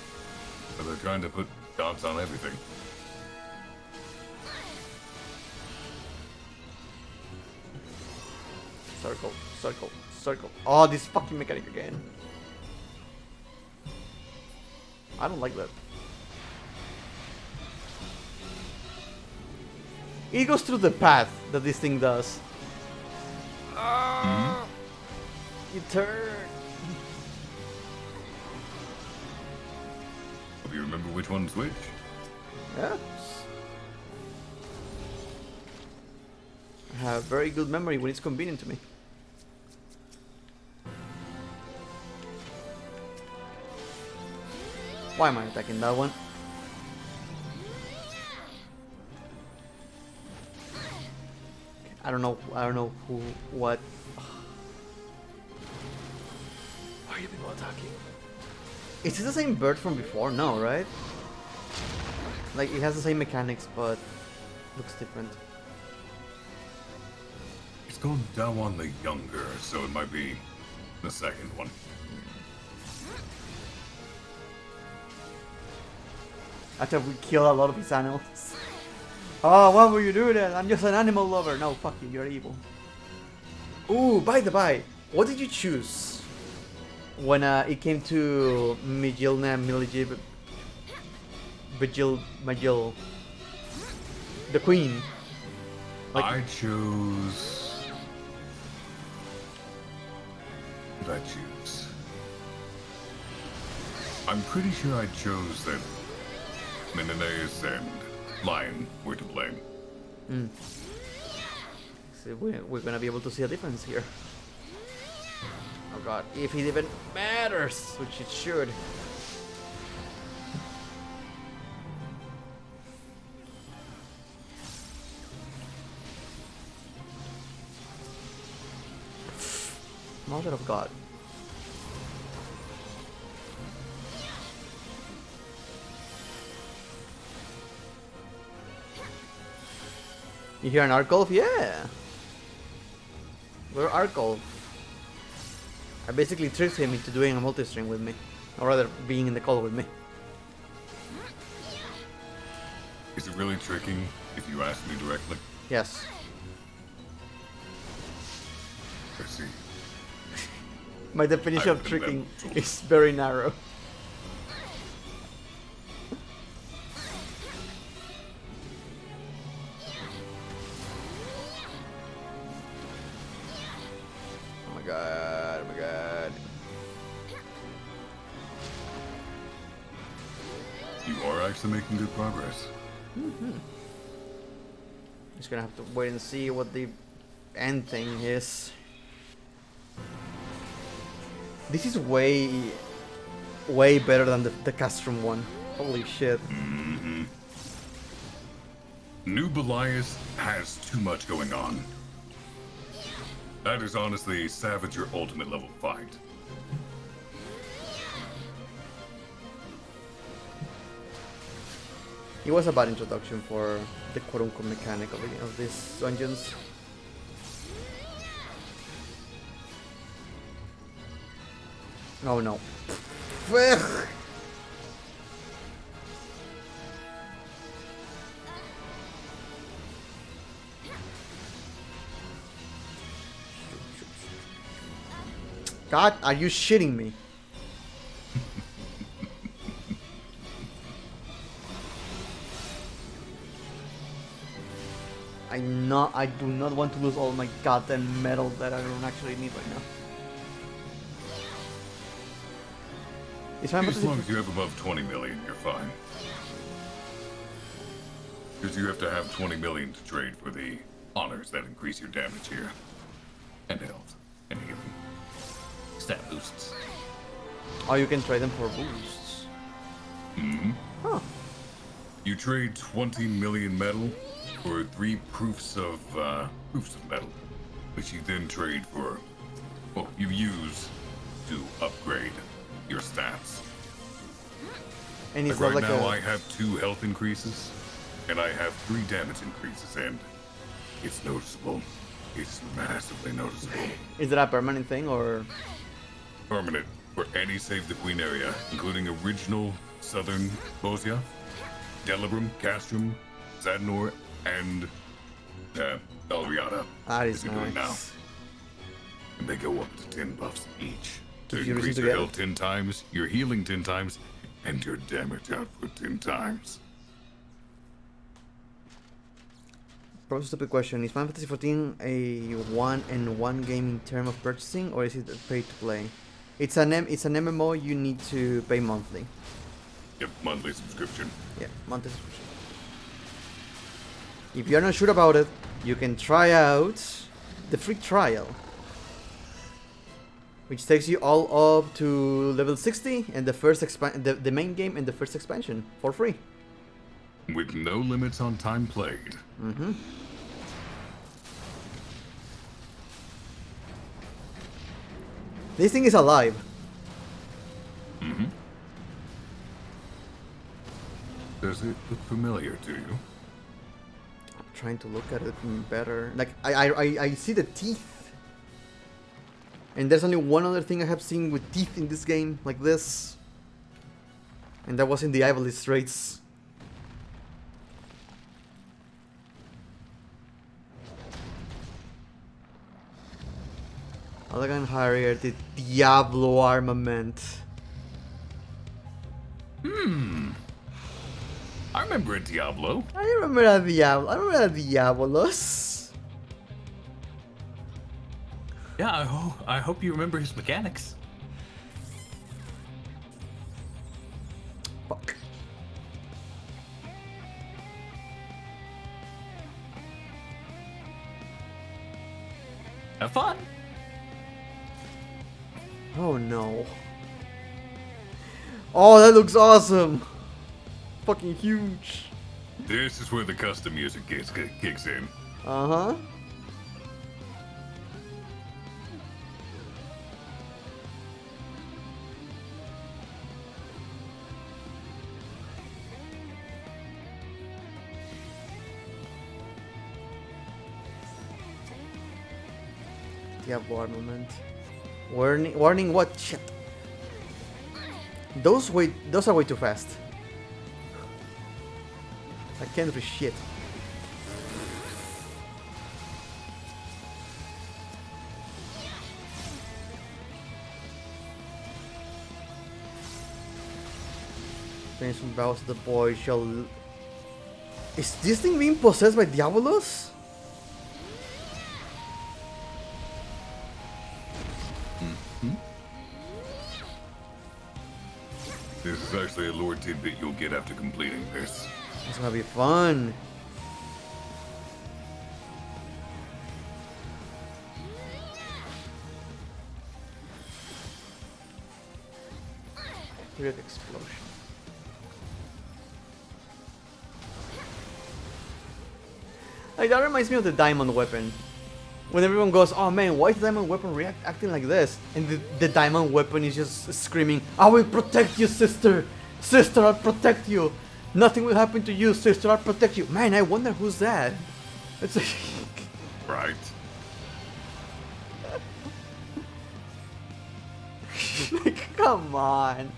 But they're trying to put dots on everything. Circle, circle, circle. Oh, this fucking mechanic again. I don't like that. It goes through the path that this thing does. You turn. Hope you remember which one's which. Yeah. I have very good memory when it's convenient to me. Why am I attacking that one? I don't know who, what. Is it the same bird from before? No, right? Like, it has the same mechanics, but looks different. It's called Dawan the Younger, so it might be the second one. After we kill a lot of his animals. Oh, why would you do that? I'm just an animal lover. No, fuck you, you're evil. Ooh, by the by, what did you choose when it came to Mijilna, Milijib, Majil, the queen? Like, I chose... What did I choose? I'm pretty sure I chose that Menelaus and Lion were to blame. So we're gonna be able to see a difference here. Oh god, if it even matters, which it should. Mother of God. You hear an Argolf? Yeah! We're Argolf. I basically tricked him into doing a multi-string with me. Or rather, being in the call with me. Is it really tricking if you ask me directly? Yes. I see. My definition of tricking is very narrow. Oh my god, oh my god. You are actually making good progress. Just gonna have to wait and see what the end thing is. This is way better than the Castrum one. Holy shit. New Belias has too much going on. That is honestly Savager ultimate level fight. It was a bad introduction for the quote-unquote mechanic of these dungeons. Oh no. God, are you shitting me? I do not want to lose all my goddamn metal that I don't actually need right now. As long as you have above 20 million, you're fine. Because you have to have 20 million to trade for the honors that increase your damage here. And health. And healing. Stat boosts. Oh, you can trade them for boosts. Huh. You trade 20 million metal for 3 proofs of metal, which you then trade for, well, you use to upgrade your stats. And like right now, I have 2 health increases, and I have 3 damage increases, and it's noticeable. It's massively noticeable. Is that a permanent thing, or...? Permanent for any Save the Queen area, including original Southern Bozja, Delibram, Castrum, Zadnor, and Elriata. That is doing now. nice. And they go up to 10 buffs each. To If you increase listen your together. health 10 times, your healing 10 times, and your damage output 10 times. Probably a stupid question. Is Final Fantasy XIV a one-and-one game in terms of purchasing, or is it a pay-to-play? It's an MMO. You need to pay monthly. Yep, monthly subscription. Yeah, monthly subscription. If you're not sure about it, you can try out the free trial, which takes you all up to level 60 and the first the main game and the first expansion for free. With no limits on time played. This thing is alive. Does it look familiar to you? I'm trying to look at it better. Like, I see the teeth. And there's only one other thing I have seen with teeth in this game, like this. And that was in the Ivory Straits. Elegant Harrier, the Diablo armament. I remember a Diablo. I remember a Diablo. I remember a Diabolos. Yeah, I hope you remember his mechanics. Fuck. Have fun. Oh no. Oh, that looks awesome. Fucking huge. This is where the custom music kicks in. Uh-huh. Diablo armament. Warning what? Shit. Those are way too fast. I can't do shit. Finish some vows the boy shall... Is this thing being possessed by Diabolos? This is actually a lore tidbit you'll get after completing this. It's gonna be fun. Weird explosion. Like, that reminds me of the diamond weapon. When everyone goes, oh man, why is the diamond weapon acting like this? And the diamond weapon is just screaming, I will protect you, sister! Sister, I'll protect you! Nothing will happen to you, sister, I'll protect you! Man, I wonder who's that? It's like... Right. Like, come on!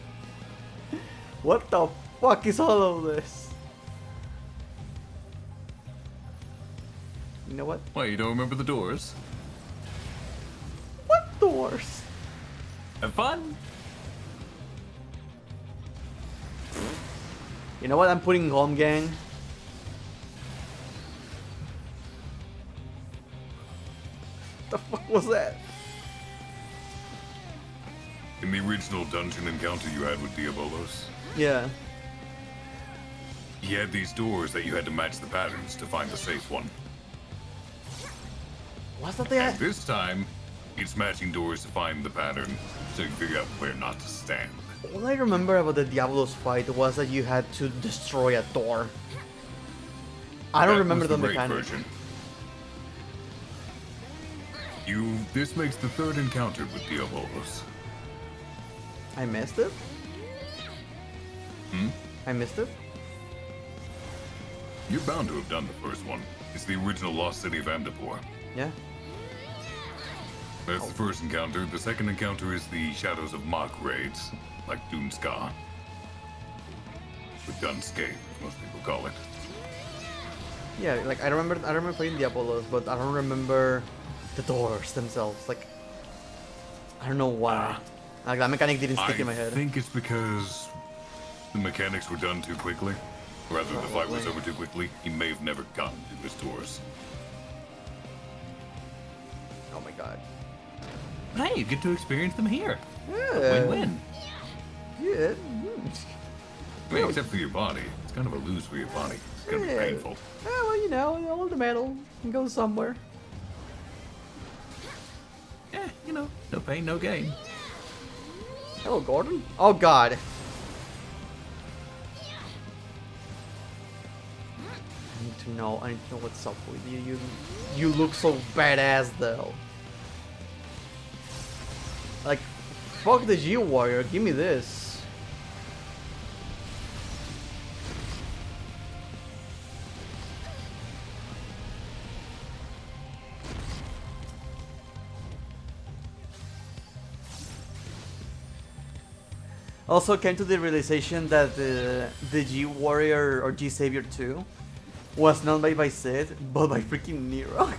What the fuck is all of this? You know what? Why, you don't remember the doors? What doors? Have fun. You know what? I'm putting home, gang. The fuck was that? In the original dungeon encounter you had with Diabolos, Yeah. he had these doors that you had to match the patterns to find the safe one. What's that there? And this time, it's matching doors to find the pattern, so you can figure out where not to stand. All I remember about the Diablos fight was that you had to destroy a door. I don't remember the mechanic. Version. This makes the third encounter with Diabolos. I missed it? I missed it? You're bound to have done the first one. It's the original Lost City of Amdapor. Yeah. That's the first encounter. The second encounter is the Shadows of Mach raids, like Doomska. With Dunscape, most people call it. Yeah, like I remember playing Diabolos, but I don't remember the doors themselves. Like, I don't know why. Like, that mechanic didn't stick in my head. I think it's because the mechanics were done too quickly. Rather, the fight was over too quickly. He may have never gotten to his doors. Oh my god. But hey, you get to experience them here. Yeah. Win-win. Yeah. I mean, except for your body. It's kind of a lose for your body. It's gonna be painful. Yeah, well, you know, all the metal can go somewhere. Yeah, you know, no pain, no gain. Hello, Gordon. Oh god. I need to know what's up with you. You look so badass though. Like, fuck the G Warrior, give me this. Also came to the realization that the G Warrior or G Savior 2 was not made by Sid, but by freaking Nero.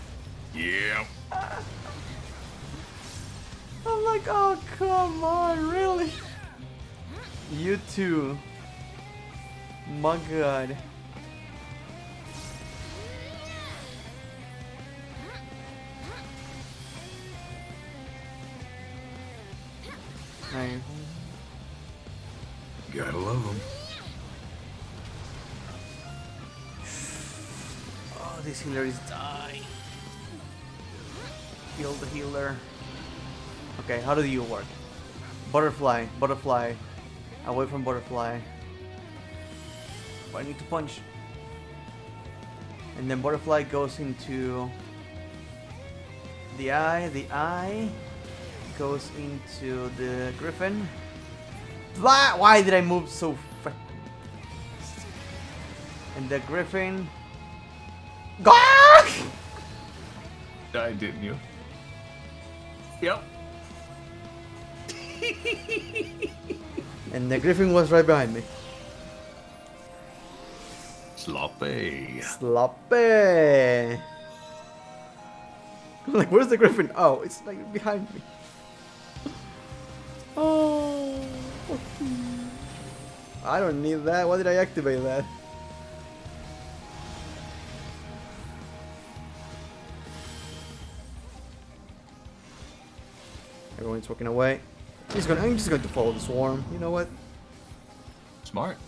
Yeah. I'm like, oh come on, really? You too. My god. Hey. Gotta love them. Oh, this healer is dying. Heal the healer. Okay, how do you work? Butterfly, butterfly. Away from butterfly. Oh, I need to punch. And then butterfly goes into the eye goes into the griffin. Why did I move so fast? And the griffin. Died, didn't you? Yep. And the griffin was right behind me. Sloppy. Sloppy. Like, where's the griffin? Oh, it's like behind me. Oh. I don't need that. Why did I activate that? Everyone's walking away. I'm just going to follow the swarm. You know what? Smart.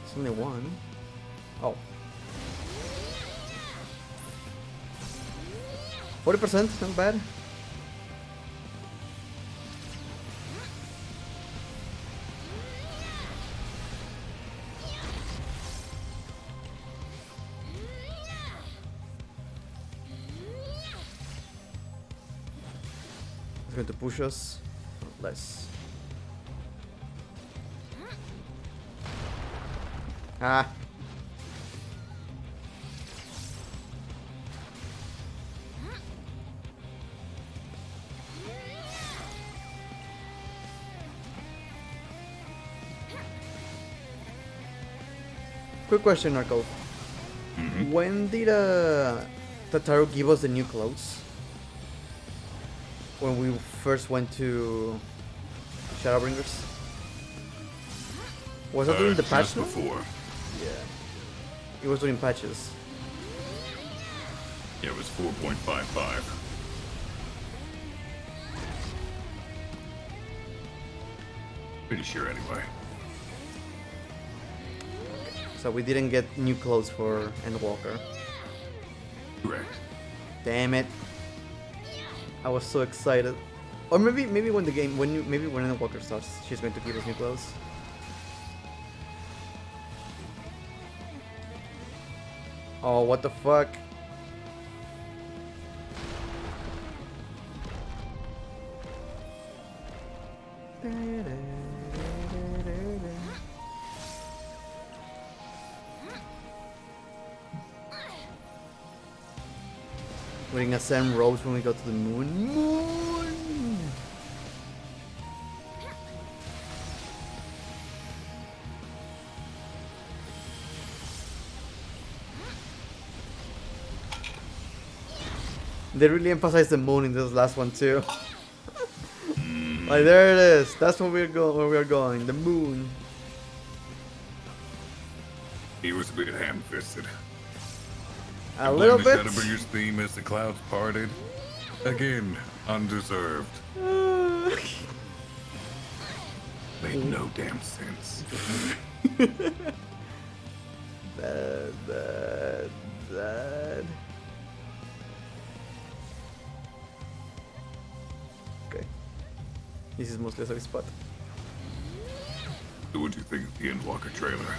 It's only one. Oh. 40%, not bad. It's going to push us. Less. Ah. Quick question, Narco. When did Tataru give us the new clothes? When we first went to Shadowbringers? Was that during the patch? Before. Yeah. It was during patches. Yeah, it was 4.55. Pretty sure anyway. So we didn't get new clothes for Endwalker. Correct. Damn it. I was so excited. Or maybe when the game when Endwalker starts, she's going to give us new clothes. Oh, what the fuck? We're gonna send robes when we go to the moon. Moon! They really emphasize the moon in this last one too. Like, there it is. That's where we're going. The moon. He was a bit ham-fisted. A little bit. Shadowbringer's theme as the clouds parted. Again, undeserved. Made no damn sense. Bad. Okay. This is mostly a safe spot. So what'd you think of the Endwalker trailer?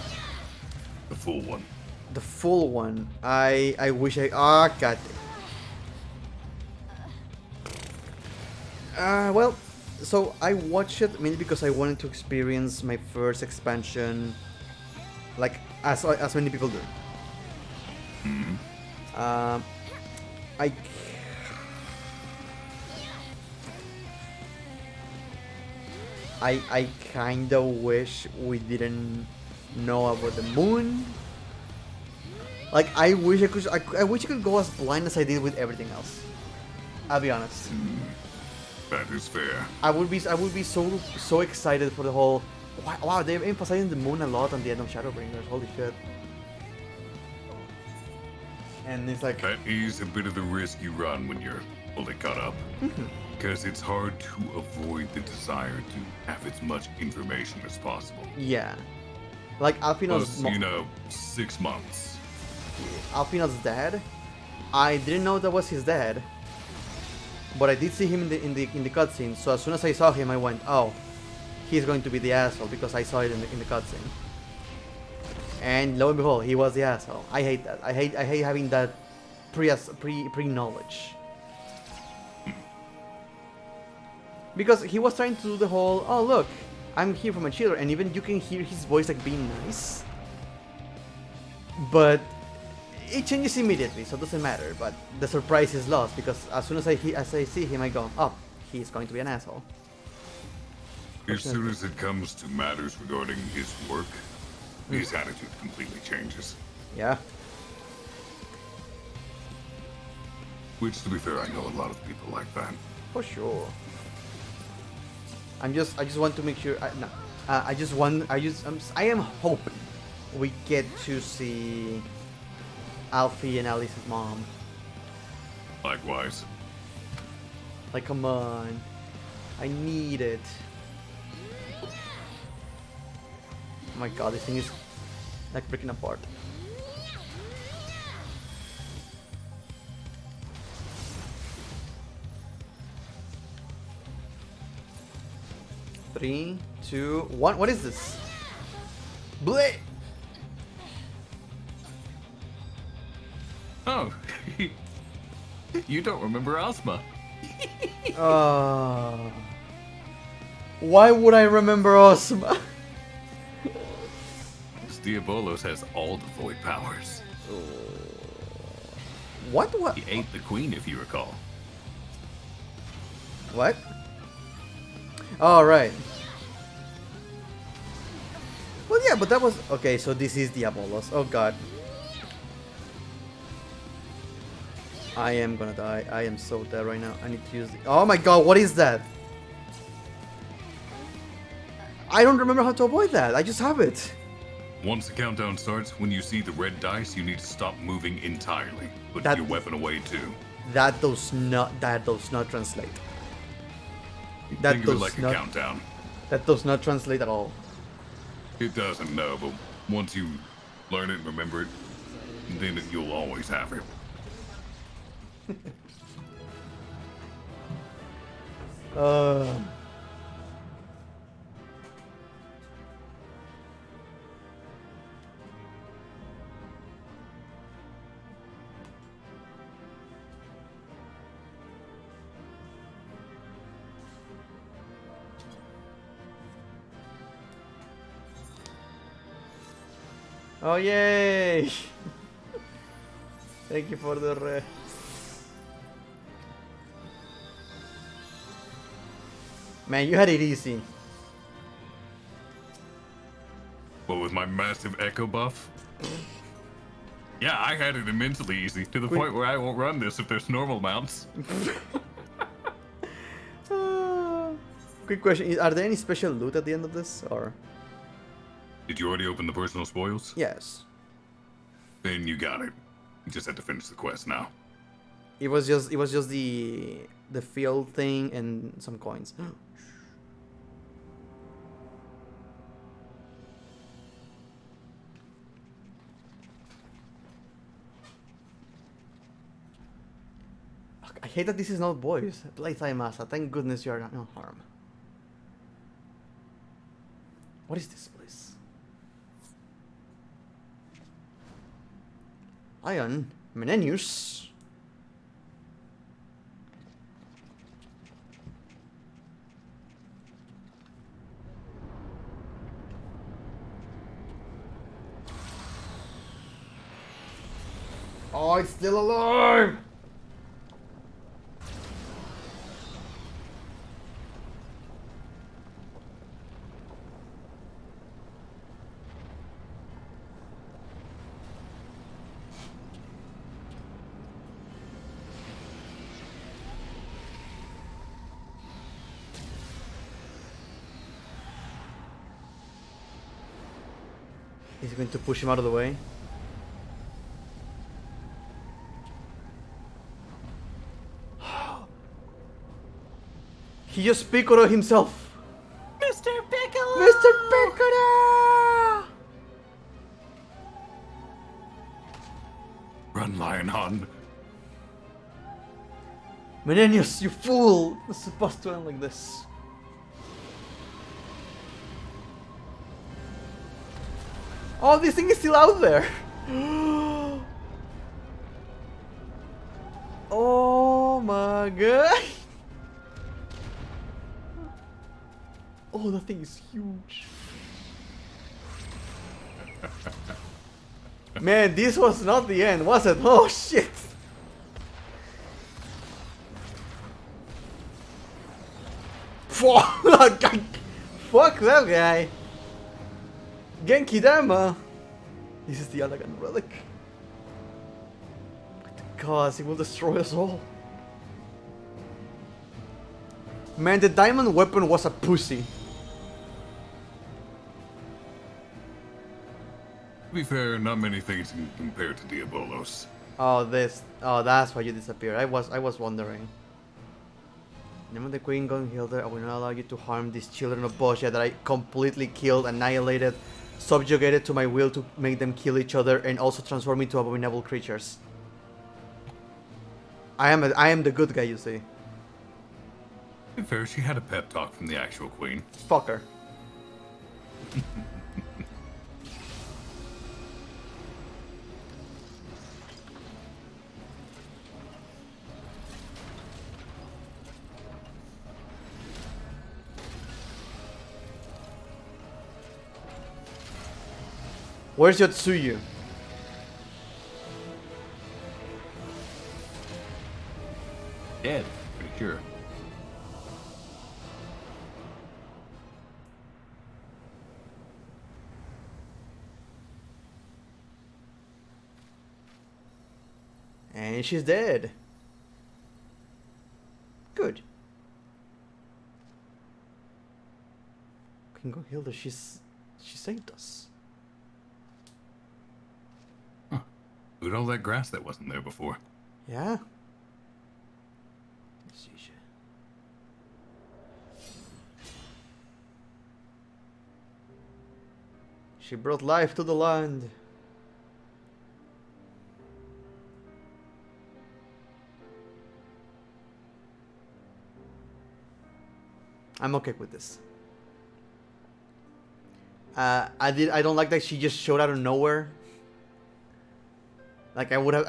The full one. The full one. I wish I. Ah, god. Well, so I watched it mainly because I wanted to experience my first expansion, like as many people do. I kinda wish we didn't know about the moon. Like I wish I wish I could go as blind as I did with everything else. I'll be honest. That is fair. I would be so excited for the whole. Wow, they're emphasizing the moon a lot on the end of Shadowbringers. Holy shit! And it's like that is a bit of the risk you run when you're fully caught up, because it's hard to avoid the desire to have as much information as possible. Yeah, like Alfino's. Plus, 6 months. Alfino's dad. I didn't know that was his dad, but I did see him in the cutscene. So as soon as I saw him, I went, "Oh, he's going to be the asshole," because I saw it in the cutscene. And lo and behold, he was the asshole. I hate that. I hate having that pre knowledge. Because he was trying to do the whole, "Oh look, I'm here for my children," and even you can hear his voice like being nice. But it changes immediately, so it doesn't matter. But the surprise is lost because as soon as I see him, I go, "Oh, he's going to be an asshole." As soon as it comes to matters regarding his work, his attitude completely changes. Yeah. Which, to be fair, I know a lot of people like that. For sure. I just want to make sure. I am hoping we get to see Alfie and Alice's mom. Likewise. Like, come on. I need it. Oh my god, this thing is like breaking apart. Three, two, one. What is this? Bleh! Oh, you don't remember Ozma. Why would I remember Ozma? Diabolos has all the void powers. What? He ate the queen, if you recall. What? All right. Well, yeah, but that was okay. So this is Diabolos. Oh god. I am gonna die. I am so dead right now. I need to use the... Oh my god, what is that? I don't remember how to avoid that. I just have it. Once the countdown starts, when you see the red dice, you need to stop moving entirely. Put your weapon away too. That does not translate. That Think of it like a countdown. That does not translate at all. It doesn't, no, but once you learn it and remember it, then you'll always have it. Oh yay! Thank you for the rest. Man, you had it easy. Well, with my massive echo buff? Yeah, I had it immensely easy, to the point where I won't run this if there's normal mounts. Quick question, are there any special loot at the end of this, or...? Did you already open the personal spoils? Yes. Then you got it. You just had to finish the quest now. It was just the field thing and some coins. I hate that this is not boys. Playtime Masa. Thank goodness you are not no harm. What is this place? Ion Menenius. Oh, it's still alive! He's going to push him out of the way. He just Piccolo himself. Mr. Piccolo! Mr. Piccolo! Run, Lionheart. Menenius, you fool! It was supposed to end like this. Oh, this thing is still out there! Oh my god! Oh, that thing is huge. Man, this was not the end, was it? Oh shit! Fuck that guy! Genki Dama! This is the elegant relic. God, it will destroy us all. Man, the diamond weapon was a pussy. To be fair, not many things can compare to Diabolos. Oh, that's why you disappeared. I was wondering. Name of the Queen Gunhilda, I will not allow you to harm these children of Bozja that I completely killed, annihilated, subjugated to my will to make them kill each other and also transform into abominable creatures. I am the good guy, you see. To be fair, she had a pep talk from the actual Queen. Fuck her. Where's Yotsuyu? Dead, pretty sure. And she's dead. Good. King Gunhilda, she saved us. Look at all that grass that wasn't there before. Yeah. She brought life to the land. I'm okay with this. I don't like that she just showed out of nowhere. Like I would have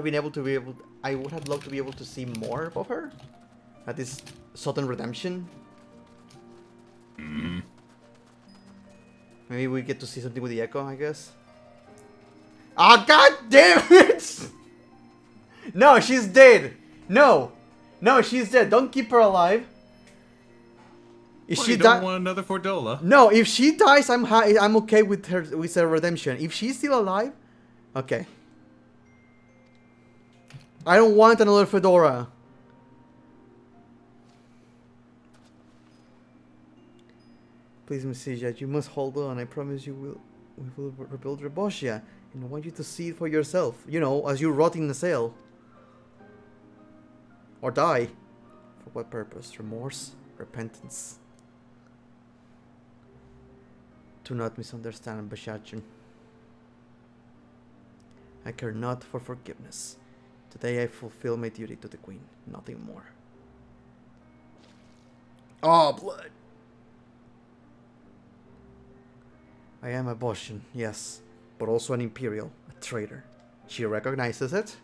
been able to be able. I would have loved to be able to see more of her at this sudden redemption. Mm-hmm. Maybe we get to see something with the Echo, I guess. Ah, god damn it! No, she's dead. No, she's dead. Don't keep her alive. If she don't want another Fordola? No, if she dies, I'm okay with her redemption. If she's still alive, okay. I don't want another Fedora. Please, Messija, you must hold on. I promise we will rebuild Bozja, and I want you to see it for yourself. You know, as you rot in the sail. Or die. For what purpose? Remorse? Repentance? Do not misunderstand, Bashachin. I care not for forgiveness. Today I fulfill my duty to the Queen, nothing more. Oh, blood! I am a Boshian, yes, but also an Imperial, a traitor. She recognizes it.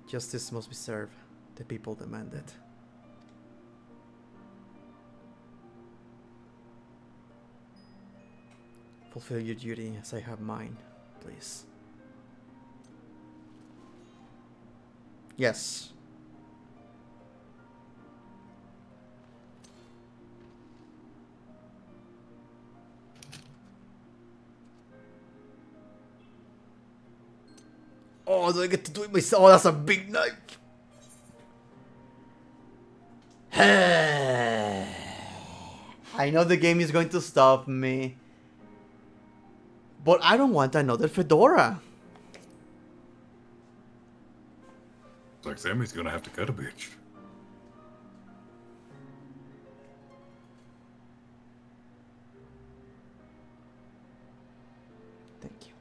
Justice must be served. The people demand it. Fulfill your duty as I have mine, please. Yes. Oh, do I get to do it myself? Oh, that's a big knife. I know the game is going to stop me, but I don't want another fedora. It's like Sammy's gonna have to cut a bitch. Thank you.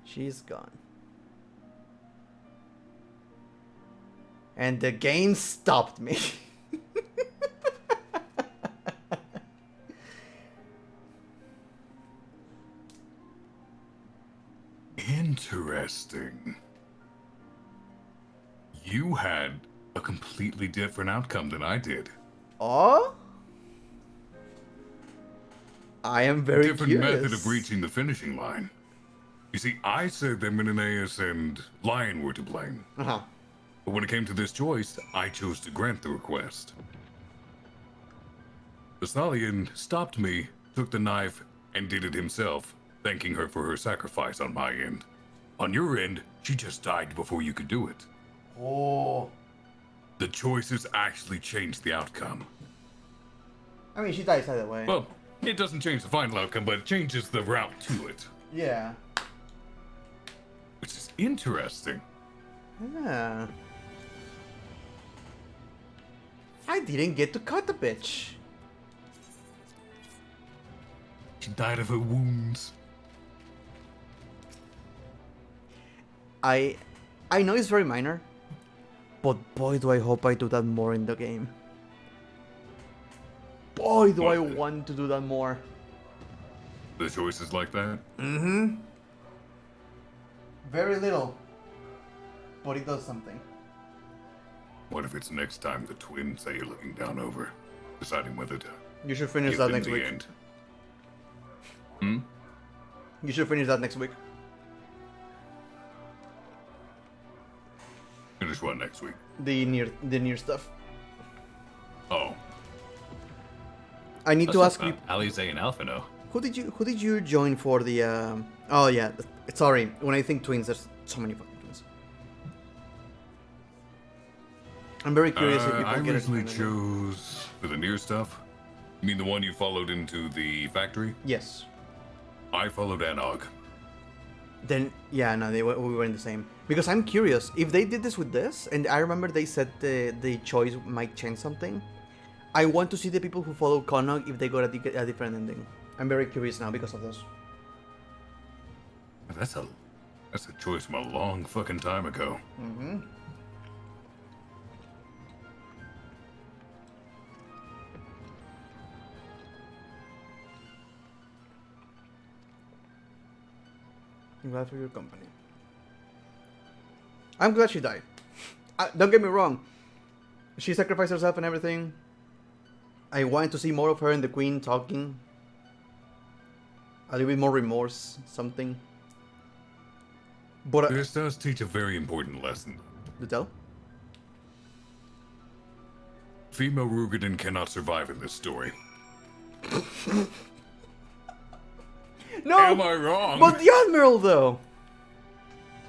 She's gone. And the game stopped me. Interesting. You had a completely different outcome than I did. Oh? I am very different curious. method of reaching the finishing line. You see, I said that Menelaus and Lion were to blame. Uh-huh. But when it came to this choice, I chose to grant the request. The Stallion stopped me, took the knife, and did it himself, thanking her for her sacrifice on my end. On your end, she just died before you could do it. Oh. The choices actually changed the outcome. I mean, she dies either way. Well, it doesn't change the final outcome, but it changes the route to it. Yeah. Which is interesting. Yeah. I didn't get to cut the bitch. She died of her wounds. I know it's very minor, but boy do I hope I do that more in the game. Boy do I want to do that more. The choices like that? Mm-hmm. Very little, but it does something. What if it's next time the twins that you're looking down over, deciding whether to... You should finish give that them next the week. End. Hmm? You should finish that next week. Finish what next week? The near stuff. Oh. I need to ask you. Alize and Alphino. Who did you join for the? Oh yeah, sorry. When I think twins, there's so many fucking twins. I'm very curious if people I get it. originally chose for the near stuff. You mean the one you followed into the factory? Yes. I followed Anog. Then yeah, no, we were in the same. Because I'm curious if they did this with this, and I remember they said the choice might change something. I want to see the people who follow Connaught if they got a different ending. I'm very curious now because of this. That's a choice from a long fucking time ago. Mm-hmm. I'm glad for your company. I'm glad she died. Don't get me wrong. She sacrificed herself and everything. I wanted to see more of her and the queen talking. A little bit more remorse, something. But this does teach a very important lesson. To tell? Female Rugadin cannot survive in this story. No! Am I wrong? But the Admiral, though!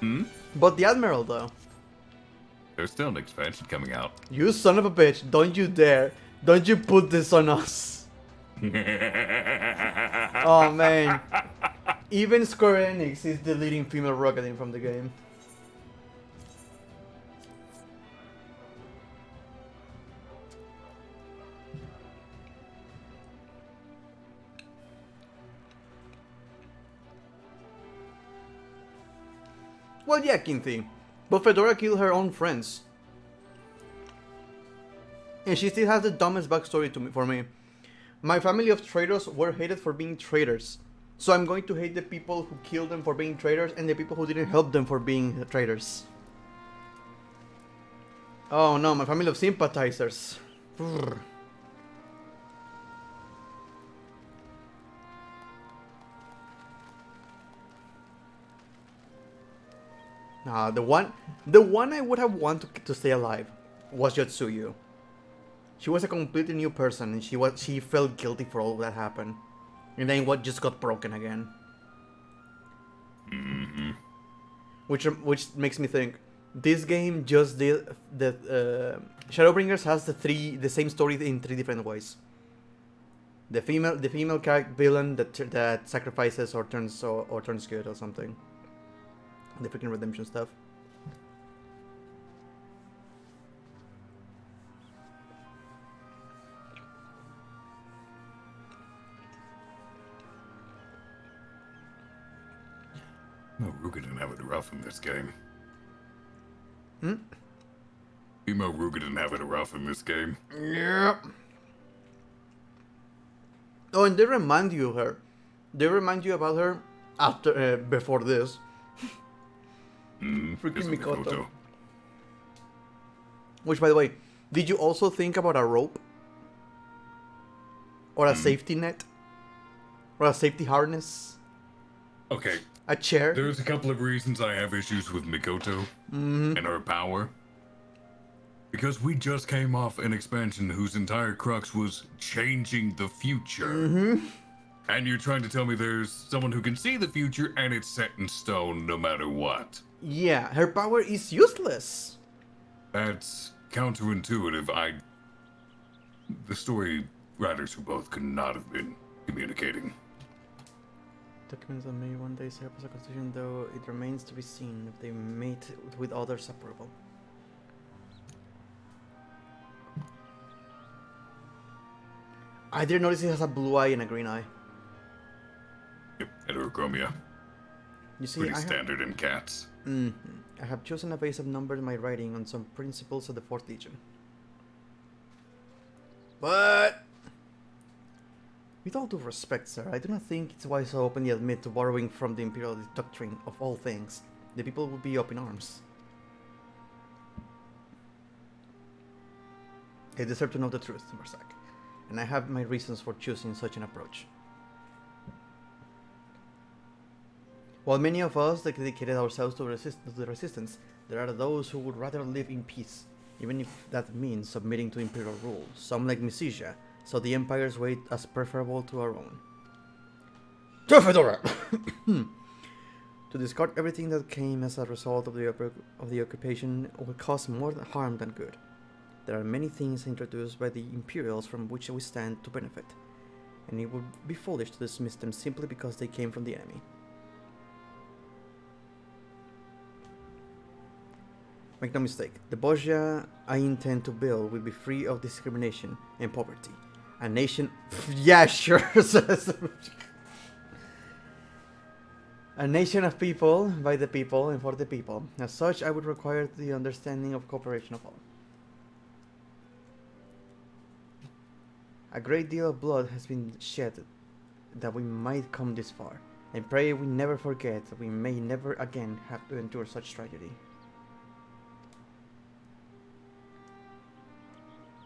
Hmm? But the Admiral, though. There's still an expansion coming out. You son of a bitch, don't you dare. Don't you put this on us. Oh, man. Even Square Enix is deleting female Rugadin from the game. Well, yeah, Kinthi. But Fedora killed her own friends. And she still has the dumbest backstory for me. My family of traitors were hated for being traitors. So I'm going to hate the people who killed them for being traitors and the people who didn't help them for being traitors. Oh no, my family of sympathizers. Brr. Nah, the one I would have wanted to stay alive was Yotsuyu. She was a completely new person, and she felt guilty for all that happened, and then what just got broken again. Mm-hmm. Which makes me think this game just did the Shadowbringers has the same story in 3 different ways. The female character villain that sacrifices or turns good or something. The freaking redemption stuff. No, Ruka didn't have it rough in this game. Hmm? Emo Ruka didn't have it rough in this game. Yep. Oh, and they remind you of her. They remind you about her after before this. Freaking Mikoto. Which, by the way, did you also think about a rope? Or a safety net? Or a safety harness? Okay. A chair? There's a couple of reasons I have issues with Mikoto and her power. Because we just came off an expansion whose entire crux was changing the future. And you're trying to tell me there's someone who can see the future and it's set in stone no matter what. Yeah, her power is useless. That's counterintuitive. The story writers who both could not have been communicating. Documents that may one day serve as a constitution, though it remains to be seen if they meet with others' approval. I didn't notice it has a blue eye and a green eye. Yep, heterochromia. You see, pretty standard in cats. I have chosen a base of numbers in my writing on some principles of the 4th Legion. But with all due respect, sir, I do not think it's wise to openly admit to borrowing from the Imperial doctrine of all things. The people will be up in arms. I deserve to know the truth, Marsak, and I have my reasons for choosing such an approach. While many of us dedicated ourselves to the resistance, there are those who would rather live in peace, even if that means submitting to Imperial rule. Some, like Misija, saw the Empire's way as preferable to our own. Fedora! To discard everything that came as a result of the occupation will cause more harm than good. There are many things introduced by the Imperials from which we stand to benefit, and it would be foolish to dismiss them simply because they came from the enemy. Make no mistake, the Bozja I intend to build will be free of discrimination and poverty. A nation... yeah, sure! A nation of people, by the people, and for the people. As such, I would require the understanding of cooperation of all. A great deal of blood has been shed that we might come this far, and pray we never forget that we may never again have to endure such tragedy.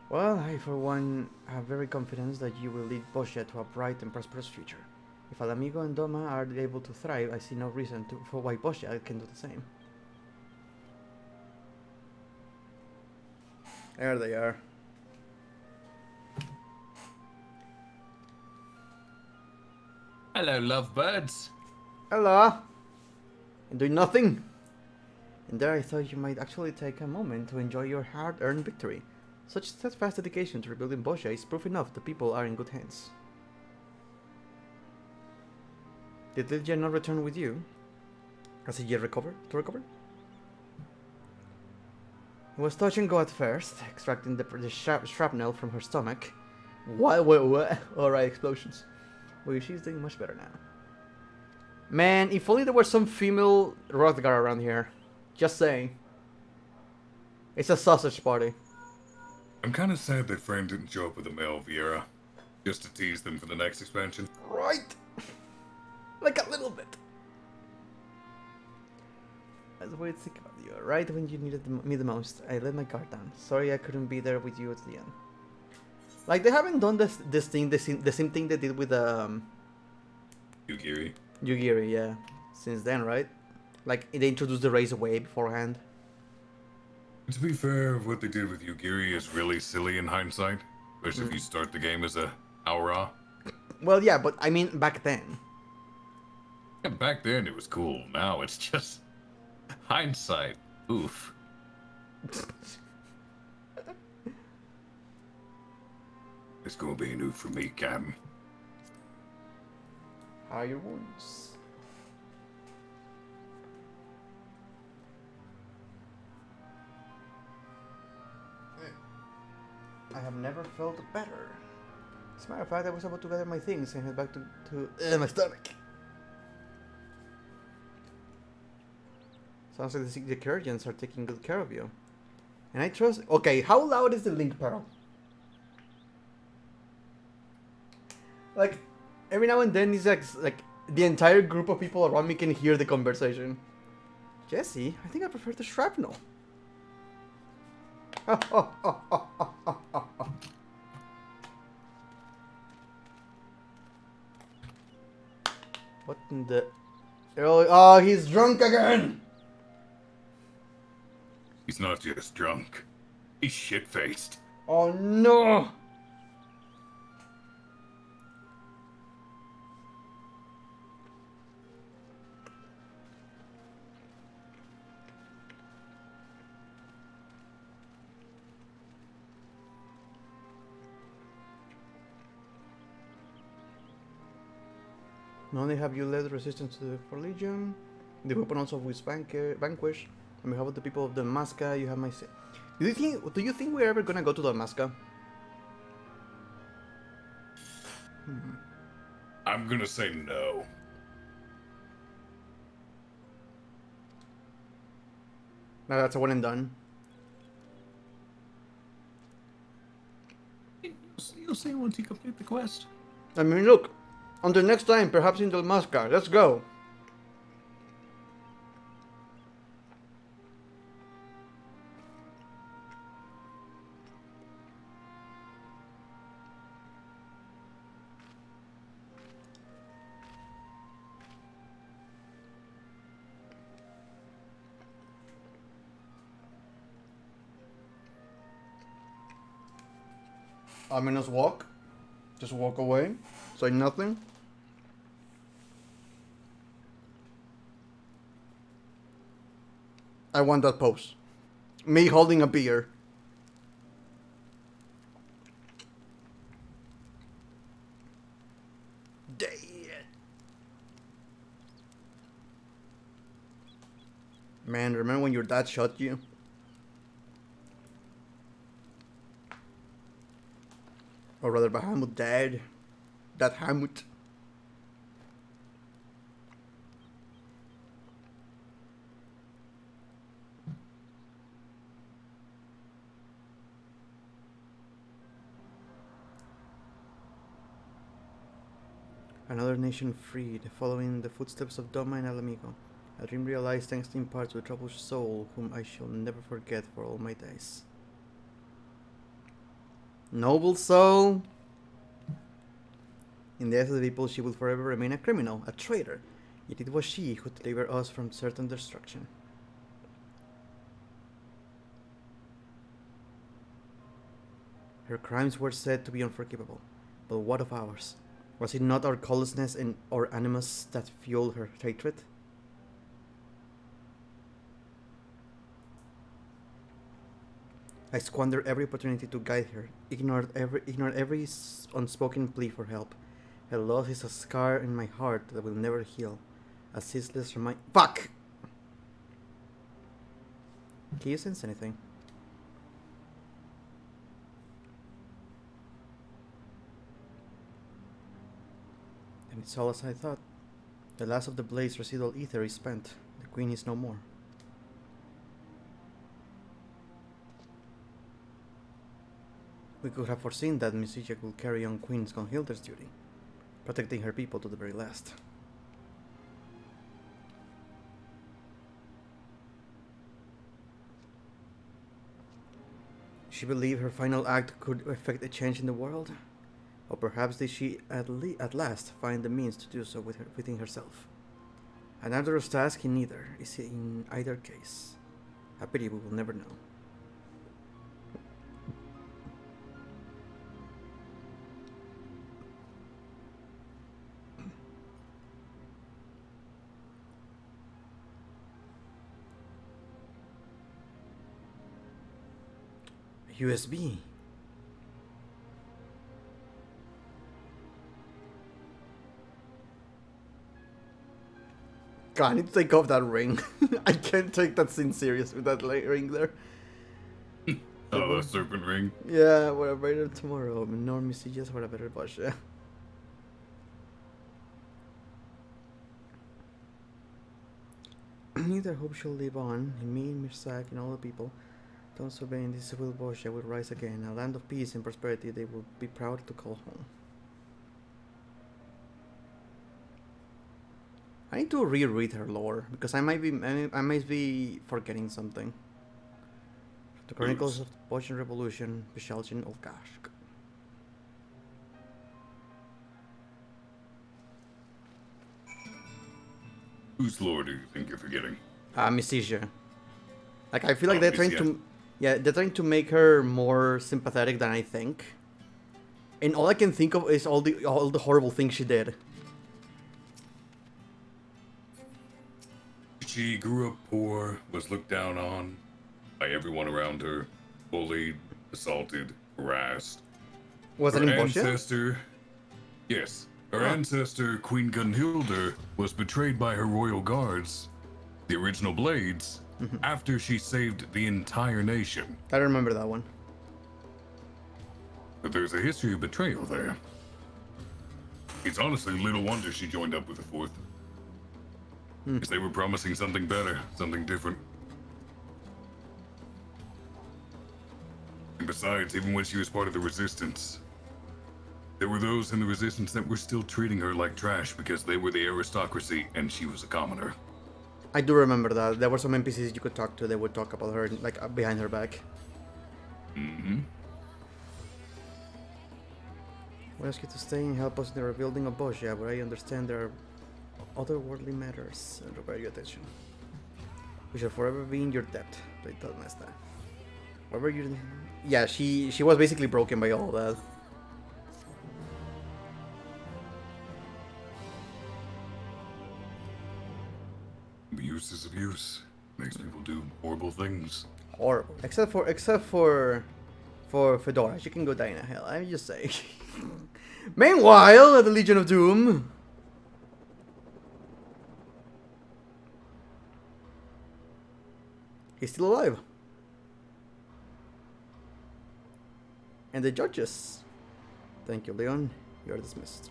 Well, I for one have very confidence that you will lead Bozja to a bright and prosperous future. If Alamigo and Doma are able to thrive, I see no reason for why Bozja can do the same. There they are. Hello, lovebirds. Hello. And doing nothing. And there I thought you might actually take a moment to enjoy your hard-earned victory. Such steadfast dedication to rebuilding Bozja is proof enough the people are in good hands. Did Lilia not return with you? Has he yet recovered? It was touch and go at first, extracting the shrapnel from her stomach. What? Alright, explosions. Well, she's doing much better now. Man, if only there were some female Rothgar around here. Just saying. It's a sausage party. I'm kind of sad that Fran didn't show up with a male Viera, just to tease them for the next expansion. Right. Like a little bit. That's what it's sick about you. Right when you needed me the most, I let my guard down. Sorry I couldn't be there with you at the end. Like, they haven't done this thing, the same thing they did with Yugiri. Yugiri, yeah. Since then, right? Like, they introduced the race away beforehand. To be fair, what they did with Yugiri is really silly in hindsight. Especially if you start the game as a Aura. Well, yeah, but I mean, back then. Yeah, back then it was cool. Now it's just hindsight. Oof. It's gonna be new for me, Captain. Higher wounds. I have never felt better. As a matter of fact, I was about to gather my things and head back to my stomach. Sounds like the Kurdians are taking good care of you. And I trust... Okay, how loud is the link pedal? Like, every now and then it's like the entire group of people around me can hear the conversation. Jesse, I think I prefer the shrapnel. What in the... Oh, he's drunk again! He's not just drunk. He's shit-faced. Oh no! Not only have you led resistance to the Legion, the weapon also with Vanquish. On behalf of the people of Dalmasca, you have my say. Do you think we're ever gonna go to Dalmasca? I'm gonna say no. No, that's a one and done. You'll see once you complete the quest. I mean, look. Until next time, perhaps in Dalmasca. Let's go. I mean, let's walk. Just walk away. Say nothing. I want that pose. Me holding a beer. Dead. Man, remember when your dad shot you? Or rather, Bahamut died. That Hamut. Another nation freed, following the footsteps of Doma and Alamigo. A dream realized thanks in part to a troubled soul whom I shall never forget for all my days. Noble soul! In the eyes of the people, she will forever remain a criminal, a traitor. Yet it was she who delivered us from certain destruction. Her crimes were said to be unforgivable, but what of ours? Was it not our callousness and our animus that fueled her hatred? I squandered every opportunity to guide her, ignored every unspoken plea for help. Her loss is a scar in my heart that will never heal. A ceaseless remind— Fuck! Can you sense anything? And it's all as I thought. The last of the blade's residual ether is spent. The queen is no more. We could have foreseen that Miss Ijek will carry on Queen Gunhilder's duty, protecting her people to the very last. She believed her final act could effect a change in the world? Or perhaps did she at last find the means to do so within herself? An arduous task in either case. A pity we will never know. USB. God, I need to take off that ring. I can't take that scene serious with that ring there. Oh, the serpent ring? Yeah, whatever, tomorrow. No messages for a better Bozja. Neither hope shall live on, in me, Mirsak, and all the people. Those obeying this civil Bozja will rise again, a land of peace and prosperity they will be proud to call home. I need to reread her lore because I might be forgetting something. The Chronicles of the Bozjan Revolution, Bishalchin Olkashk. Whose lore do you think you're forgetting? Mistisia. Like I feel like they're trying to, they're trying to make her more sympathetic than I think. And all I can think of is all the horrible things she did. She grew up poor, was looked down on by everyone around her, bullied, assaulted, harassed. Was it in Bozja? Ancestor, yes, her ancestor, Queen Gunhilda, was betrayed by her royal guards, the original Blades, after she saved the entire nation. I remember that one. But there's a history of betrayal there. It's honestly little wonder she joined up with the Fourth. Because they were promising something better, something different. And besides, even when she was part of the Resistance, there were those in the Resistance that were still treating her like trash because they were the aristocracy and she was a commoner. I do remember that. There were some NPCs you could talk to, they would talk about her, like, behind her back. Mm-hmm. We ask you to stay and help us in the rebuilding of Bozja, but I understand there are otherworldly matters and require your attention. We shall forever be in your debt. They told Master. Whatever you... Yeah, she was basically broken by all that. Abuse is abuse. Makes people do horrible things. Horrible. Except for Fedora. She can go die in a hell. I'm just saying. Meanwhile, at the Legion of Doom. He's still alive. And the judges. Thank you, Leon. You are dismissed.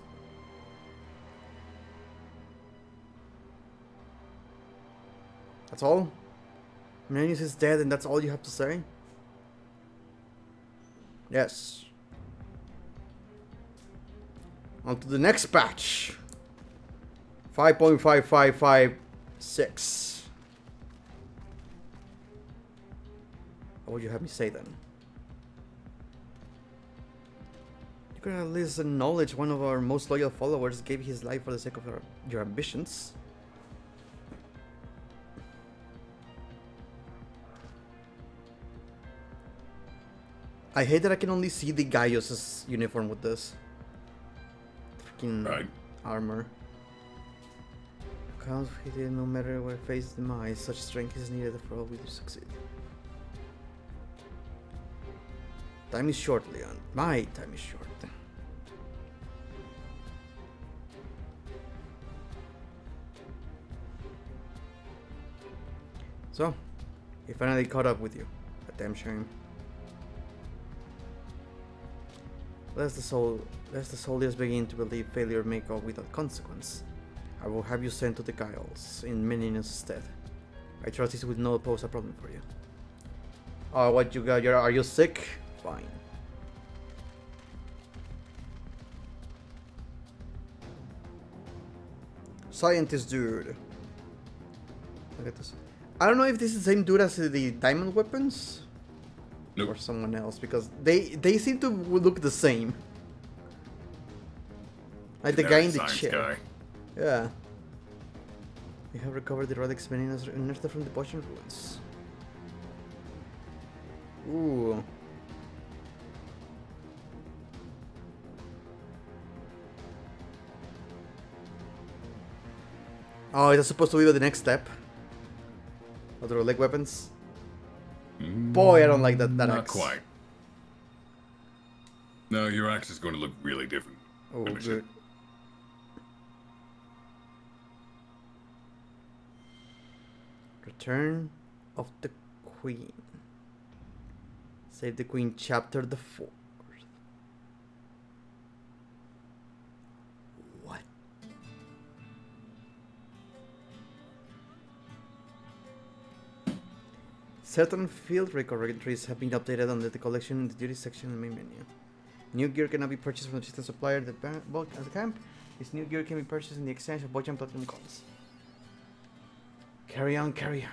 That's all? Manius is dead and that's all you have to say? Yes. On to the next patch. 5.5556. What would you have me say then? You could at least acknowledge one of our most loyal followers gave his life for the sake of your ambitions. I hate that I can only see the Gaius' uniform with this. Freaking armor. Counts he did no matter where face demise, such strength is needed for all we to succeed. Time is short, Leon. My time is short. So, he finally caught up with you. A damn shame. Lest the soldiers begin to believe failure may go without consequence. I will have you sent to the Giles in Meninus' stead. I trust this will not pose a problem for you. Oh, what you got? Are you sick? Fine. Scientist dude. Look at this. I don't know if this is the same dude as the diamond weapons. Nope. or someone else because they seem to look the same. Like the guy in the Science chair. guy. Yeah. We have recovered the relics unearthed from the Bozja ruins. Ooh. Oh, is that supposed to be the next step? Of the relic weapons? Boy, I don't like that Not axe. quite. No, your axe is going to look really different. Oh, Finish good. it. Return of the Queen. Save the Queen, chapter the 4th. What? Certain field record entries have been updated under the collection in the duty section in the main menu. New gear cannot be purchased from the system supplier at the camp. This new gear can be purchased in the exchange of Bozja and Platinum coins. Carry on, carry on.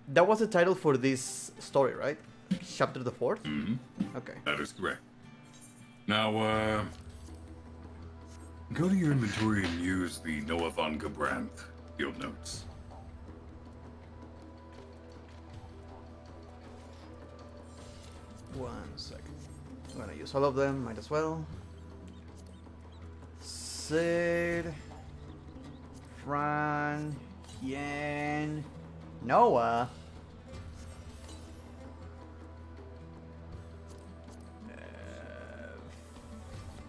That was the title for this story, right? Chapter the 4th? Mm-hmm. Okay. That is correct. Now, go to your inventory and use the Noah von Gebrandt field notes. One second. I'm gonna use all of them, might as well. Sid, Fran, Yen, Noah.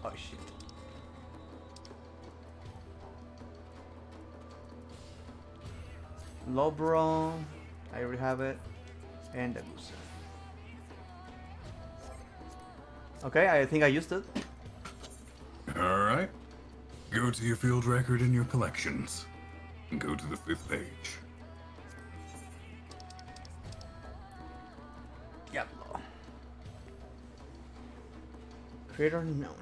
Oh shit. Lobron, I already have it, and Agusa. Okay, I think I used it. Alright. Go to your field record in your collections. And go to the 5th page. Diablo. Creator unknown.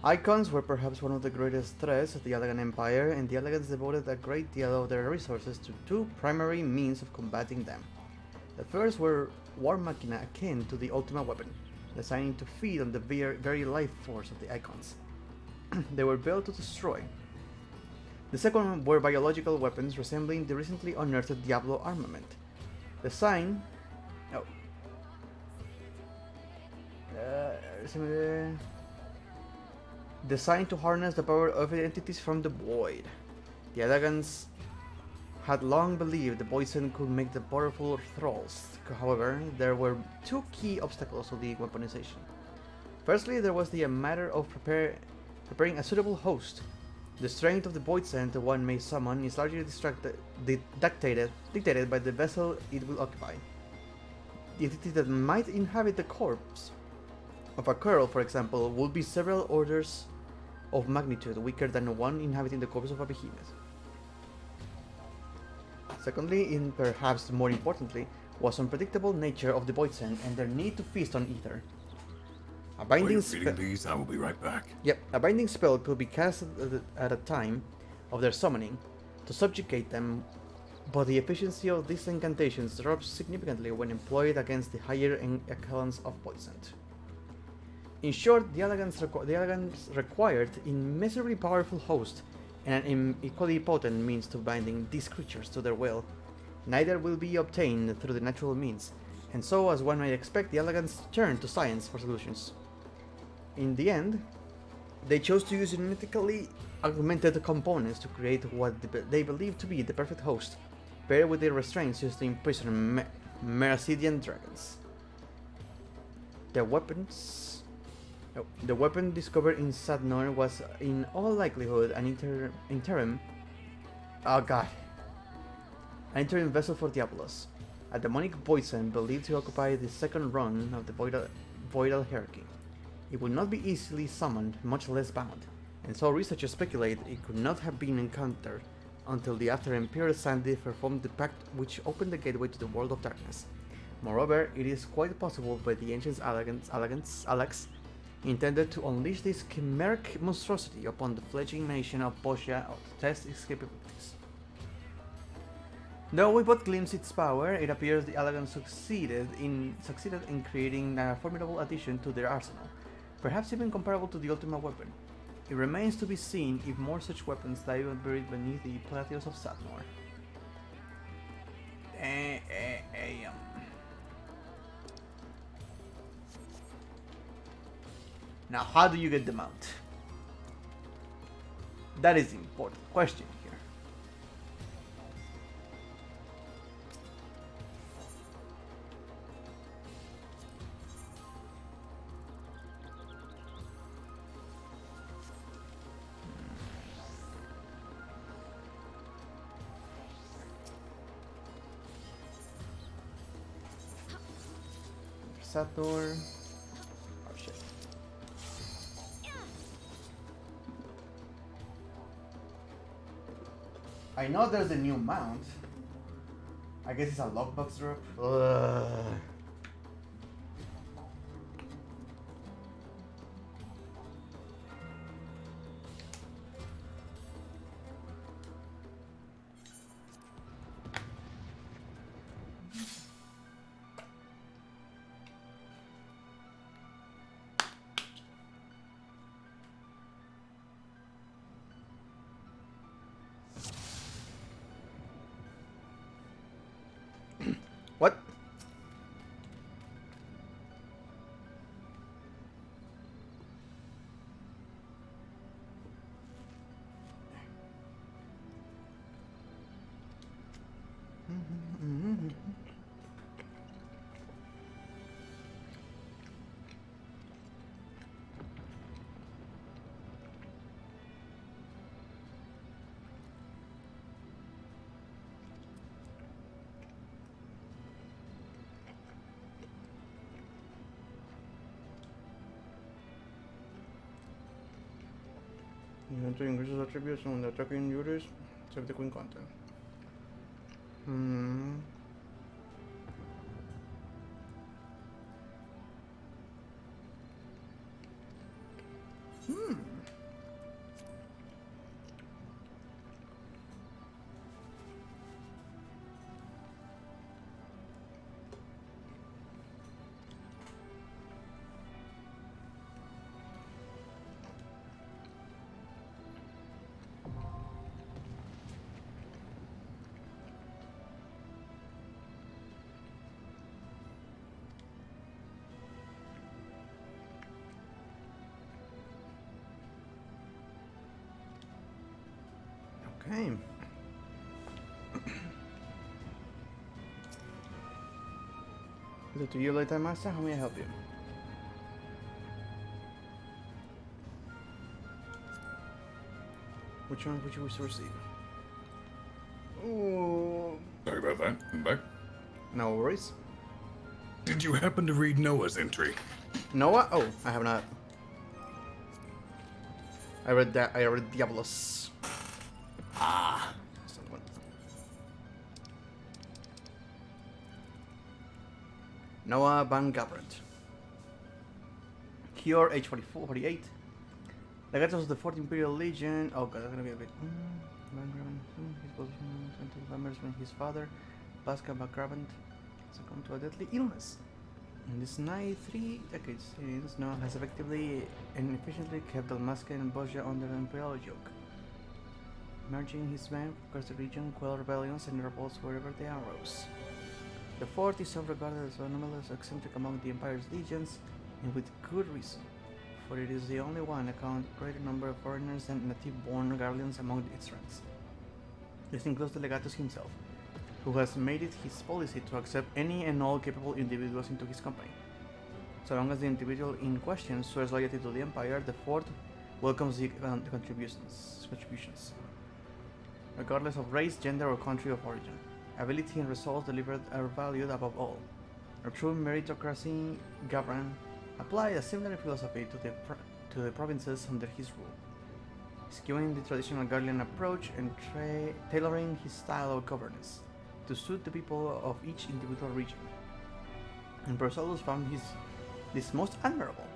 Icons were perhaps one of the greatest threats of the Allagan Empire, and the Allagans devoted a great deal of their resources to two primary means of combating them. The first were war machina akin to the ultimate weapon, designing to feed on the very life force of the icons. They were built to destroy. The second were biological weapons resembling the recently unearthed Diablo armament. Designed to harness the power of entities from the void. The Allagans had long believed the poison could make them powerful thralls. However, there were two key obstacles to the weaponization. Firstly, there was the matter of preparing a suitable host. The strength of the void scent one may summon is largely dictated by the vessel it will occupy. The entity that might inhabit the corpse of a Curl, for example, would be several orders of magnitude weaker than the one inhabiting the corpse of a behemoth. Secondly, and perhaps more importantly, was unpredictable nature of the void scent and their need to feast on ether. A binding spell. These, I will be right back. Yep, a binding spell could be cast at a time of their summoning to subjugate them, but the efficiency of these incantations drops significantly when employed against the higher echelons of poison. In short, the Allagans required immeasurably powerful host and an equally potent means to binding these creatures to their will. Neither will be obtained through the natural means, and so, as one might expect, the Allagans turned to science for solutions. In the end, they chose to use genetically augmented components to create what they believed to be the perfect host, paired with the restraints used to imprison Meracidian dragons. The weapon discovered in Sadnor was in all likelihood an interim vessel for Diablos, a demonic poison believed to occupy the second rung of the voidal hierarchy. It would not be easily summoned, much less bound, and so researchers speculate it could not have been encountered until the after Emperor Sandy performed the pact which opened the gateway to the world of darkness. Moreover, it is quite possible that the ancient Alax intended to unleash this chimeric monstrosity upon the fledgling nation of Bozja to test its capabilities. Though we both glimpsed its power, it appears the Allagan succeeded in creating a formidable addition to their arsenal, perhaps even comparable to the ultimate weapon. It remains to be seen if more such weapons lie buried beneath the plateaus of Satnor. Now, how do you get them out? That is the important question here. Sator. Oh shit. I know there's a new mount. I guess it's a lockbox drop. Ugh. What? Inventory increases attributes on the attacking units. Save the queen content. Okay. Is it to you, Late Master? How may I help you? Which one would you wish to receive? Ooh. Sorry about that. I'm back. No worries. Did you happen to read Noah's entry? Noah? Oh, I have not. I read that. I read Diablos. Ah. Noah Van Gabrant. Cure, age 48. Legatus of the 4th Imperial Legion. Oh god, that's gonna be a bit. Van Gabrant. His position until members when his father, Pascal Van Gabrant, succumbed to a deadly illness. In this nigh 3 decades, Noah has effectively and efficiently kept Dalmasca and Bozja under the Imperial yoke, merging his men across the region, quell rebellions and revolts wherever they arose. The fort is so regarded as anomalous eccentric among the Empire's legions, and with good reason, for it is the only one account greater number of foreigners and native-born guardians among its ranks. This includes the Legatus himself, who has made it his policy to accept any and all capable individuals into his company. So long as the individual in question swears loyalty to the Empire, the fort welcomes the contributions, regardless of race, gender, or country of origin. Ability and results delivered are valued above all. A true meritocracy, Gavran applied a similar philosophy to the provinces under his rule, skewing the traditional Guardian approach and tailoring his style of governance to suit the people of each individual region. And Bersolus found this most admirable,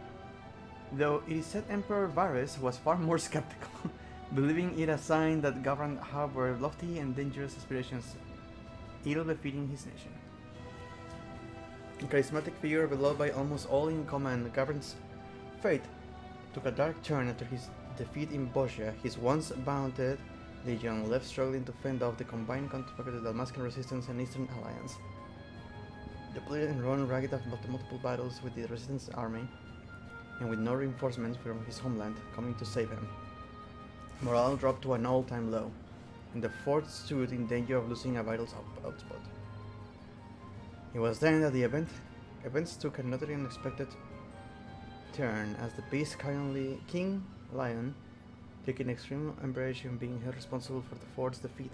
though it is said Emperor Varys was far more skeptical, believing it a sign that Gavran harbored lofty and dangerous aspirations ill befitting his nation. A charismatic figure beloved by almost all in command, Gavran's fate took a dark turn after his defeat in Bozja. His once vaunted legion left struggling to fend off the combined conflict of the Dalmascan resistance and Eastern Alliance. Depleted and run ragged after multiple battles with the resistance army, and with no reinforcements from his homeland coming to save him, morale dropped to an all-time low, and the fort stood in danger of losing a vital outspot. It was then that the events took another unexpected turn, as the beast King Lion, taking extreme umbrage in being held responsible for the fort's defeat,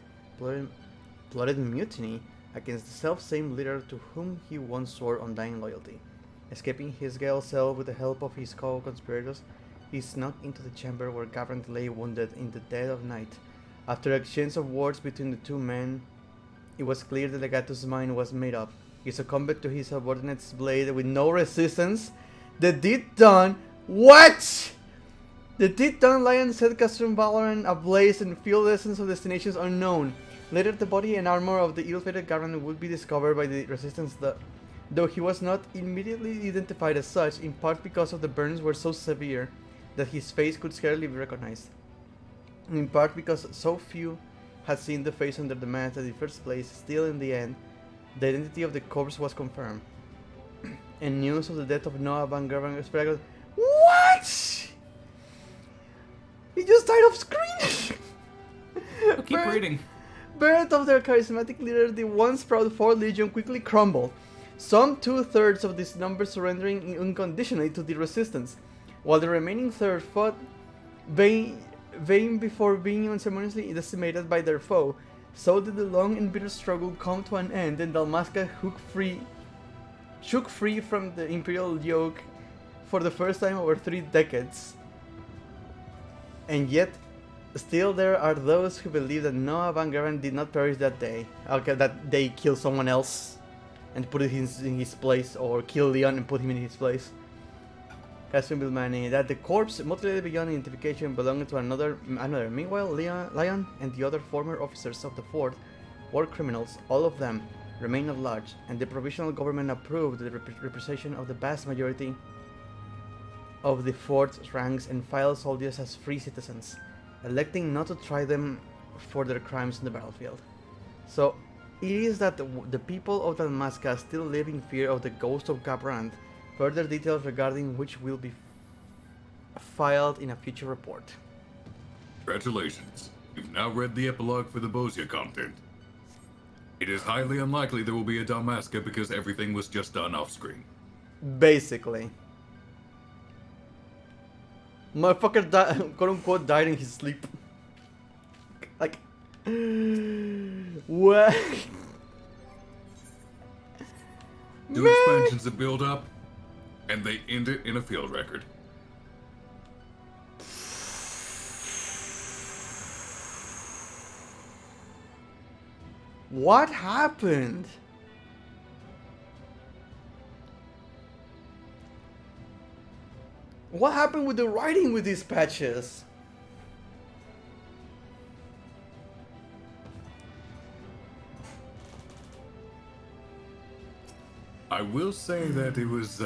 plotted mutiny against the self-same leader to whom he once swore undying loyalty. Escaping his gale self with the help of his co-conspirators, he snuck into the chamber where Gavran lay wounded in the dead of night. After exchange of words between the two men, it was clear that Legato's mind was made up. He succumbed to his subordinate's blade with no resistance. The deed done. What? The deed done, Lion set Castrum Valorant ablaze and field essence of destinations unknown. Later, the body and armor of the ill-fated Gavran would be discovered by the resistance, though he was not immediately identified as such, in part because of the burns were so severe that his face could scarcely be recognized, and in part because so few had seen the face under the mask in the first place. Still, in the end, the identity of the corpse was confirmed, and news of the death of Noah Van Gerven spread. What? He just died off screen. Keep reading. Birth of their charismatic leader, the once proud Fourth Legion, quickly crumbled, some 2/3 of this number surrendering unconditionally to the resistance, while the remaining third fought vain before being unceremoniously decimated by their foe. So did the long and bitter struggle come to an end, and Dalmasca shook free from the imperial yoke for the first time over 3 decades. And yet, still there are those who believe that Noah Van Gerven did not perish that day. Okay, that they killed someone else and put it in his place, or killed Leon and put him in his place. Catherine Bilmani, that the corpse, mutilated beyond identification, belonged to another. Meanwhile, Lion and the other former officers of the fort were criminals. All of them remain at large, and the provisional government approved the representation of the vast majority of the fort's ranks and filed soldiers as free citizens, electing not to try them for their crimes on the battlefield. So it is that the people of Dalmasca still live in fear of the ghost of Gavran. Further details regarding which will be filed in a future report. Congratulations. You've now read the epilogue for the Bozja content. It is highly unlikely there will be a Dalmasca because everything was just done off-screen. Basically. Motherfucker quote-unquote died in his sleep. Like... What? Two expansions that build up, and they end it in a field record. What happened? What happened with the writing with these patches? I will say that it was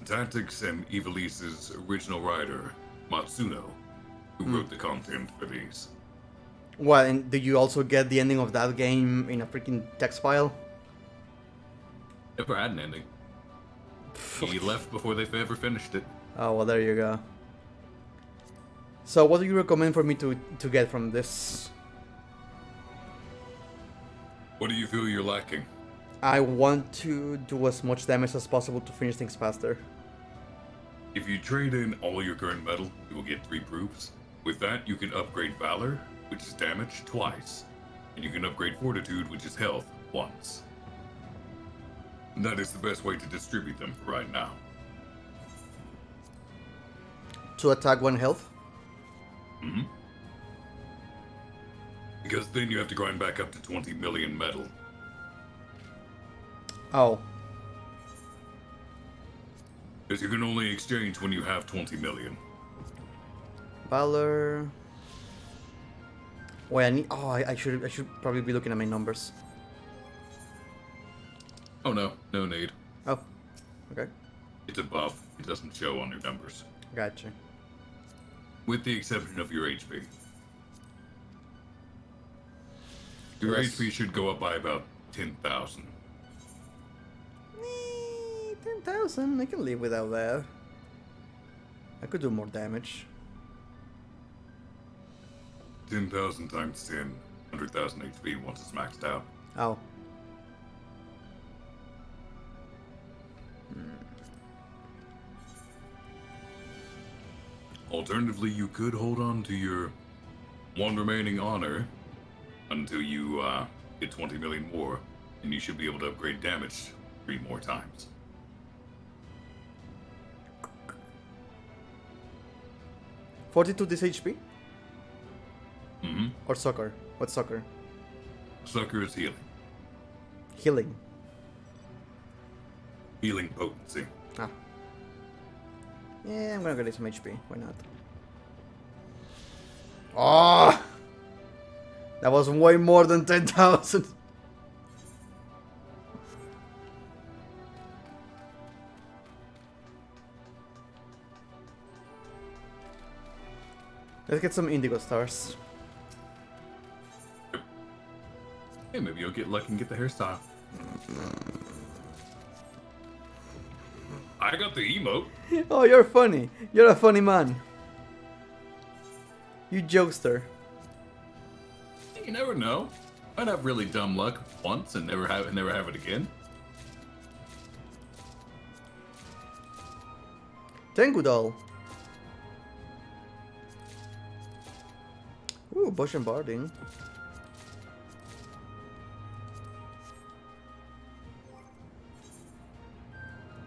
Tactics and Evilise's original writer, Matsuno, who wrote the content for these. What, and did you also get the ending of that game in a freaking text file? Never had an ending. He left before they ever finished it. Oh, well, there you go. So what do you recommend for me to get from this? What do you feel you're lacking? I want to do as much damage as possible to finish things faster. If you trade in all your current metal, you will get 3 proofs. With that, you can upgrade Valor, which is damage, twice. And you can upgrade Fortitude, which is health, once. And that is the best way to distribute them for right now. To attack 1 health? Mm-hmm. Because then you have to grind back up to 20 million metal. Oh. Because you can only exchange when you have 20 million. Valor. Wait, I need. Oh, I should probably be looking at my numbers. Oh no, no need. Oh, okay. It's a buff. It doesn't show on your numbers. Gotcha. With the exception of your HP. Your Yes. HP should go up by about 10,000. 10,000, I can live without that. I could do more damage. 10,000 times 10, 100,000 HP once it's maxed out. Oh. Alternatively, you could hold on to your one remaining honor until you get 20 million more, and you should be able to upgrade damage 3 more times. $42 this HP? Mm-hmm. Or soccer? What's soccer? Sucker is healing. Healing. Healing potency. Ah. Yeah, I'm gonna get some HP. Why not? Oh! That was way more than 10,000. Let's get some indigo stars. Hey, maybe you'll get lucky and get the hairstyle. I got the emote. Oh, you're funny. You're a funny man. You jokester. You never know. I'd have really dumb luck once and never have it again. Tengu doll. Ooh, Bush and Barding.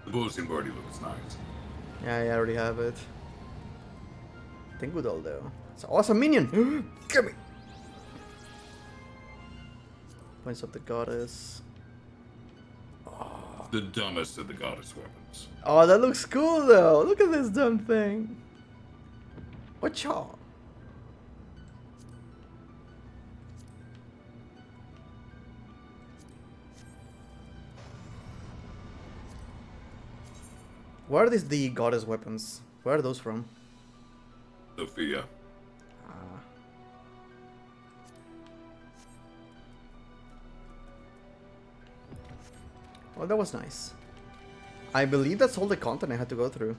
The Bozja party looks nice. Yeah, I already have it. Tengu doll though. It's an awesome minion. Give me. Points of the goddess. The dumbest of the goddess weapons. Oh, that looks cool though. Look at this dumb thing. Whatcha? Where are these the goddess weapons? Where are those from? Sophia. Ah. Well, that was nice. I believe that's all the content I had to go through.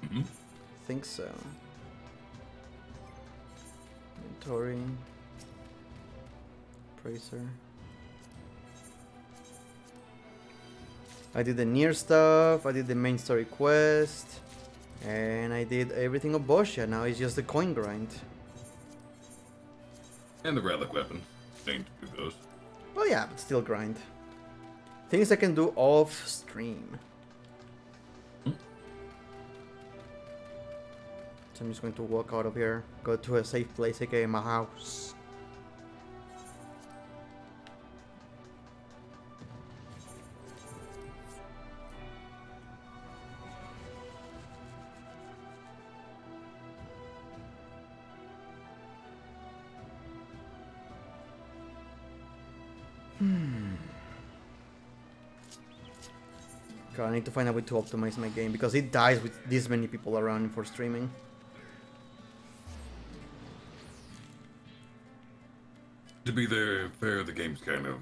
Mm-hmm. Think so. Inventory. Bracer. I did the near stuff, I did the main story quest, and I did everything of Bozja. Now it's just the coin grind. And the relic weapon. Same to do those. Well, yeah, but still grind. Things I can do off stream. So I'm just going to walk out of here, go to a safe place, aka my house. God, I need to find a way to optimize my game because it dies with this many people around for streaming. To be fair, the game's kind of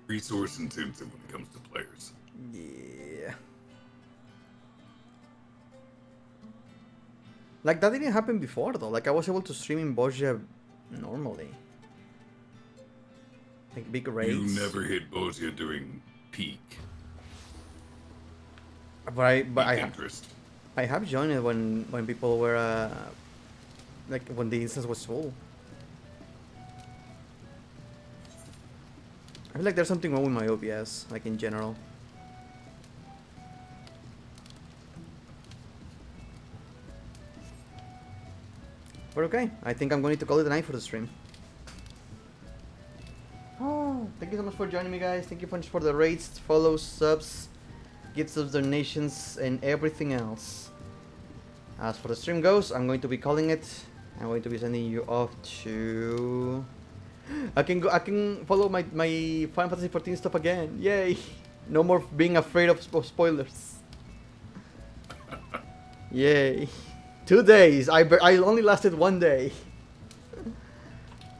resource intensive when it comes to players. Yeah. Like, that didn't happen before though. Like, I was able to stream in Bozja normally. Like, big raids. You never hit Bozja during peak. But I have joined it when people were like when the instance was full. I feel like there's something wrong with my OBS, like in general. But okay, I think I'm going to call it a night for the stream. Oh, thank you so much for joining me, guys. Thank you so much for the rates, follows, subs, gifts of donations, and everything else. As for the stream goes, I'm going to be calling it. I'm going to be sending you off to I can follow my Final Fantasy 14 stuff again. Yay! No more being afraid of spoilers. Yay! 2 days. I only lasted 1 day.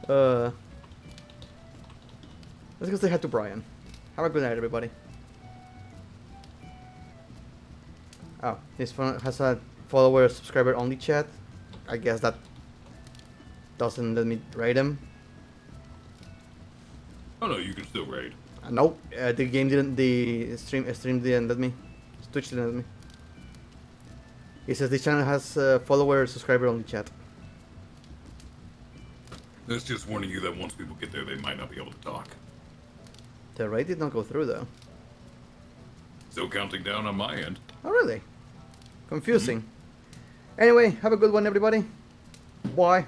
Let's go say hi to Brian. Have a good night, everybody. Oh, his phone has a follower subscriber only chat. I guess that doesn't let me raid him. Oh no, you can still raid. Nope, the game didn't. The stream didn't let me. Twitch didn't let me. It says this channel has follower subscriber only chat. That's just warning you that once people get there, they might not be able to talk. The raid did not go through though. Still counting down on my end. Oh really? Confusing. Anyway, have a good one, everybody. Bye.